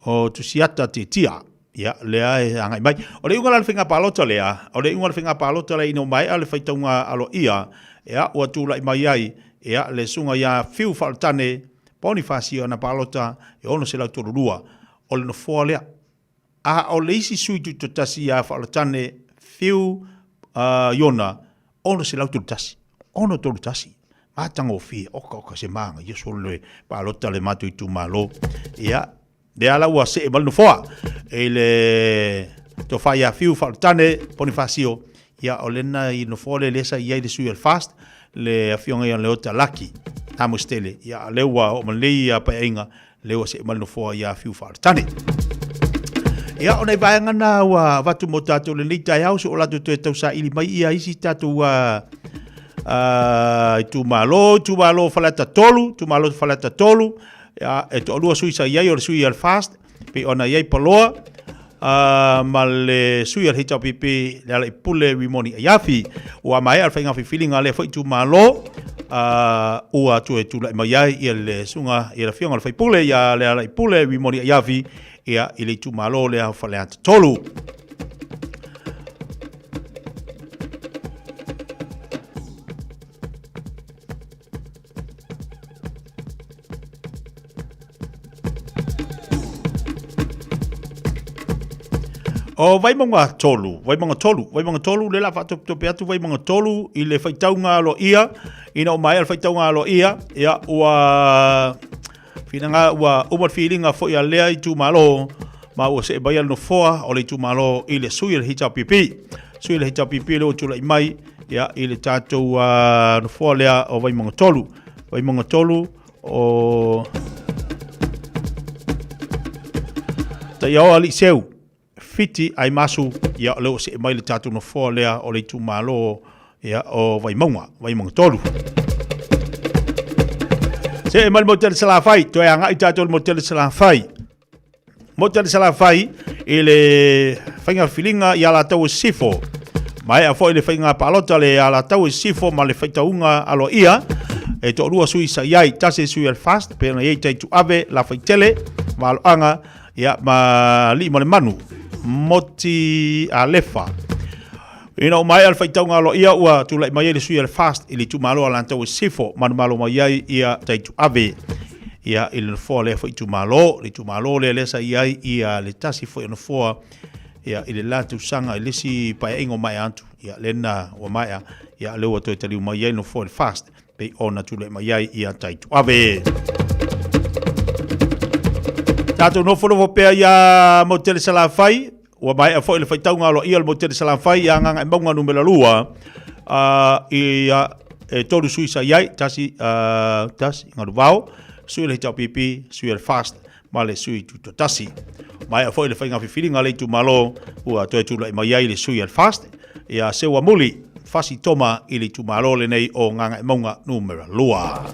o tusiata te tia ia lea e angai mai o le unga la whinga palota lea o le unga la whinga palota le ino mai ale whaitaunga alo ia ua tūla i mai ai ia le sunga ia fiu faltane Bonifacio na palota e ono se lau torurua o le no foa lea. A o le isi sui tu tasi a whaalatane fiu iona ono se lau tasi. Ono tolu tasi. Matanga o fia, oka se manga, yeso le palota le matu i tu malo. Ia, le ala ua se e mal no foa. E le to fai a fiu whaalatane Bonifacio. Ia o lena i no foa le lesa i aile sui al fast. Le afionga i le ota laki. Tamo stele. Ia lewa o malei a paenga. Lewa se e mal no foa i a fiu whaalatane. Ia ona i vaenga na ua watu mo tātou le nei tai au. So o lato te tau sa ili mai ia isi tātou tu malo falata tolu ya e to lua sui sa iai o sui al fast pe ona iai paloa ma le sui al hita pipi le ala pule rimoni iafi o mai al fainga feeling ale foi tu malo ua tu e tu la mai ia le sunga ia la fionga al fai pule ia le ala pule rimoni iafi ia ile tu malo le falata tolu. O vai monga tolu le la fatu to peatu vai monga tolu I le faitaunga lo ia ina o mai al faitaunga lo ia ua finanga ua umar feelinga fo ia lea I tu malo ma o se vai al no foa o le tu malo I le sui le hita pipi le o tula I mai ia I le tato no foa lea o vai monga tolu o ta ia o ali seu fiti ai masu ia leo se mai le tatu no foa lea o le tu malo ia o vai monga tolu. Se mai motel sala fai to ia nga I tatu motel sala fai ele fainga filinga ia la tau sifo mai a foi le fainga palota le ala tau sifo ma le faitaunga alo ia e to rua sui sa iai tase sui al fast pe na iai tai tu ave la faitele ma anga ia ma li mo le manu moti alefa ina o mai al faitaunga lo ia ua tu lai mai le sui al fast ili tu malo ala tau sifo manu malo mai ia tai tu ave ia il fo le fo tu malo le sa ia le tasi fo no fo ia ile la tu sanga ile si pa ingo mai antu ia lena o mai ia le o to tali mai no fo fast pe ona tu le mai ia tai tu ave tato no fo pe ia motel sala fai o mai a fo le faitaunga lo ia le motel sala fai ia nga mbonga numero lua ia e toru suisa ia tasi ngarvao sui le hita pipi, sui le fast, ma le sui tu tasi. Mai a foi le whainga whiwhiringa le tu malo, ua toi tu lai mai ai le sui le fast, ia sewa muli, fasi toma I le tu malo le nei o nganga monga numera lua.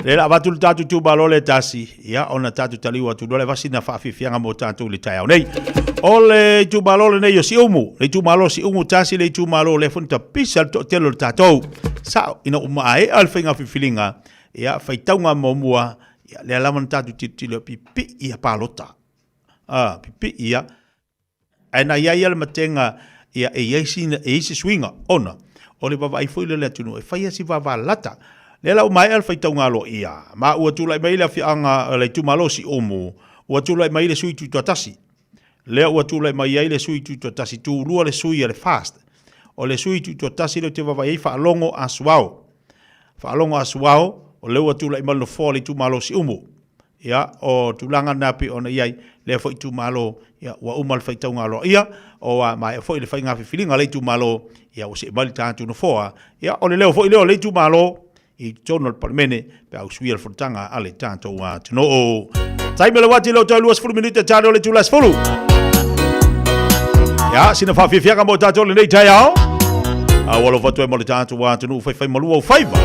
Le la watu tatu tu malo le tasi, ia ona tatu taliwa tu dole vasina whaafifianga mo tatu le tai au nei. O le tu malo le nei o si umu, le tu malo si umu tasi le tu malo le funta pisal to telo le tatou. Sao, ina umae alwhinga whiwhilinga, ia whaitaunga momua, ia le alaman tatu titilo pipi ia palota. Pipi ia. Aina ia le matenga, ia e eisi swinga, ona. O le baba ifuile le atunu, e whaia si vava lata. Le la umae alwhaitaunga lo ia. Ma ua tulai maile afianga le tu malo si umu, ua tulai maile sui tu tuatasi. Lea ua tūlai mai ai le sui tu tasi tu lua le sui le fast. O le sui tu tasi le te wawai whaalongo asuao. Whaalongo asuao, o le ua tūlai malo fō le tu malo si umu. Ia, o tūlanga napi o na iai, le fo I tu malo, ia, ua umal whaitaunga lo ia, o mai fo I le whainga whiwhiringa le tu malo, ia, o se mali tātu no fōa. Ia, o le leo fo I leo le tu malo, I tono le parmene, pe au sui al furtanga ale tātou tuno o. Taimele wati leo tau 20 minute tāre o le tu las fulu. Ya, sina whawhiwhianga mo tātou le nei tai ao. Walo watu e mo le tātou wā tunu whai malua o whaiva.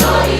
Sorry.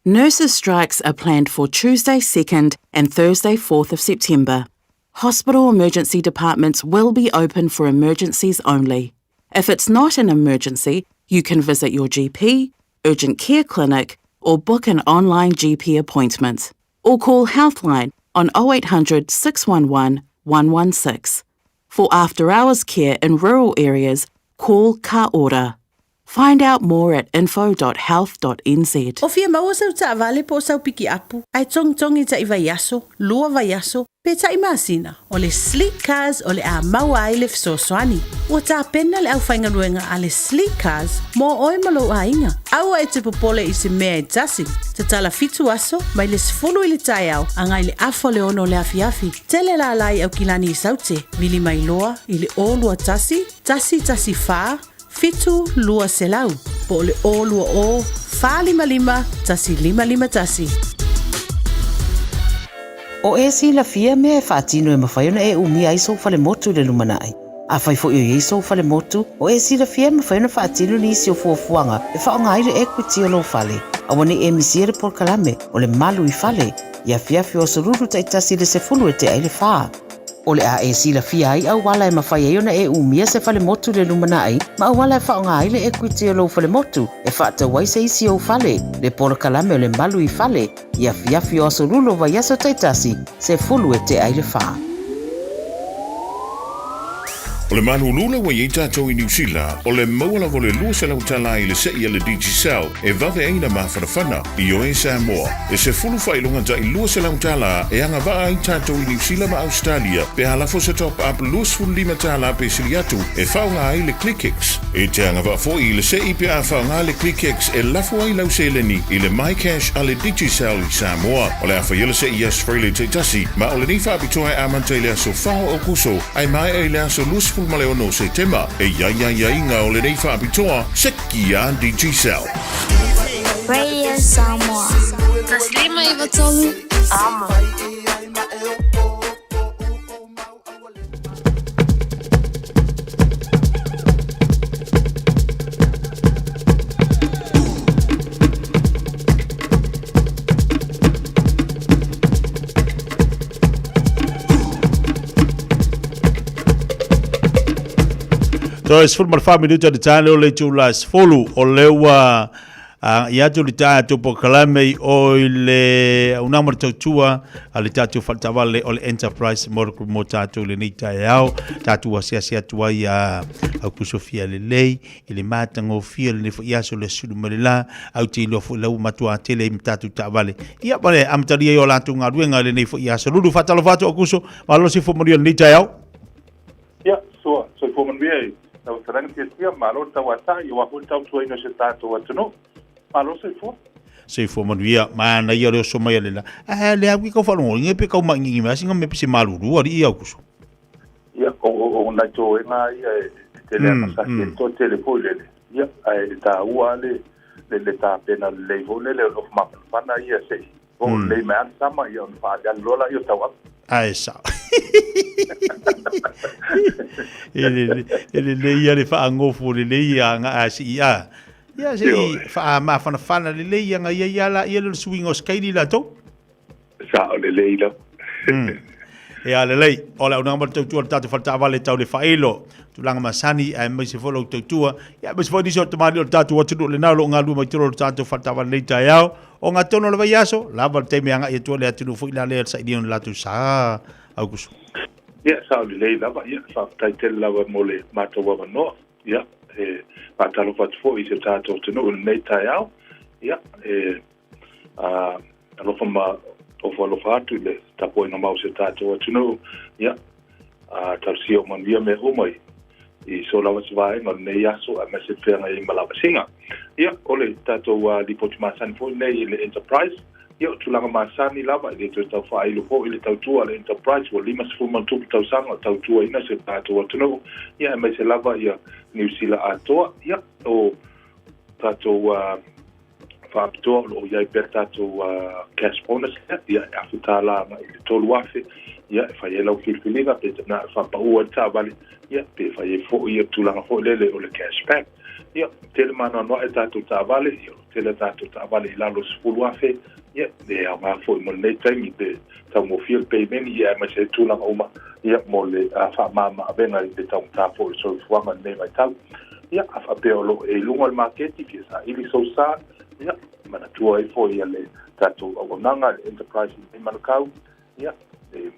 Nurses' strikes are planned for Tuesday 2nd and Thursday 4th of September. Hospital emergency departments will be open for emergencies only. If it's not an emergency, you can visit your GP, urgent care clinic, or book an online GP appointment. Or call Healthline on 0800 611 116. For after-hours care in rural areas, call Ka Ora. Find out more at info.health.nz. O fia maua sau ta vale po sau piki apu. Ai tong ta iwa yaso, lua va yaso, pe ta imasina. O le sleek cars o le a maua ai le fsoswani. O ta pena le au whainga luenga a le sleek cars mo oi malo a inga. Aua e te popole i se mea e tasi. Te tala fitu aso, mai le sifulu i le tai au, angai le afo le ono le afiafi. Tele la lai au kilani i saute, vili mai loa, i le olua tasi fa, fitu lua selau, po le o lua o, fa lima tasi lima tasi. O e si la fia mea e whaatino e mawhaiona e umi ai sou fale motu le lumanai. A whai fo i sou fale motu, o e si la fia mawhaiona whaatino ni isi o fuafuanga e whaonga aire equity o lo fale. A wane e misiere por kalame o le malu i fale, ia fiafi o sururu taitasi le sefulu e te aile whaa. O le a e sila fia ai au wala e mawhai e ona e umia se fale motu le lumana ai, ma au wala e whaonga ai le equity o lo fale motu, e whaata wai se isi o fale, le pora kalame o le malu i fale, ia fiafi o asorulo vai aso taitasi, se fulu e te aile whaa. O le manulula wa i tātou i New Zealand, o le maua vo le lua se lau tala i le sei le Digicel, e vave aina mawhanawhana i o e Samoa. E se fulu whailunga ta i lua se lau tala, e anga waa i tātou i New Zealand ma Australia, pe halafo se top up lua sfulu lima tala pe siliatu, e whaunga ai le ClickX. E te anga waa fo i le sei pe a whaunga le ClickX, e lafo ai lau seleni, i le MyCash a le Digicel i Samoa. O le awha yele se i asfrele te tasi, ma o le ni whapitoa e amante le aso whao o kuso, ai mai e le aso lua sfulu male ono se tema e ia inga o le nei whaapitoa seki a Digicel. Radio Samoa. Taslima iwa tolu. Ama. So es ful mal family to the channel le chulas follow o lewa ia tu lita tu po kalame o le una morto tua ale tatu faltavale o enterprise morku motatu le nita yao tatu asia tua ia ku Sofia le lei ile matango fia le ia so le sulu malila au ti lo fu lau matua tele mtatu tavale ia pale amtari yo la tunga ruenga le nei fo ia so lulu fatalo fatu okuso malo si fo morio nita yao ia so fo morio tau tarang tia malo tau ata i wa hun tau tuai no se tato atuno malo se fo manuia mana ia le so mai le le awi ko falo nge pe ko mangi ma singa me pisi malu ru ari ia kuso ia o na to na ia tele sa to telefone ia ai ta uale le ta pena le vole le of ma pana ia se o le man sama ia on fa ya lola ia tau ai sa ele ia le fa ngofu le ia nga asi ia se fa ma fa le ia nga ia la ia le swing os kaili la to sa le leila e ale lei ola una mo tu tatu falta vale tau le failo tu langa masani ai mai se folo tu ia bes fodi so tomari o tatu watu le na lo ngalu mai tro tatu falta vale tai ao o nga tono le vaiaso la val te meanga e tu le atu fu ila le sa idion la tu sa augusto ia sa le leila va ia fa tai te la mole mato wa no ia pa talo fatu fo i se tatu tu no nei tai ao ia alo fama o falo fatu le tapo ina mau se tato atu no ia tarsio man via me humai i so la was vai no nei aso a me se pena i malava singa ia ole tato wa di potimasan fo nei le enterprise ia tu langa masani lava i to tau fa i lo fo i tau tu le enterprise wo limas fu man tu tau sanga tau tu ina se tato atu no ia me se lava ia New Zealand ato ia o tato Fabto o ia per tato cash bonus ia afutala ma i tolu afe ia fai lau filfiliga pe na fa pa ua ta vale ia pe fai fo ia tulanga fo lele o le cashback ia tele mana no eta tu ta vale ia tele ta tu ta vale la los fulwafe ia de ama fo mo nei time de ta mo fil payment ia ma se tulanga uma ia mo le fa mama venga de ta fo so fuanga nei vai tal ia fa pe lo e lungo al market ki sa ili so sa ia mana tua e fo ia le tatu o nanga enterprise in Manukau ia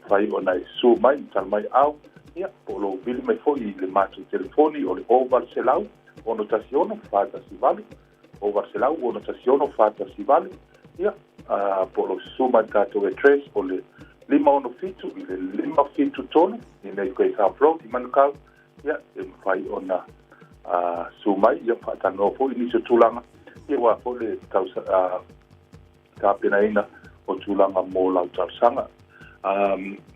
fai ona su mai tal mai au ia polo bil mai foi le matu telefoni o le Barcelau o notazione fatta si vale o Barcelau o notazione fatta si vale ia polo su mai tato e tres o le lima ono fitu le lima fitu tone nei quei road in Manukau ia fai ona su mai ia fatta no foi inicio tulanga ia wa pole causa kapenaina o tulanga mo lau tarsanga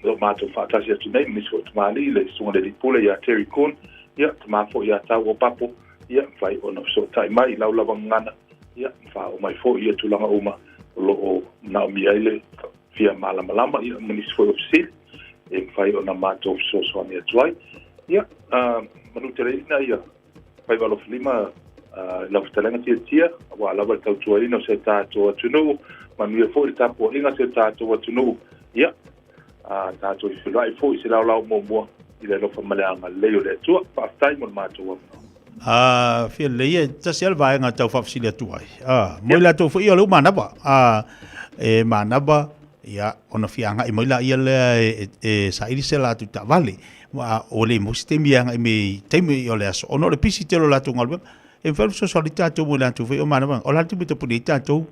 lo mato fatasi atu nei miso tumali le sunga de pule ya Terry Coon ya tamafo ya tawo papo ya vai ono so tai mai lau ngana ya fa o mai fo ya tulanga uma lo o na mi ile fia malama ya munisfo ofsil e vai ona mato so so ni atwai ya manutere na ya vai valo flima la ftalanga tia wa la val tautuari no se tato tunu manu fo tapo inga se tato tunu ya tato i filai fo i se lau mo i le lofa maleanga leo le tua pa mon mato fia le ta se vai nga tau fa fsilia tuai mo la to fo i lo manaba e manaba ya ona fianga i mo la ia le sa i se la tu ta vale wa o le mo sistemi nga i me temi o le aso ono le pisi te lo la tu ngalbe e fa so solita to mo la tu fo o manaba o la tu te pulita to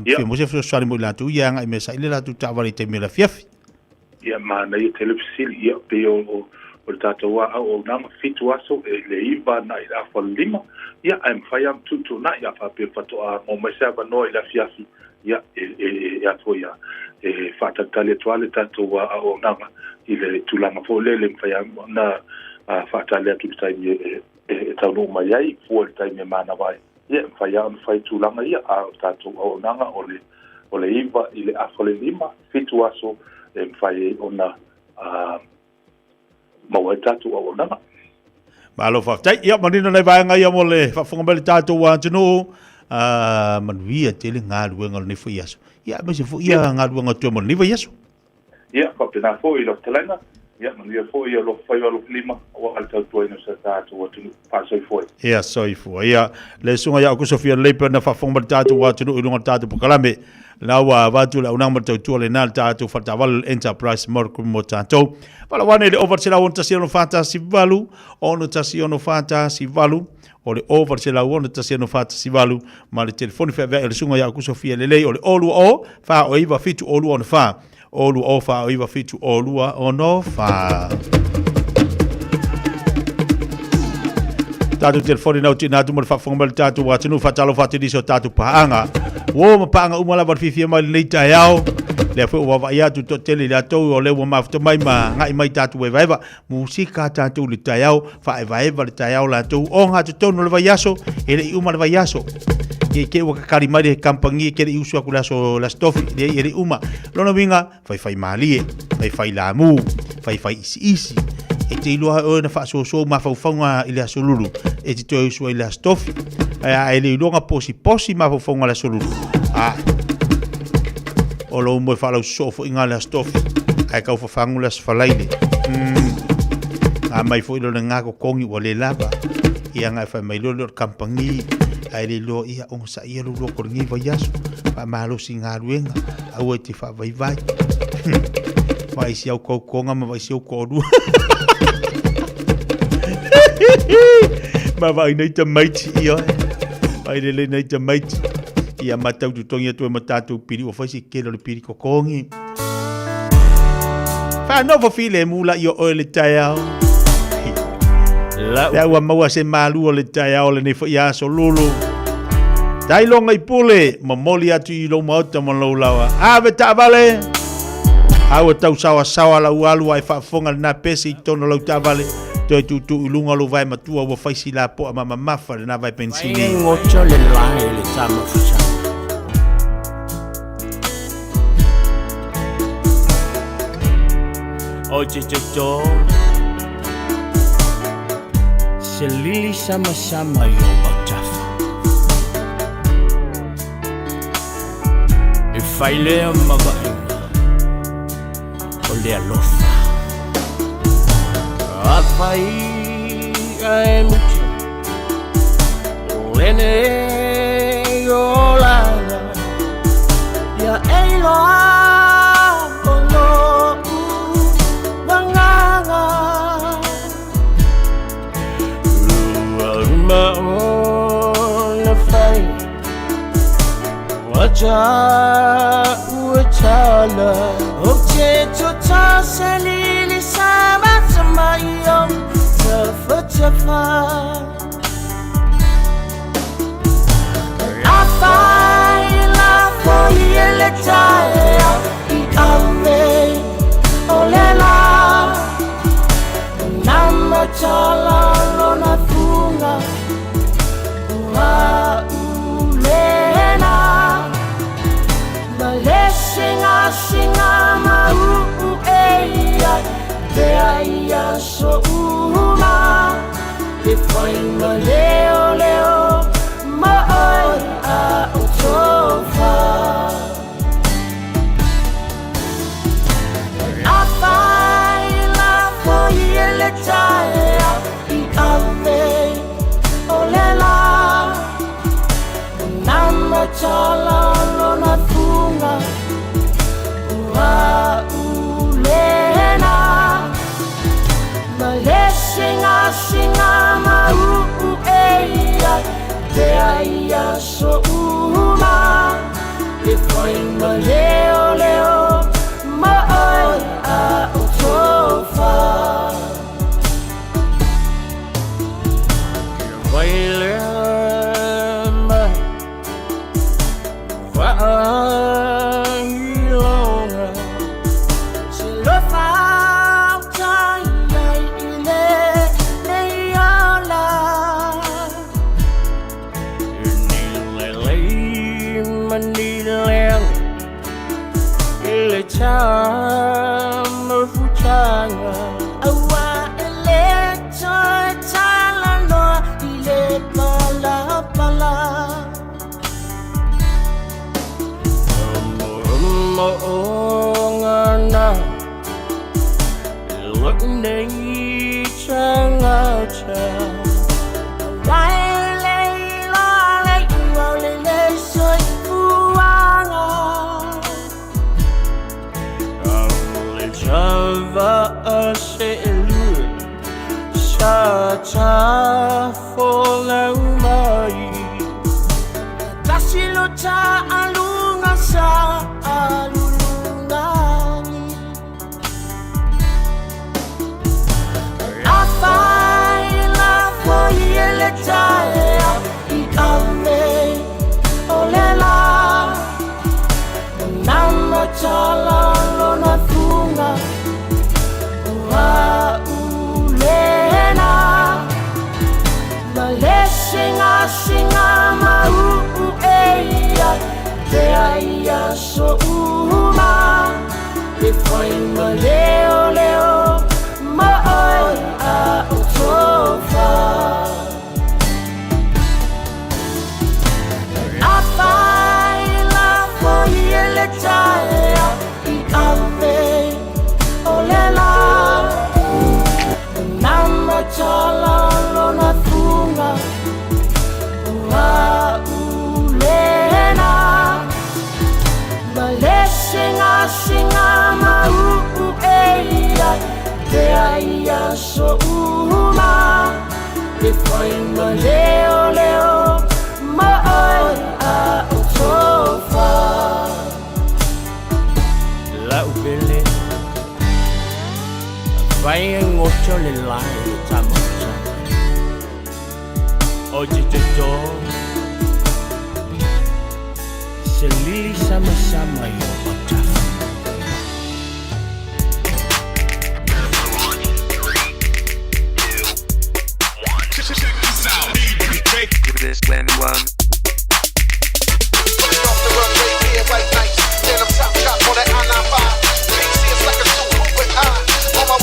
fia mo se fo so mo la tu ya nga i me sa i la tu ta vale temi la fiafi ia mana ia telefisili ia pe o tataua au nanga fitu aso e le iva na i afa lima ia am faiam tutu na ia fa pe fatoa mo mesa ba no i la fiafi ia e ato ia e fata tale toale tataua au nanga i le tulanga fo le faiam na fata le tu tai e tau mai ai fu tai me mana vai ia faiam fai tulanga ia a tatu au nanga o le iva i le afa lima fitu aso e fai ona mau tatu o nanga malo fa tai ia manina nei vai nga ia mole fa fonga bele tatu wa tunu manvia tele nga luenga ni fu yaso ia me se fu ia nga luenga tu mo ni va yaso ia fa pena fo i lo telanga ia manvia fo ia lo fai lo lima o al tatu ino se tatu o tunu pa so foi ia so foi ia le sunga ia ku Sofia Leper na fa fonga bele tatu wa tunu i lo tatu pokalame lawa watu la unang matautua le nal tātou whatawalu enterprise morku mo tātou. Pala wane le oversela ono tasi ono whata si walu, ono tasi ono whata si walu, o le oversela ono tasi ono whata si walu, ma le telefoni whea le sunga ya ku Sofia lelei o le olu o, wha o iwa fitu olu ono wha, olu o wha o iwa fitu olua ono wha. Tātou telefoni nau tina atu mo le whawhongamale tātou watinu whatalo whatiniso tātou paanga. Wo ma panga umala ba fifia mai nei tai ao le fo wa ia tu tele la to o le wa mafto mai ma ngai mai tatu e vai musika tatu le tai ao fa e vai le tai ao la to o nga tu no le vai aso ele uma le vai aso ke wa kari mai de kampangi ke le usu akula so la stofi de ele uma lo no vinga fai mali fai la mu fai isi e te iloa o na fa so ma fa fa ile asolulu e te to usu ile stofi ele longa posi ma fonga la solu o lo mo fa lo sofo inga la stof ai ka fa fangula sfalaile mai foi lo nga ko kongi o le lava ia nga fa mai lo kampangi ai le lo ia on sa ia lo ko ngi va yaso pa malo singa ruenga au te fa vai vai si au ko konga ma vai si au ko du ma vai nei te maiti ia ai le nei te maiti ia matau tu tongia tu matatu piri o fasi kelo le piri ko kongi fa no vo file mula io o le taiao la wa maua se malu o le taiao le ne fo ia so lulu dai longa i pule mamoli atu i lo mauta mo lo lawa ave ta vale awa tau sawa la ualu ai fa fonga na pesi tono lo ta vale tu lunga lo vai matua wa faisi la po mama mafa na vai pensini ngocho le lange le sama fusa O te tō Se lili sama I o Bautafa E whai lea mawainga O lea lofa A whai a e muti O ene o langa Ia e loa o lo wanganga Uma o na whai Waja ua tala O te tota se lili sama i o Tafa La whai la foi e le tae I ave o le la Nama tala lona funga Ua ulena Ma le singa ma eia Te aia so uma Te whai ma leo Ma oi a o tofa La whai la foi e le tae I ave o le la Nama tala lona funga Ua ulena Ma le singa ma eia Te aia so uma Te whai ma leo Ma oi a o tofa Wai lea ma Wai longa Se lo whau tai ai I le nei ala Manilang Ile tama futanga Awa ile toy tala no Ile pala Ngana Look nei changa Chava se lui Cha fola umai Tasilo ta alunga sa alungani La fai la foi le tae I ave o le la Nama tala lona funga Ua ulena Ma le singa ma eia Te aia so uma Te whai ma leo Ma oi a o tofa La whai la foi e le tae I ave o le la Nama tala lona funga Ua ulena Ma le singa ma eia Te aia so uma Te whai ma leo Ma oi a o tofa La upele Vai ngoto le lai tamocha O te tō Se lili sama I o Bautafa Give this when one Then I'm top shot for that I-95. Big CS like a super with I. On my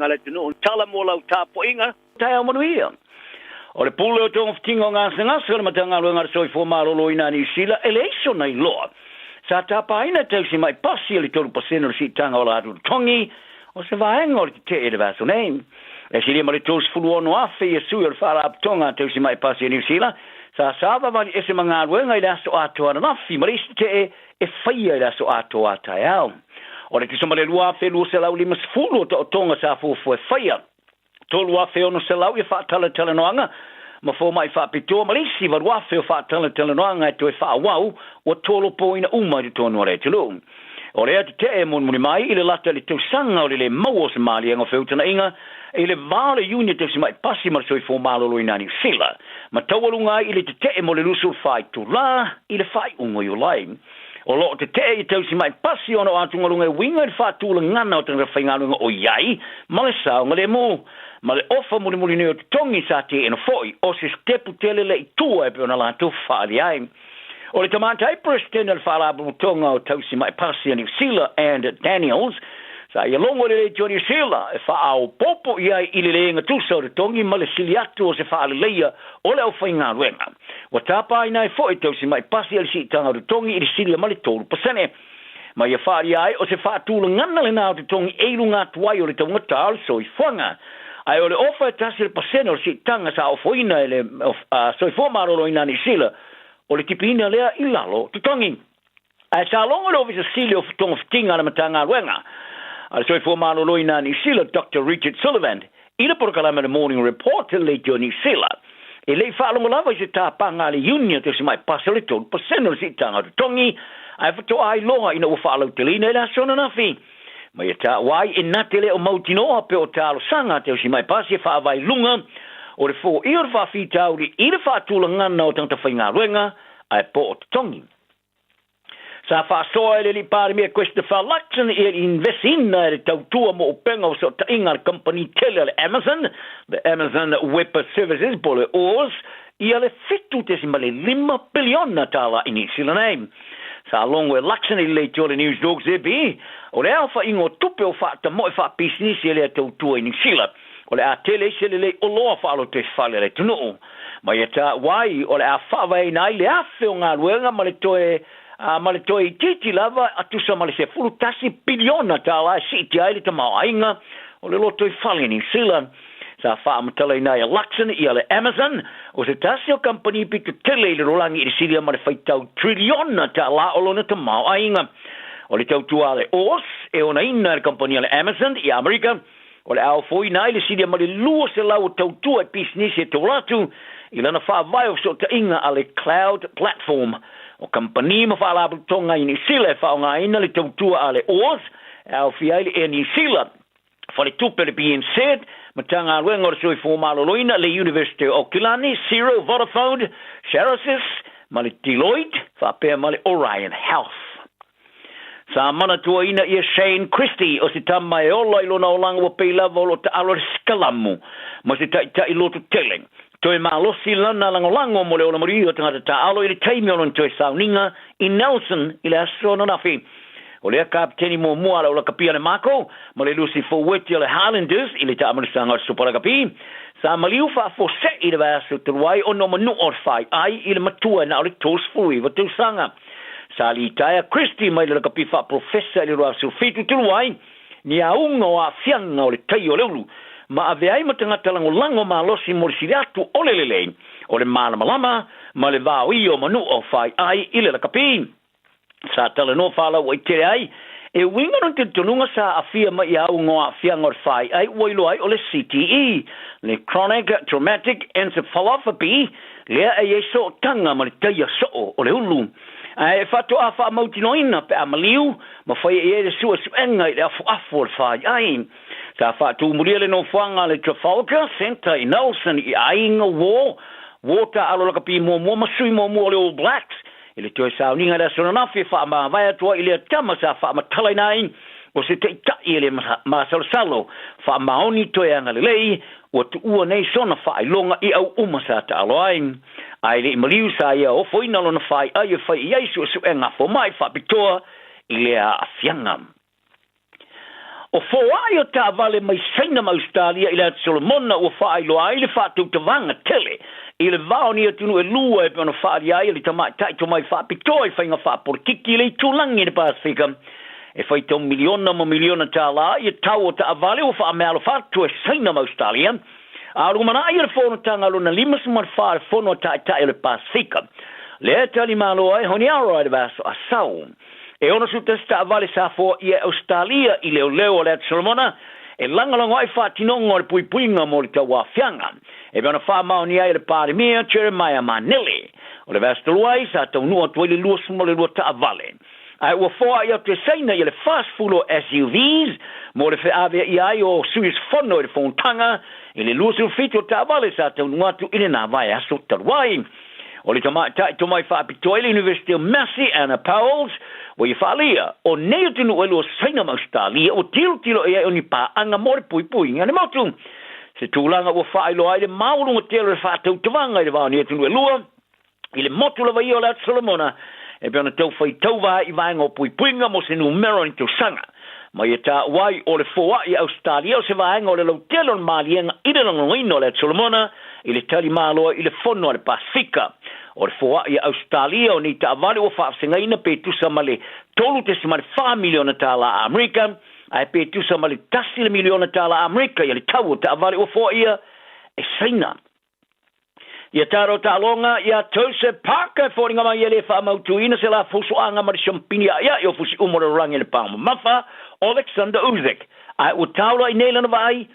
ngala tunu tala mo lau tapo inga tayo mo nuia o le pulo tong tingo nga nga sel matanga lo nga soi fo malo lo ina ni sila election nei lo sa tapa ina te si mai passi le tolu paseno si tanga ola tu tongi o se va engol te e va so name e si le mari tos fulu no afe e su el fara tonga te si mai passi ni sila sa sava va ese manga lo nga ila so ato na fi mari te e faia ila so ato atao ora ki somale lua fe lu se lau lima sfulu to tonga sa fu fu faia to lua fe ono se lau e fa tala tala noanga ma fo mai fa pito malisi va lua fe fa tala tala noanga to e fa wau o tolo poina uma di tono re tulu ora te e mon mai ile lata le to sanga le mawos mali ngo fe tana inga ile vale union te mai passi mar so fo malo lo inani sila ma tawalunga ile te e mo le lusu fai tu la ile fai ungo yo lai o lo te te te si mai passi ono atunga lunga winga fa tu ngana o te whainga lunga o iai male sao ngale mo male ofa muli muli neo tongi sa te eno foi o se stepu tele le itua e pe ona la tu whaali ai o le tamata i president al whaala tonga o tau si mai passi New Zealand and Daniels sa ia longo le New Zealand e wha au popo iai ili le inga tusa o le tongi male siliatu o se whaali leia o le au whainga luenga wa tapa ina e foi tau si mai pasi al si tanga o tongi i silia male tolu pasene ma ia whaari ai o se whaatula ngana le nao te tongi eiru ngā tuai o le taunga tal so i whanga ai ole ofa tasi le paseno si tanga sa ofoina ele so fo marolo ina ni sila o le tipina lea ilalo tutongi ai sa longo lo visa silio tong tinga na matanga wenga ai so fo marolo ina ni sila Dr. Richard Sullivan ila por kalama the morning report le Johnny Sila e le fa longo lava se ta panga le union te mai pasele to paseno si tanga tutongi ai fato ai loa ina o fa lo telina la sona na fi mai ta wai ina tele o mautino pe o talo sanga te si mai pasi fa vai lunga o le fo ir fa fita o i fa tulanga no tanta fainga ruenga ai po tongi sa fa so ele li par me questa fa laxen e investina e tautua mo penga so ta inga company tele Amazon the Amazon Web Services pole os i ale fitu te simale 5 billion tala in sila name sa longo laxen le tole news dogs e bi o le alfa ingo tupe o fa ta mo fa business ele tautua in sila o le a tele sele le o lo fa lo te fa le tuno mai ta wai o le a fa vai nai le a fe nga luenga ma le toe titi lava atu sa male se fulu tasi biliona tala si ti ai le tama ainga o le loto i fale ni sila sa fa amtala ina ya Luxon i ale Amazon o se tasi o company pitu tele le rolangi i silia ma le faitau triliona tala o lona tama ainga o le tau tuale os e ona ina le company ale Amazon i Amerika o le au foi nai le silia ma le lua se lau tau tua business e tolatu i lana fa vai o so ta inga ale cloud platform o company ma fa la tonga ini sila fa nga ina le tautua ale os au fiai e ni sila fa le tupe le being said matanga ruenga so fo maloloina le University of Auckland Zero Vodafone Sherasis ma le Deloitte fa pe ma le Orion Health sa mana tua ina ia Shane Christie o si tama e ola ilo na olanga wa pei lava o ta alo skalamu ma si ta ilo tu telling toi malosi lana langolango mo le ola mario tangata ta alo ili taimi ono toi sauninga i Nelson ili astrono nafi o le kapteni mo mua la ola kapia le mako mo le Lucy Foweti le Highlanders ili ta amarisanga supara kapi sa maliu fa fo se i le vasu turuai ono manu orfai ai ili matua na oli tos fui va tu sanga sa li taia Christie mai le kapi fa professor ili roa sulfitu turuai ni aunga o a fianga o le tai o leulu ma ave ai matangata lango ma losi morisiriatu o lelelei o le malama ma le vau i o manu o fai ai ile la kapi sa tala no fala o tere ai e winga non te tonunga sa afia ma ia ungo a fia ngor fai ai oilo ai o le CTE le chronic traumatic encephalopathy le e so tanga ma le taia so o le ulu ai fatu afa mautinoina pe amaliu ma fai e le sua suenga i le afu fai ai sa fa tu muriele no fanga le Trafalgar Center in Nelson i ainga water alo ka pi mo masui mo le All Blacks ile toi sa ninga da sona na fa ma vai to ile tama sa fa ma tala nai o se te ta ile ma salo fa ma oni to ya ngalei o tu u nei sona fa longa i au uma sa ta aloin ai le maliu sa ia o foi na lona fa ai fa ia su enga fo mai fa pitoa ile a fianga o foai o ta vale mai saina ma Australia ila Solomona o fai lo ai le fatu te vanga tele ile vaoni e tunu e lua e pano fai ai le tamai tai to mai fa pitoi fa inga fa por kiki le tulangi de Pasifika e fai to miliona tala e tau ta vale o fa melo fatu e saina ma Australia a rumana ai le fono tanga lona limas mar fa fono tai le Pasifika le tali malo ai honi aro de baso asau e ono su testa vale sa fo i Australia i leo le Solomona e langalongo ai fa tinongo le puipuinga mo le tawa fianga e bana fa maoni ai le pare mia Jeremiah Manelli o le vastuai sa tau no to le luas mo le ta vale ai o fo ai te saina i le fast fulo SUVs mo le fa ave ai o suis fono le fontanga e le luas fito ta vale sa tau no tu ina na vai aso tarwai o le tomai fa pitoile University of Massey and Powell's o i falia o nei tunu o lo saina Australia o tilo e oni pa anga mor pui ngane motu se tulanga o fa ilo ai le maulu o tele fa tu tuvanga le vani tunu lua ile motu la vai o la Solomona e bana tau fai tau va i vai ngo pui mo se numero in tu sanga mai ta wai o le foa i Australia o se vai ngo le lo tele malienga ide no ino le Solomona ile tali malo ile fono le Pasifika o le foa i Australia o ni ta vale o fa singa ina pe tu samale tolu te smar 5 miliona tala America ai pe tu sa mali tasi le miliona tala Amerika ia le tau ta vale o fo ia e saina ia taro talonga ia tose paka for nga mai ele fa mautuina se la fuso anga mar champinia ia yo fusi umoro rang ele pa mafa Alexander Usyk ai o taulo i Nederland vai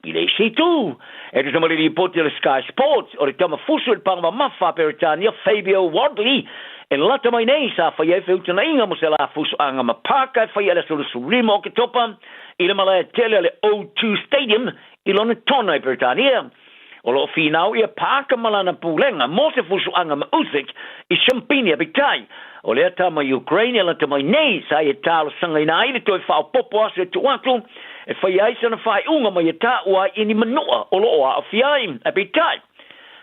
ile situ e tu mali di pote le Sky Sports o le tama fuso il pa mafa per Tania Fabio Wardley en lata mai nei sa fa ye feu tana inga mo se la fuso anga ma paka fa ye le surimo ke topa ile mala tele le O2 Stadium ilona tona per Tania o lo finau ia paka malana pulenga mo se fusu anga ma Usyk i champinia bitai o le tama Ukraine la tama nei sa ia talo sanga ina ile toi fa popo ase tu atu e fa ia sana fa unga ma ia ta wa ini manoa o lo a fiai a bitai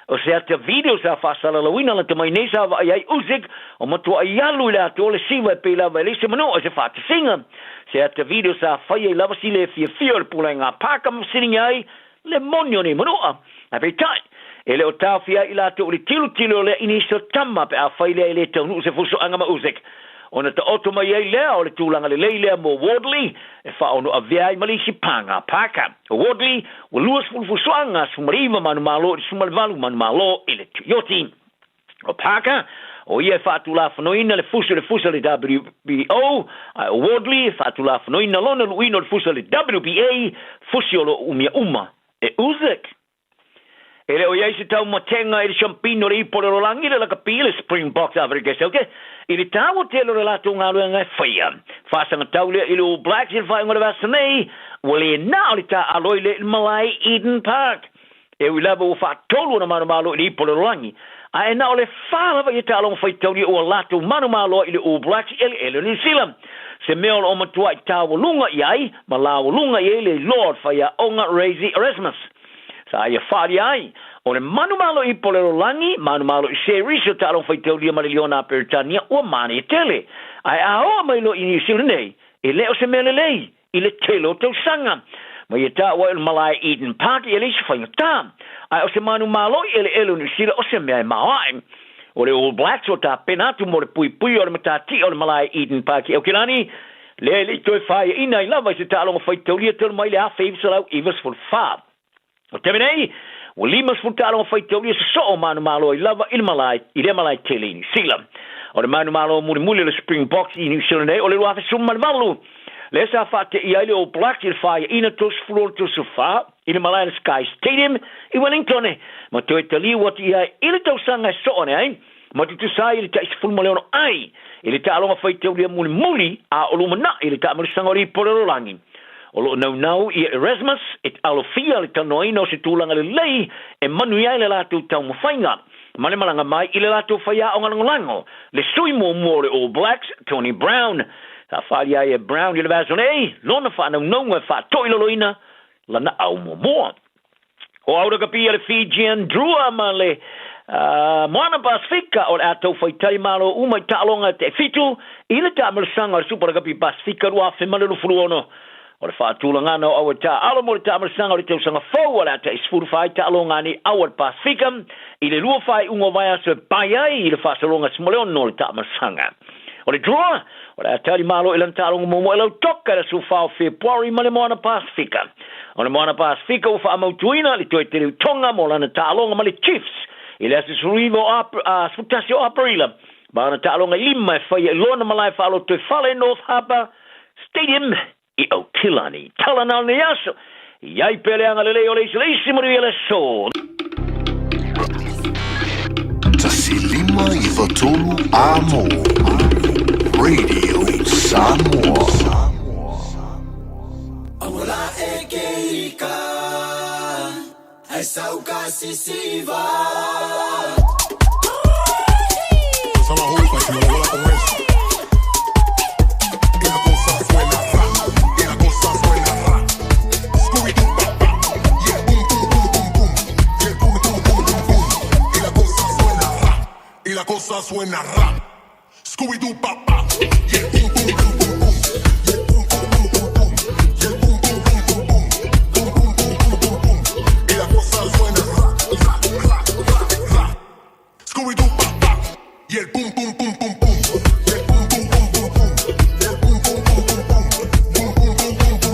o se ata video sa fa sala lawina la tama nei sa va ia Usyk o mo tu ia lu la to le siwa pe la vele se manoa se fa singa se ata video sa fa ia lava sile fio pulenga paka mo sitting ai le monio ni manoa apetai ele o tafia ila to le tilo le inicio tama pe a faile ele tonu se fuso anga ma Usyk ona ta oto mai le o le tulanga le leile mo Wardley e fa ono avia mali sipanga paka Wardley o luas fuso anga sumariva manu malo sumalvalu manu malo ele yoti o paka o ia fa tula fnoina le fuso le WBO Wardley fa tula fnoina lona luino le fuso le WBA fuso lo uma e Usyk ele o ia se tau matenga ele champino le ipole rolangi le ka pile Springboks Africa se okay ele tau te lo la tunga lo nga faia fa sanga tau le ile o Blacks in fa ngora vasne wole na le ta aloi le Malai Eden Park e we lava o fa tolu na mano malo le ipole rolangi ai na ole fa lava ia ta long fa tau o la tu mano malo ile o Blacks ele New Zealand se meo o matua tau lunga iai malawo lunga ile Lord fa ia onga Raisi Erasmus sa ia fari ai o le manu malo i polero langi manu malo i series o talo fai teo lia mariliona per Tania o mani tele ai a o mai lo ini silnei e le o se mele lei i le telo tau sanga ma ia ta wa il Malai Eden Park i le se fai ta ai o se manu malo i ele ni sila o se mea maai o le All Blacks o ta penatu mo le pui o le matati o le Malai Eden Park o kilani le toi fai ina i lava se talo fai teo lia telo mai le a fave salau ivas for fab o temenei o limas futalo fai teoria so o manu malo I lava il Malai I le Malai telini sila o le manu malo muli le Springboks I New Zealand o le loafe summan valu le sa fate I le o Blacks il fai ina tos floor to sofa I le Malai Sky Stadium I Wellington ma to Italy what I ile to sanga so on ai ma tu sai il tais full maleono ai ile ta longa fai teoria muli a o lumana ile ta mo sangori pololangi o lo no I Erasmus et alofia le tanoino se tulanga le lei e manuia le latu tau mawhainga mane malanga mai I le latu whaia o ngalangolango le sui mo le All Blacks Tony Brown ta whaia e Brown I le vasone lona whanau nonga wha toiloloina lana au mo o aura kapia le Fijian drua ma le Moana Pasifika o le atou whaitai malo umai talonga te fitu I le tamarasanga o super kapi Pasifika rua whemale lu furuono o le whaatulanga no au ta alo mo le tamarasanga o le teusanga fau ala te isfuru whai ta alonga ni au Pasifika I le lua whai ungo vaya se paiai I le whaasalonga simoleon no le tamarasanga o le draw o le atari malo ilan talonga momo e lau toka le su whao Februari ma le Moana Pasifika o le Moana Pasifika o whaamautuina le toi te riu tonga mo lana talonga ma le Chiefs I le ase surivo sfutasio aparila ma lana talonga lima e whai e lona malai whaalo toi whale North Harbour Stadium I Okilani talana ni aso iai peleanga lele o leisi muri ele so Tasilima Ivatolu Amo Radio Samoa Amola ekeika ai sauka sisiva Sama hui kwa chimola kwa mresu Y la cosa suena rap, Scooby-Doo papá, y el pum pum pum pum pum, y el pum pum pum pum pum, y el pum pum pum pum pum, pum pum pum pum pum pum, y la cosa suena rap, rap, rap, rap, rap, Scooby-Doo papá, y el pum pum pum pum pum, y el pum pum pum pum pum, y el pum pum pum pum pum, pum pum pum pum pum.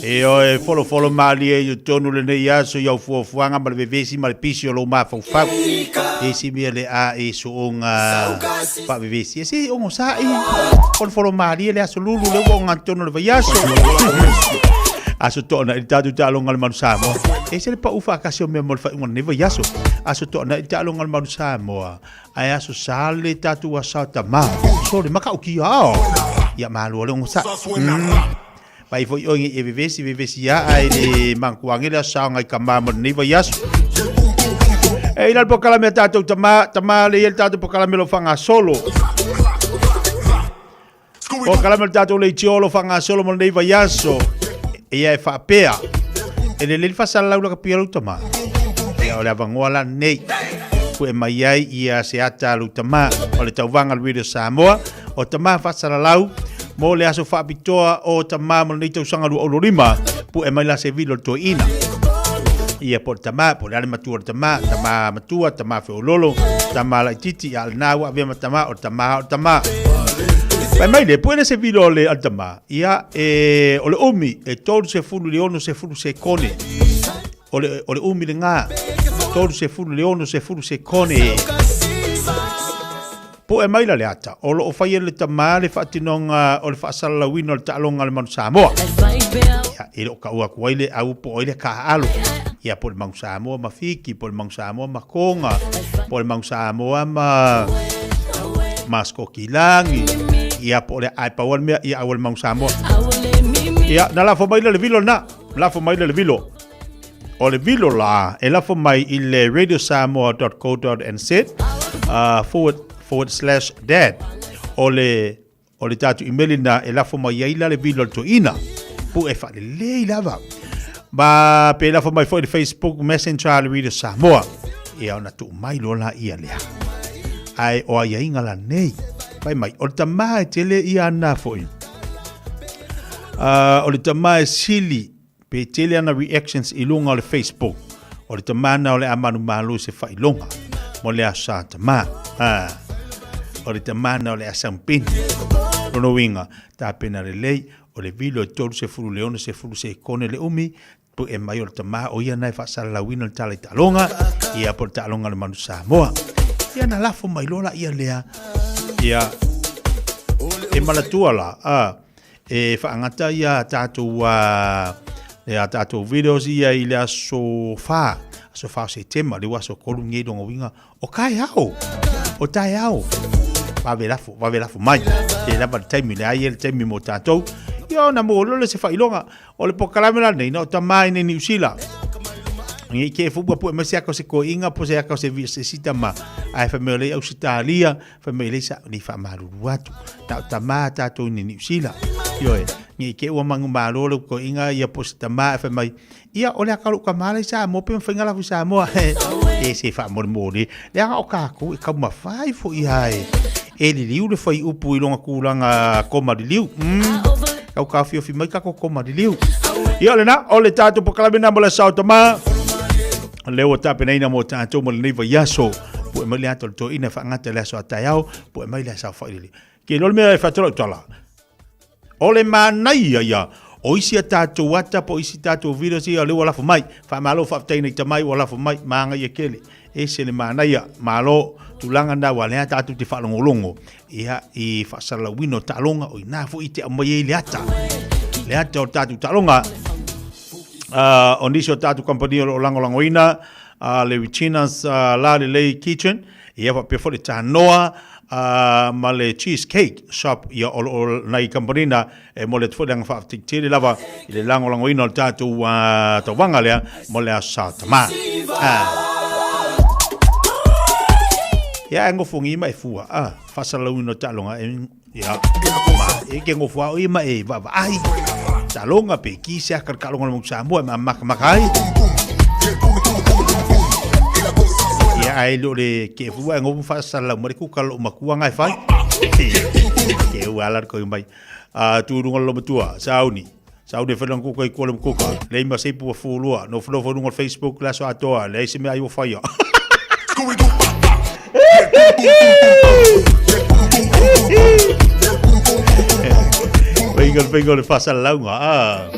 E o e folo mali e tonu le nei aso iau fuafuanga ma le vevesi ma le pisi o lo mafau. E si mea le a e so onga pa vevesi. E si ongo sa i folo mali e le aso lulu le wonga tonu le vaiaso. Aso tona il tatu talonga le manusamo. E se le pa ufa kasi o mea mo le whainga ne vaiaso. Aso tona il talonga le manusamo. Ai aso sale tatu wa sa tama. So le maka uki ao. Ia malu le ongo sa. Pai foi ongi e vevesi ya ai le mankuangi le saunga i kamama ni vaiaso. E ila pokala me tatou tama le il tatou pokala me lo fanga solo. Pokala me tatou le tiolo fanga solo mo nei vaiaso. E ai fa pea. E le fa sala la kapia lo tama. E ole avangola nei. Fu e mai ai ia se ata lo tama o le tauvanga le video Samoa o tama fa sala lau. Mo le aso whaapitoa o tama mo nei tausanga lu olorima pu e mai la se vilo to ina. Ia po tama, po le ale matua tama matua, tama feololo, tama la titi al nawa ave tama o tama. Pai mai le puede se vilo le al tama. Ia e o le umi e todo se fulu le ono se fulu se kone. O le umi le nga. Todo se fulu le ono se fulu se kone. Po e mai la le ata, o lo o fai le tama le whaatinonga o le whaasala wino le taalonga le manu Samoa. Ia, e lo ka ua kuaile au po oile ka alo. Ia, po le manu Samoa ma fiki, po le manu Samoa ma konga, po le manu Samoa ma skokilangi. Ia, po le aipawan mea, ia au le manu Samoa. Ia, na lafo mai le vilo na, lafo mai le vilo. O le vilo la, e lafo mai i le radiosamoa.co.nz /dad o le tatu email na e lafo mai ila le vilo to ina pu e fa le lava ba pe lafo mai fo le Facebook Messenger le Radio Samoa e ona tu mai lola ia lea ai o ia inga la nei pai mai o tama tele ia na fo o le tama sili pe tele ana reactions ilunga le Facebook o le tama na o le amanu malu se fa ilunga mo le asa tama o le tamana o le asampini. Rono winga, ta pena le lei, o le vilo e tolu se furu leone se furu se kone le umi, pu e mai o le tama o ia nai whaasara la wina le tala i talonga, ia po le talonga le manu Samoa. Ia na lafo mai lola ia lea, ia e malatua la, e whaangata ia tātou videos ia i le aso wha se tema, le waso kolu ngei dongo winga, o kai au, o tai au. Va velafu mai e la ba taimi le ai le taimi mo tatou io na mo lo se failonga o le pokalamela nei no tamai nei New Zealand ngi ke fu po me sia ko se ko inga po se ko se vi se sita ma ai family Australia family sa ni fa maru watu ta tamata to ni New Zealand io ngi ke o mangu malo ko inga ia po se tamai family ia o le akalu ka male sa mo pe finga la sa mo e se fa mo le o ka ku ka ma fai fo ia e li liu le fai upu i longa kulanga koma di liu. Kau ka fio fi mai ka koma di liu. Ia le na, o le tātou pokalamina mo le sao tama. Leo tape na ina mo tātou mo le neiva yaso. Po e mai le ato le to ina whaangata le aso atai au. Po e mai le sao whai li. Ke lol mea e whatoro tala. O le manai ia. O isi a tātou wata po isi tātou videos ia leo alafu mai. Whamalo whaftaina i tamai o alafu mai. Maanga ia kele. E se le manai ia. Malo. Tulanga na wale ata atu te whalongolongo. Ia i whasala wino talonga o i nafu i te amai le ata. Le ata o tatu talonga. O nisi o tatu kompani o langolango ina. Le Wichinas la le lei kitchen. Ia whapefo le tānoa. Ma le cheesecake shop. Ia o nai kompani na. E mo le tfuanga whaftiktiri lava. I le langolango ina o tatu tawanga lea. Mo le asa tama. Ya ngofu ngi mai fua fasala uno talonga ya e ke ngofu o ima e va ai talonga pe ki se akarkalonga mo Samoa ma makai ya ai lo le ke fua ngofu fasala mo ku kalo makua ngai fai ke wala ko mai turunga lo matua sauni felang ku ko ko ko le ma se pu fulua no flo no Facebook la so atoa le se me ai o fai Pingo le fasa launga.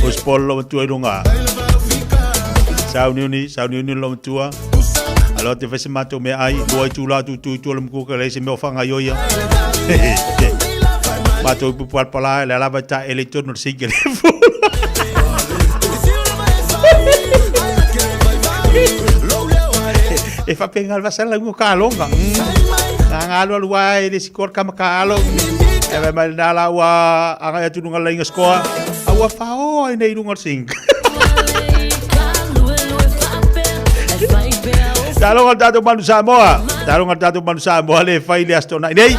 Os polo tu runga. Sauniuni lo tua. Alo te fese mato me ai, doi tu la tu le mkuka le se me ofanga yoia. Mato pu pala la lava ta electron single. E fa pengal vasa la ngo kalonga. Ngalo luai le sikor kama kalo. E va mal dala wa anga tu nga lenga skoa. Awa fao ai nei lunga sing. Talong al tato manu Samoa le fai le astona nei.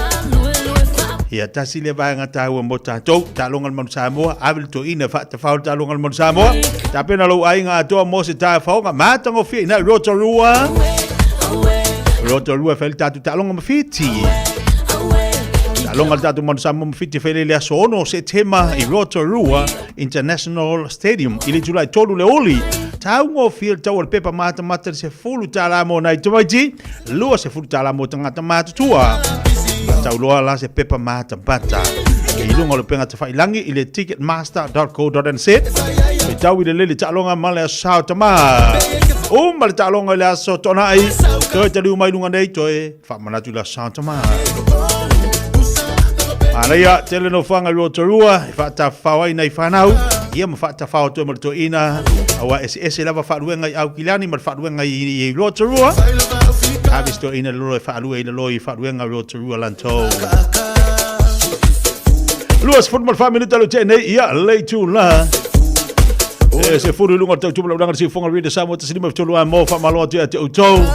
Ia tasi le vai nga tau mo tatou talong al manu Samoa abil to ina fa te fau talong al manu Samoa. Tapi na lo ai nga to mo se ta fau nga matango fi na Rotorua. Rotorua fel tatu talong ma fiti. Talong al tatu manu Samoa ma fiti fel le asono se tema I Rotorua International Stadium ili July tolu le oli. Tau ngō fil tau al pepa mata se fulu tala mo nai tumaiti, lua se fulu tala mo tangata mata tua. Tau loa la se pepa mata. E ilunga le penga te whailangi I le ticketmaster.co.nz. E tau I le lili talonga ma le asao tama. Ma le talonga le aso tona ai, toi te liu mai lunga nei toi, whamanatu le asao tama. Ana ia, tele no whanga Rotorua, I whata whawai nei whanau. Ia ma whata whao toi ma to ina. Awa SS lava whaaruenga I Aukilani, ma whaaruenga I Rotorua. Habis to ina lolo whaarua ina loi whaaruenga Rotorua lantou. Luas football 5 minuta lo tene, ia lei tu la. Se furu lunga tau tupula udanga si fonga rida Samoa te sinima fitolua mo whaamaloa tu te utou.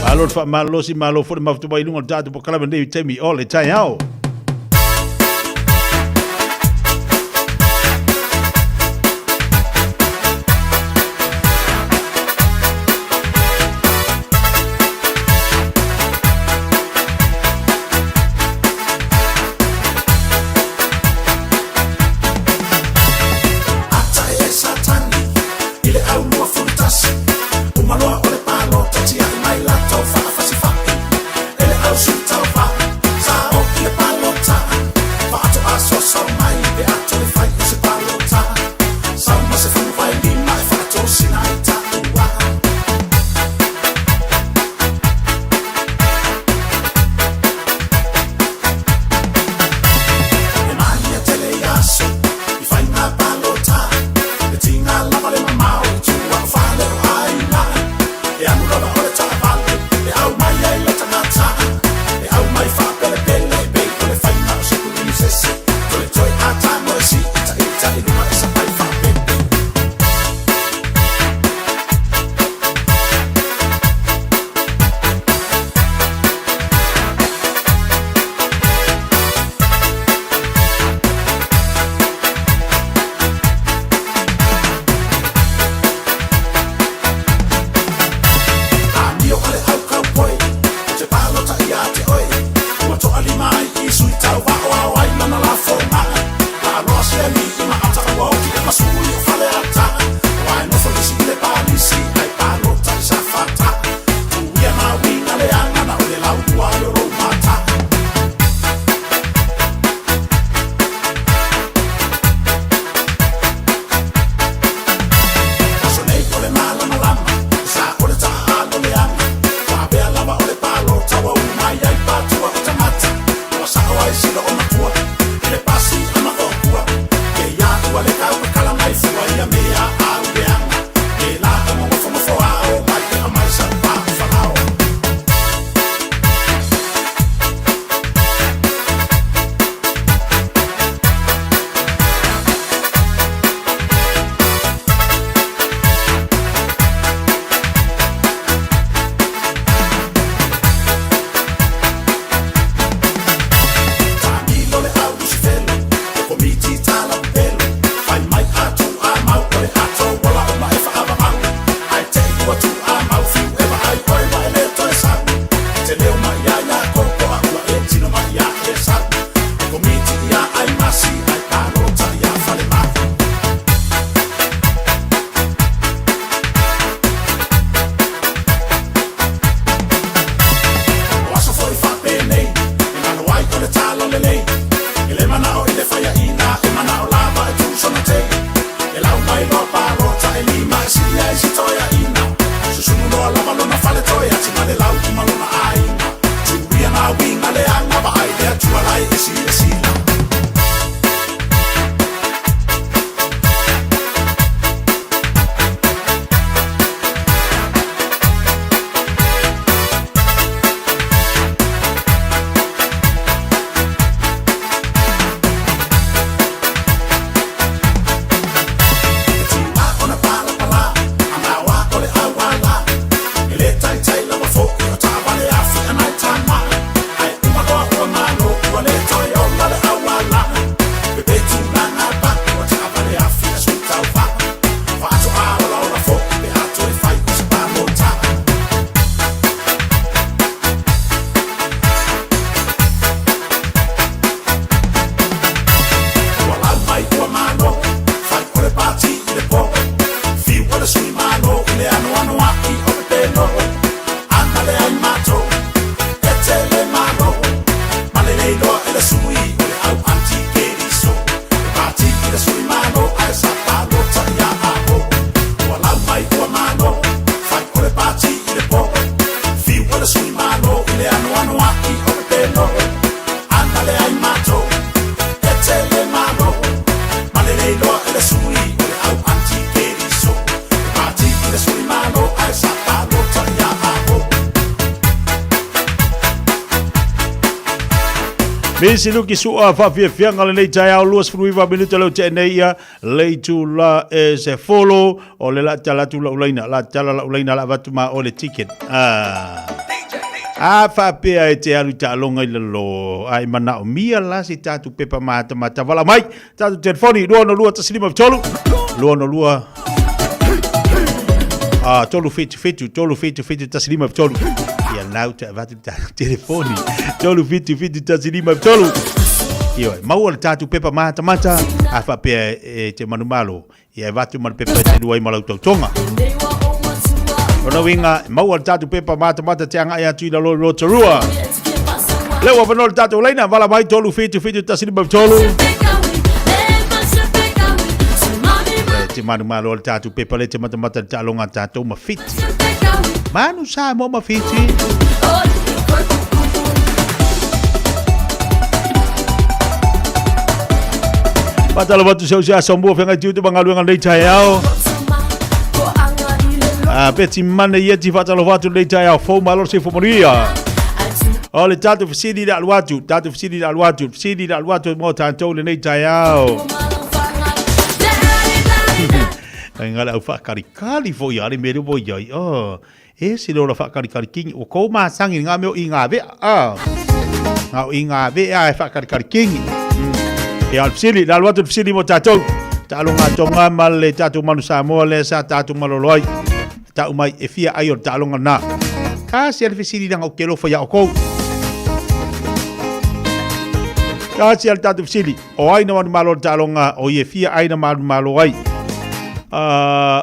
Malor whaamalo si malo furu maftuba I lunga tatu po kalama nei temi o le tai au. Ele é o chutão, sa o que e ati male lau ki malona aina. Tuia na winga le anga wa ai le atua lai e sila sila. Mesi luki sua whawhiawhianga le nei tai au luas fruiwa minuta lau te nei ia leitu la e se follow o le la talatu la ulaina la tala la ulaina la watuma o le ticket. Whapea e te aru ta alonga i le lo ai mana o mia la si tatu pepa mata mata wala mai tatu telefoni lua no lua tasilima vitolu lua no lua tolu fitu tasilima vitolu ia nau te avatu telefoni tolu fitu tasilima vitolu ia mau le tatu pepa mata mata whapea e te manumalo ia vatu man pepa te duai malau tautonga Ona winga mau tatu pepa mata te anga ia tuina lo rotorua. Lewa vanol tatu leina vala mai tolu fitu tasilima tolu. Te manu malo tatu pepa le te mata talonga tatu ma fiti. Manu sa mo ma fiti. Patalo watu seu sombo fenga tiu te bangaluanga nei tai ao. Peti mana ia ti fatalo watu nei tai au fo malo se fomoria. Ole tatu fisidi da alwatu, fisidi da alwatu mo tanto le nei tai au. Ngala au whakarikari fo ia le mere bo ia. E si lo whakarikari king o ko ma sangi nga me o inga ve. Nga o inga ve e whakarikari king. E al fisidi da alwatu fisidi mo tanto. Talonga tonga male tatu manu Samoa le sa tatu maloloi. Ta umai e fia ai o talonga na. Ka si al fisidi dang o kelo fo ya o ko. Ka si al tatu fisidi o ai na manu malo talonga o ye fia ai na manu malo ai.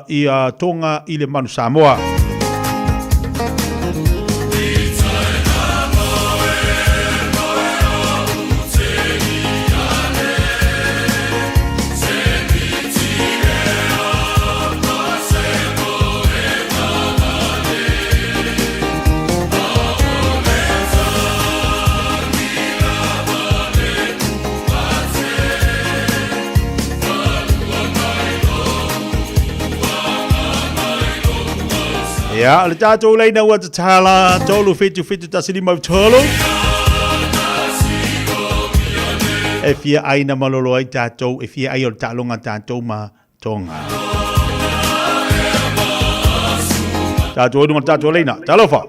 Ia tonga i le manu Samoa. Ya, le tatou leina ua tatala, tolu fitu tasilima vitolu. E fia aina malolo ai tatou, e fia ai o talonga tatou ma tonga. Tatou anu tatou leina, talofa.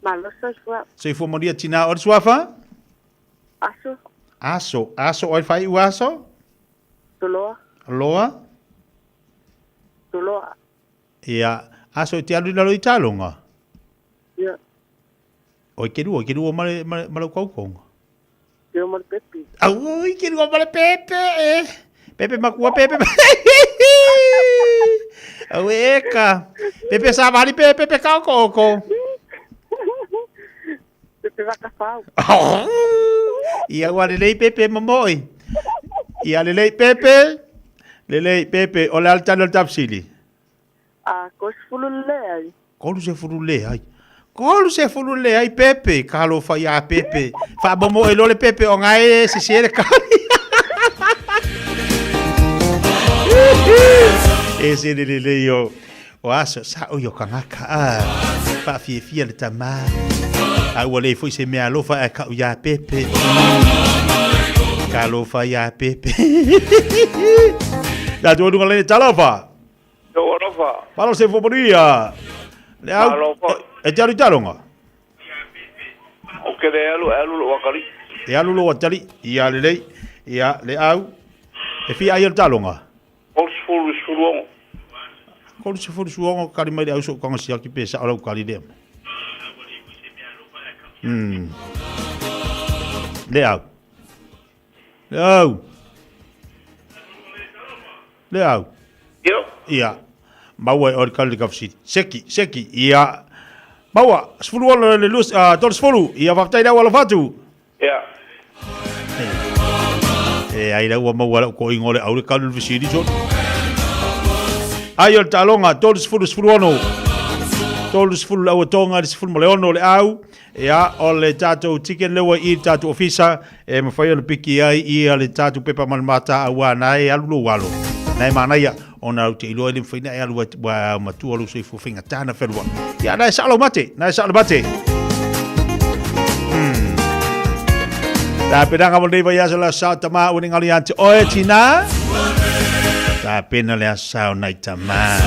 Maloso sua. Seifu moria tina o suafa? Aso, oi fai u aso? Tuloa. Loa? Ya. Aso te alu na lo italonga. Ya. Oi keru male kaukong. Yo mal pepe. Oi keru male pepe. Pepe makua pepe. Eka. Pepe sabali pepe kaukoko. Pepe vakafau. Ia wale lei pepe mamoi. Ia lei pepe. Ole altano tapsili. Kos fulu lei. Kolu se furu le ai. Kolu se furu le ai pepe. Kalo fa ya pepe. Fa bomo e lole pepe o ngai se sere kali. E se le yo. O aso sa o yo kangaka. Fa fie le tama. A wale foi se mea lofa e ka ya pepe. Kalo fa ya pepe. Da tu dunga le talofa. Yo orofa. Palo se foporia. Le au. E jaru talonga. O ke de alu lo wakari. E alu lo watali. Ia le lei. Ia le au. E fi ai talonga. Oxford suruongo. Kolu se furu suongo kari mai au so kanga sia ki pesa ala kari dem. Le au. Le au. Le au. Yo. Ia. Maua o kali kafsi. Seki. Ia. Maua, sfuru wala le lus tol sfuru. Ia faktai da wala fatu. Ia. Ai da wa maua ko ingole au kali visiri so. Ai o talonga tol sfuru ono. Tol sfuru au tonga sfuru maleono le au. Ia o le tato tiken lewa I tato ofisa e mawhai o piki ai ia le tato pepa manmata awa nai alu walo. Nai manaia ona au te ilo ele mwhaina e alu wa matua lu soi fuwhinga tāna wherua. Ia nai salo mate. Tā penanga mo leiva ia la sao tama uni ngali ante oe tina. Tā pena lea sao nai tama.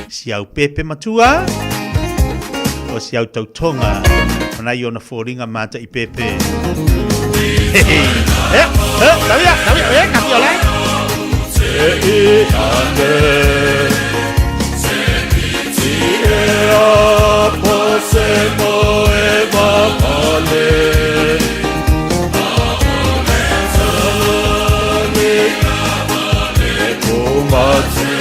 Si au pepe matua. O si au tautonga. Mana i ona fōringa mata I pepe. Tawia, kasi o lai. Ande. E a pose mo e vapale. E kumate.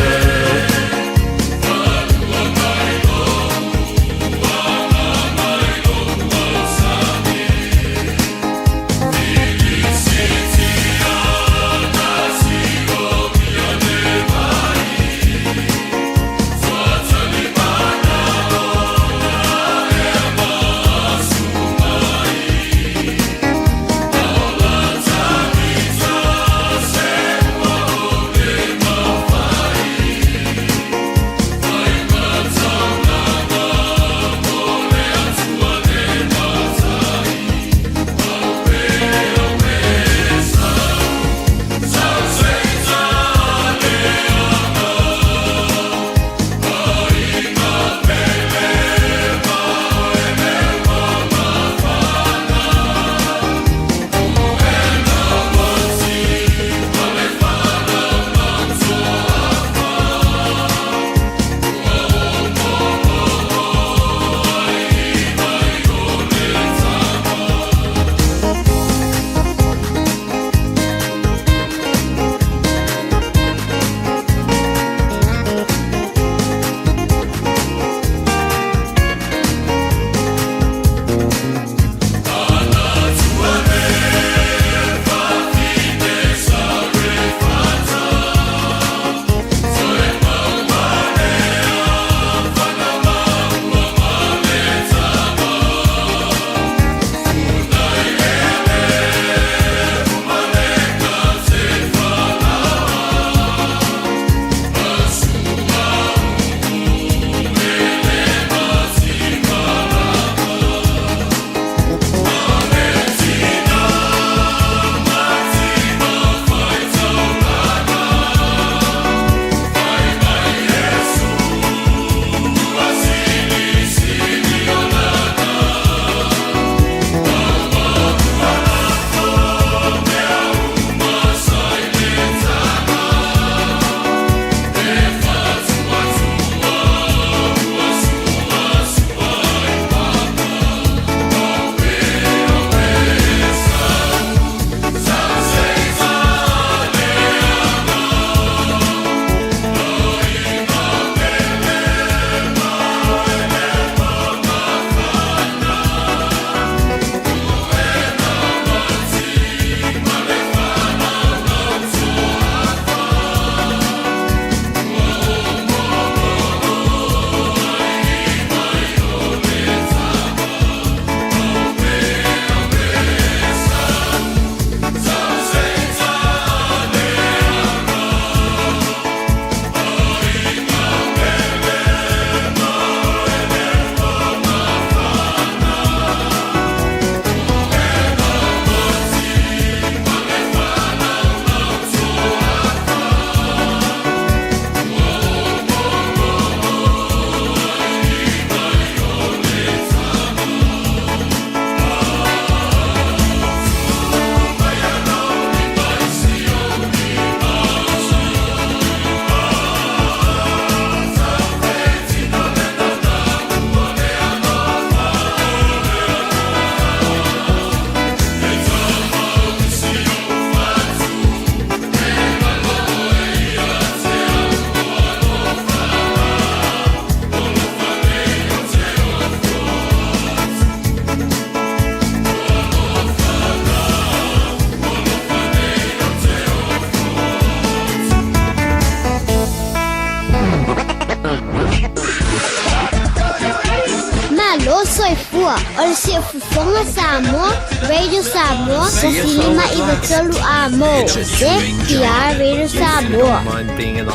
soifua o le siafufonga Samoa, Radio Samoa, sa silima I vatolu a mo. Se kia Radio Samoa.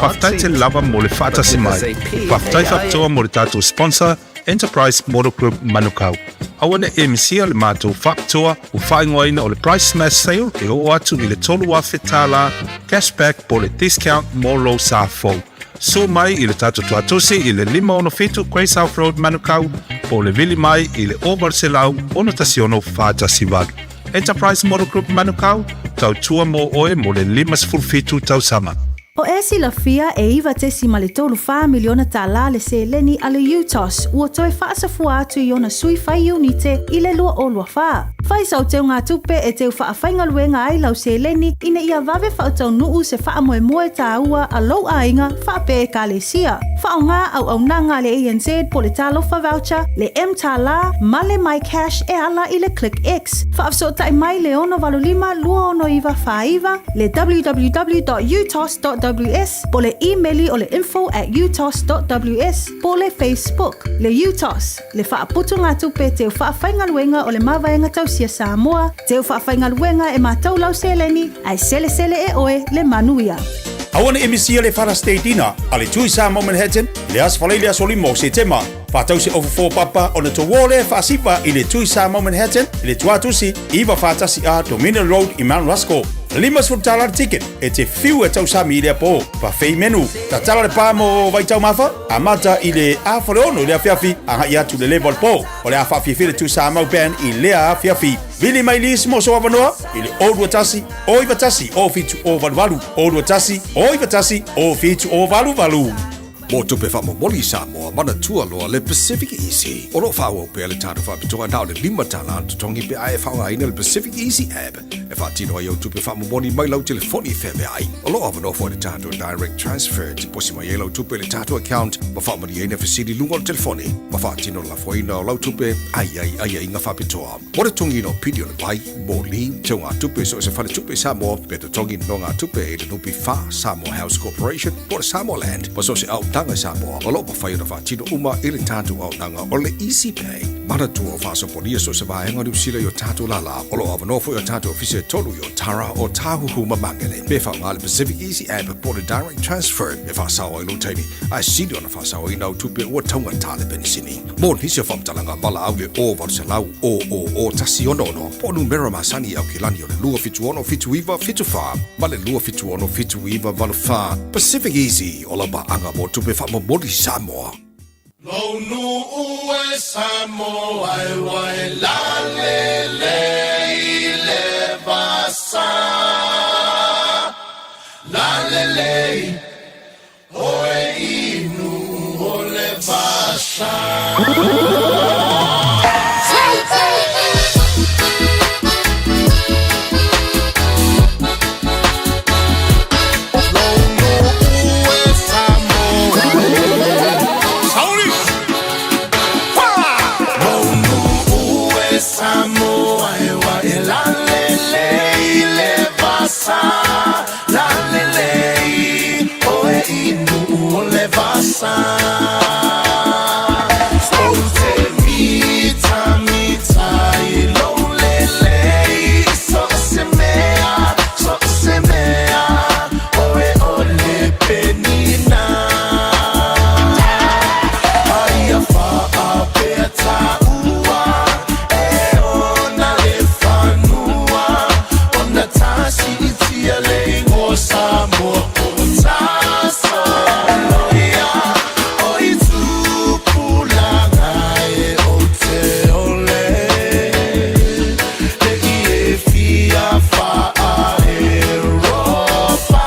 Whaftai te lava mo le whaatasi mai. Whaftai whakatoa mo le tātou sponsor, Enterprise Motor Group Manukau. Awana MCA le mātou whakatoa o whaingoina o le Price Smash Sale e o atu I le tolu a whetala cashback po le discount mo lo sa fau. So mai I le tātou tuatosi I le 5 Grey South Road Manukau po le vili mai I le Obarselau ono tasiono whaatasi walu. Enterprise Motor Group Manukau tau tua mo oe mo le 5 tau sama. O esi la fia e iwa te si ma le tolu wha miliona ta la le se leni a le UTOS ua toe whaasafua atu I ona sui whai unite I le lua o lua wha. Whai sau teo ngā tupe e teo wha whainga luenga ai lau se leni ina ia vave wha tau nuu se wha moe moe ta ua a lau ainga wha pe e ka le sia. Wha o ngā au nanga le ANZ po le talofa voucher, le M ta la, ma le My Cash e ala I le Click X. Wha afso tai mai le ono valulima lua ono iwa wha iwa, le www.utos.ws, po le emaili o le info@utos.ws, po le Facebook, le UTOS, le wha aputu ngā tupe teo wha whainga luenga o le mawaenga tausia Samoa, teo wha whainga luenga e mātou lau seleni, ai sele e oe le manuia. Awana emisia le Fara State Dina, ale tui sa mo Manhattan, le asfalei le asolimo se tema. Fatau se over 4 papa on the towole fasipa ile tui sa mo Manhattan, ile tuatusi, iwa fatasi a Dominion Road I Mount Roscoe. Limas for talar ticket, e te fiu e tau sa milia po, pa fei menu. Ta tala le pa mo vai tau mafa, amata ile a faleono ile a fiafi, a ia tu le level po, o le a fafi file tu sa mau band ile a fiafi. Vili mai lis mo so avanoa, ile old watasi, o iwatasi, o fitu o valu, old watasi, o iwatasi, o fitu o valu. Mo tupe wha momoli Samoa, mana tua loa le Pacific Easy. Oro wha au pe le tātou wha pitonga nao le 5 tala tutongi pe ai wha aina le Pacific Easy app. E wha tino ai au tupe wha momoli mai lau telefoni wheme ai. Olo avano fo le tātou direct transfer ti posi mai lau tupe le tātou account. Ma wha mani aina fasidi lunga o telefoni. Ma wha tino la foina o lau tupe ai inga wha pitoa. Mo le tongi no pidio le pai, moli, te ngā tupe so se whale tupe Samoa, pe to tongi no ngā tupe e le nupi wha Samoa House Corporation, po le Samoa Land, ma so se au tanga Samoa, o lopa whai ona whatino uma I le tātou au nanga o le Easy Pay. Mana tua o whasoponia so se vaenga ni usila yo tātou lala, o lo avanofo yo tātou fise tolu yo tara o tāhuhu mamangele. Me wha ngā le Pacific Easy app po le direct transfer, me wha sawa I lo teimi, ai sidi ona wha sawa I nau tupe ua taunga tāle benisini. Mo nisi o whamtalanga bala au le o varselau o tasi ono, po numera masani au kilani o le lua fitu ono fitu iwa fitu wha, ma le lua fitu ono fitu iwa valu wha. Pacific Easy, o la ba anga mo tupe wha Momoli Samoa. Lo nu ue Samoa e wai la le basa. La le oe inu o le basa. Samoa e wa e la le basa. La le oe inu o le basa. Solte mita I lo le so se mea oe o le penina. Ai a fa a peta Samoa Otasa Loia Oi Tupulanga e Ote Ole Legi e Fia Fa Europa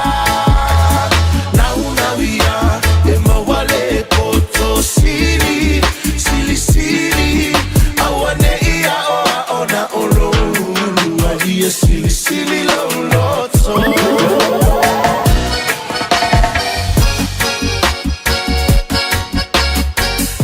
Naunawia e Mawale Poto Siri Sili Awane ia oa ona olo Alia Sili Loloto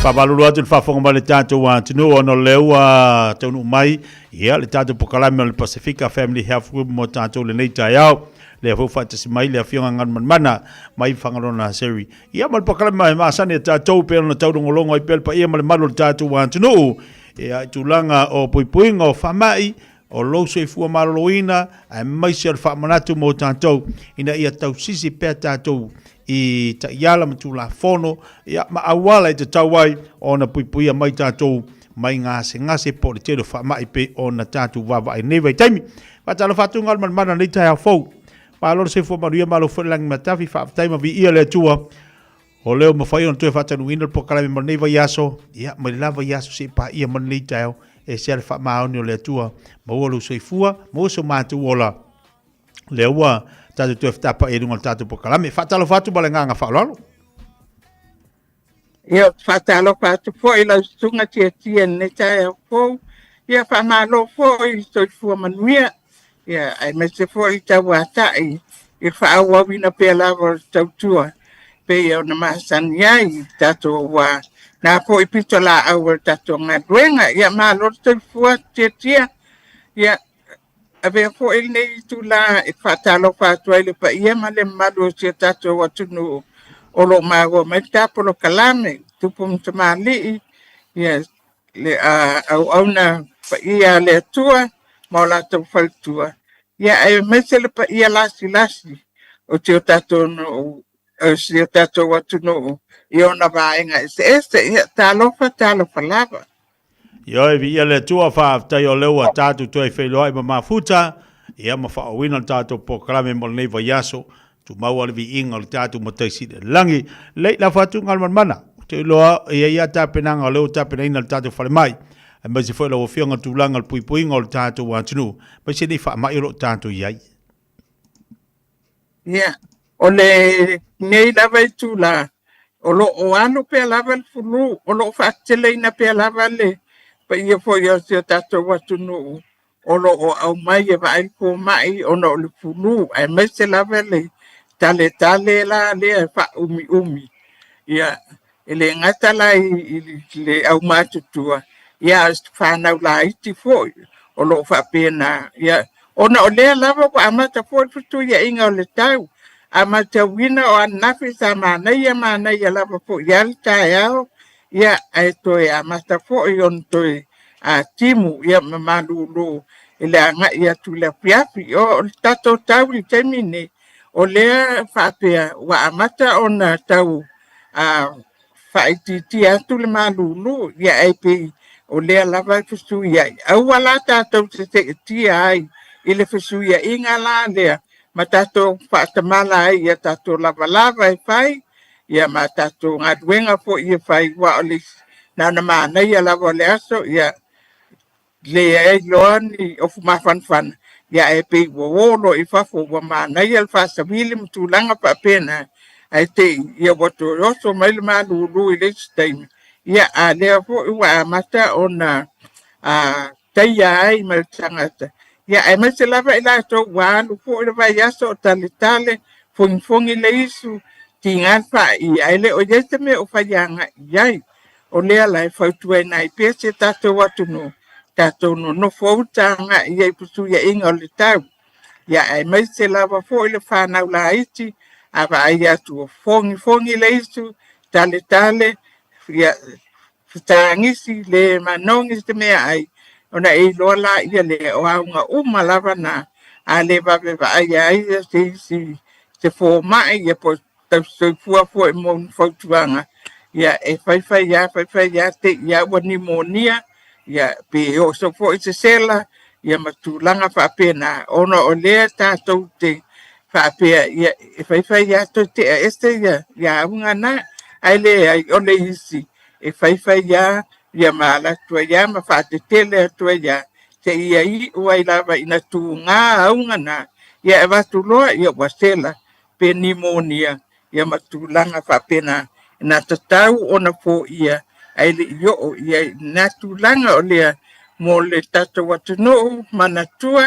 Pavalulu atu le whafonga ma le tātou tunu ono leua taunu mai ia le tātou pokalame o le Pacifica Family Health Group mo tātou le nei tai au le fo fatasi mai le afionga ngan mana mai whangarona seri ia ma le pokalame mai masane tātou pe ona taurongolongo I pel pa ia ma le malo le tātou tunu e ai tūlanga o puipuinga o whamai, o louso i fua maroloina, ai maisi al whamanatu mō tātou, ina ia tau sisi pēr tātou i ta iala matu la fono, ia ma awala i te tauai o na puipuia mai tātou, mai ngase po le tero whamai pe o na tātou wawa ai newa i taimi. Patalo whatunga al mana nei tai a fau, pa lor se fua maruia malo whalangi matafi, whaaftaima vi ia le tua, o leo mawhai on tue whatanu ina po kalame mo nei vai aso, ia mai lava i aso se pa ia mo nei tai e se ale whaamaoni o le tua, ma ua se fua, ma ua so mātu ola, le ua tātou tue whatapa e runga tātou po kalame, whatalo whatu bale nganga whalalo. Ia whatalo whatu fo i lau sunga tia ne tai au fo, ia whamalo fo i soi fua manuia, ia ai me se fo i tau atai, i whaawawina pe lava tau tua, pe i au na mahasani ai, tātou wa, nā po i pito la au tātou ngā duenga, ia malo soi fua tia, ia ave fo i nei tu la, i whatalo whatu ai le pa ia ma le malu sia tātou watunu o lo mago, mai tāpolo kalame, tupu mtamali, ia le au na pa ia le tua, ma o la tau whaltua. Ia e mesele pa ia lasi, o te o tātou no, o si o tātou watu no, i o na vaenga, ia tālofa lava. Ia e vi ia le tua whaaftai o leua tātou toi whailoa i ma mafuta, ia ma whaawina tātou po kalame mo nei vai aso, tu mau ale vi inga o le tātou mo teisi le langi, lei la whatu ngalman mana, te loa ia tāpenanga o leo tāpenaina le tātou whale mai, e mai se whai lau whionga tūlanga le puipuinga o le tātou wātunu, mai se nei wha mai o tātou iai. Ia, o le nei lava i tūla, o lo o anu pe lava le fulu, o lo whaateleina pe lava le, pa ia fwoi o se tātou watunu, o lo o au mai e vai ko mai o no le fulu, ai mai se lava le, tale la le fa umi ia ele ngata la le au matutua ia fa na la iti foi o lo fa pena ia ona o le lava ko amata foi futu ia inga o le tau amata wina o anafi sa mana ia lava fo ia ta ia ai to ia amata foi on to a timu ia mamalulu ele anga ia tu le piafi o tato tau i termine o lea whapea wa amata o na tau whaititi atu le malulu ia ai pe o lea lava fisu ia au ala tātou te tia ai i le fisu ia inga la lea ma tātou whaatamala ai ia tātou lava e whai ia ma tātou ngā duenga fo ia whai wa o le nana maana ia lava le aso ia le ai loani o fumafan ya e pe wo i fafo wa mana ia le fasavili mtulanga pa pena ai te ia wato roso mai le malulu i le time ia a le fo wa mata ona tai ai mal tangata ia e me se lava ila to wa lu fo le vai aso tale fongi le isu tingan fa i ai le o jeste me o fayanga ia o le ala fa tuai nai pese tato watu no tātou no fōtanga i ei pusu ia inga o le tau. Ia ai mai se lava fō i le whānau la iti, awa ai atu o fongi le isu, tale, ia whitangisi le manongis te mea ai, ona e loa la ia le o aunga lava na, a le vawe wa ai se fō mai, ia po tau fua e mon fautuanga. Ia e whaiwhai ia te ia wani monia, ia pe o so fo i se sela ia matulanga fa pena ona o le tātou te fa pe ia e fai ia to te este ia unga na ai le ai o le isi e fai ia mala tu ia ma fa te tele tu ia te ia i o ai lava ina tu nga unga na ia e va tu loa ia wasela pe pneumonia ia matulanga fa pena na tatau ona fo ia ai le yo ia natulanga o le mo le tata watano manatua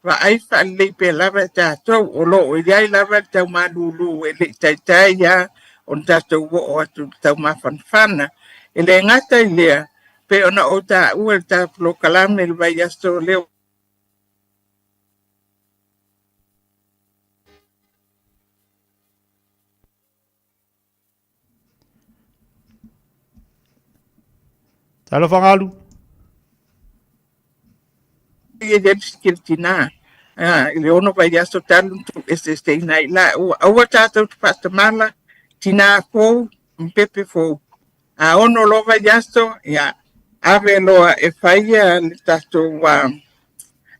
wa ai fa le pe lava tata o lo o ia lava tau malulu e le tai ya on tata o atu tau mafanfana ele ngata ile pe ona o ta u ta lokalam le vai asto le Talo fangalu. ia skiltina. Le ono vai aso talu tu este nai la o tato pastamala tina fo pepe fo. A ono lo vai aso ya ave lo e faia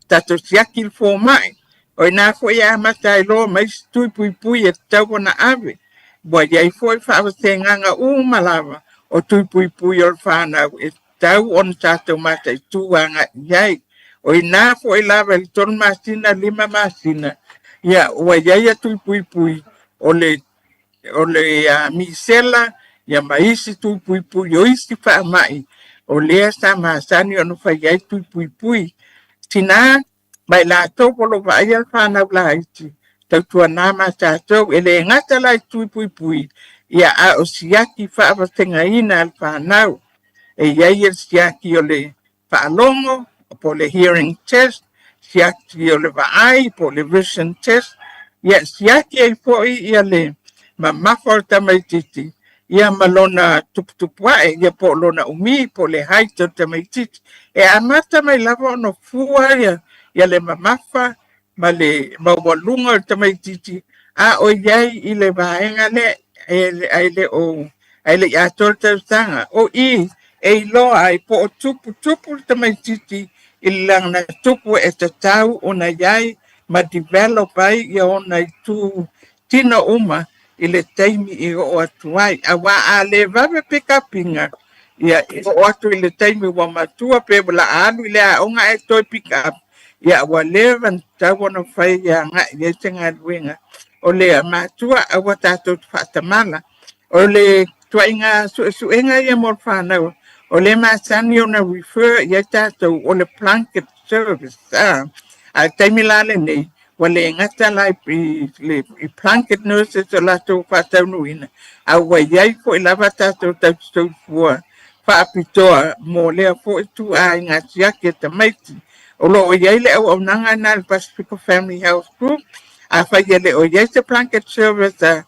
tato siakil fo mai. O na fo ya mata lo mai tui pui e tau na ave. Boa ia foi fa se nganga malava o tui pui o fana e tau on tato mata tuanga yai. O ina fo lava il ton masina lima masina. Ya o ia tui pui ole misela ya maisi tui pui o isi fa mai. O lea sa masani o no fa yai tui pui. Tina mai la topo lo vai al fana la iti. Tau tua nama tātou, ele ngata lai tui pui. Ia a o siaki whaawatenga ina al whanau. E iai el siaki o le whaalongo, po le hearing test, siaki o le vaai, po le vision test. Ia siaki e poi ia le mamafa o tamaititi. Ia malona tuputupuae, ia po lona umi, po le haito tamaititi. E amata mai lava ono fua ia le mamafa, ma le mawalunga o tamaititi. A o iai i le vaenga le, ai le atol tautanga. O e loa ai po o tupu tamaititi, i lang na tupu e tatau o na iai, ma develop ai ia o na tu tina uma, i le taimi i o atuai. A wa a le vave pikapinga, ia o atu i le taimi wa matua pe wala alu i le a onga e toi pikap. Ia wa levan tawana fai ia nga ia tenga duenga. O le matua a wa tato whatamala. O le tuainga suenga ia morwhanau. O le masani o na refer ia tato o le blanket service. A taimilale nei. Wa le ngata lai le blanket nurses o lato whataunuina. A wa iai po ilava tato tau fua. Whaapitoa mo lea po tu a inga siake tamaiti. O lo o iai le au nanga na le Pacifico Family Health Group, a whai le o iai se blanket service a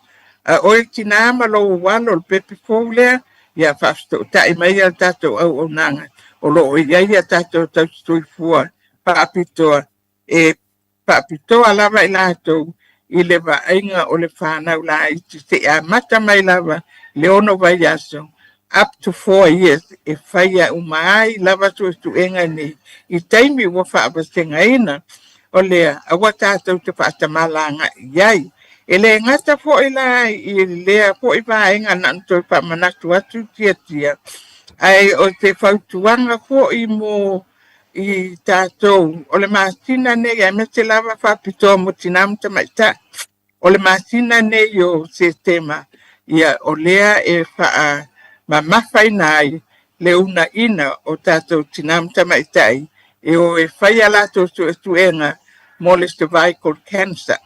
oe tina ama lo walo le pepe kou lea, ia whafsto tai mai al tato au nanga. O lo o iai a tato tau stui fua, paapitoa, e paapitoa lava i lato i le vaenga o le whanau la iti se a mata mai lava le ono vai aso. Up to 4 years, e whaia umai lava tuenga ni. I taimi wa whaabasenga ina, o lea, awa tātou te whaatamala iai. E le ngata po ila i lea po i vaenga nanto i whaamanatu atu tia. Ai o te whautuanga po i mo i tātou. O le mātina ne, ai me te lava whaapitoa mo tinamta maita. O le mātina ne yo sistema. Ia o lea e whaa ma mawhai nai le una ina o tātou tinamta maitai e o e whaia lato suenga mo le cervical cancer.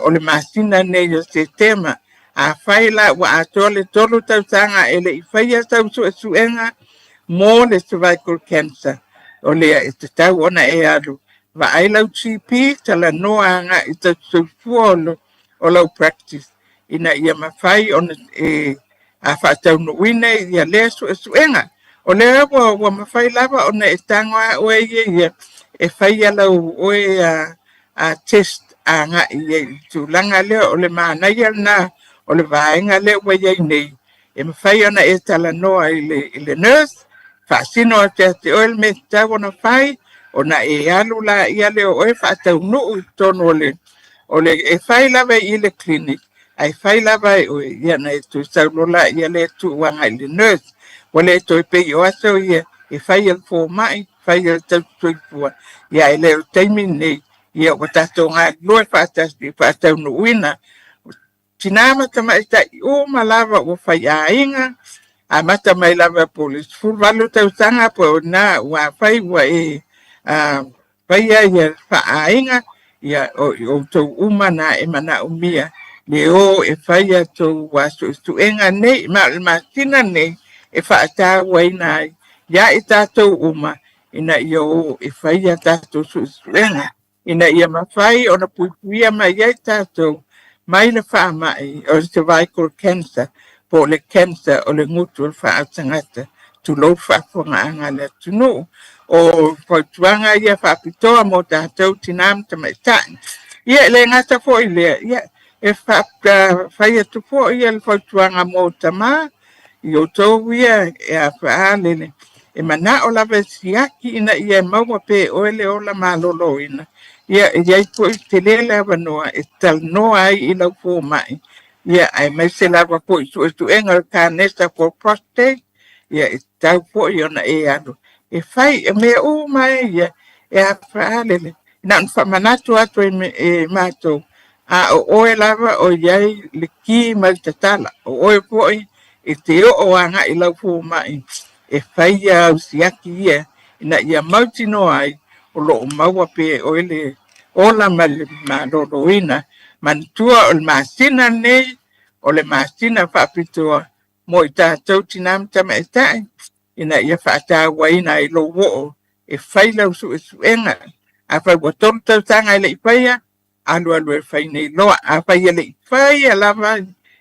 O le masina nei o se tema a whaila wa atoa le tolu tautanga e le i whaia tau suenga mo le cervical cancer. O lea e te tau ona e alu. Wa ailau TP tala noa anga i tau fuolo o lau practice. Ina ia mawhai ona a whaatau no wine ia lea suenga. O lea wa mawhai lava o na e tangoa oe ia e whaia lau oe a test a nga ia tu langa lea o le maanaya na o le vaenga lea wa ia nei. E mawhai ona e tala noa i le nurse, whaasino a te oe me tau ona whai, o na e alu la ia leo oe whaatau nuu tono o le e whai lava i le clinic. Ai whai lava e oe, ia na e tu saulola ia le tu wanga i le nurse. Wale to pe yo aso ia, e whai al fō mai, whai al tau tuipua. Ia e leo teimi nei, ia o tato ngā loe whātasi, whātau no uina. Tinama tamai tai o malava o whai a inga, a mata mai lava polis. Fulvalo tau tanga po na ua whai ua e whai a ia wha a inga, ia o tau umana e mana umia. Le o e whaia tō waso suenga nei, ma tina nei, e whaata wai nai, ia e tātou uma, ina ia o e whaia tātou suenga, ina ia mawhai o na puipuia mai ia tātou, mai na wha mai o cervical cancer, po le cancer o le ngutu o whaatangata, tu lo whaafonga le tunu o poituanga ia whaapitoa mo tātou tinam tamaitai. Ia le ngata fo ile, ia e whaia tu fo ia le poituanga mo tama, i o tau ia e a whaalele. E mana o lawe siaki ina ia maua pe oele o la malolo ina. Ia e iai po i te lele awanoa e tal noa ai i lau fo mai. Ia ai mai se lawa po i tu enga ka nesta for prostate. Ia e tau po i ona e anu. E whai e mea o mai ia e a whaalele. Ina nfa manatu atu e mātou. A o oe lava o iai le ki mai tatala. O oe po i e te o anga i lau fo mai. E whai au siaki ia. Ina ia mauti no ai. O lo maua pe o ele ola maloroina. Mantua o le masina nei. O le masina whapitoa. Mo i tātou tinam tamaitai. Ina ia whaatawa ina i lo wo. E whai lau su e suenga. A whai watonu tau tanga i le ipaia. Alu alu e whai nei loa. A whai e le ipaia lava.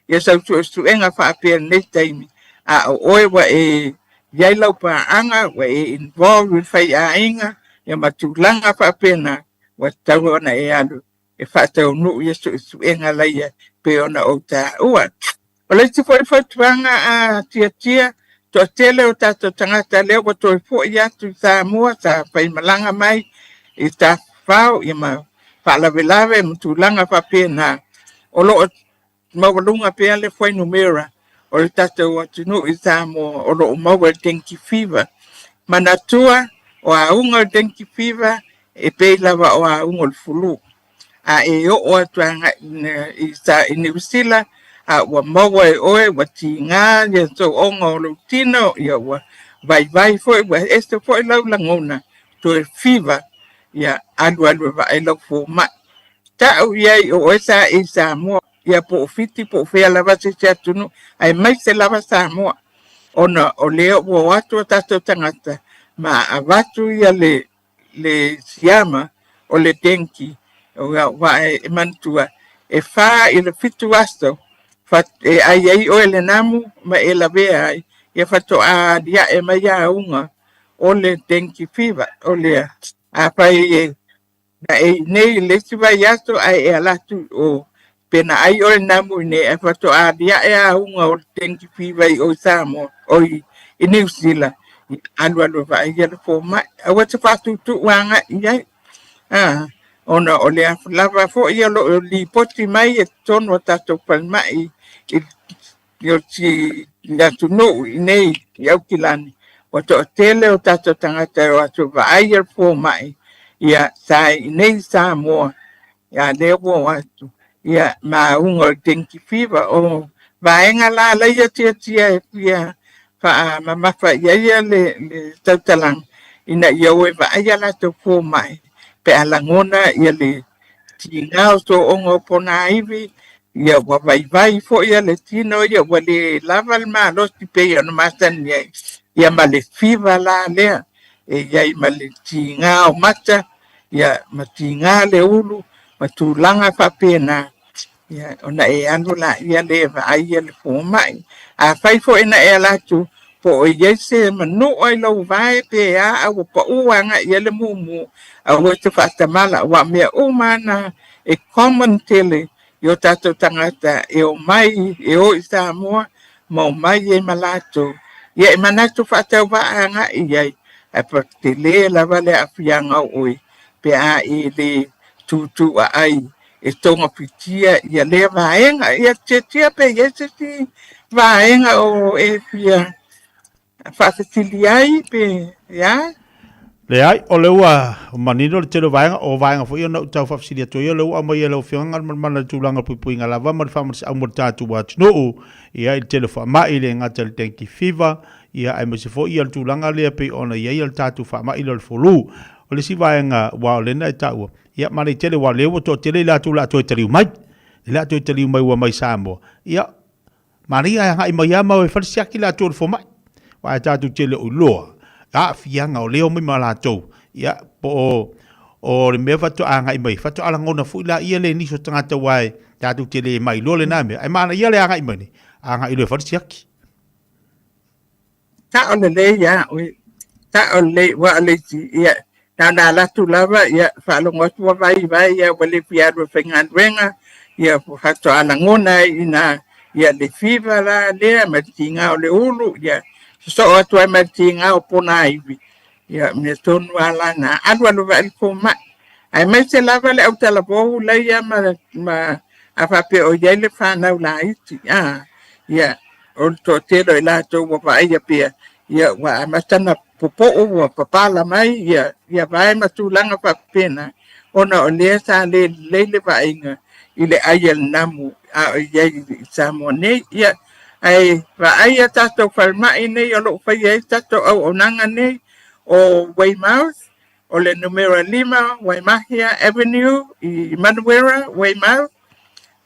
Ia sau su e suenga whaapea nei taimi. A o oe wa e iai lau paanga. Wa e involved with whai a inga. Ia matulanga whaapena. Wa tau ona e alu. E whaatau nu ia su e suenga laia. Pe ona o tā ua. O le te fwoi whatuanga a tia. Toa tele o tātou tangata leo wa toi fo i atu tā mua, tā whai malanga mai, i tā whao, i ma whaalawe mtulanga whapena. O lo mawalunga pia le whai numera, o le tātou atunu i tā mua, o lo mawa dengue fever. Manatua, o a unga dengue fever, e peilawa o a unga fulu. A e o atuanga i tā New a wa mawa e oe, wa tinga, ia so onga o lo tino, ia wa vai foi, wa este foi lau langona, to e fever, ia alu vai lau fo mai. Tau iai o esa e Samoa, ia po fiti po fea lava se se atunu, ai mai se lava Samoa. Ona o leo o watu tato tangata, ma a watu ia le siama o le denki, o wa e mantua, e fa i le fitu asto, e ai o ele namu ma e la vea ai e fato a dia e mai a unga o le dengue fever o le a pai e na e nei le si vai asto ai e ala tu o pena ai o le namu ne e fato a dia e a unga o dengue fever o Samoa o i New Zealand alu vai ia fo mai a wata fatu tu wanga ia ona o le lava fo ia lo li poti mai e tono tato pal mai yo si la tunu nei yo kilani o to tele o tato tangata o atu vai e fo mai ia sai nei Samoa ia le wo atu ia ma ungo dengue fever o vaenga la ia tia ia fa mama fa ia le tatalang ina yo e vai la to fo mai pe alangona ia le tinga so ongo pona ivi ia wa vai fo ia le tino ia wa le lava ma lo ti pe ia no masan ia ma le fiva la le ia ma le tinga o mata ia ma tinga le ulu ma tulanga fa pena ia ona e anu la ia le vai ia le fo mai a fai fo ina e la tu po ia se manu ai lo vai pe a o po uanga ia le mumu a o te fatamala wa me o mana e common tele yo tato tangata e o mai e o Samoa mo mai e malato ia e manato fatau va anga ia e per tele la vale a fianga oi pe a e le tutu ai e tonga pitia ia le vaenga ia tia pe ia se ti vaenga o e fia fasiliai pe ya le ai o le ua manino le telo vaenga o vaenga fo ia no tau fasilia to ia le ua mai le fianga man tulanga pupuinga lava ma fa au mo tatu wat no ia il telo fa mai le ngata le dengue fever ia ai mo se fo ia tulanga le pe ona ia il tatu fa mai le folu o le si vaenga wa le na tau ia ma le telo wa le o to tele la tu la to tele mai la to tele mai wa mai Samoa ia Maria ai mai ama o falsiaki la to fo mai wa tatu tele o loa a fianga o leo mai malato ia po o le me fatu anga i mai fatu ala ngona fu la ia le niso tangata wai tatu tele mai lo le name ai mana ia le anga i mai anga i le falsiaki ta o le ya o ta o le wa le ti ya na la tu lava ya fa lo ngot wa vai ya wale pia ro fengan renga ya fa to ala ngona ina ya le fiva la le ma tinga o le ulu ya so o to ma tinga o pona ivi ya me ton wala na adwa lo va ko ma ai me se lava le auta la bo le ya ma afa pe o ya le fa na la iti ya o to te lo la to wa va ya pe ya wa ma tana popo o papa la mai ya vai ma tu langa pa pena ona o le sa le va inga ile ayel namu a ya sa mo ne ya ai va ai ta to falma ine yo lo fa ya ta to o nanga ne o Weymouth o le numero 5 Waimahia Avenue i Manuera Weymouth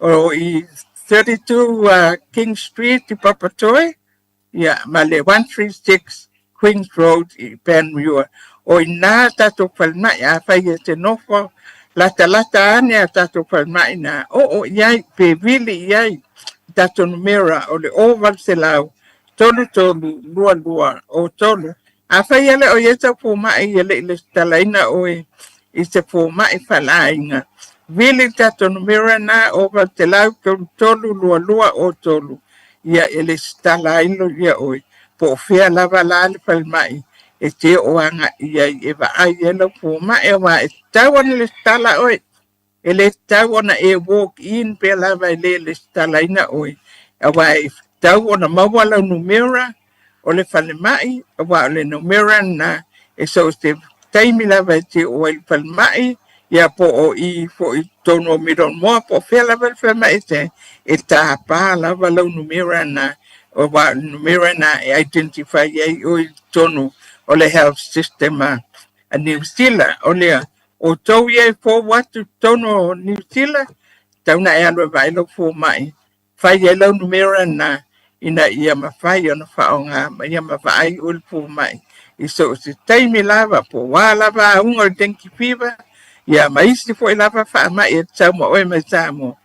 o i 32 King Street i Papatoe ya ma le 136 Queens Road i Penmure o ina tato falma ya fa ye te nofo lata ane tato falma ina o yai pe vili yai tato numera o le oval selau tolu lua o tolu a fa ye le o ye ta fuma ye le talaina o i se fuma i fala inga vili tato numera na oval selau tolu lua o tolu ya ele stalaino ya oi po fia lava le palmai e te oanga ia e va ai elo fuma e wa e tawana le stala oi ele tawana e walk in pe lava le stala ina oi e wa e tawana mawala numera o le palmai e wa le numera na e so ste taimi lava te o el palmai ya po o i fo i tono midon mo po fia lava le palmai te e ta pa lava lo numera na o wa numera na identify ye o tonu o le health system a New Zealand o le o tau ye fo watu tono New Zealand tauna e alo vai lo fo mai fai ye lo numera na ina ia ma fai ona faonga ma ia ma vai o fo mai i so se taimi lava po wa lava un o dengue fever ia ma isi fo lava fa ma e tau mo e ma tamo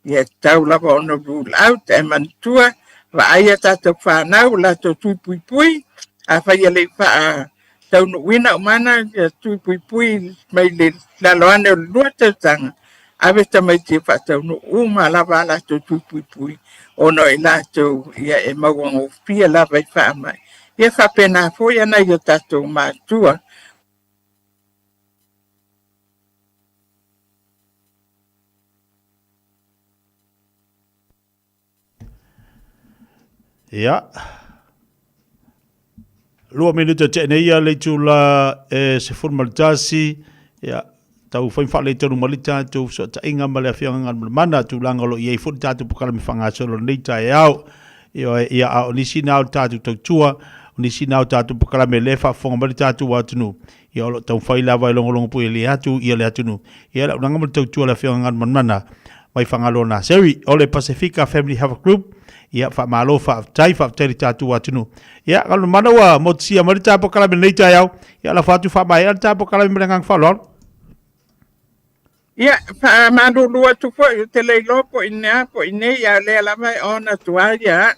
ia tau lava ona rule out e mantua va ai ta to fa na la to tu pui a fa ye le fa tau no wina mana tu pui mai le la loane lo te tanga a ve ta mai te fa tau no uma la va la to tu pui o no la to ia e ma ngo fia la vai fa mai ia fa pena fo ia na yo ta to ma tua Ja. Lua minuta te neia le tula se formalitasi. Ja. Tau whain whale tonu malita tu so ta inga male a whianga mana tu langa lo iei furi tatu pukala mi whanga solo neita e au. Ia au nisi nao tatu tau tua. Nisi nao tatu pukala me lefa whanga mali tatu watunu. Ia olo tau whaila vai longo pui le atu ia le atunu. Ia la unanga mali tau tua le whianga mana. Mai whanga lo na seri. Ole Pacifica Family Health Group. Ia fa malo fa tai tatu watunu ia kalau mana wa motsia marita pokala benita yau ia la fatu fa mai ta pokala mengang falon ia fa madu lua tu fo te le lopo ina po ine ia le la mai ona tua ia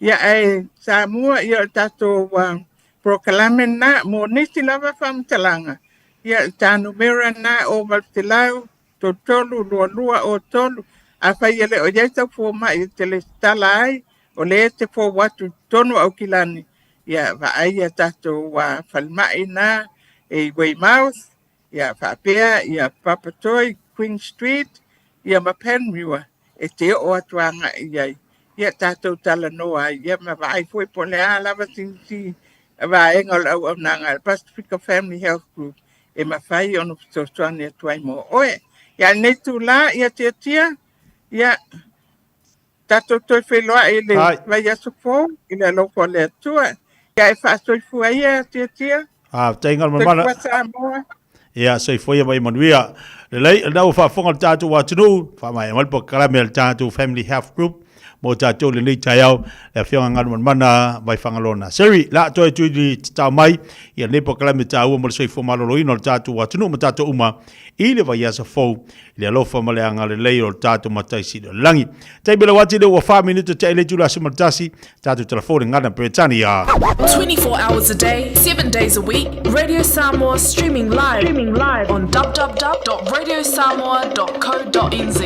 ai Samoa ia tatu wa proclamen na mo nisi lava fam talanga ia tanu mera na o baltilau to tolu lua o tolu a fai ele o ia tau fo mai te le stalai o le te fo watu tonu au kilani ia va ai tato wa falmai na e Weymouth ia fa pea ia Papatoe Queen Street ia ma Penmure e te o atuanga ia tato tala noa ia ma va ai foi po le ala va sinsi va engol au nanga Pacifica Family Health Group e ma fai ono so soane tuai mo oe ia netu la ia tia ia tato toi wheloa e le vai aso fō i le loko le atua ia e whaasoi fua ia tia taingal mana ia sei foi mai manuia le lei nau fa fonga tatu wa tunu fa mai mal po kala mel tatu Family Health Group mo tātou le nei tai au, le whionga ngana mana mai whangalona. Seri, la toi tui di tau mai, ia nepo kalame tāua mo le soifo malolo ino le tātou watunu ma tātou uma, i le vai asa fau, i le alofa ma le anga le lei o le tātou mataisi le langi. Tai bela wati le ua 5 minuta te ele tula simatasi, tātou telefone ngana Bretani a. 24 hours a day, 7 days a week, Radio Samoa streaming live on www.radiosamoa.co.nz.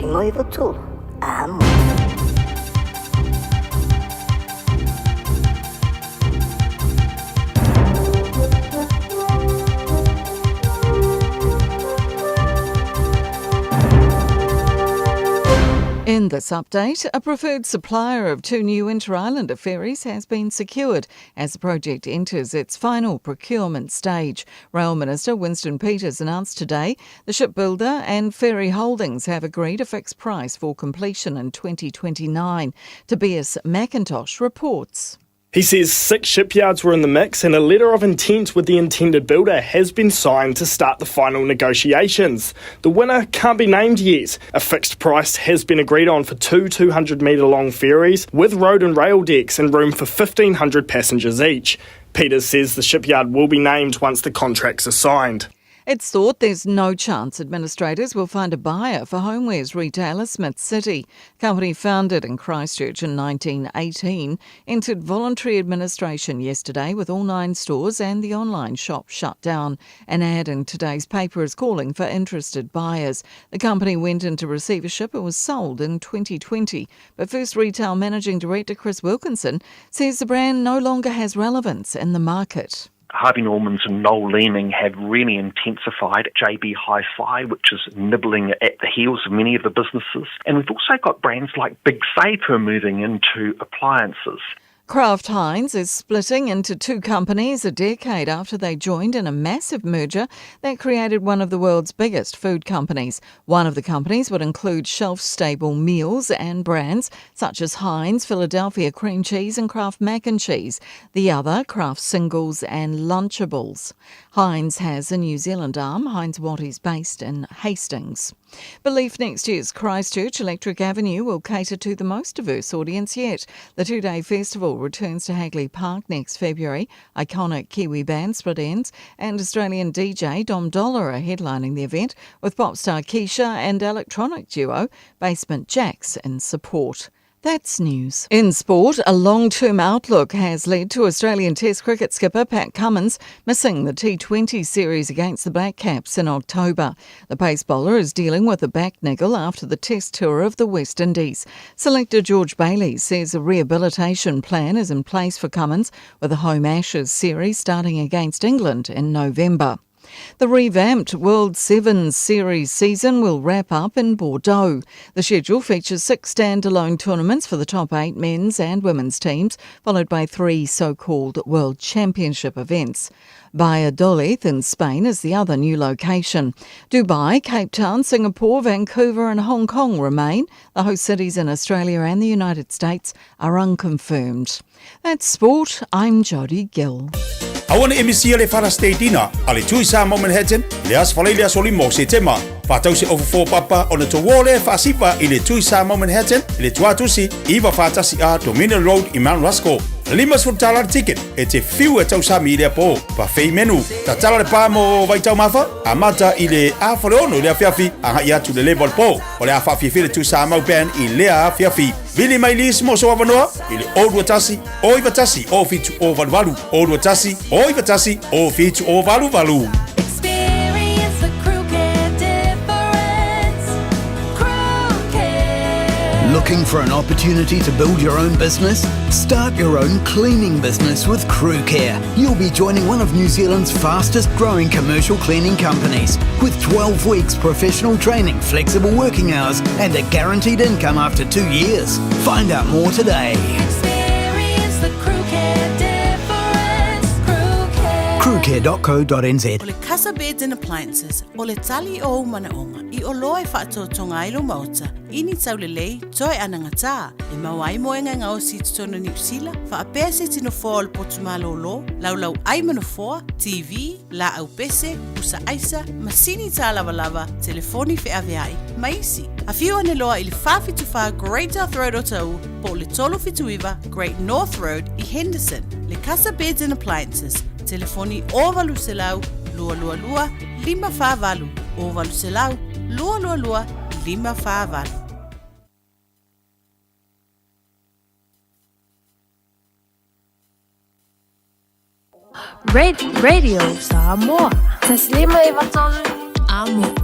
Noivo tu, amo. In this update, a preferred supplier of 2 new Inter-Islander ferries has been secured as the project enters its final procurement stage. Rail Minister Winston Peters announced today the shipbuilder and Ferry Holdings have agreed a fixed price for completion in 2029. Tobias McIntosh reports. He says 6 shipyards were in the mix and a letter of intent with the intended builder has been signed to start the final negotiations. The winner can't be named yet. A fixed price has been agreed on for 2 200-metre long ferries with road and rail decks and room for 1,500 passengers each. Peters says the shipyard will be named once the contracts are signed. It's thought there's no chance administrators will find a buyer for homewares retailer Smith City. Company founded in Christchurch in 1918 entered voluntary administration yesterday with all 9 stores and the online shop shut down. An ad in today's paper is calling for interested buyers. The company went into receivership and was sold in 2020. But First Retail Managing Director Chris Wilkinson says the brand no longer has relevance in the market. Harvey Normans and Noel Leeming have really intensified JB Hi-Fi, which is nibbling at the heels of many of the businesses. And we've also got brands like Big Save who are moving into appliances. Kraft Heinz is splitting into 2 companies a decade after they joined in a massive merger that created one of the world's biggest food companies. One of the companies would include shelf-stable meals and brands such as Heinz, Philadelphia Cream Cheese and Kraft Mac and Cheese. The other, Kraft Singles and Lunchables. Heinz has a New Zealand arm. Heinz Wattie's based in Hastings. Belief next year's Christchurch Electric Avenue will cater to the most diverse audience yet. The 2-day festival returns to Hagley Park next February. Iconic Kiwi band Split Ends and Australian DJ Dom Dollar are headlining the event, with pop star Keisha and electronic duo Basement Jaxx in support. That's news. In sport, a long-term outlook has led to Australian Test cricket skipper Pat Cummins missing the T20 series against the Black Caps in October. The pace bowler is dealing with a back niggle after the Test tour of the West Indies. Selector George Bailey says a rehabilitation plan is in place for Cummins, with a home Ashes series starting against England in November. The revamped World Sevens Series season will wrap up in Bordeaux. The schedule features 6 standalone tournaments for the top 8 men's and women's teams, followed by 3 so-called World Championship events. Valladolid in Spain is the other new location. Dubai, Cape Town, Singapore, Vancouver and Hong Kong remain. The host cities in Australia and the United States are unconfirmed. That's sport. I'm Jodie Gill. Awana emisia le fara stateina, ale tui sa mo Manhattan, le as fala ile asoli mo se tema. Fatau se over 4 papa on the towole fasifa ile tui sa mo Manhattan, ile tuatusi, iwa fatasi a Dominion Road in Mount Rushmore. Limas for talar ticket, it's a few at Osami ile po, pa fei menu. Ta talar le pa mo vai tau mafa, amata ile a faleono ile afiafi, a ia to the level po, o le a fafi file tu sa mo ben ile a afiafi. Vili mai lis mo so avanoa, ile old watasi, oi watasi, o fitu o valu, old watasi, oi watasi, o fitu o valu. Looking for an opportunity to build your own business? Start your own cleaning business with Crew Care. You'll be joining one of New Zealand's fastest growing commercial cleaning companies with 12 weeks professional training, flexible working hours and a guaranteed income after 2 years. Find out more today. Experience the Crew Care difference. Crew Care. crewcare.co.nz. O le Casa Beds and Appliances, o le tali o manaonga, I o loe whaatotonga ilo mauta, ini tau le lei, toi anangata, e mawai moenga ngā o si tutono New Zealand, wha a pese tino fōa o le potumalo lo, lau ai manafoa, TV, la au pese, usa aisa, masini tā lava, telefoni whi aveai, maisi. A whiu ane loa I le whawhituwha Great North Road o tau, po le tolo whituiwa Great North Road I Henderson, le Casa Beds and Appliances, telefoni o valu se lau, lua, 5 o valu se lau, lua, 5. Radio Samoa. Taslima ivatolu amo.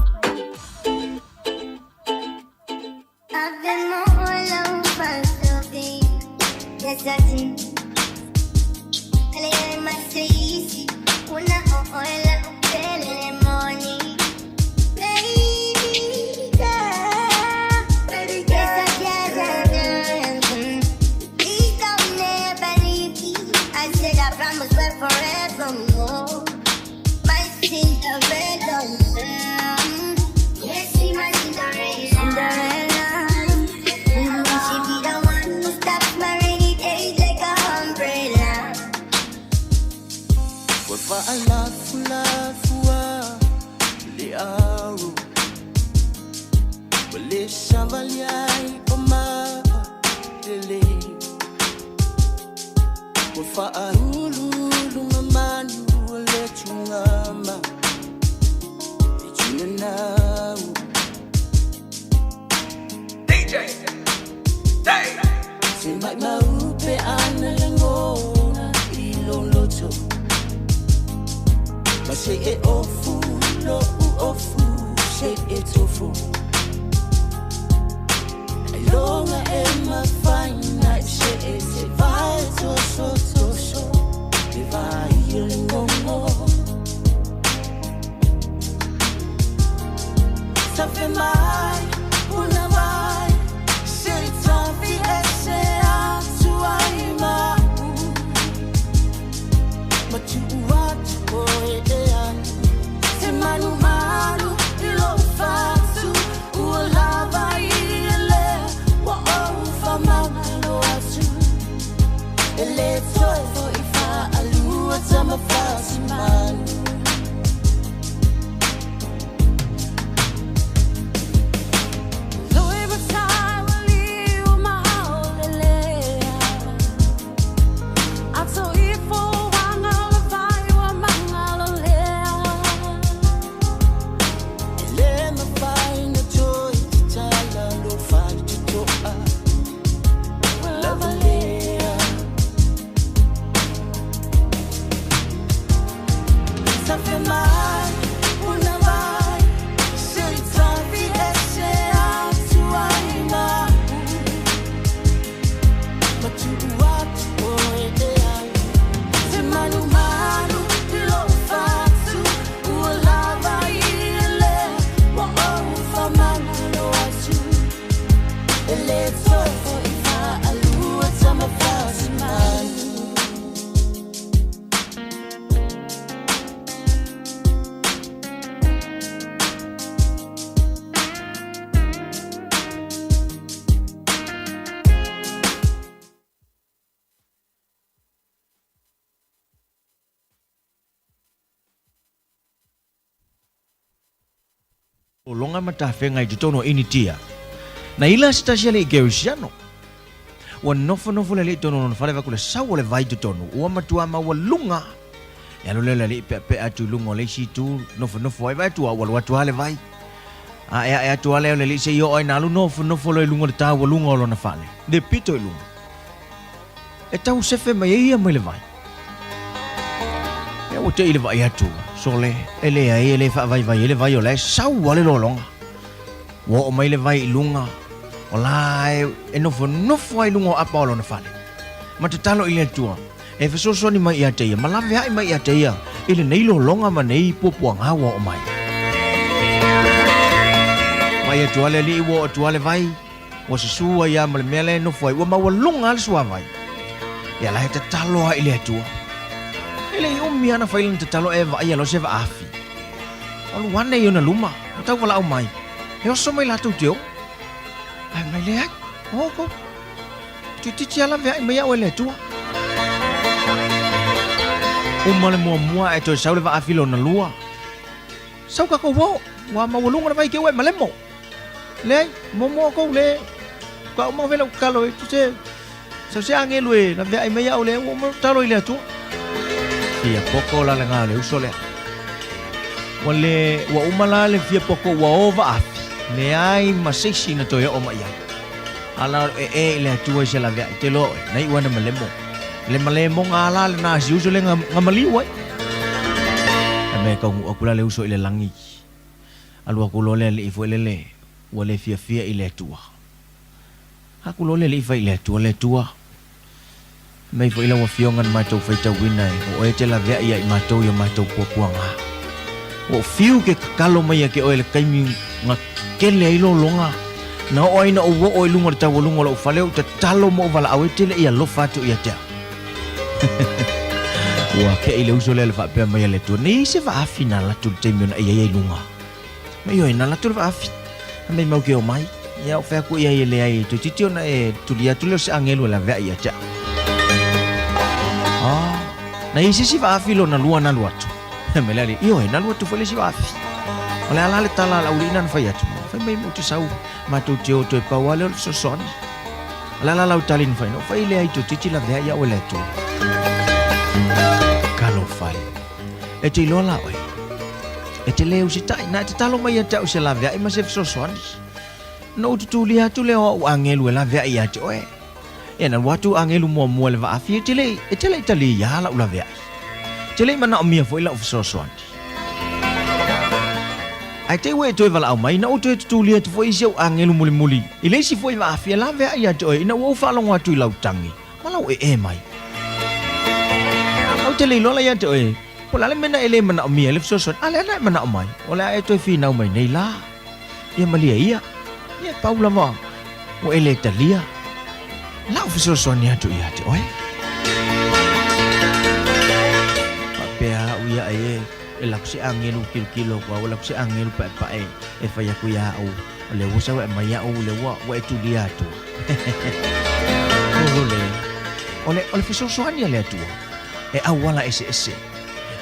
O longa matawhenga I te tono initia. Na ila stasia le Gerisiano. Wa nofo le tono no whalewa kule sawa le vai te tono. Ua matua ma wa lunga. Ya lo le pe atu lunga le si tu nofo ai vai tu wa watu ale vai. A atu ale le se yo ai nalu nofo le lunga le ta wa lunga lo na fale. De pito lunga. E tau sefe mai ia mai le vai. Ya o te ile vai atu. Sole, ele ai ele fa vai ele vai o le sau wale lo longa. Wa o mai le vai lunga. O lai e nofo ai lunga apa lo na fale. Ma te talo ile tua. E fa so ni mai ia te ia, malave ai mai ia te ia. Ile nei lo longa ma nei popuanga wa o mai. Mai tua le li wo tua le vai. Wa se sua ia ma le mele nofo ai wa ma wa lunga le sua vai. Ia lai te talo ile tua. Ele umi ana failan te talo eva ia lo se va afi. Alu wane yo na luma, tau wala au mai. He oso mai latu teo. Ai mai le ai. Ko. Titi ala ve mai au le tua. Umale mua e to saule va afi lo na lua. Sau ka ko wo, wa ma wolunga na vai ke we malemo. Le mo ko le. Ka mo vela kalo e tuse. Sau se angelu e na ve mai au le mo talo ile tua. Ia poko la nga le usole. Wale wa umala le fia poko wa ova afi. Le ai masisi na toya o mai. Ala le tua se la vea te lo nei wana malemo. Le malemo ngala le na si usole nga maliwa. Me ka ngu akula le uso ile langi. Alu aku le ifo le wale fia ile tua. Aku le ifa ile tua. Mai fo ila wa fiongan matou faita winai o e te la vea ia i matou ia matou puapuanga. O fiu ke kakalo mai ke o ele kaimi nga kele ai longa. Na o ina o wo o ilunga ta wolunga lo faleu te talo mo vala au te le ia lo fatu ia te. Wa ke ile uso le fa pe mai le tu ni se va final la tu te miona ia ilunga. Mai yo ina la tu va afi. Mai mau ke o mai. Ia o fa ku ia ile ai tu titio na e tu lia tu le se angelo la vea ia te. Na isi si va afilo na lua tu. Melali, io na lua tu fole si va afi. Ole ala le tala la ulina na fai atu. Fai mai mutu sau ma tu teo to e pawale o so son. Ala la utalin fai no fai le ai tu titi la vea ia o le tu. Kalo fai. E te lola oi. E te leu si tai na te talo mai ata o se la vea i ma se so son. No tu lia tu le o angelu la vea ia te oe. Ena watu angelu mo le va afi te le tali ya la ula vea. Te le mana o mia foi la ofso soanti. Ai te we to vala au mai na o te tulia te foi seu angelu muli. Ile si foi va afi la vea ia te ina wo fa longa tu lau tangi. Malau e mai. Au te le lola ia te oe. Pola le mena ele mana o mia le ofso soan. Ale na mana o mai. Ola e to fi na mai nei la. Ia malia ia. Ia paula va. O ele talia. La officer sonia tu ia te oi. Papea uia e la se angelu kilo kwa wala se angelu pa e fa ya kuya au le usa wa mai au le wa tu dia tu. Ole officer sonia le tu. E awala ese.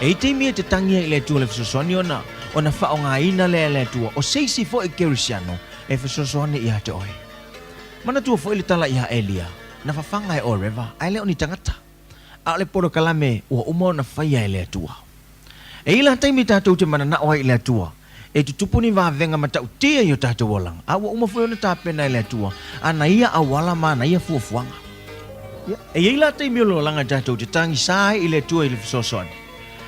E te mi te tangia le tu le officer sonia ona fa nga ina le tu o seisi fo e kerisiano e officer sonia ia te oi. Mana tu fo ile tala ia Elia. Na fafanga e o river, ai le oni tangata. A le poro kalame ua umau na whaia e le atua. E ila taimi tātou te mana na oa i le atua. E tu tupuni wa venga mata utia i o tātou walang. A ua umawhoi ona tāpena i le atua. A na ia awala ma na ia fuafuanga. E ila taimi o lo langa tātou te tangi sai i le atua i le fisosoani.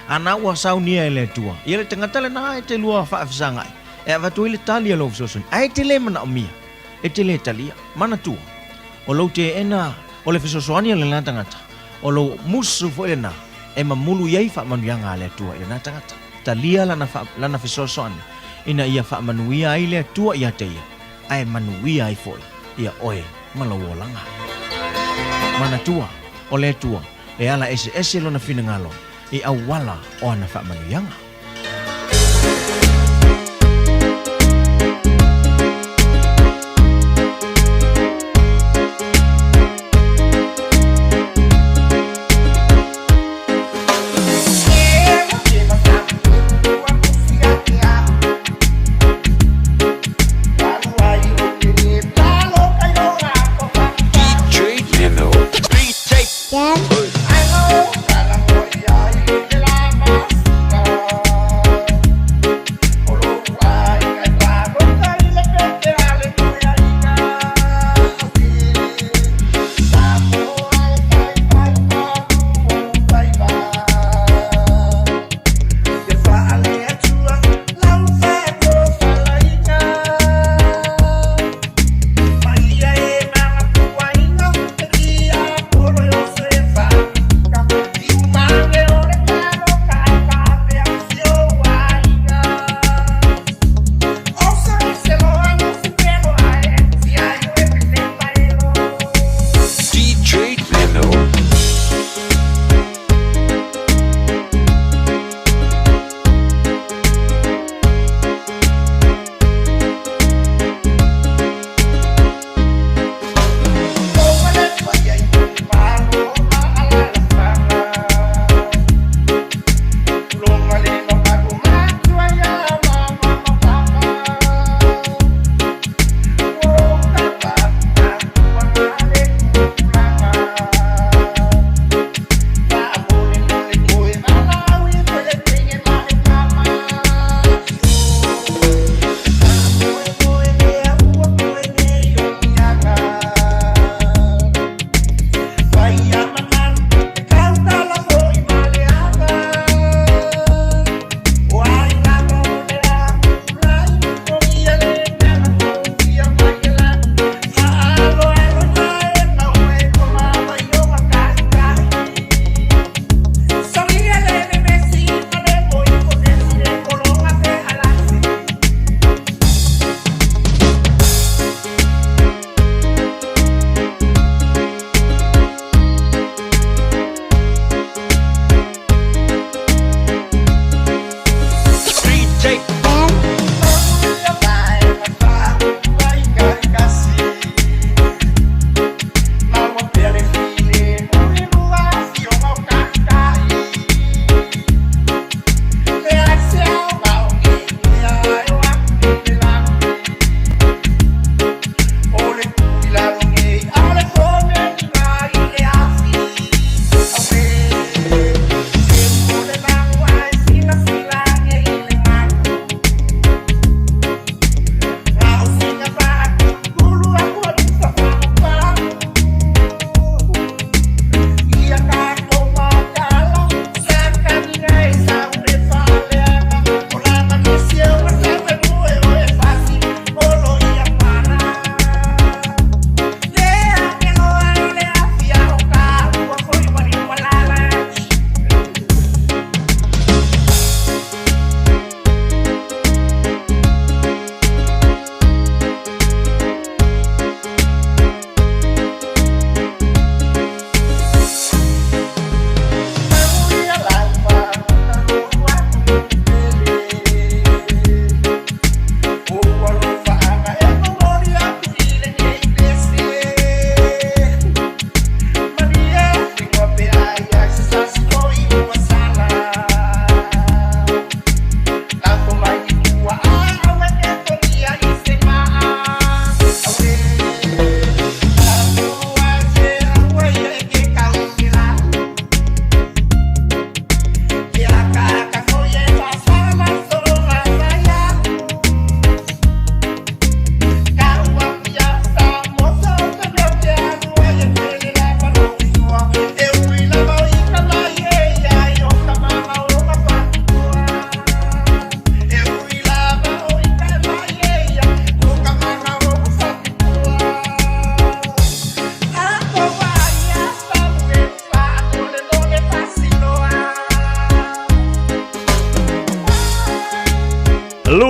A na ua saunia i le atua. I le tangata le na e te lua whaafisangai. E avatu i le talia lo fisosoani. Ai te le mana o mia. E te le talia. Mana tua. O lo te ena o le fisosoani le nā tangata. O lo musu fo na e mamulu iai wha manuianga le atua i nā tangata. Ta lia lana fisosoani ina ia wha manuia ai le atua ia te ia. Ai manuia ai foi ia oe malawolanga. Mana tua o le atua e ala ese lona fina ngalo i awala o ana wha manuianga. Dad?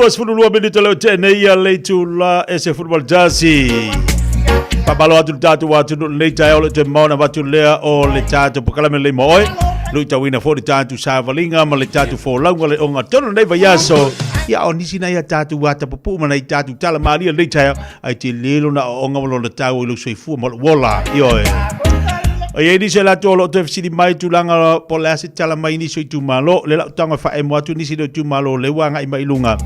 2 minute leo tena ia leitu la ese football jersey. Papalo atu tatu watu le tayo le mona watu lea o le tatu pokala me le moe. Luita wina 40 tatu savalinga ma le tatu for longa le onga tono nei vayaso. Ya onisi na ya tatu wata popu ma nei tatu tala malia le tayo ai te lelo na onga lo le tau lu soifu ma wola yo e. Ye ni se la tolo te fisi mai tu langa polasi tala mai ni so tu malo le la tanga fa e mo tu ni si tu malo le wanga i mai lunga.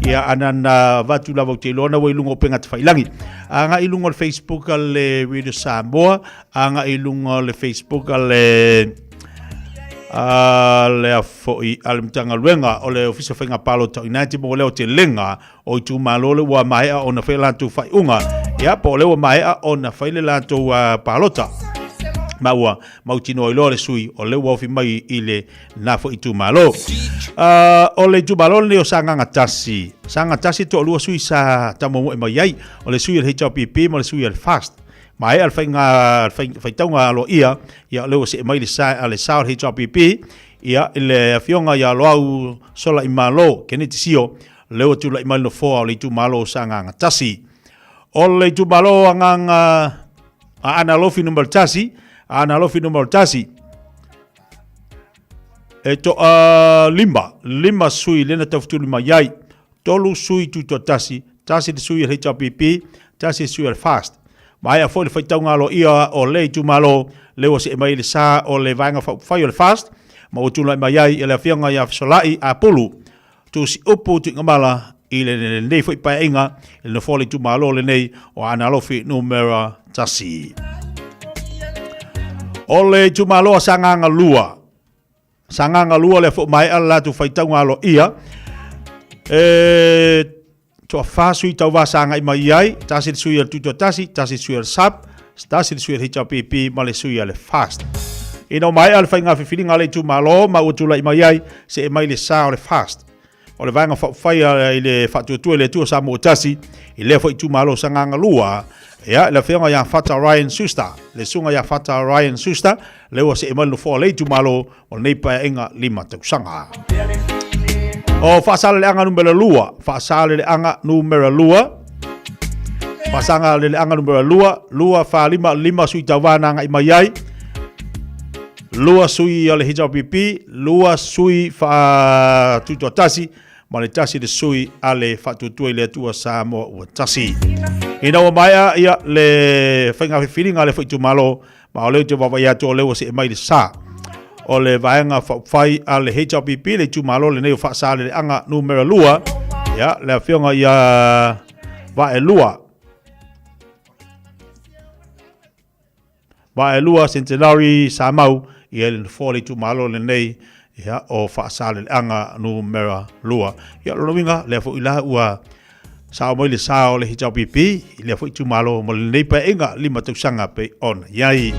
Ia anana vatu lava te lona wa ilunga penga te whailangi. Anga ilunga le Facebook le Radio Samoa, anga ilunga le Facebook le a foi al mtanga luenga o le ofisa whainga palo tau inati mo leo te lenga o i tu malo le wa mai o na whaila tu whaiunga. Ia po leo mai o na whaile la tu palota. Maua mautino i lore sui o le wofi mai i le nafo i tu malo. O le tu malo le o sanga tasi to lua sui sa tamo e mai ai o le sui le HPP mo le sui le fast. Mai al fainga lo ia le se mai le sa ale sa HPP ia le fionga ia lo au sola i malo keneti sio le o tu la i malo fo le tu malo sanga tasi. O le tu malo anga ana lofi number tasi ana lofi numero tasi to lima sui lena taftulu mai tolu sui tu to tasi de sui le HPP tasi sui le fast mai a foi le faitanga lo ia o le tu malo le o se mai le sa o le vanga fai le fast ma o tu la mai e le fianga ia solai a pulu tu si opo tu ngamala ile nei foi pa inga le fo le tu malo le nei o ana lofi numero tasi. Ole tumalo sanganga lua le fo mai ala tu faitanga lo ia to fasu i tau wasanga i mai ai tasi sui tu tasi sui sap tasi sui HPP ma le sui le fast ino mai al fainga filinga le tumalo ma utula i mai ai se mai le sa le fast o le vanga fai le fatu tu le tu sa mo tasi i le fo tumalo sanganga lua. Ya, le fianga ya fata Ryan Susta, le sunga ya fata Ryan Susta, le o se emalu fo le tu malo o nei pa inga lima te sanga. O fasale le anga numero lua, fasale le anga numero lua. Pasanga le anga numero lua fa lima sui tawana nga imayai. Lua sui le HPP, lua sui fa tutotasi, ma le tasi de sui ale fa tutue le tua sa mo o tasi. Ina o mai ia le whainga whiwhiringa le whaitu malo ma o leo te wawai ato o leo se e mai le sa. O le vaenga whai a le HPP le tu malo le neo whaasa le anga numero lua. Ia, le whionga ia vae lua. Vae lua Centenary sa mau ia le le tu malo le nei ia o whaasa le anga numero lua. Ia lo winga le fo ila ua sao mo le sao le HPP le foi tu malo mo le nei pa inga lima tu sanga pe on yai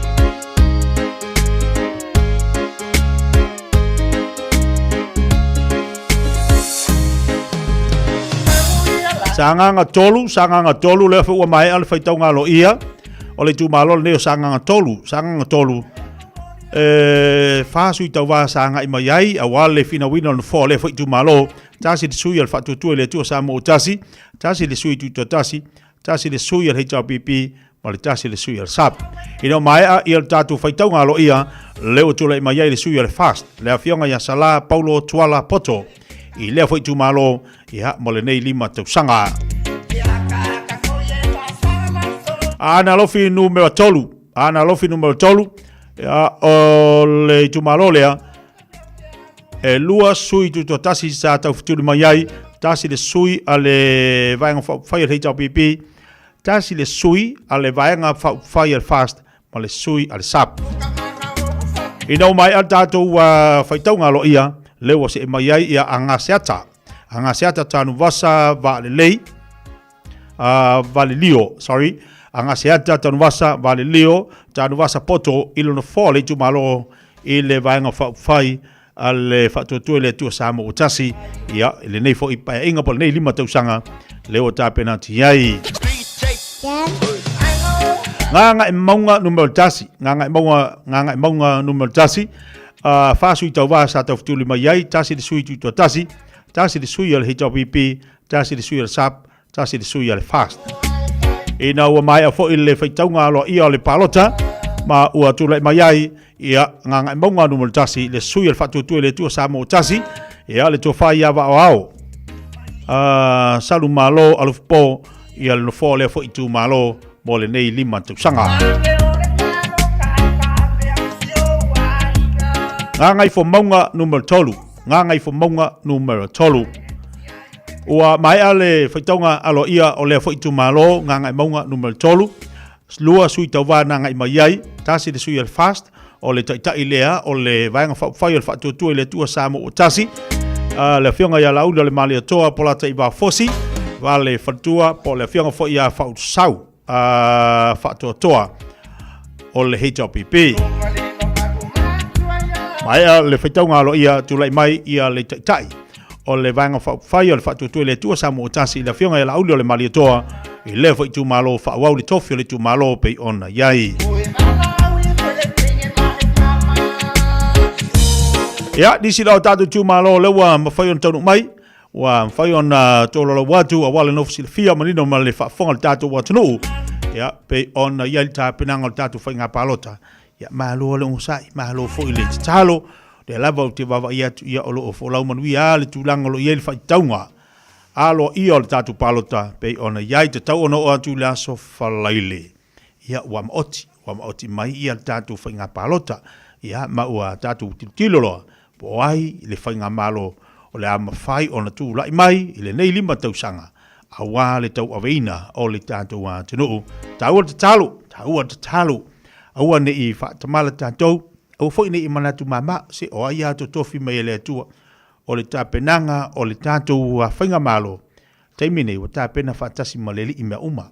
sanga tolu le foi mai al foi tonga lo ia o le tu malo le sanga tolu fa sui tau wa sanga i mai ai a wale fina wina no fo le foi tu malo tasi de sui al fatu tu le tu sa mo tasi le sui tu tasi le sui al HPP ma le tasi le sui al sap ino mai a il tatu fai tau ngalo ia le o tu le mai ai le sui al fast le afionga ya sala Paulo Tuala Poto i le foi tu malo ia mo le nei lima tu sanga ana lofi numero tolu ya o le tu malo lea e lua sui tu tasi sa tau futuri mai ai tasi le sui ale vaenga fire HPP tasi le sui ale vaenga fire fast ma le sui ale sap ina mai al tatu faitau ngalo ia le o se mai ai ia anga seata tanu vasa vale lei vale lio anga seata tanu vasa vale lio tanu vasa poto ilo no fole tu malo ile vaenga fai ale fatu le tu sama utasi ia le nei fo ipa inga pol nei lima tau sanga le o ta penalty ai nganga e maunga numero tasi fa sui tau va sa tau futuli mai ai tasi de sui tu tasi le sui al HPP tasi le sui le sap, tasi le sui le fast. Ina ua mai a fo i le whaitaunga aloa ia o le palota, ma ua tūlai mai ai, ia nganga maunga numero tasi, le sui le whatutue le tua Samoa tasi, ia le tō whai awa o au. Salu malo alufupo, ia le nofo le fo i tū malo, mo le nei 5 tausanga. Nganga i fo maunga numero 3, nganga i fo maunga numero 3. Ua mai ale whaitaunga alo ia o lea whaitu malo ngā ngai maunga numero 3. Lua sui tau wāna ngai mai ai, tasi le sui al fast, o le taitai lea, o le vaenga whai al whatuatua le tua Samoa o tasi. Le whionga ia laula le mali atoa, polata i fosi, wa le whatua, po le whionga whai a whausau, whatuatoa, o le HLPP. Mai le whaitaunga alo ia, tulai mai ia le taitai. O le vanga whai o le whatuatua le tua Samoa o tasi, le whionga ia laula le mali atoa, i le whai tu malo, whawau le tofi o le tu malo, pei ona iai. Ia, nisi lau tātou tu malo lewa mawhai on taunu mai, wa mawhai on tōlolo watu, a wale nofisi le fia manino ma le whafonga le tātou watu nuu. Ia, pei ona iai tā penanga le tātou whai ngā palota. Ia, mahalo le ungusai, mahalo fo i le talo, le lava o te wawa ia tu ia olo o fōlau manui a le tūlanga lo iai le whai taunga. Alo ia o le tātou palota, pei ona iai te tau ono o atu le aso whalaile. Ia, wa maoti mai ia le tātou whai ngā palota. Ia, maua tātou tiloloa. Po ai, le whai ngā malo o le ama whai o na tū lai mai, i le nei 5 tausanga. A wā le tau aweina o le tātou a tinu. Tāua te talo. Aua ne i whaatamala tātou. Au fwoi ne i manatu mama, se o ai ato tofi mai le atua. O le tāpenanga, o le tātou a whainga malo. Taimine, wa tāpena whaatasi maleli i mea uma.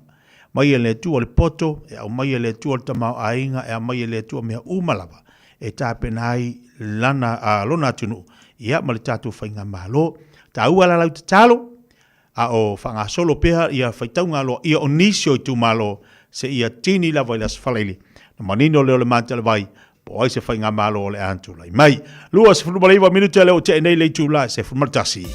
Mai le atua o le poto, e au mai le atua o le tamau ainga, e au mai le atua mea uma lava. E tāpena ai lana a lona tunu. Ia ma le tātou whainga malo. Tā ua la lau te talo. A o whanga solo pēha, ia whaitaunga alo, ia o nisio i tu malo. Se ia tini lava i las whalaili. Na manino leo le mātala vai. Po ai se whainga malo o le antu lai mai. Lua se whanumalaiwa minuta leo te enei lei tū la se whanumaltasi.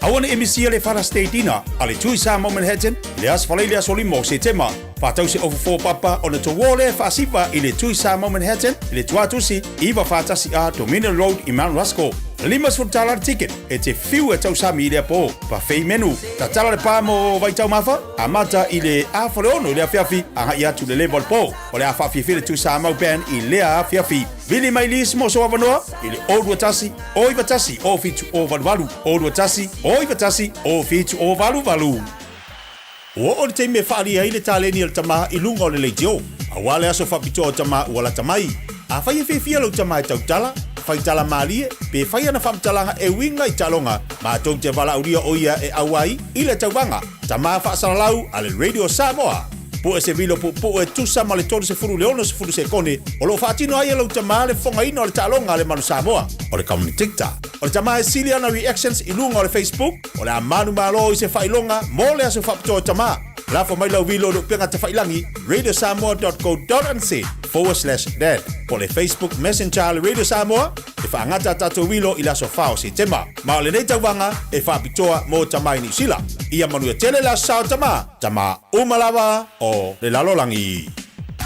Awana emisia le Fara Steitina, ale tui Samoa Manhattan, le as whalaili a soli mo se tema. Whātau se over 4 papa o na to wole whaasipa i le tui Samoa Manhattan, i le tuatusi, iwa whātasi a Dominion Road i Mount Rushmore. Limas for tala ticket, e te whiu e tau sami i le po, pa fei menu. Ta tala le pā mo vai tau mawha, a mata i le a whare ono i le a whiawhi, a hai atu le level po. O le a whawhi le tui Samoa Band i le a whiawhi. Vili mai lis mo so awanoa, i le o watasi, o i watasi, o fitu o valu. O watasi, o i watasi, o fitu o valu. O le teime whaari ai le tāleni al tama i lunga o le leitio. A wale aso whapito o tama ua la tamai. A whai e whiwhia lau tama e tau tala. Whai tala maalie, pe whai ana whamtalanga e winga i talonga. Ma tau te wala uria o ia e awai i le tauwanga. Tama whaasaralau a le Radio Samoa. Po e se vilo po e tusa ma le tolu se furu leono se furu se kone. O lo whaatino ai lau tama le whonga ino le talonga le manu Samoa. O le kauni tikta. O le tama e Siliana Reactions i lunga o le Facebook. O le amanu malo i se whailonga mo le aso whapito tama. Lafo mai lau vilo lo penga te whailangi radiosamoa.co.nz/dad. Po le Facebook Messenger le Radio Samoa e whaangata tato vilo i laso whao si tema. Ma o le nei tauwanga e whapitoa mo tamai ni sila. Ia manu e tele la sao tama umalawa o le lalolangi.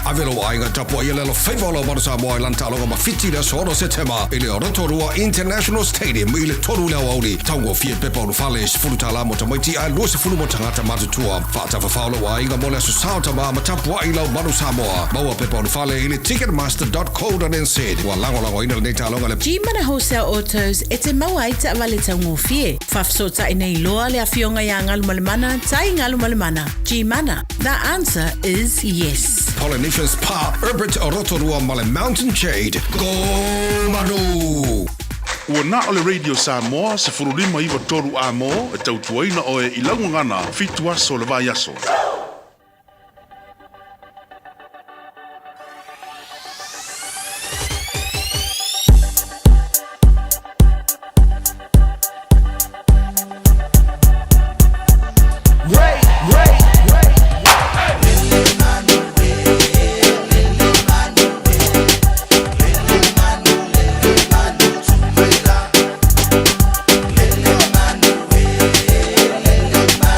Avelo ainga tapua ia lelo whaiwalo mara Samoa i lantaloga ma fiti le soro se tema i le Rotorua International Stadium i le toru leo auri taungo fie pepa o fale se fulu tala mo tamaiti a lua se fulu mo tangata matutua whaata whawhalo wa ainga mo le aso sao tama ma tapua i lau manu Samoa maua pepa o fale i le ticketmaster.co.nz wa lango ina le neitaloga le G-Mana Wholesale Autos e te maua i ta wale taungo fie whafsota i nei loa le awhionga ia ngalumalemana tai ngalumalemana G-Mana, the answer is yes. Polynesians Pa Herbert Rotorua Male Mountain Jade. Go Manu! Ua na o le Radio Samoa se furulima iwa toru a mo e tautuaina o e ilangungana fitu aso le vai aso. Man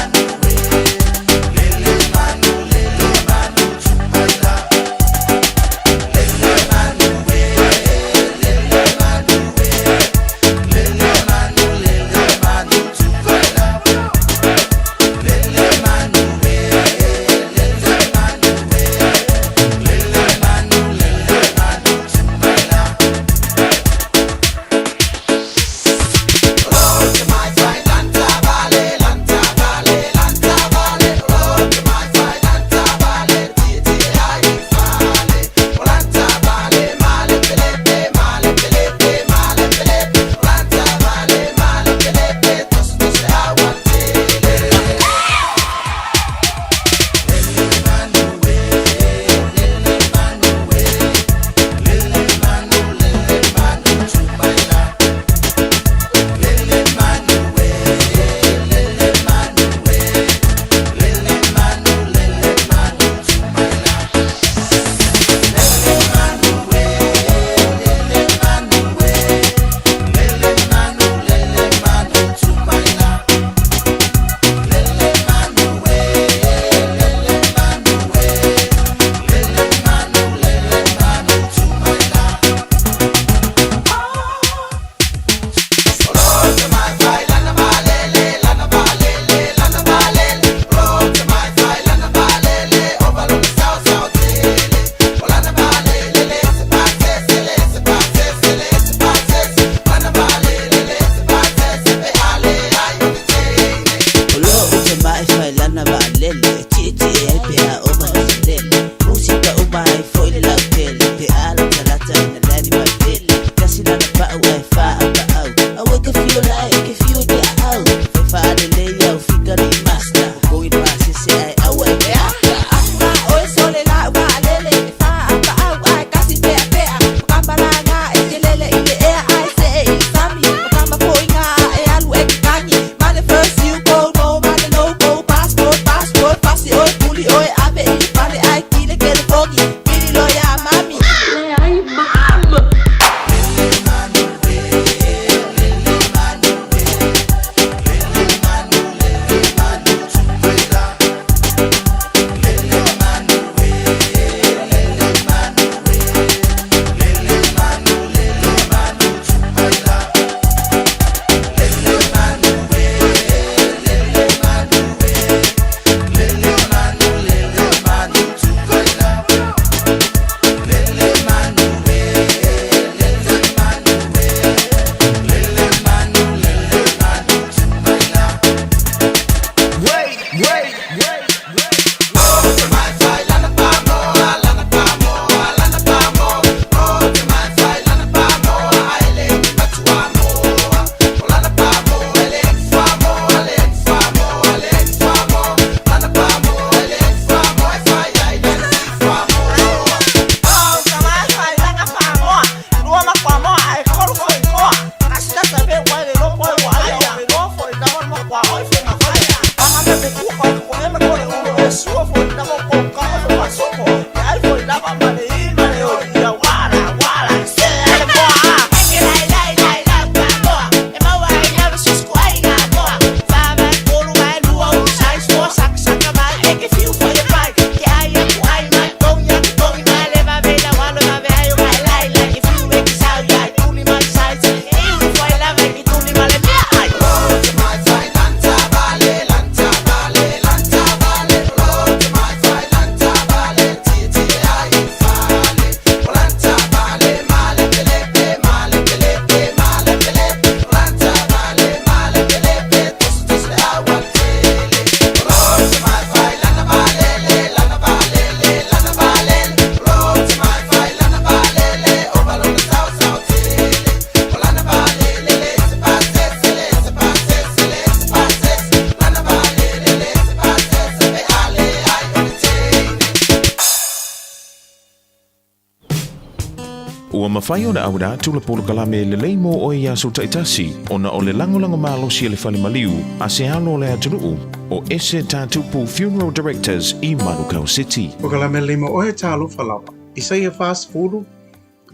Ua mawhai o na aura tula polo kalame le leimo o ia so taitasi o na o le langolango malosi e le whale maliu a se alo le atunuu o ese tātupu Funeral Directors i Manukau City. O kalame leimo o he tālo whalawa. I sai e fast furu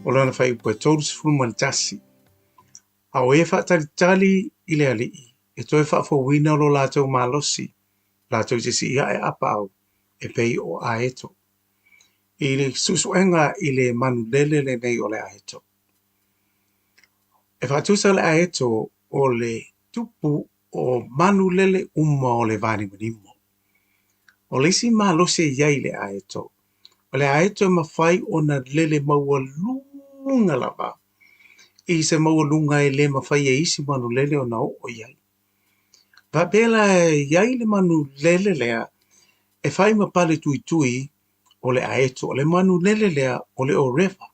o lana whai ua tōru se furu manitasi. A o e whaatari i le alii e toi whaafo wina o lo lātou malosi. Lātou te si ia e apa au e pei o aeto. I le susuenga i le manu lele le nei o le aeto. E whaatusa le aeto o le tupu o manu lele umma o le vani manimo. O le si malose iai le aeto. O le aeto mawhai o na lele maua lunga lava. I se maua lunga e le mawhai e isi manu lele o na o iai. Vapela iai le manu lele lea e whai mapale tui tui o le aeto, o le manu lele lea o le oreva,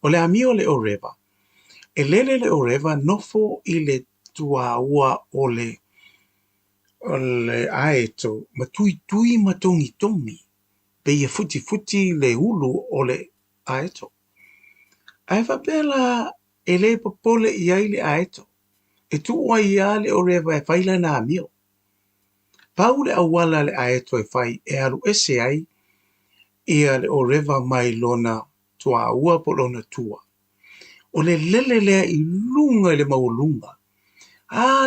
o le ami o le oreva. E lele le oreva nofo i le tua ua o le aeto, ma tui ma tongi tongi, pe ia futi futi le ulu o le aeto. Ai whapela e le papole i ai le aeto, e tua ia le oreva e whaila na amio. Pau le awala le aeto e whai e alu ese ai, ia le oreva mai lona tua ua po lona tua. O le lele lea i lunga le maulunga.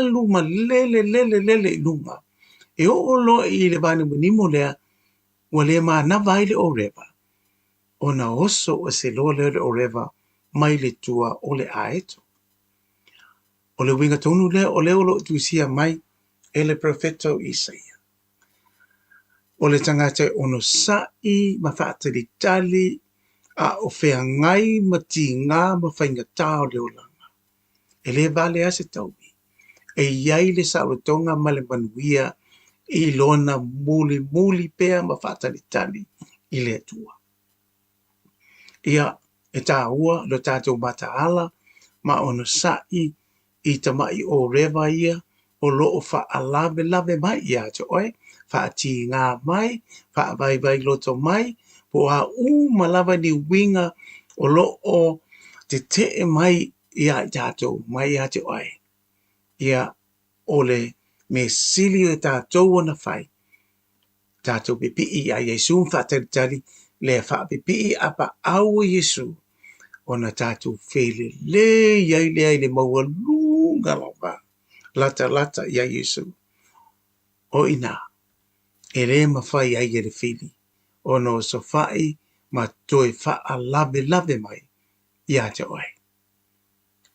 Luma lele i lunga. E o lo i le vani manimo lea, wa le maa na vai le oreva. O na oso o se lo le oreva mai le tua o le aeto. O le winga tonu lea o le olo tuisia mai e le profeto Isaia. O le tangata ono sai ma whaatari tali a o whea ngai ma ti ngā ma whainga tāo leo langa. E le vale ase taubi. E iai le sautonga ma le manuia i lona muli pea ma whaatari tali i le tua. Ia e tā ua lo tātou mata ala ma ono sai i tamai o rewa ia o lo o wha alave mai ia te oe. Whaati ngā mai, whaavai loto mai, po a malava ni winga o lo o te mai ia tātou, mai ia te oe. Ia o le me sili o tātou ana whai. Tātou pipi i a Yesu whaataritari, le whaapipi apa au Yesu. Ona tātou whele le iai le maua lunga lava. Lata ia Yesu. O ina. E re mawhai ai e re whiri. O no so whai ma toi wha lave mai. Ia te oe.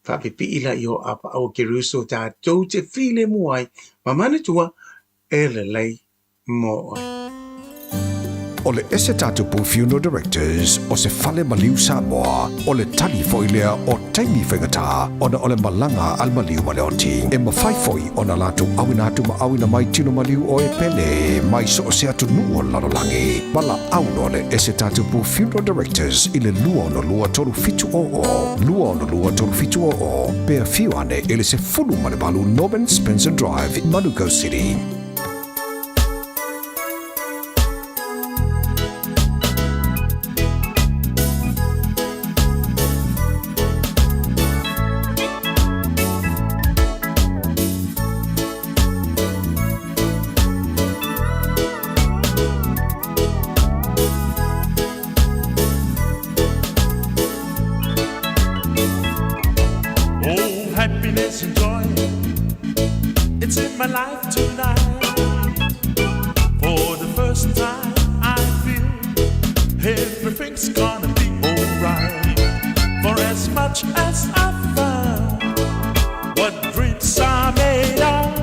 Whapipi ila i o apa au ke ruso tā tau te while muai. Ma manatua e le lei mo oe. O le ese tātupu Funeral Directors o se whale maliu Samoa o le tali foilea o taimi whaingatā o na o le malanga al maliu maleoti e mawhai foi o na lātou awina atu ma awina mai tino maliu o e pele mai so o se atu nuo lalolangi wala auno le ese tātupu Funeral Directors i le lua ono lua toru fitu o pea fiu ane ele se fulu mane balu Norman Spencer Drive Manukau City. first time I feel everything's gonna be alright. For as much as I found what dreams are made of,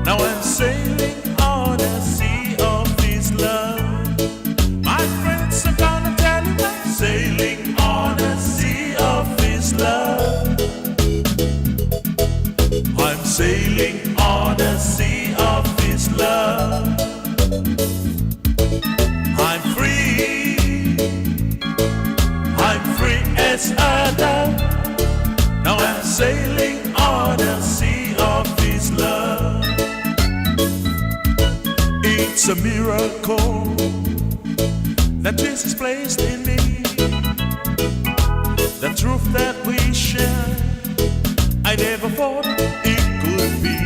now I'm sailing on a sea of His love. My friends are gonna tell you I'm sailing on a sea of His love. I'm sailing on a sea of His love. I'm free as a dove. Now I'm sailing on a sea of His love. It's a miracle that Jesus placed in me, the truth that we share, I never thought it could be.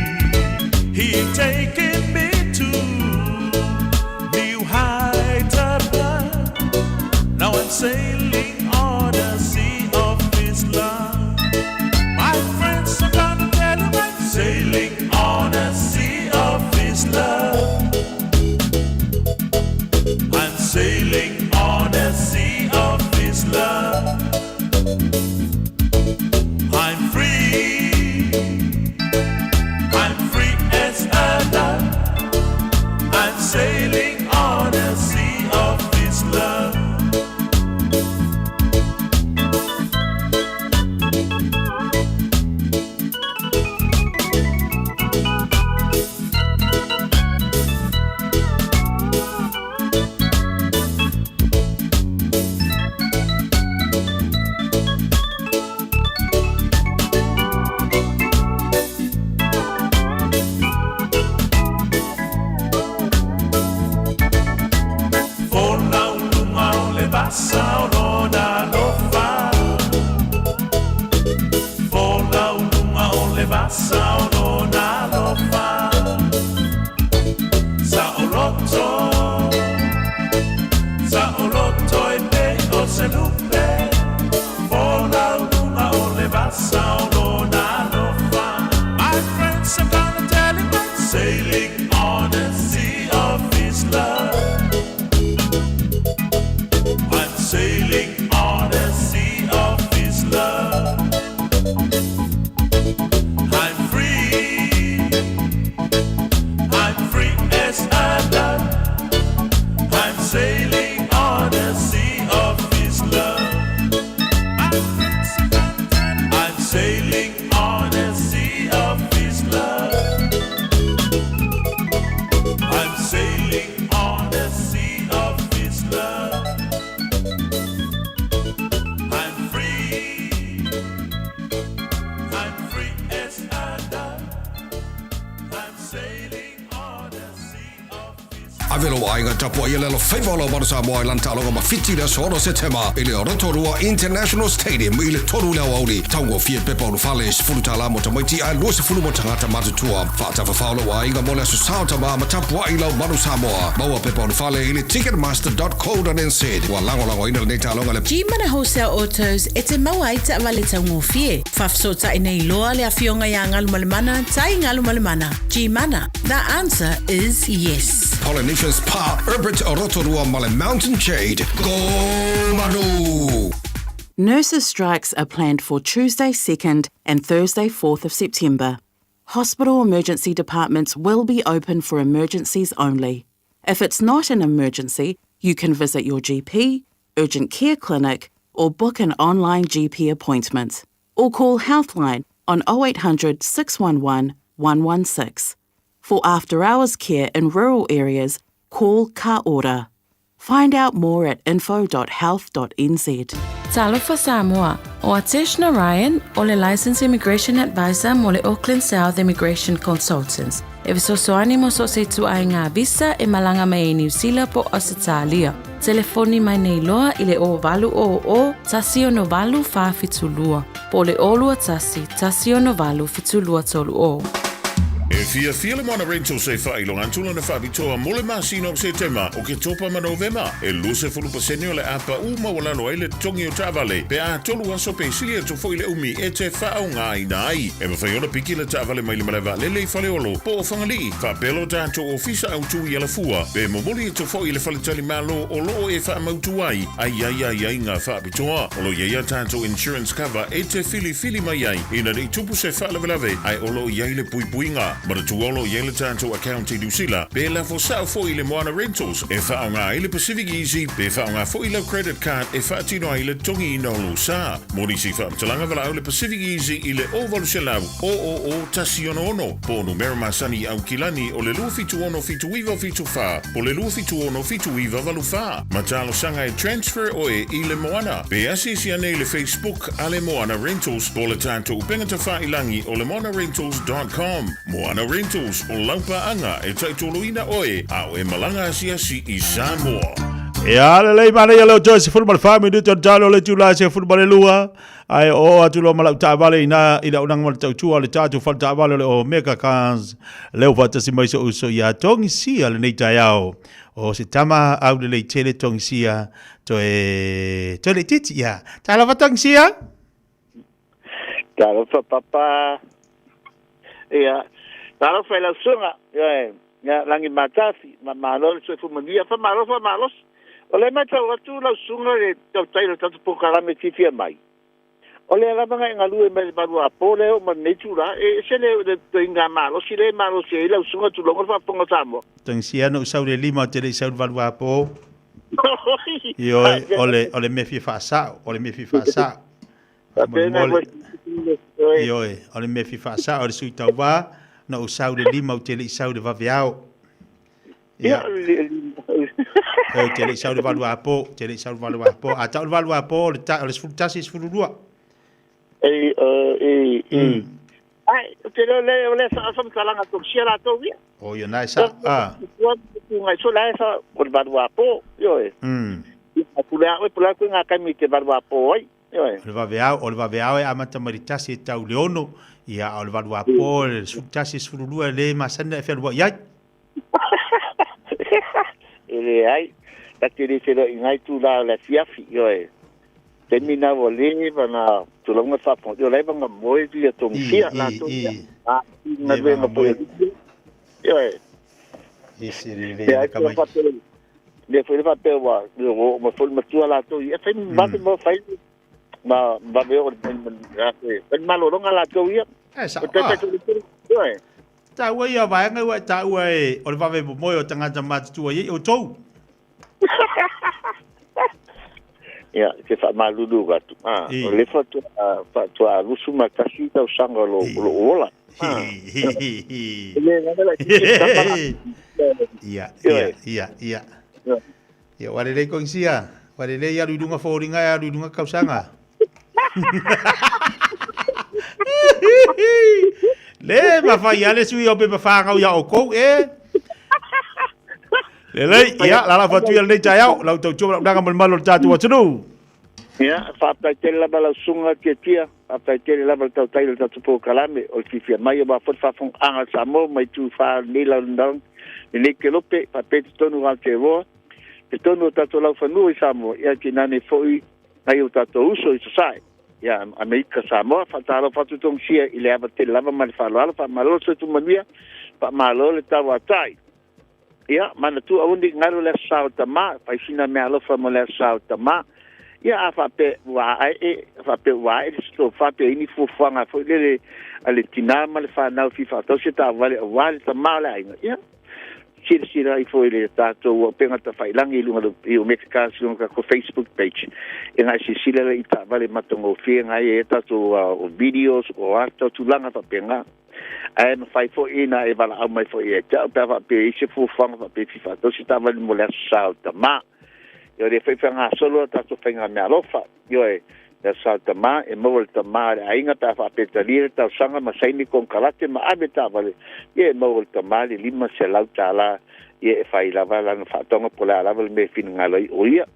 He taken me to new heights above. Now I'm sailing on a sea of His love. My friends are gonna tell you I'm sailing on a sea of His love. I'm sailing on a sea of His love. I'm free as a dove. I'm sailing on a sea of His love. My friends are gonna tell you I'm sailing on a sea of His love. I'm sailing on a sea of His love. I'm free as a dove. I'm sailing on a sea of His love. I'm sailing on a sea of His love. I'm sailing on a sea of His love. I'm free as a dove. I'm sailing on a sea of His love. Avelo ainga tapua ia lelo faivolo mara Samoa i lantaloga ma fiti le soro September i le Rotorua International Stadium i le toru leo auli taungo fie pepa unu fale sifurutala mo tamaiti a lua sifuru mo tangata matutua whaatawhawhalo wa ainga mo le asu saotama ma tapua i lau maru Samoa maua pepa unu fale i le ticketmaster.co.nz wa lango ina le neitaloga le G-Mana Wholesale Autos e te maua i te awale taungo fie. Whafsota i nei loa le awhionga ia ngalu malemana, tai ngalu malemana. G-Mana, the answer is yes. Polynesian Spa, Herbert Rotorua Male Mountain Jade. Go Manu! Nurses' strikes are planned for Tuesday 2nd and Thursday 4th of September. Hospital emergency departments will be open for emergencies only. If it's not an emergency, you can visit your GP, urgent care clinic, or book an online GP appointment. Or call Healthline on 0800 611 116. For after-hours care in rural areas, call Ka Ora. Find out more at info.health.nz. Talofa Samoa, o Atish Narayan, o le Licensed Immigration Advisor mo le Auckland South Immigration Consultants. E visosoani mo so se tu ai ngā visa e malanga mai e New Zealand po Australia. Telefoni mai nei loa i le o valu o tasi o no valu wha fitulua. Po le olua tasi o no valu fitulua tolu o. E fia le moana rentals e whailonga antula na whapitoa mole masino o September o ke topa ma November. E luse fulupa o le apa uma walalo ai le tongi o Tavale. Pe a tolu aso pe silia to foi le umi e te whao ngā i nai. E ma whaiona piki le Tavale mai le malewa le le whale olo. Po o whangali, whapelo tātou ofisa au tui ala fua. Pe momoli e to foi le whale tali malo o loo e wha mautu ai. Ai ngā whapitoa. Olo ia tātou insurance cover e te fili mai ai. Ina rei tupu se whalavelave ai olo iai le puipuinga. Mara tuolo iai le tātou account i Dusila. Pe la fosao foi le Moana Rentals. E whao ngā i le Pacific Easy. Pe whao ngā foi le credit card e whaatino ai le tongi i nolo sa. Mori si whaamtalanga wala au le Pacific Easy i le ovalu se lau. O tasi ono. Po numero masani au kilani o le lua fitu ono fitu iwa fitu wha. Po le lua fitu ono fitu iwa valu wha. Matalo sanga e transfer oe i le Moana. Pe asisi ane le Facebook a le Moana Rentals. Po le tātou pengata wha ilangi o le moanarentals.com. Moana Rentals o laupa anga e taitoloina oe au e malanga asiasi i Samoa. E ale lei mana ia leo Joyce football family du talo le tula se football lua ai o atulo mala tavale ina unang mal tau le tatu fal tavale o Mega Cans leo vata si mai so uso ia tongi sia le nei taiao o se tama au le tele tongi sia to le titi ia tala vatang sia tala fa papa ia tala fa la sunga ia langi matafi malo se fu mandia fa malo ole mai tau atu la sunga le tau tailo tatu pokalame tifia mai. Ole ala manga ngalu e mai baru apole o manechura e sele de inga malo sile malo se la sunga tu longo fa ponga samo. Tangsia no sau le lima te le sau valu apo. Yo ole me fi fa sa, ole me fi fa sa. Yo ole me fi fa sa ole sui tau va no sau le lima te le sau de va viao. Ya. Tele sau de valu apo, a tau valu apo le ta le sfutasi sfulua. Ai, le sa fam kalanga to sia to via. O yo nai sa ngai so la sa por valu apo, yo a pula ko nga kami te valu apo ai. Yo le va veao e amata maritasi tau leono ia o le valu apo le sfutasi sfulua le masana e felua ia. Ai la tiri se lo ingai tu la fiafi yo termina volini bana tu lo nga fa yo le banga moi tu to sia la to na venga poi yo le kamai le foi fa pe wa yo mo fol ma tu la to ya fe ba mo fai ma ba ve o ben malo lo nga la to ya ta wa ia vai ngai wa ta wa o le vave mo o tangata mat tu ai o tou ya ke fa malulu ga tu o le fa tu a lusu ma kasi ta sanga lo ola ya wa le ko sia wa le ya ludunga foringa ya ludunga kausanga le ma fa ya le sui o pe fa nga ya o ko le ya la fa tu ya le tayao la to chu la ga mal tatu wa tunu ya fa ta tel la bala sunga ke tia fa tel la bala tau tatu po kalame o ki fi mai ba fa fon anga samo mai tu fa ni la ndang ni ke lope fa pe tonu wa ke vo pe tonu tatu la fa nu samo ya ki nani foi ai o tatu uso i sai ya Amerika Samoa fa talo fa tu tong sia ile ava te lava mal fa malo se tu mania pa malo le tawa tai ya mana tu avundi ngalo le sao tama fa sina me alo fa mo le sao tama ya fa pe wa e sto fa pe ini fu fanga fo le ale tina mal fa na fi fa to se ta vale tama la ya sira I foi le tato o penga ta fai langi lunga I o Mexican lunga ko Facebook page e ngai sila le ita vale matongo fi ngai e tato o videos o art tu langa ta penga ai no fai fo ina e vala au mai fo e ta pa pe se fu fanga pa pe fa to si ta vale mo le salta ma yo le fai fanga solo tato fanga me alofa yo e salta ma e mo volta ma ai nga ta fa pe talir ta sanga ma sai ni con kalate ma abe ta vale e mo volta ma li lima se lauta la e fai la vala no fa tonga pola la val me fin ngalo o ia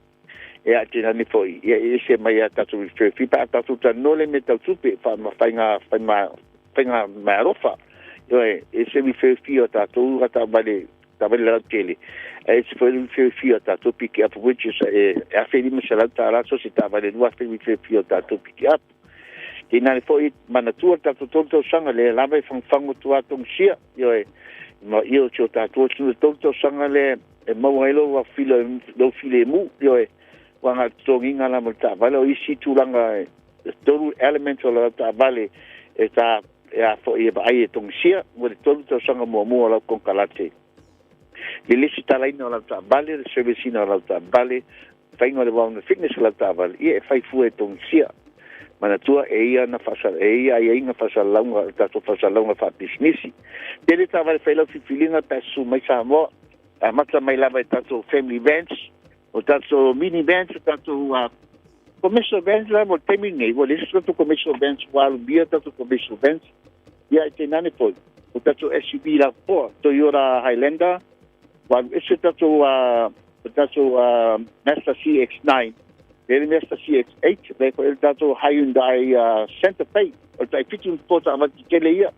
e a tina ni foi e se mai ta tu fi pa ta tu ta no le me ta tu pe fa ma fai nga ma rofa Oi, e se mi fe fio tātou rata vale la tele. E se fe fio tātou pick up, which is a feli me sala tāra so se tā vale lua fe fio tātou pick up. Ki nani fo i manatua tātou tonto sanga le lava whangwhango tua tong sia. Oi, ma io tio tātou tonto sanga le e mauailo wa file mu. Oi, wanga tonginga la mo tā vale o isi tūranga toru elements o la tā vale e tā fo i ai tong sia mo tonto sanga mo la con kalate. Le lisi talaina o la tā vale, le servicina o la tā vale, whaingo le wang fitness o la tā vale. Ia e whai fue tong sia. Manatua e ia na fasal e ia inga fasal launga tato fasal launga fa businessi dele tava le fela filinga pesu mai sa mo a mata mai lava tato family events o tato mini events tato commercial events la mo termine o le tato commercial events wal bia tato commercial events ia te nane po o tato SUV la po Toyota Highlander wal ese tato Mazda CX-9 Ele Mazda CX-8, leko ele tato Hyundai Santa Fe, o tai fitu pota amati kele ia.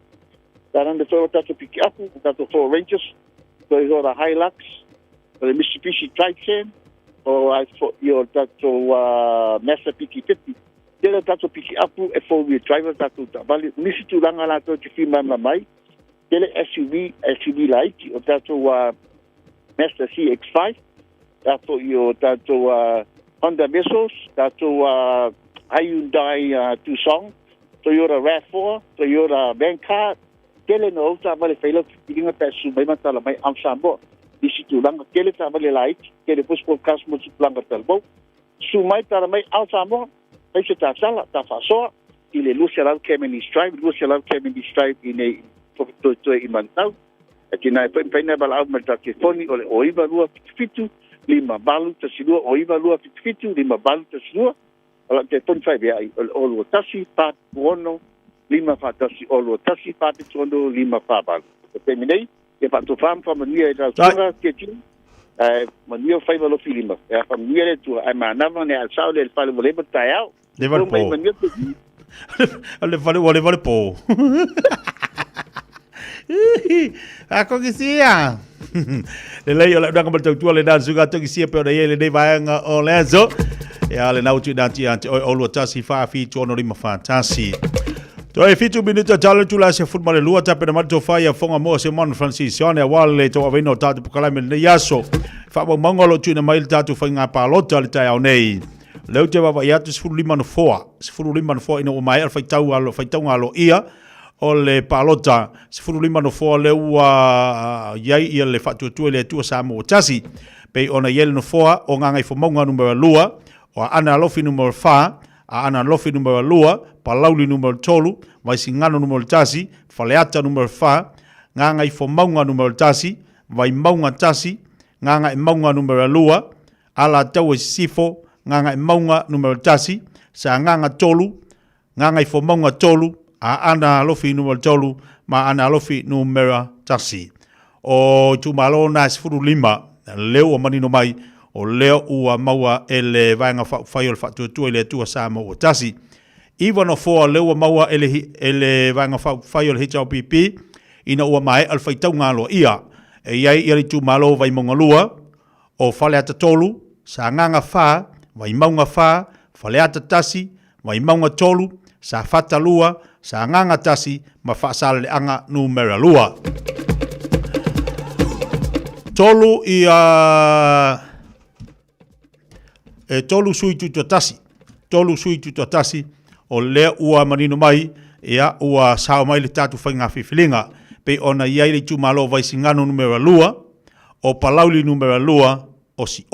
Taranda tō tato piki aku, tato Ford Rangers, Toyota Hilux, o le Mitsubishi Triton, o tato Mazda piki 50. Tele tato piki aku e four-wheel driver tato tabali. Nisi tūranga la tō te whima mai. Tele SUV laiti, o tato Mazda CX-5, tato Honda Vessels, tato Hyundai Tucson, Toyota RAV4, Toyota Vanquish, kele no ta vale failo pilinga pesu mai matala mai amsambo. Disi tulanga kele ta vale light, kele pos podcast mo tulanga talbo. Sumai ta mai amsambo, ai se ta sala ta faso, ile Lucian Kemeni Stripe ine to imantau. Atina pena bala au ke foni ole oiva lua fitu. Lima balu ta silua o iwa lua fitu lima balu ta silua ala te ton fai bea o lua tasi pat buono lima fa tasi o lua tasi pat tono lima fa balu te minei e pa to fam fa mania e ta tura ke ti mania fai valo filima e fa mania le tu ai manava ne al sao le fale vole bata au le vale po le vale po Ako kisia. Le lei ola danga mal tau le dan suga to kisia pe o le dei vaanga o lezo. Ya le nau tu dati ante o lo tasi fa fi tono lima fantasi. To e fitu minuto talo tu la se football le lua tape na mato fa ya fonga mo se mon Francisco ne wale to aveno tatu pokala me le yaso. Fa mo mangolo tu na mail tatu fa nga palota le tai au nei. Leu te wa ya tu sfulu lima no foa ina o mai al fa tau alo ia. O le palota sifuru lima no foa le ua iai ia le whatuatua le atua sa mo tasi pei ona iele no foa o ngangai fomaunga numero lua o ana lofi numero fa a ana lofi numero lua palauli numero tolu vai singano numero tasi faleata numero fa ngangai fomaunga numero tasi vai maunga tasi ngangai maunga numero lua ala tau e sifo ngangai maunga numero tasi sa nganga tolu ngangai fomaunga tolu a ana lofi numero tolu ma ana lofi numero tasi o tumalo na sifuru lima leo o manino mai o leo ua maua ele vaenga whaiol whatuatua ele tua sama o tasi iwa no foa leo maua ele vaenga whaiol HLPP ina ua mai alwhaitau ngalo ia e iai iri tumalo vai mongalua o whaleata tolu sa nganga wha vai maunga wha whaleata tasi vai maunga tolu sa whatalua sa nganga tasi ma whaasale anga numera lua. Tolu tolu sui tuto tasi o lea ua manino mai ia ua sao mai le tatu whainga whiwhilinga pe ona iai le tumalo vai singano numera lua o palauli numera lua o si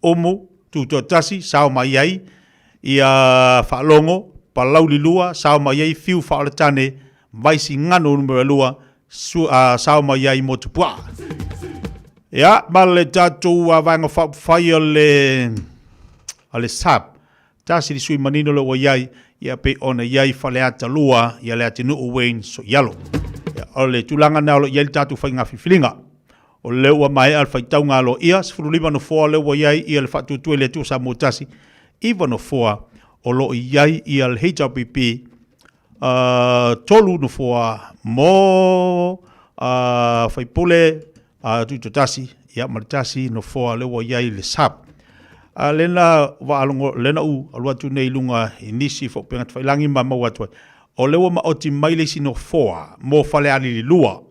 omo tuto tasi sao mai iai ia whalongo palauli lua sao mai iai fiu whaaletane vai singano numera lua sao mai iai motupua. Ia, male tatu vanga whai ale sap. Tasi li sui manino le wa iai, ia pe ona iai whaleata lua, ia le ate nuu Wayne so yalo. Ia ole tulanga nao lo iai tatu whai ngā whiwhilinga. O leua mai al whai tau ngā lo ia, sifuru lima no foa leua iai, ia le whatu tue le tu sa motasi. Iwa no foa, o lo iai ia le HLPP, tolu no foa mo fai pole tu tasi ia martasi no foa le wa yai le sap lena wa alongo lena u alwa tu nei lunga inisi fo pengat fai langi mama watwa o le wa ma oti mai le sino foa mo fale ali lua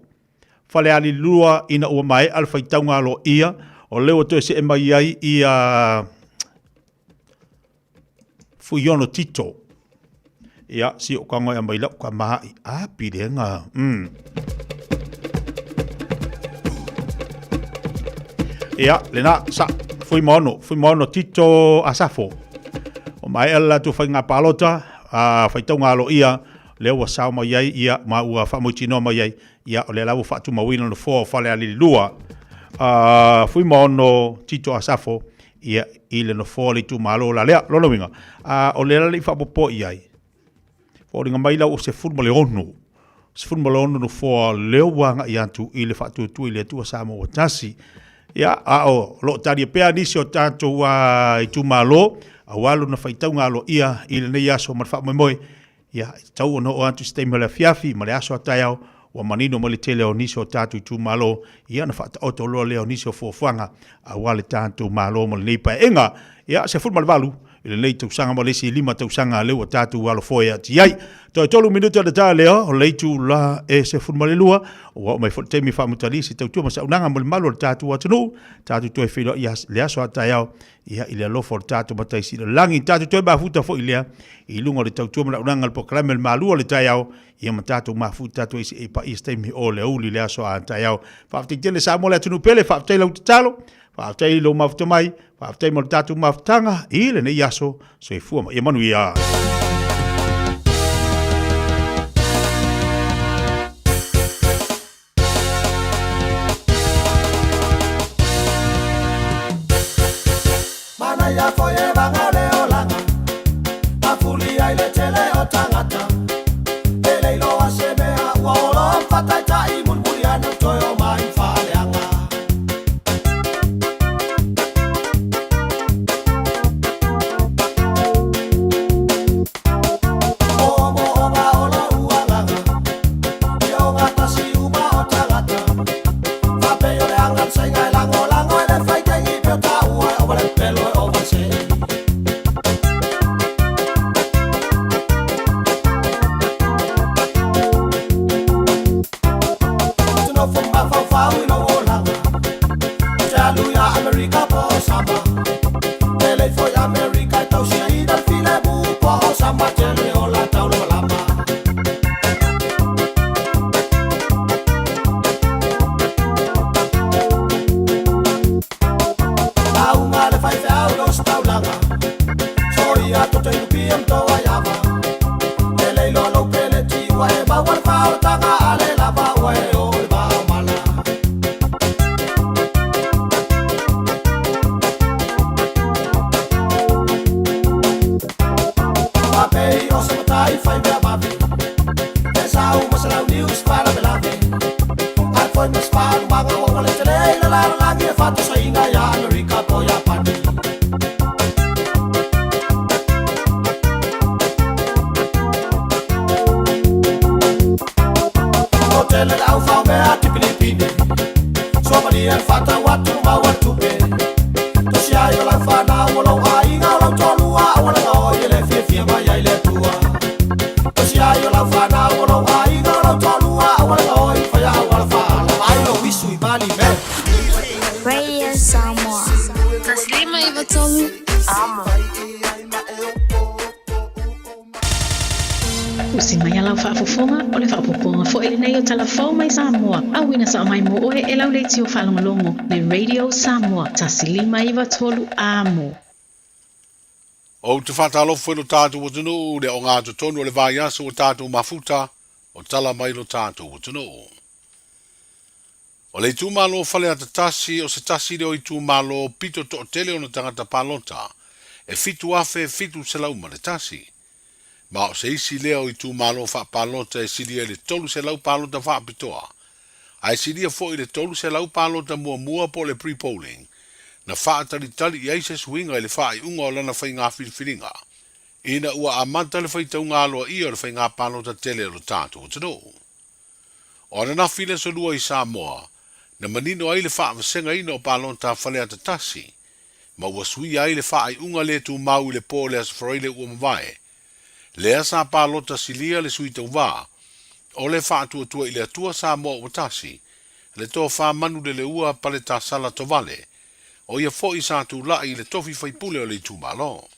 ina ua mai al fai taunga lo ia o le wa to se mai ai ia fuyono tito ia si o kanga mai la ka mai a pirenga ia lena sa fui mono tito asafo o mai ala tu fai nga palota fai taunga lo ia le wa sa mai ai ia ma ua fa mo tino mai ai ia o le lawo fa tu mawino no fo fale ali lua fui mono tito asafo ia ile no fo le tu malo la le lo winga o le la fa popo ia o ringa mai la o se football ono se football ono no fo le wanga ia tu ile fa tu ile tu sa mo tasi ia o lo tari pe ani so tanto wa tu malo awalo na fa taunga lo ia ile ne ia so mar fa moi ia tau no o antu stay mala fiafi ma le aso atayao wa manino mo le tele o niso tatu tu malo ia na fa auto lo le o niso fo fanga awale tantu malo mo le pa enga ia se football valu ile nei tu sanga mo le si lima tu sanga le o tatu walo foia ti ai to tolu minuto de tale o le tu la e se football lua o mai fo temi fa mutali si tu ma sa unanga mo le malo tatu wa tunu tatu to e filo ia le aso atayao ia ile lo for tatu matai si langi tatu to ba futa fo ile i lunga le tautua mana unanga le pokalame le malua le taiao ia matatu mafuta tu isi e pa istemi o le uli le aso a taiao whafte tele sa mo le atunu pele whafte lau te talo whafte ilo mafuta mai whafte mo le tatu mafutanga i le ne iaso so e fua ma ia manu ia Mana ya foye banga le olanga Mafuli ai le tele o tangata Ele ilo a semea Wolo fataita i mulmuriano Toyo mai faleanga Omo onga ola uanganga Yo ngata si uma o tangata Fape yo le angan sainga lango lango Ele faita i biota ua o le pelo o vase Tuno fumba fau ino olanga Jaluya America po samba Ele foi America tau sia ida file bu po samba tele ola tau lo lamba Tau ngale fai fau los tau langa Soia to te lupiam to ayava Ele lo lo pele ti wa e ba wal fau tanga ale lava wa e o ba mala Papei o se tai fai bia babi Esa u masala news para belave Ai foi nos para maga o le tele la la ngi fatu sainga ya America po ya pati Hotel au fa me ati Pilipini Somalia fata watu ma watu be To sia yo la fana wolo ai nga lo tolua wala nga o ile fie ma ya ile tua To sia yo la fana wolo ai nga lo tolua wala nga o fa ya wala fa ai lo wisu I bali me Radio Samoa. Taslima Ivatolu. Amo. Usimaya lau whaafofonga o le whaapoponga fo ele nei o talafau mai Samoa. Awina sa mai mo oe e lau leiti o whalongalongo le Radio Samoa. Tasilima Ivatolu amo. O te whatalofo e lo tātou o tunu, le o ngā tonu o le vai aso o tātou mafuta, o tala mai lo tātou o tunu. O le itu malo fale ata tasi, o se tasi leo itu malo pito to tele o na tangata palota, e fitu afe, fitu se lau ma le tasi. Ma o se isi leo itu malo wha palota e siria le tolu se lau palota wha pitoa. Ai siria fo i le tolu se lau palota mua po le pre-polling, na wha tali i eise swinga i le wha i unga o lana whai ngā whiriwhiringa. Ina ua amanta le whaitau ngā loa ia le whai ngā pālota tele lo tātou tano. O na while so lua I Samoa, na manino ai le whaavasenga ina o pālota whale ata tasi, ma ua sui ai le whaai unga le tu mau I le pō le asfareile ua mawae. Le asa pālota silia le sui tau wā, o le whaatua tua I le atua Samoa ua tasi, le tō wha manu le ua pale tā sala tovale, o ia fo I sa tu lai le tofi whaipule o le tu malo.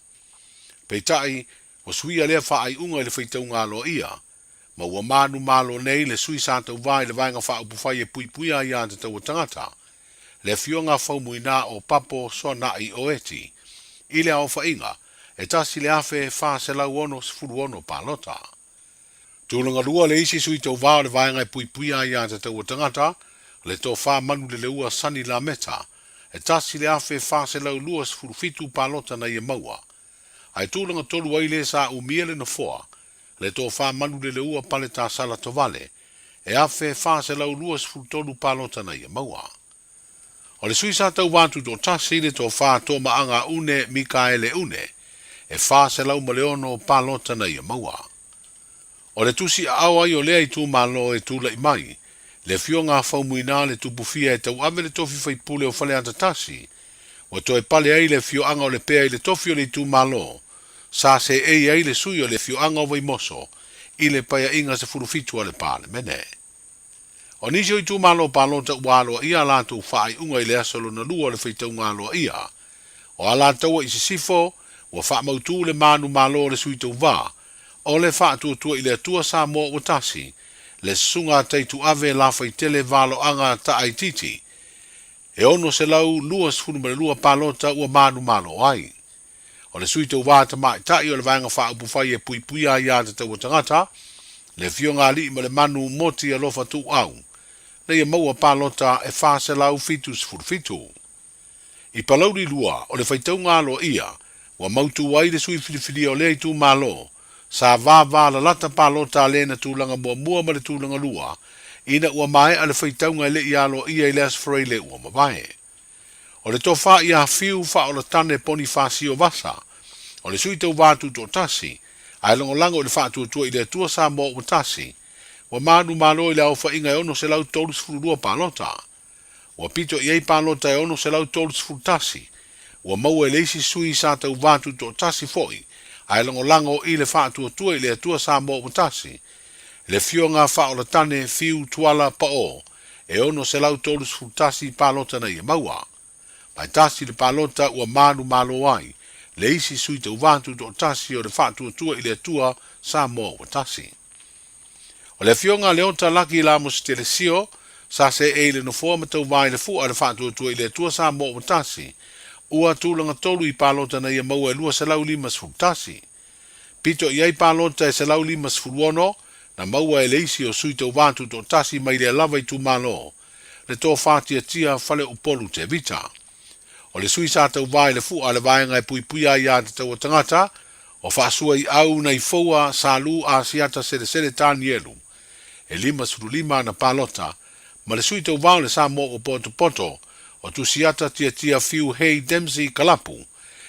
Peitai, wa suia lea whaai unga I le whaitau ngā loa ia, ma ua manu malo nei le sui sa tau vai le vaenga wha upu whai e pui pui a ia te tau tangata, le fionga whaumuina o papo so na I oeti, I le au whainga, e tasi le afe wha se lau ono sifuru ono pālota. Tūlanga lua le isi sui tau vāo le vaenga e pui pui a ia te tau tangata, le tō wha manu le ua sani la meta, e tasi le afe wha se lau lua sifuru fitu pālota na ia maua. Ai tūlanga tolu ai le sa umia le na foa, le tō wha manu le ua pale tā sala tovale, e afe wha se lau lua sifuru tolu pālota na ia maua. O le sui sa tau wātu tō tasi le tō wha tō maanga une Mikaele une, e wha se lau maleono pālota na ia maua. O le tusi a awa I o lea I tū malo e tūla I mai, le fio ngā whaumuina le tupufia e tau ame le tofi whaipule o whale ata tasi, wa toi pale ai le fio anga o le pea I le tofi o le tū malo, sa se ei ai le sui o le fio anga o waimoso, I le paya inga se furufitu le pāle mene. O nisi o I tū malo pālota ualo ia lātou whaai unga I le asolo na lua le whaitau ngalo ia, o ala taua I se sifo, wa wha mautu le manu malo le sui tau wā, o le wha tua I le atua Samoa o tasi, le sunga teitu ave la whaitele valo anga ta aititi, e ono se lau lua sifunu ma le lua pālota ua manu malo ai. O le sui tau wāta mai tai o le vaenga wha upu whai e pui pui a ia te tau tangata, le fio ngā li ma le manu moti a lofa tu au, le ia maua pālota e wha se lau fitu sifuru fitu. I palauri lua o le whaitau ngalo ia, wa mautu wai le sui filifili o le tu malo, sa vava la lata pālota le na tūlanga mua ma le tūlanga lua, ina ua mai a le whaitau ngai le ialo ia I le asfarai le ua mawae. O le tofa ia fiu wha o le tane poni whasi o vasa, o le sui tau wātu tō tasi, ai lango le whātua tua I le tua Samoa o tasi, wa manu malo I le au whainga e ono se lau tōlus furua pālota, wa pito I ei pālota e ono se lau tōlus furu tasi, wa maua e leisi sui sa tau wātu tō tasi foi, ai lango I le whātua tua I le tua Samoa o tasi, le fionga wha o le tane fiu tuala pa o, e ono se lau tōlus furu tasi pālota na ia maua. Pai tasi le pālota ua manu malo ai, le isi sui tau wātu tō tasi o le whātua tua I le tua Samoa o tasi. O le fionga leota laki la mo se sio, sa se e le no fua matau vai le fua le whātua tua I le tua Samoa o tasi, ua tūlanga tolu I pālota na ia maua e lua se lau lima sfuru tasi. Pito I ei pālota e se lau lima sfuru ono, na maua e le isi o sui tau wātu tō tasi mai le lava I tu malo, le tō whātia tia whale upolu te vita. O le sui sa tau vai le fua le vaenga e pui pui a ia te tau tangata, o whaasua I au na I foua sa lu a siata sere tāni elu. E lima suru lima na pālota, ma le sui tau vau le sa mo o poto, o tu siata tia fiu hei Dempsey Kalapu,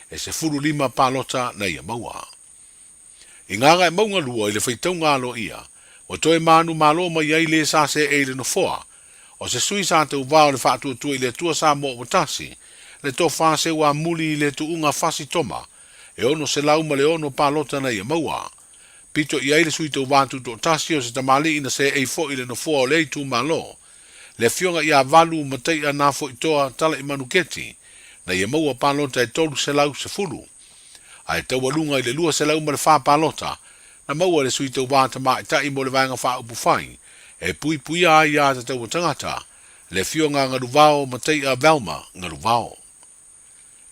e se furu lima pālota na ia maua. I nganga e maunga lua I le whaitau ngalo ia, o toe manu malo mai ai le sa se e le no foa, o se sui sa tau vau le whaatua tua I le tua sa mo o tasi, le tō whase wa muli I le tu unga whasi toma, e ono se lau ma le ono pālota na ia maua. Pito I aile sui tau wātu tō tasi o se tamali ina se e fo I le no fo o le tu malo. Le fionga ia valu matei a nā fo I toa tala I manuketi, na ia maua pālota e tolu se lau se fulu. Ai tau walunga I le lua se lau ma le wha pālota, na maua le sui tau wāta ma I tai mo le vanga wha upu whai, e pui pui a ia te tau tangata, le fionga ngaru vao matei a Velma ngaru vao.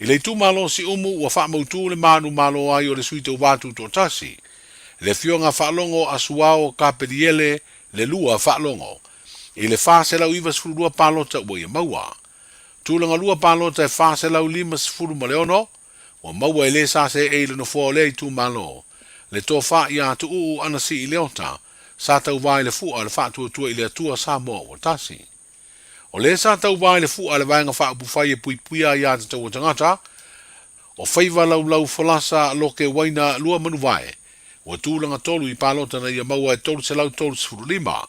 I le tu malo si umu ua wha mautu le manu malo ai o le sui tau wātu tō tasi, le fionga whaalongo a suao kaperiele le lua whaalongo, I le whase lau iwa sfurua pālota ua ia maua. Tūlanga lua pālota e whase lau lima sfuru ma leono, ua maua e le sa se e le no fua le I tu malo, le tō wha I a tu uu anasi I leota, sa tau vai le fua le whaatua tua I le atua Samoa o tasi. O le sa tau vai le fua le vaenga wha upu whai e pui pui a ia te tau tangata, O whaiva lau whalasa lo ke waina lua manu vai. Ua tūlanga tolu I palota na ia maua e tolu se lau tolu se furu lima.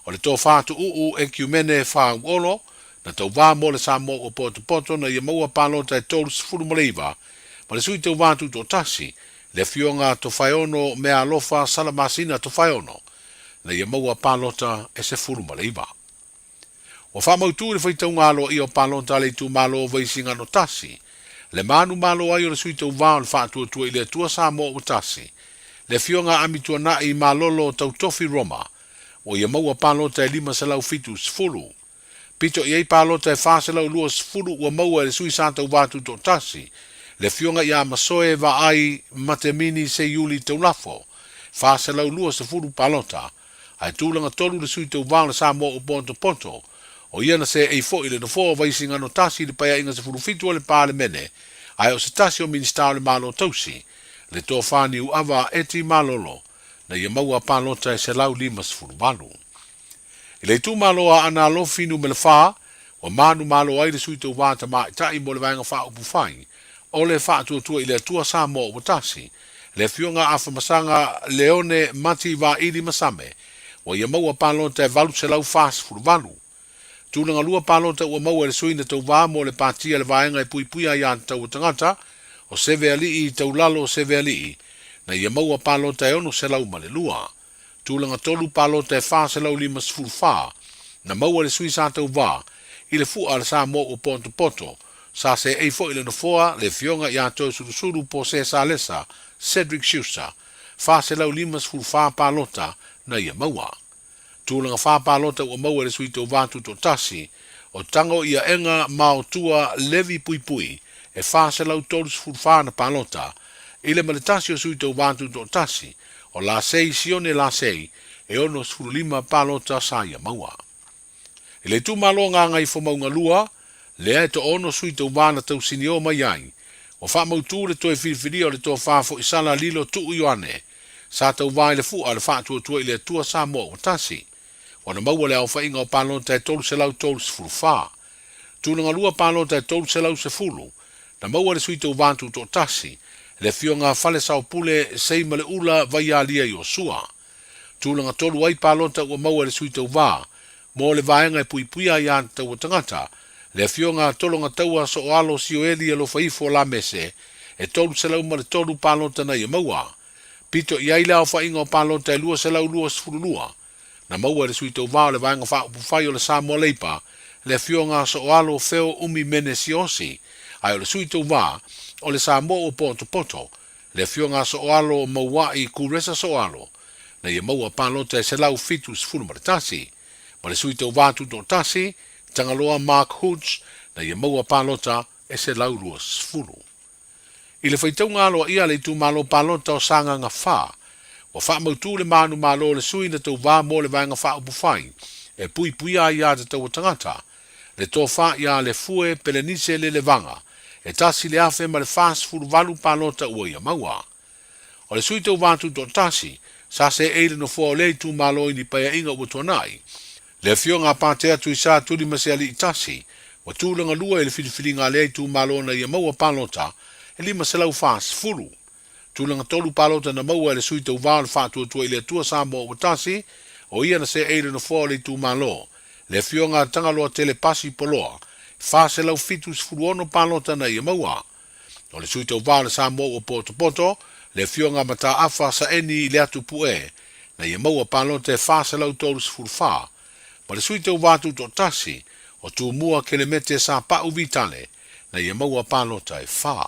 O le tō whātu uu e kiumene wha olo, na tau wā mo le sa mo o poto na ia maua palota e tolu se furu maleiva, ma le sui tau wātu tō tasi, le fionga to whaiono mea alofa salamasina to whaiono, na ia maua palota e se furu maleiva. O whamautu le whaitau ngalo I o palota le tu malo vaisinga no tasi, le manu malo ai o le sui tau wā o le whātua tua I le tua sa mo o tasi, le fionga amitua na I malolo tau tofi Roma, o ia maua palota e 5 se lau fitu sfulu. Pito I ei palota e 4 se lau lua sfulu ua maua e le sui sa tau wātu tō tasi, le fionga ia masoe va ai matemini se yuli tau lafo, 4 se lau lua sfulu palota, ai tūlanga tolu le sui tau wā le sa mo o poto, o ia na se ei fo I le nofo vaisinga no tasi le paya inga sfulu fitu o le pāle mene, ai o se tasi o ministau le malo tausi, le tō whani u awa eti malolo, na ia maua palota e se lau 5 sfulu walu. I le tū maloa ana lo finu me le wha, wa manu malo ai le sui tau wāta mai tai mo le vaenga wha upu whai, o le wha tua I le tua sa mo o tasi, le fionga afa masanga leone mati wa ili masame, wa ia maua palota e valu se lau 5 sfulu walu. Tūlanga lua palota ua maua le sui na tau wā mo le patia le vaenga e pui pui ai anta tau tangata, o seve alii tau lalo o seve alii, na ia maua palota e ono se lau ma le lua. Tūlanga tolu palota e 4 se lau 5 sfulu wha, na maua le sui sa tau wā, I le fua le sa mo o poto, sa se ei fo I le nofoa le fionga I ato surusuru po se sa lesa, Cedric Schuster, 4 se lau 5 sfulu wha palota na ia maua. Tūlanga wha palota ua maua le sui tau wātu tō tasi, o tango ia enga mao tua levi pui pui, e 4 se lau tolu sfulu wha na palota, I le maletasi o sui tau wātu tō tasi, o la sei sione la sei, e ono sfulu 5 palota sa ia maua. I le tū malo ngā ngai fo maunga lua, le e to ono sui tau wāna tau sinio mai ai, o wha mautu le toi whiriwhiri o le tō whāfo I sala lilo tu ioane, sa tau wāi le fua le whātua tua I le tua sa mo o tasi, o na maua le au whainga o palota e tolu se lau tolu sfulu wha. Tūlanga lua palota e tolu se lau se fulu, na maua le sui tau wātu tō tasi, le fionga fale sao pule seima le ula vai alia I o sua. Tūlanga tolu ai palota ua maua le sui tau wā, mo le vaenga e pui pui ai an tau tangata, le fionga tolonga taua so o alo si o eli e lo faifo la mese, e tolu se lau ma le tolu palota na ia maua. Pito I ai lao whainga o palota e lua se lau lua sfulu lua, na maua le sui tau wā le vaenga wha upu whai o le sa mo leipa, le fionga so o alo feo umi mene si osi, ai o le sui tau wā, o le sa mo o poto, le fionga so o alo maua I kuresa so o alo, na ia maua palota e se lau fitu sfulu ma le tasi, ma le sui tau wātu tō tasi, tangaloa Mark Hoods, na ia maua palota e se lau rua sfulu. I le whaitau ngalo ia le tu malo palota o sanga nga wha, o wha mautu le manu malo le sui na tau wā mo le vaenga wha upu whai, e pui pui a ia te tau tangata, le tō wha ia le fue pelenise le levanga, e tasi le afe ma le fast food valu palota ua ia maua. O le sui tau wātu tō tasi, sa se eile no fua o le tu malo I ni paya inga ua tuanai, le fionga pātea tu isa tuli masiali I tasi, wa tūlanga lua I le whiriwhiri ngā le tu malo na ia maua palota, e 5 se lau fast fulu. Tūlanga tolu palota na maua e le sui tau wā le whātua tua I le tua sa mo o tasi, o ia na se eile no fua o le tu malo, le fionga tangaloa telepasi poloa, fa se lau fitu sfulu ono palota na ia maua. O le sui tau wā le sa mo o poto, le fionga mata afa sa eni I le atu pue, na ia maua palota e fa se lau tolu sfulu wha, ma le sui tau wātu tō tasi, o tū mua ke le mete sa pa uvitale, na ia maua palota e wha.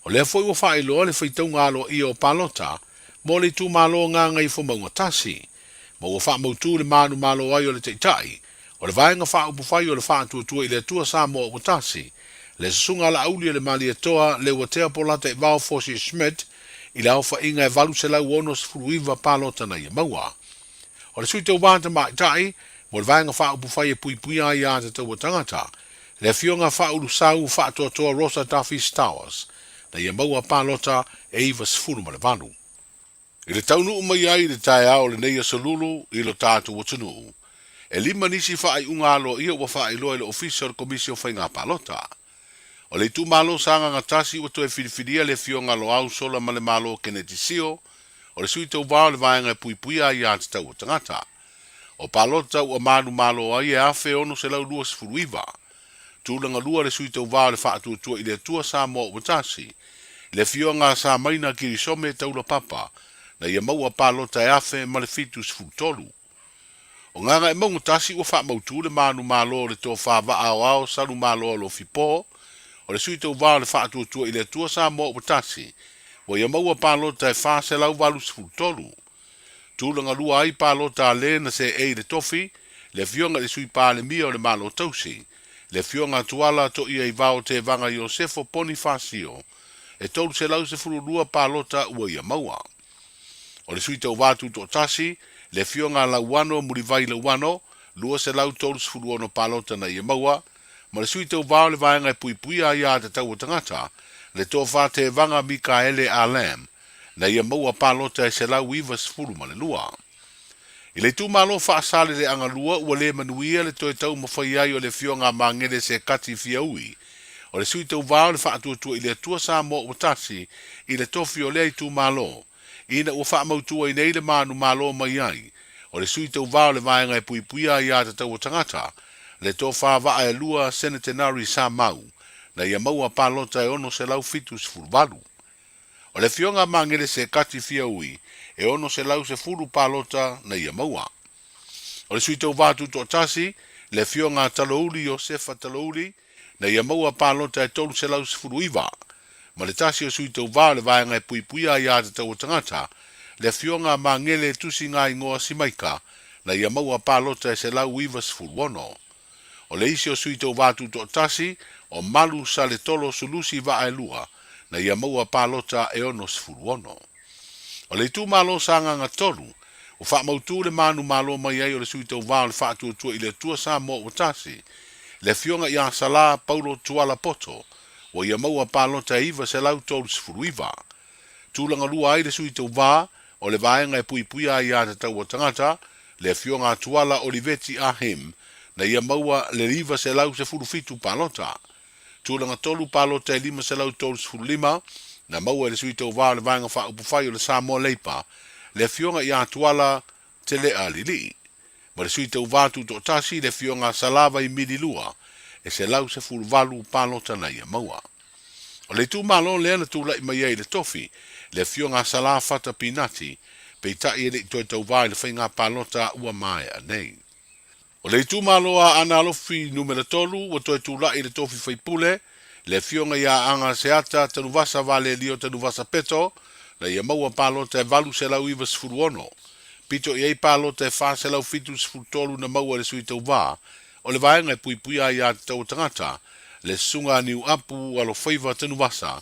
O le foi ua wha iloa le whaitau ngalo I o palota, mo le tū malo ngā ngai fo maunga tasi, ma ua wha mautu le manu malo ai o le teitai, o le vaenga wha upu whai o le wha tua I le tua sa mo o tasi, le sunga la auli le mali e toa le watea polata I vau Fosi Schmidt, I le au wha inga e valu se lau onos furuiva palota na ia maua. O le sui tau wāta mai tai, mo le vaenga wha upu whai e pui pui ai a te tau tangata, le fionga wha ulu sau wha toa Rosa Duffy Stowers, na ia maua palota e iwa sifuru ma le valu. I le taunu umai ai le tae ao le neia salulu I lo tātu watunu. E 5 nisi wha ai unga alo ia ua wha ai loa le official commission whai ngā palota. O le tu malo sanga ngatasi o toe whiriwhiria le fionga lo au sola ma le malo kene tisio, o le sui tau vāo le vaenga e puipuia i a te tau o tangata. O palota ua manu malo ai e afe ono se lau lua se furuiva. Tūlanga lua le sui tau vāo le whaatua tua i le tua sa mo o tasi. Le fionga sa maina kiri some taula papa, na ia maua palota e afe ma le fitu se futolu. O nganga e maunga tasi ua wha mautu le manu malo le tō wha ao ao salu malo lo fipo, o le sui tau vāo le whaatua tua i le tua sa mo o tasi, wa ia maua palota e wha se lau walu se futolu. Tūlanga lua ai palota le na se e le tofi, le fionga le sui pā le mia o le malo tausi, le fionga tuala to ia i vāo te vanga Iosefo Bonifacio, e tolu se lau se furu lua palota ua ia maua. O le sui tau vātu to tasi, le fionga la wano murivai la wano, lua se lau tolu se furu ono palota na ia maua, ma le sui tau vāo le vaenga e puipuia ia te tau o tangata, le tō wha te vanga Mikaele Alam, na ia maua palota e se lau iwa se furu ma le lua. I le tū malo wha asale le anga lua, ua le manuia le toi tau mawhai ai o le fionga mangere se kati fia ui, o le sui tau vāo le wha atua i le tua sa mo o tasi, i le tofi o le i tū malo, ina ua wha mautua i nei le manu malo mai ai, o le sui tau vāo le vaenga e puipuia i a te tau o tangata, le tō wha waa e lua Senatenari sa mau, na ia maua palota e ono se lau fitu se furuvalu. O le fionga mangere se kati fia ui, e ono se lau se furu palota na ia maua. O le sui tau vātu tō tasi, le fionga talouli o sefa talouli, na ia maua palota e tolu se lau se furu iwa. Ma le tasi o sui tau vāo le vaenga e puipuia i a te tau o tangata, le fionga mangele tusi ngā ingoa simaika, na ia maua palota e se lau iwa se furu ono. O le isi o sui tau vātu tō tasi, o malu sa le tolo sulusi va e lua, na ia maua palota e ono se furu ono. O le tū malo sa nganga tolu, o wha mautu le manu malo mai ai o le sui tau vāo le wha tua i le tua sa mo o tasi, le fionga i a sala Paulo Tuala Poto, o ia maua palota e iwa se lau tolu se furu iwa. Tūlanga lua ai le sui tau vā, o le vaenga e puipuia i a te tau o tangata, le fionga Tuala Oliveti Ahim, na ia maua le riva se lau se furu fitu palota. Tūlanga tolu palota e lima se lau tolu se furu lima, na maua le sui tau vāo le vaenga wha upufai o le Samoa Leipa, le fionga i a Tuala te lea lili. Ma le sui tau vātu tō tasi le fionga Salava i Midilua, e se lau se furu valu palota na ia maua. O le tū malo le ana tūla i mai ai le tofi, le fionga Salafata Pinati, pe tai e le toi tau vāi le whainga palota ua mai a nei. O le tū malo a ana alofi numera tolu, o toi tūla i le tofi whaipule, le fionga ia anga seata tanu vasa vale lio tanu vasa peto, na ia maua palota e valu se lau iwa sifuru ono. Pito i ei palota e wha se lau fitu sifuru tolu na maua le sui tau vā, o le vaenga e puipuia i a te tau tangata, le sunga niu apu alo whaiva tanu vasa,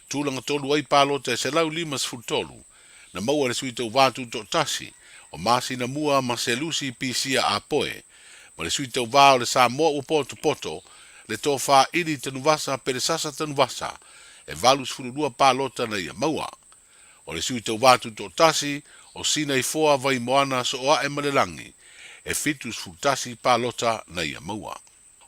tūlanga tolu ei palota e se lau lima sifuru tolu, na maua le sui tau vātu tō tasi, o masi na mua ma se lusi pisia a poe, ma le sui tau vā o le sa moa upoto poto, le tō wha iri tanu vasa pere sasa tanu vasa, e valu sifuru lua palota na ia maua. O le sui tau vātu tō tasi, o sina i foa vai moana so oa e malelangi, e fitu sifuru tasi palota na ia maua.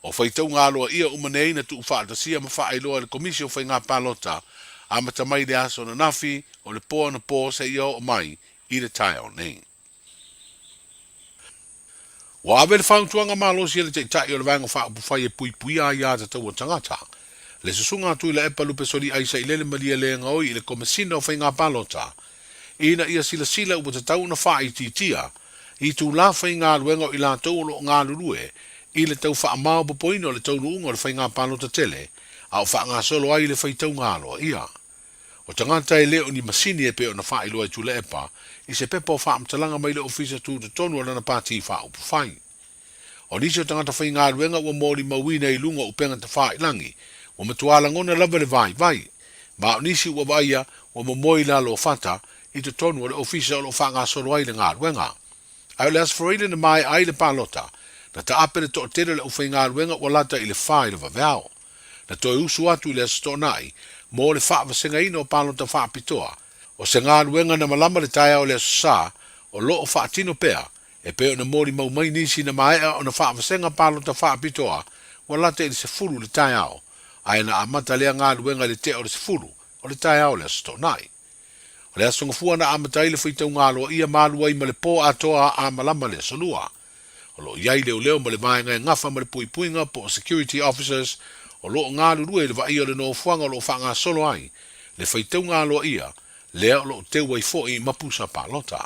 O whaitau ngā loa ia umanei na tu whaatasia ma whaailoa le komisio whai ngā palota, a matamai le aso na nafi, o le poa na poa se ia o mai, i le tai o nei. Wa ave le whauntuanga malosi le te tai o le vanga whaapufai e puipuia i a te tau o tangata. Le susunga atu i le epa lupe sori aisa i lele malia le ngoi i le komesina o whai ngā palota. Ina ia sila sila upo te tau na wha i titia, i tu la whai ngā luenga i la tau lo ngā lurue, i le tau wha amao popoino le tau nuunga le whai ngā palota tele, a o wha ngā solo ai le whai tau ngā loa ia. O tangata e leo ni masini e pe o na wha i loa i tu le epa, i se pepa o wha amtalanga mai le ofisa tu te tonu ala na pāti wha upu whai. O nisi o tangata whai ngā luenga ua mōri mawina i lunga upenga te wha i langi, ua matuala ngona lava le vai, ma o nisi ua vaia ua mamoi la lo fata i te tonu ala ofisa o lo wha ngā solo ai le ngā luenga. Ai le asfarile na mai ai le palota, na ta apere to tere le ufai ngā luenga ua lata i le whai le vaveao. Na toi usu atu i le astonai, mō le wha vasenga ino o palota wha pitoa, o se ngā luenga na malama le taia o le asosā, o lo o wha tino pea, e peo na mōri maumai nisi na maea o na wha vasenga palota wha pitoa, ua lata i le se furu le taia o, Ai na amata lea ngā luenga le te o le sifuru, o le tai au le asto nai. O le asonga fua na amata ile whaitau ngā loa ia mālua i ma le pō atoa a malama le solua. O lo iai leo ma le maenga e ngafa ma le puipuinga po security officers o lo ngā lurue le vai o le no fuanga o lo whanga solo ai. Le whaitau ngā loa ia, lea o lo te wai fōi mapusa pālota.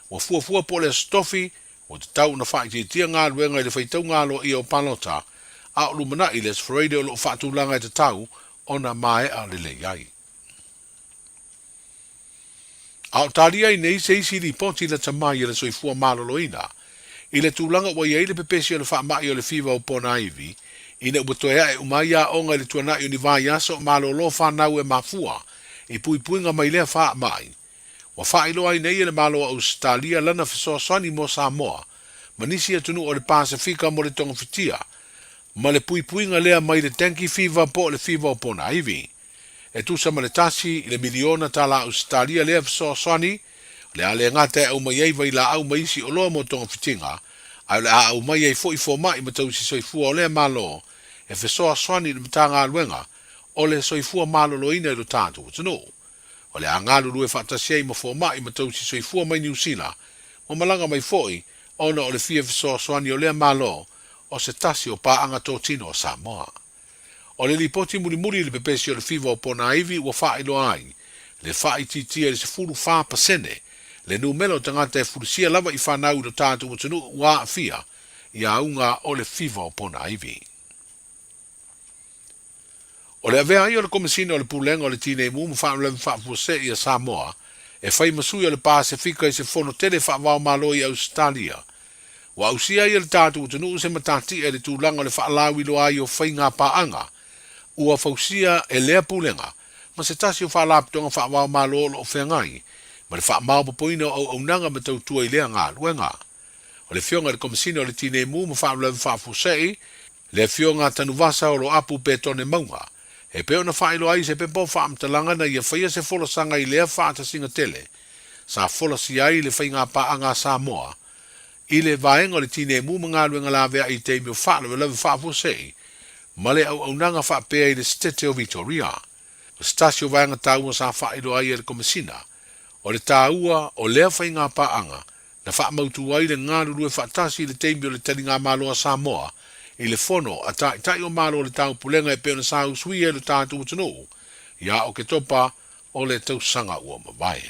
Wa fua po le stofi, o te tau na whai te tia ngā luenga i le whaitau ngā loa ia o pālota, a o lumana i le sfrede o lo whaatulanga i te tau, o na mae a le le iai. A o taria i nei se isi li poti la tamai i le soifua maloloina, i le tūlanga wa iei le pepesi o le whaamai o le whiwa o pona iwi, i ne ubatoea e umai a onga i le tuana i univai aso malolo whanau e mafua, i puipuinga mai lea whaamai. Wa whaailoa i nei le malo Australia lana fisoa swani mo Samoa, manisi atunu o le Pasifika mo le tonga fitia, ma le puipuinga lea mai le tanki fiva po le fiva o pona iwi. E tusa ma le tasi i le miliona tala Australia lea fisoa swani, le ale ngata e au mai ei vai la au mai si o loa mo tonga fitinga, au le au mai ei fo i fo mai ma tau si soifua o lea malo, e fisoa swani le mtanga aluenga, o le soifua malo loina i lo tātu utanu. O le angalu lue whaatasia i ma fo mai ma tau si soifua mai New Zealand, o malanga mai foi, ona o le fia fisoa swani o lea malo, o se tasi o paanga tōtino o Samoa. O le lipoti muri le pepesi o le fiva o pona iwi ua whailo ai, le whai titia le se furu wha pasene, le numelo tangata e furusia lava i whanau do tātu utanu ua fia, i aunga o le fiva o pona iwi. O le avea i o le komisina o le pulenga o le tine mu mu whanau whaafuse i a Samoa, e whai masui o le Pasifika i se fono tele whaavao malo i Australia. Wa usia i le tātu utanu se matati e le tūlanga o le whaalawi loa i o whai ngā paanga, ua fausia e lea pulenga, ma se tasi o whaalapitonga whaavao malo o whengai, ma le whaamao papoina o aunanga ma tautua i lea ngā luenga. O le fionga le komisina o le tine mu mu whaalawi whaafusei, le fionga tanu vasa o lo apu petone maunga, e peo na whaelo ai se pepo whaamtalanga na ia whaia se fola sanga i lea whaata singa tele, sa fola si ai le whai ngā paanga Samoa, i le vaenga o le tine mu mga luenga la vea i te mio whaalawi lawi whaafusei, ma le au nanga whaapea i le stete o Victoria. O stasio vaenga tāua sa whaelo ai e le komisina, o le tāua o lea whai ngā paanga, na whaamautu ai le ngā rurue whaatasi i le teimi o le tali ngā maloa Samoa, i le fono a tai o malo le tau pulenga e peo na sa usui e le tātu utanu, ia o ke topa o le tausanga ua mawae.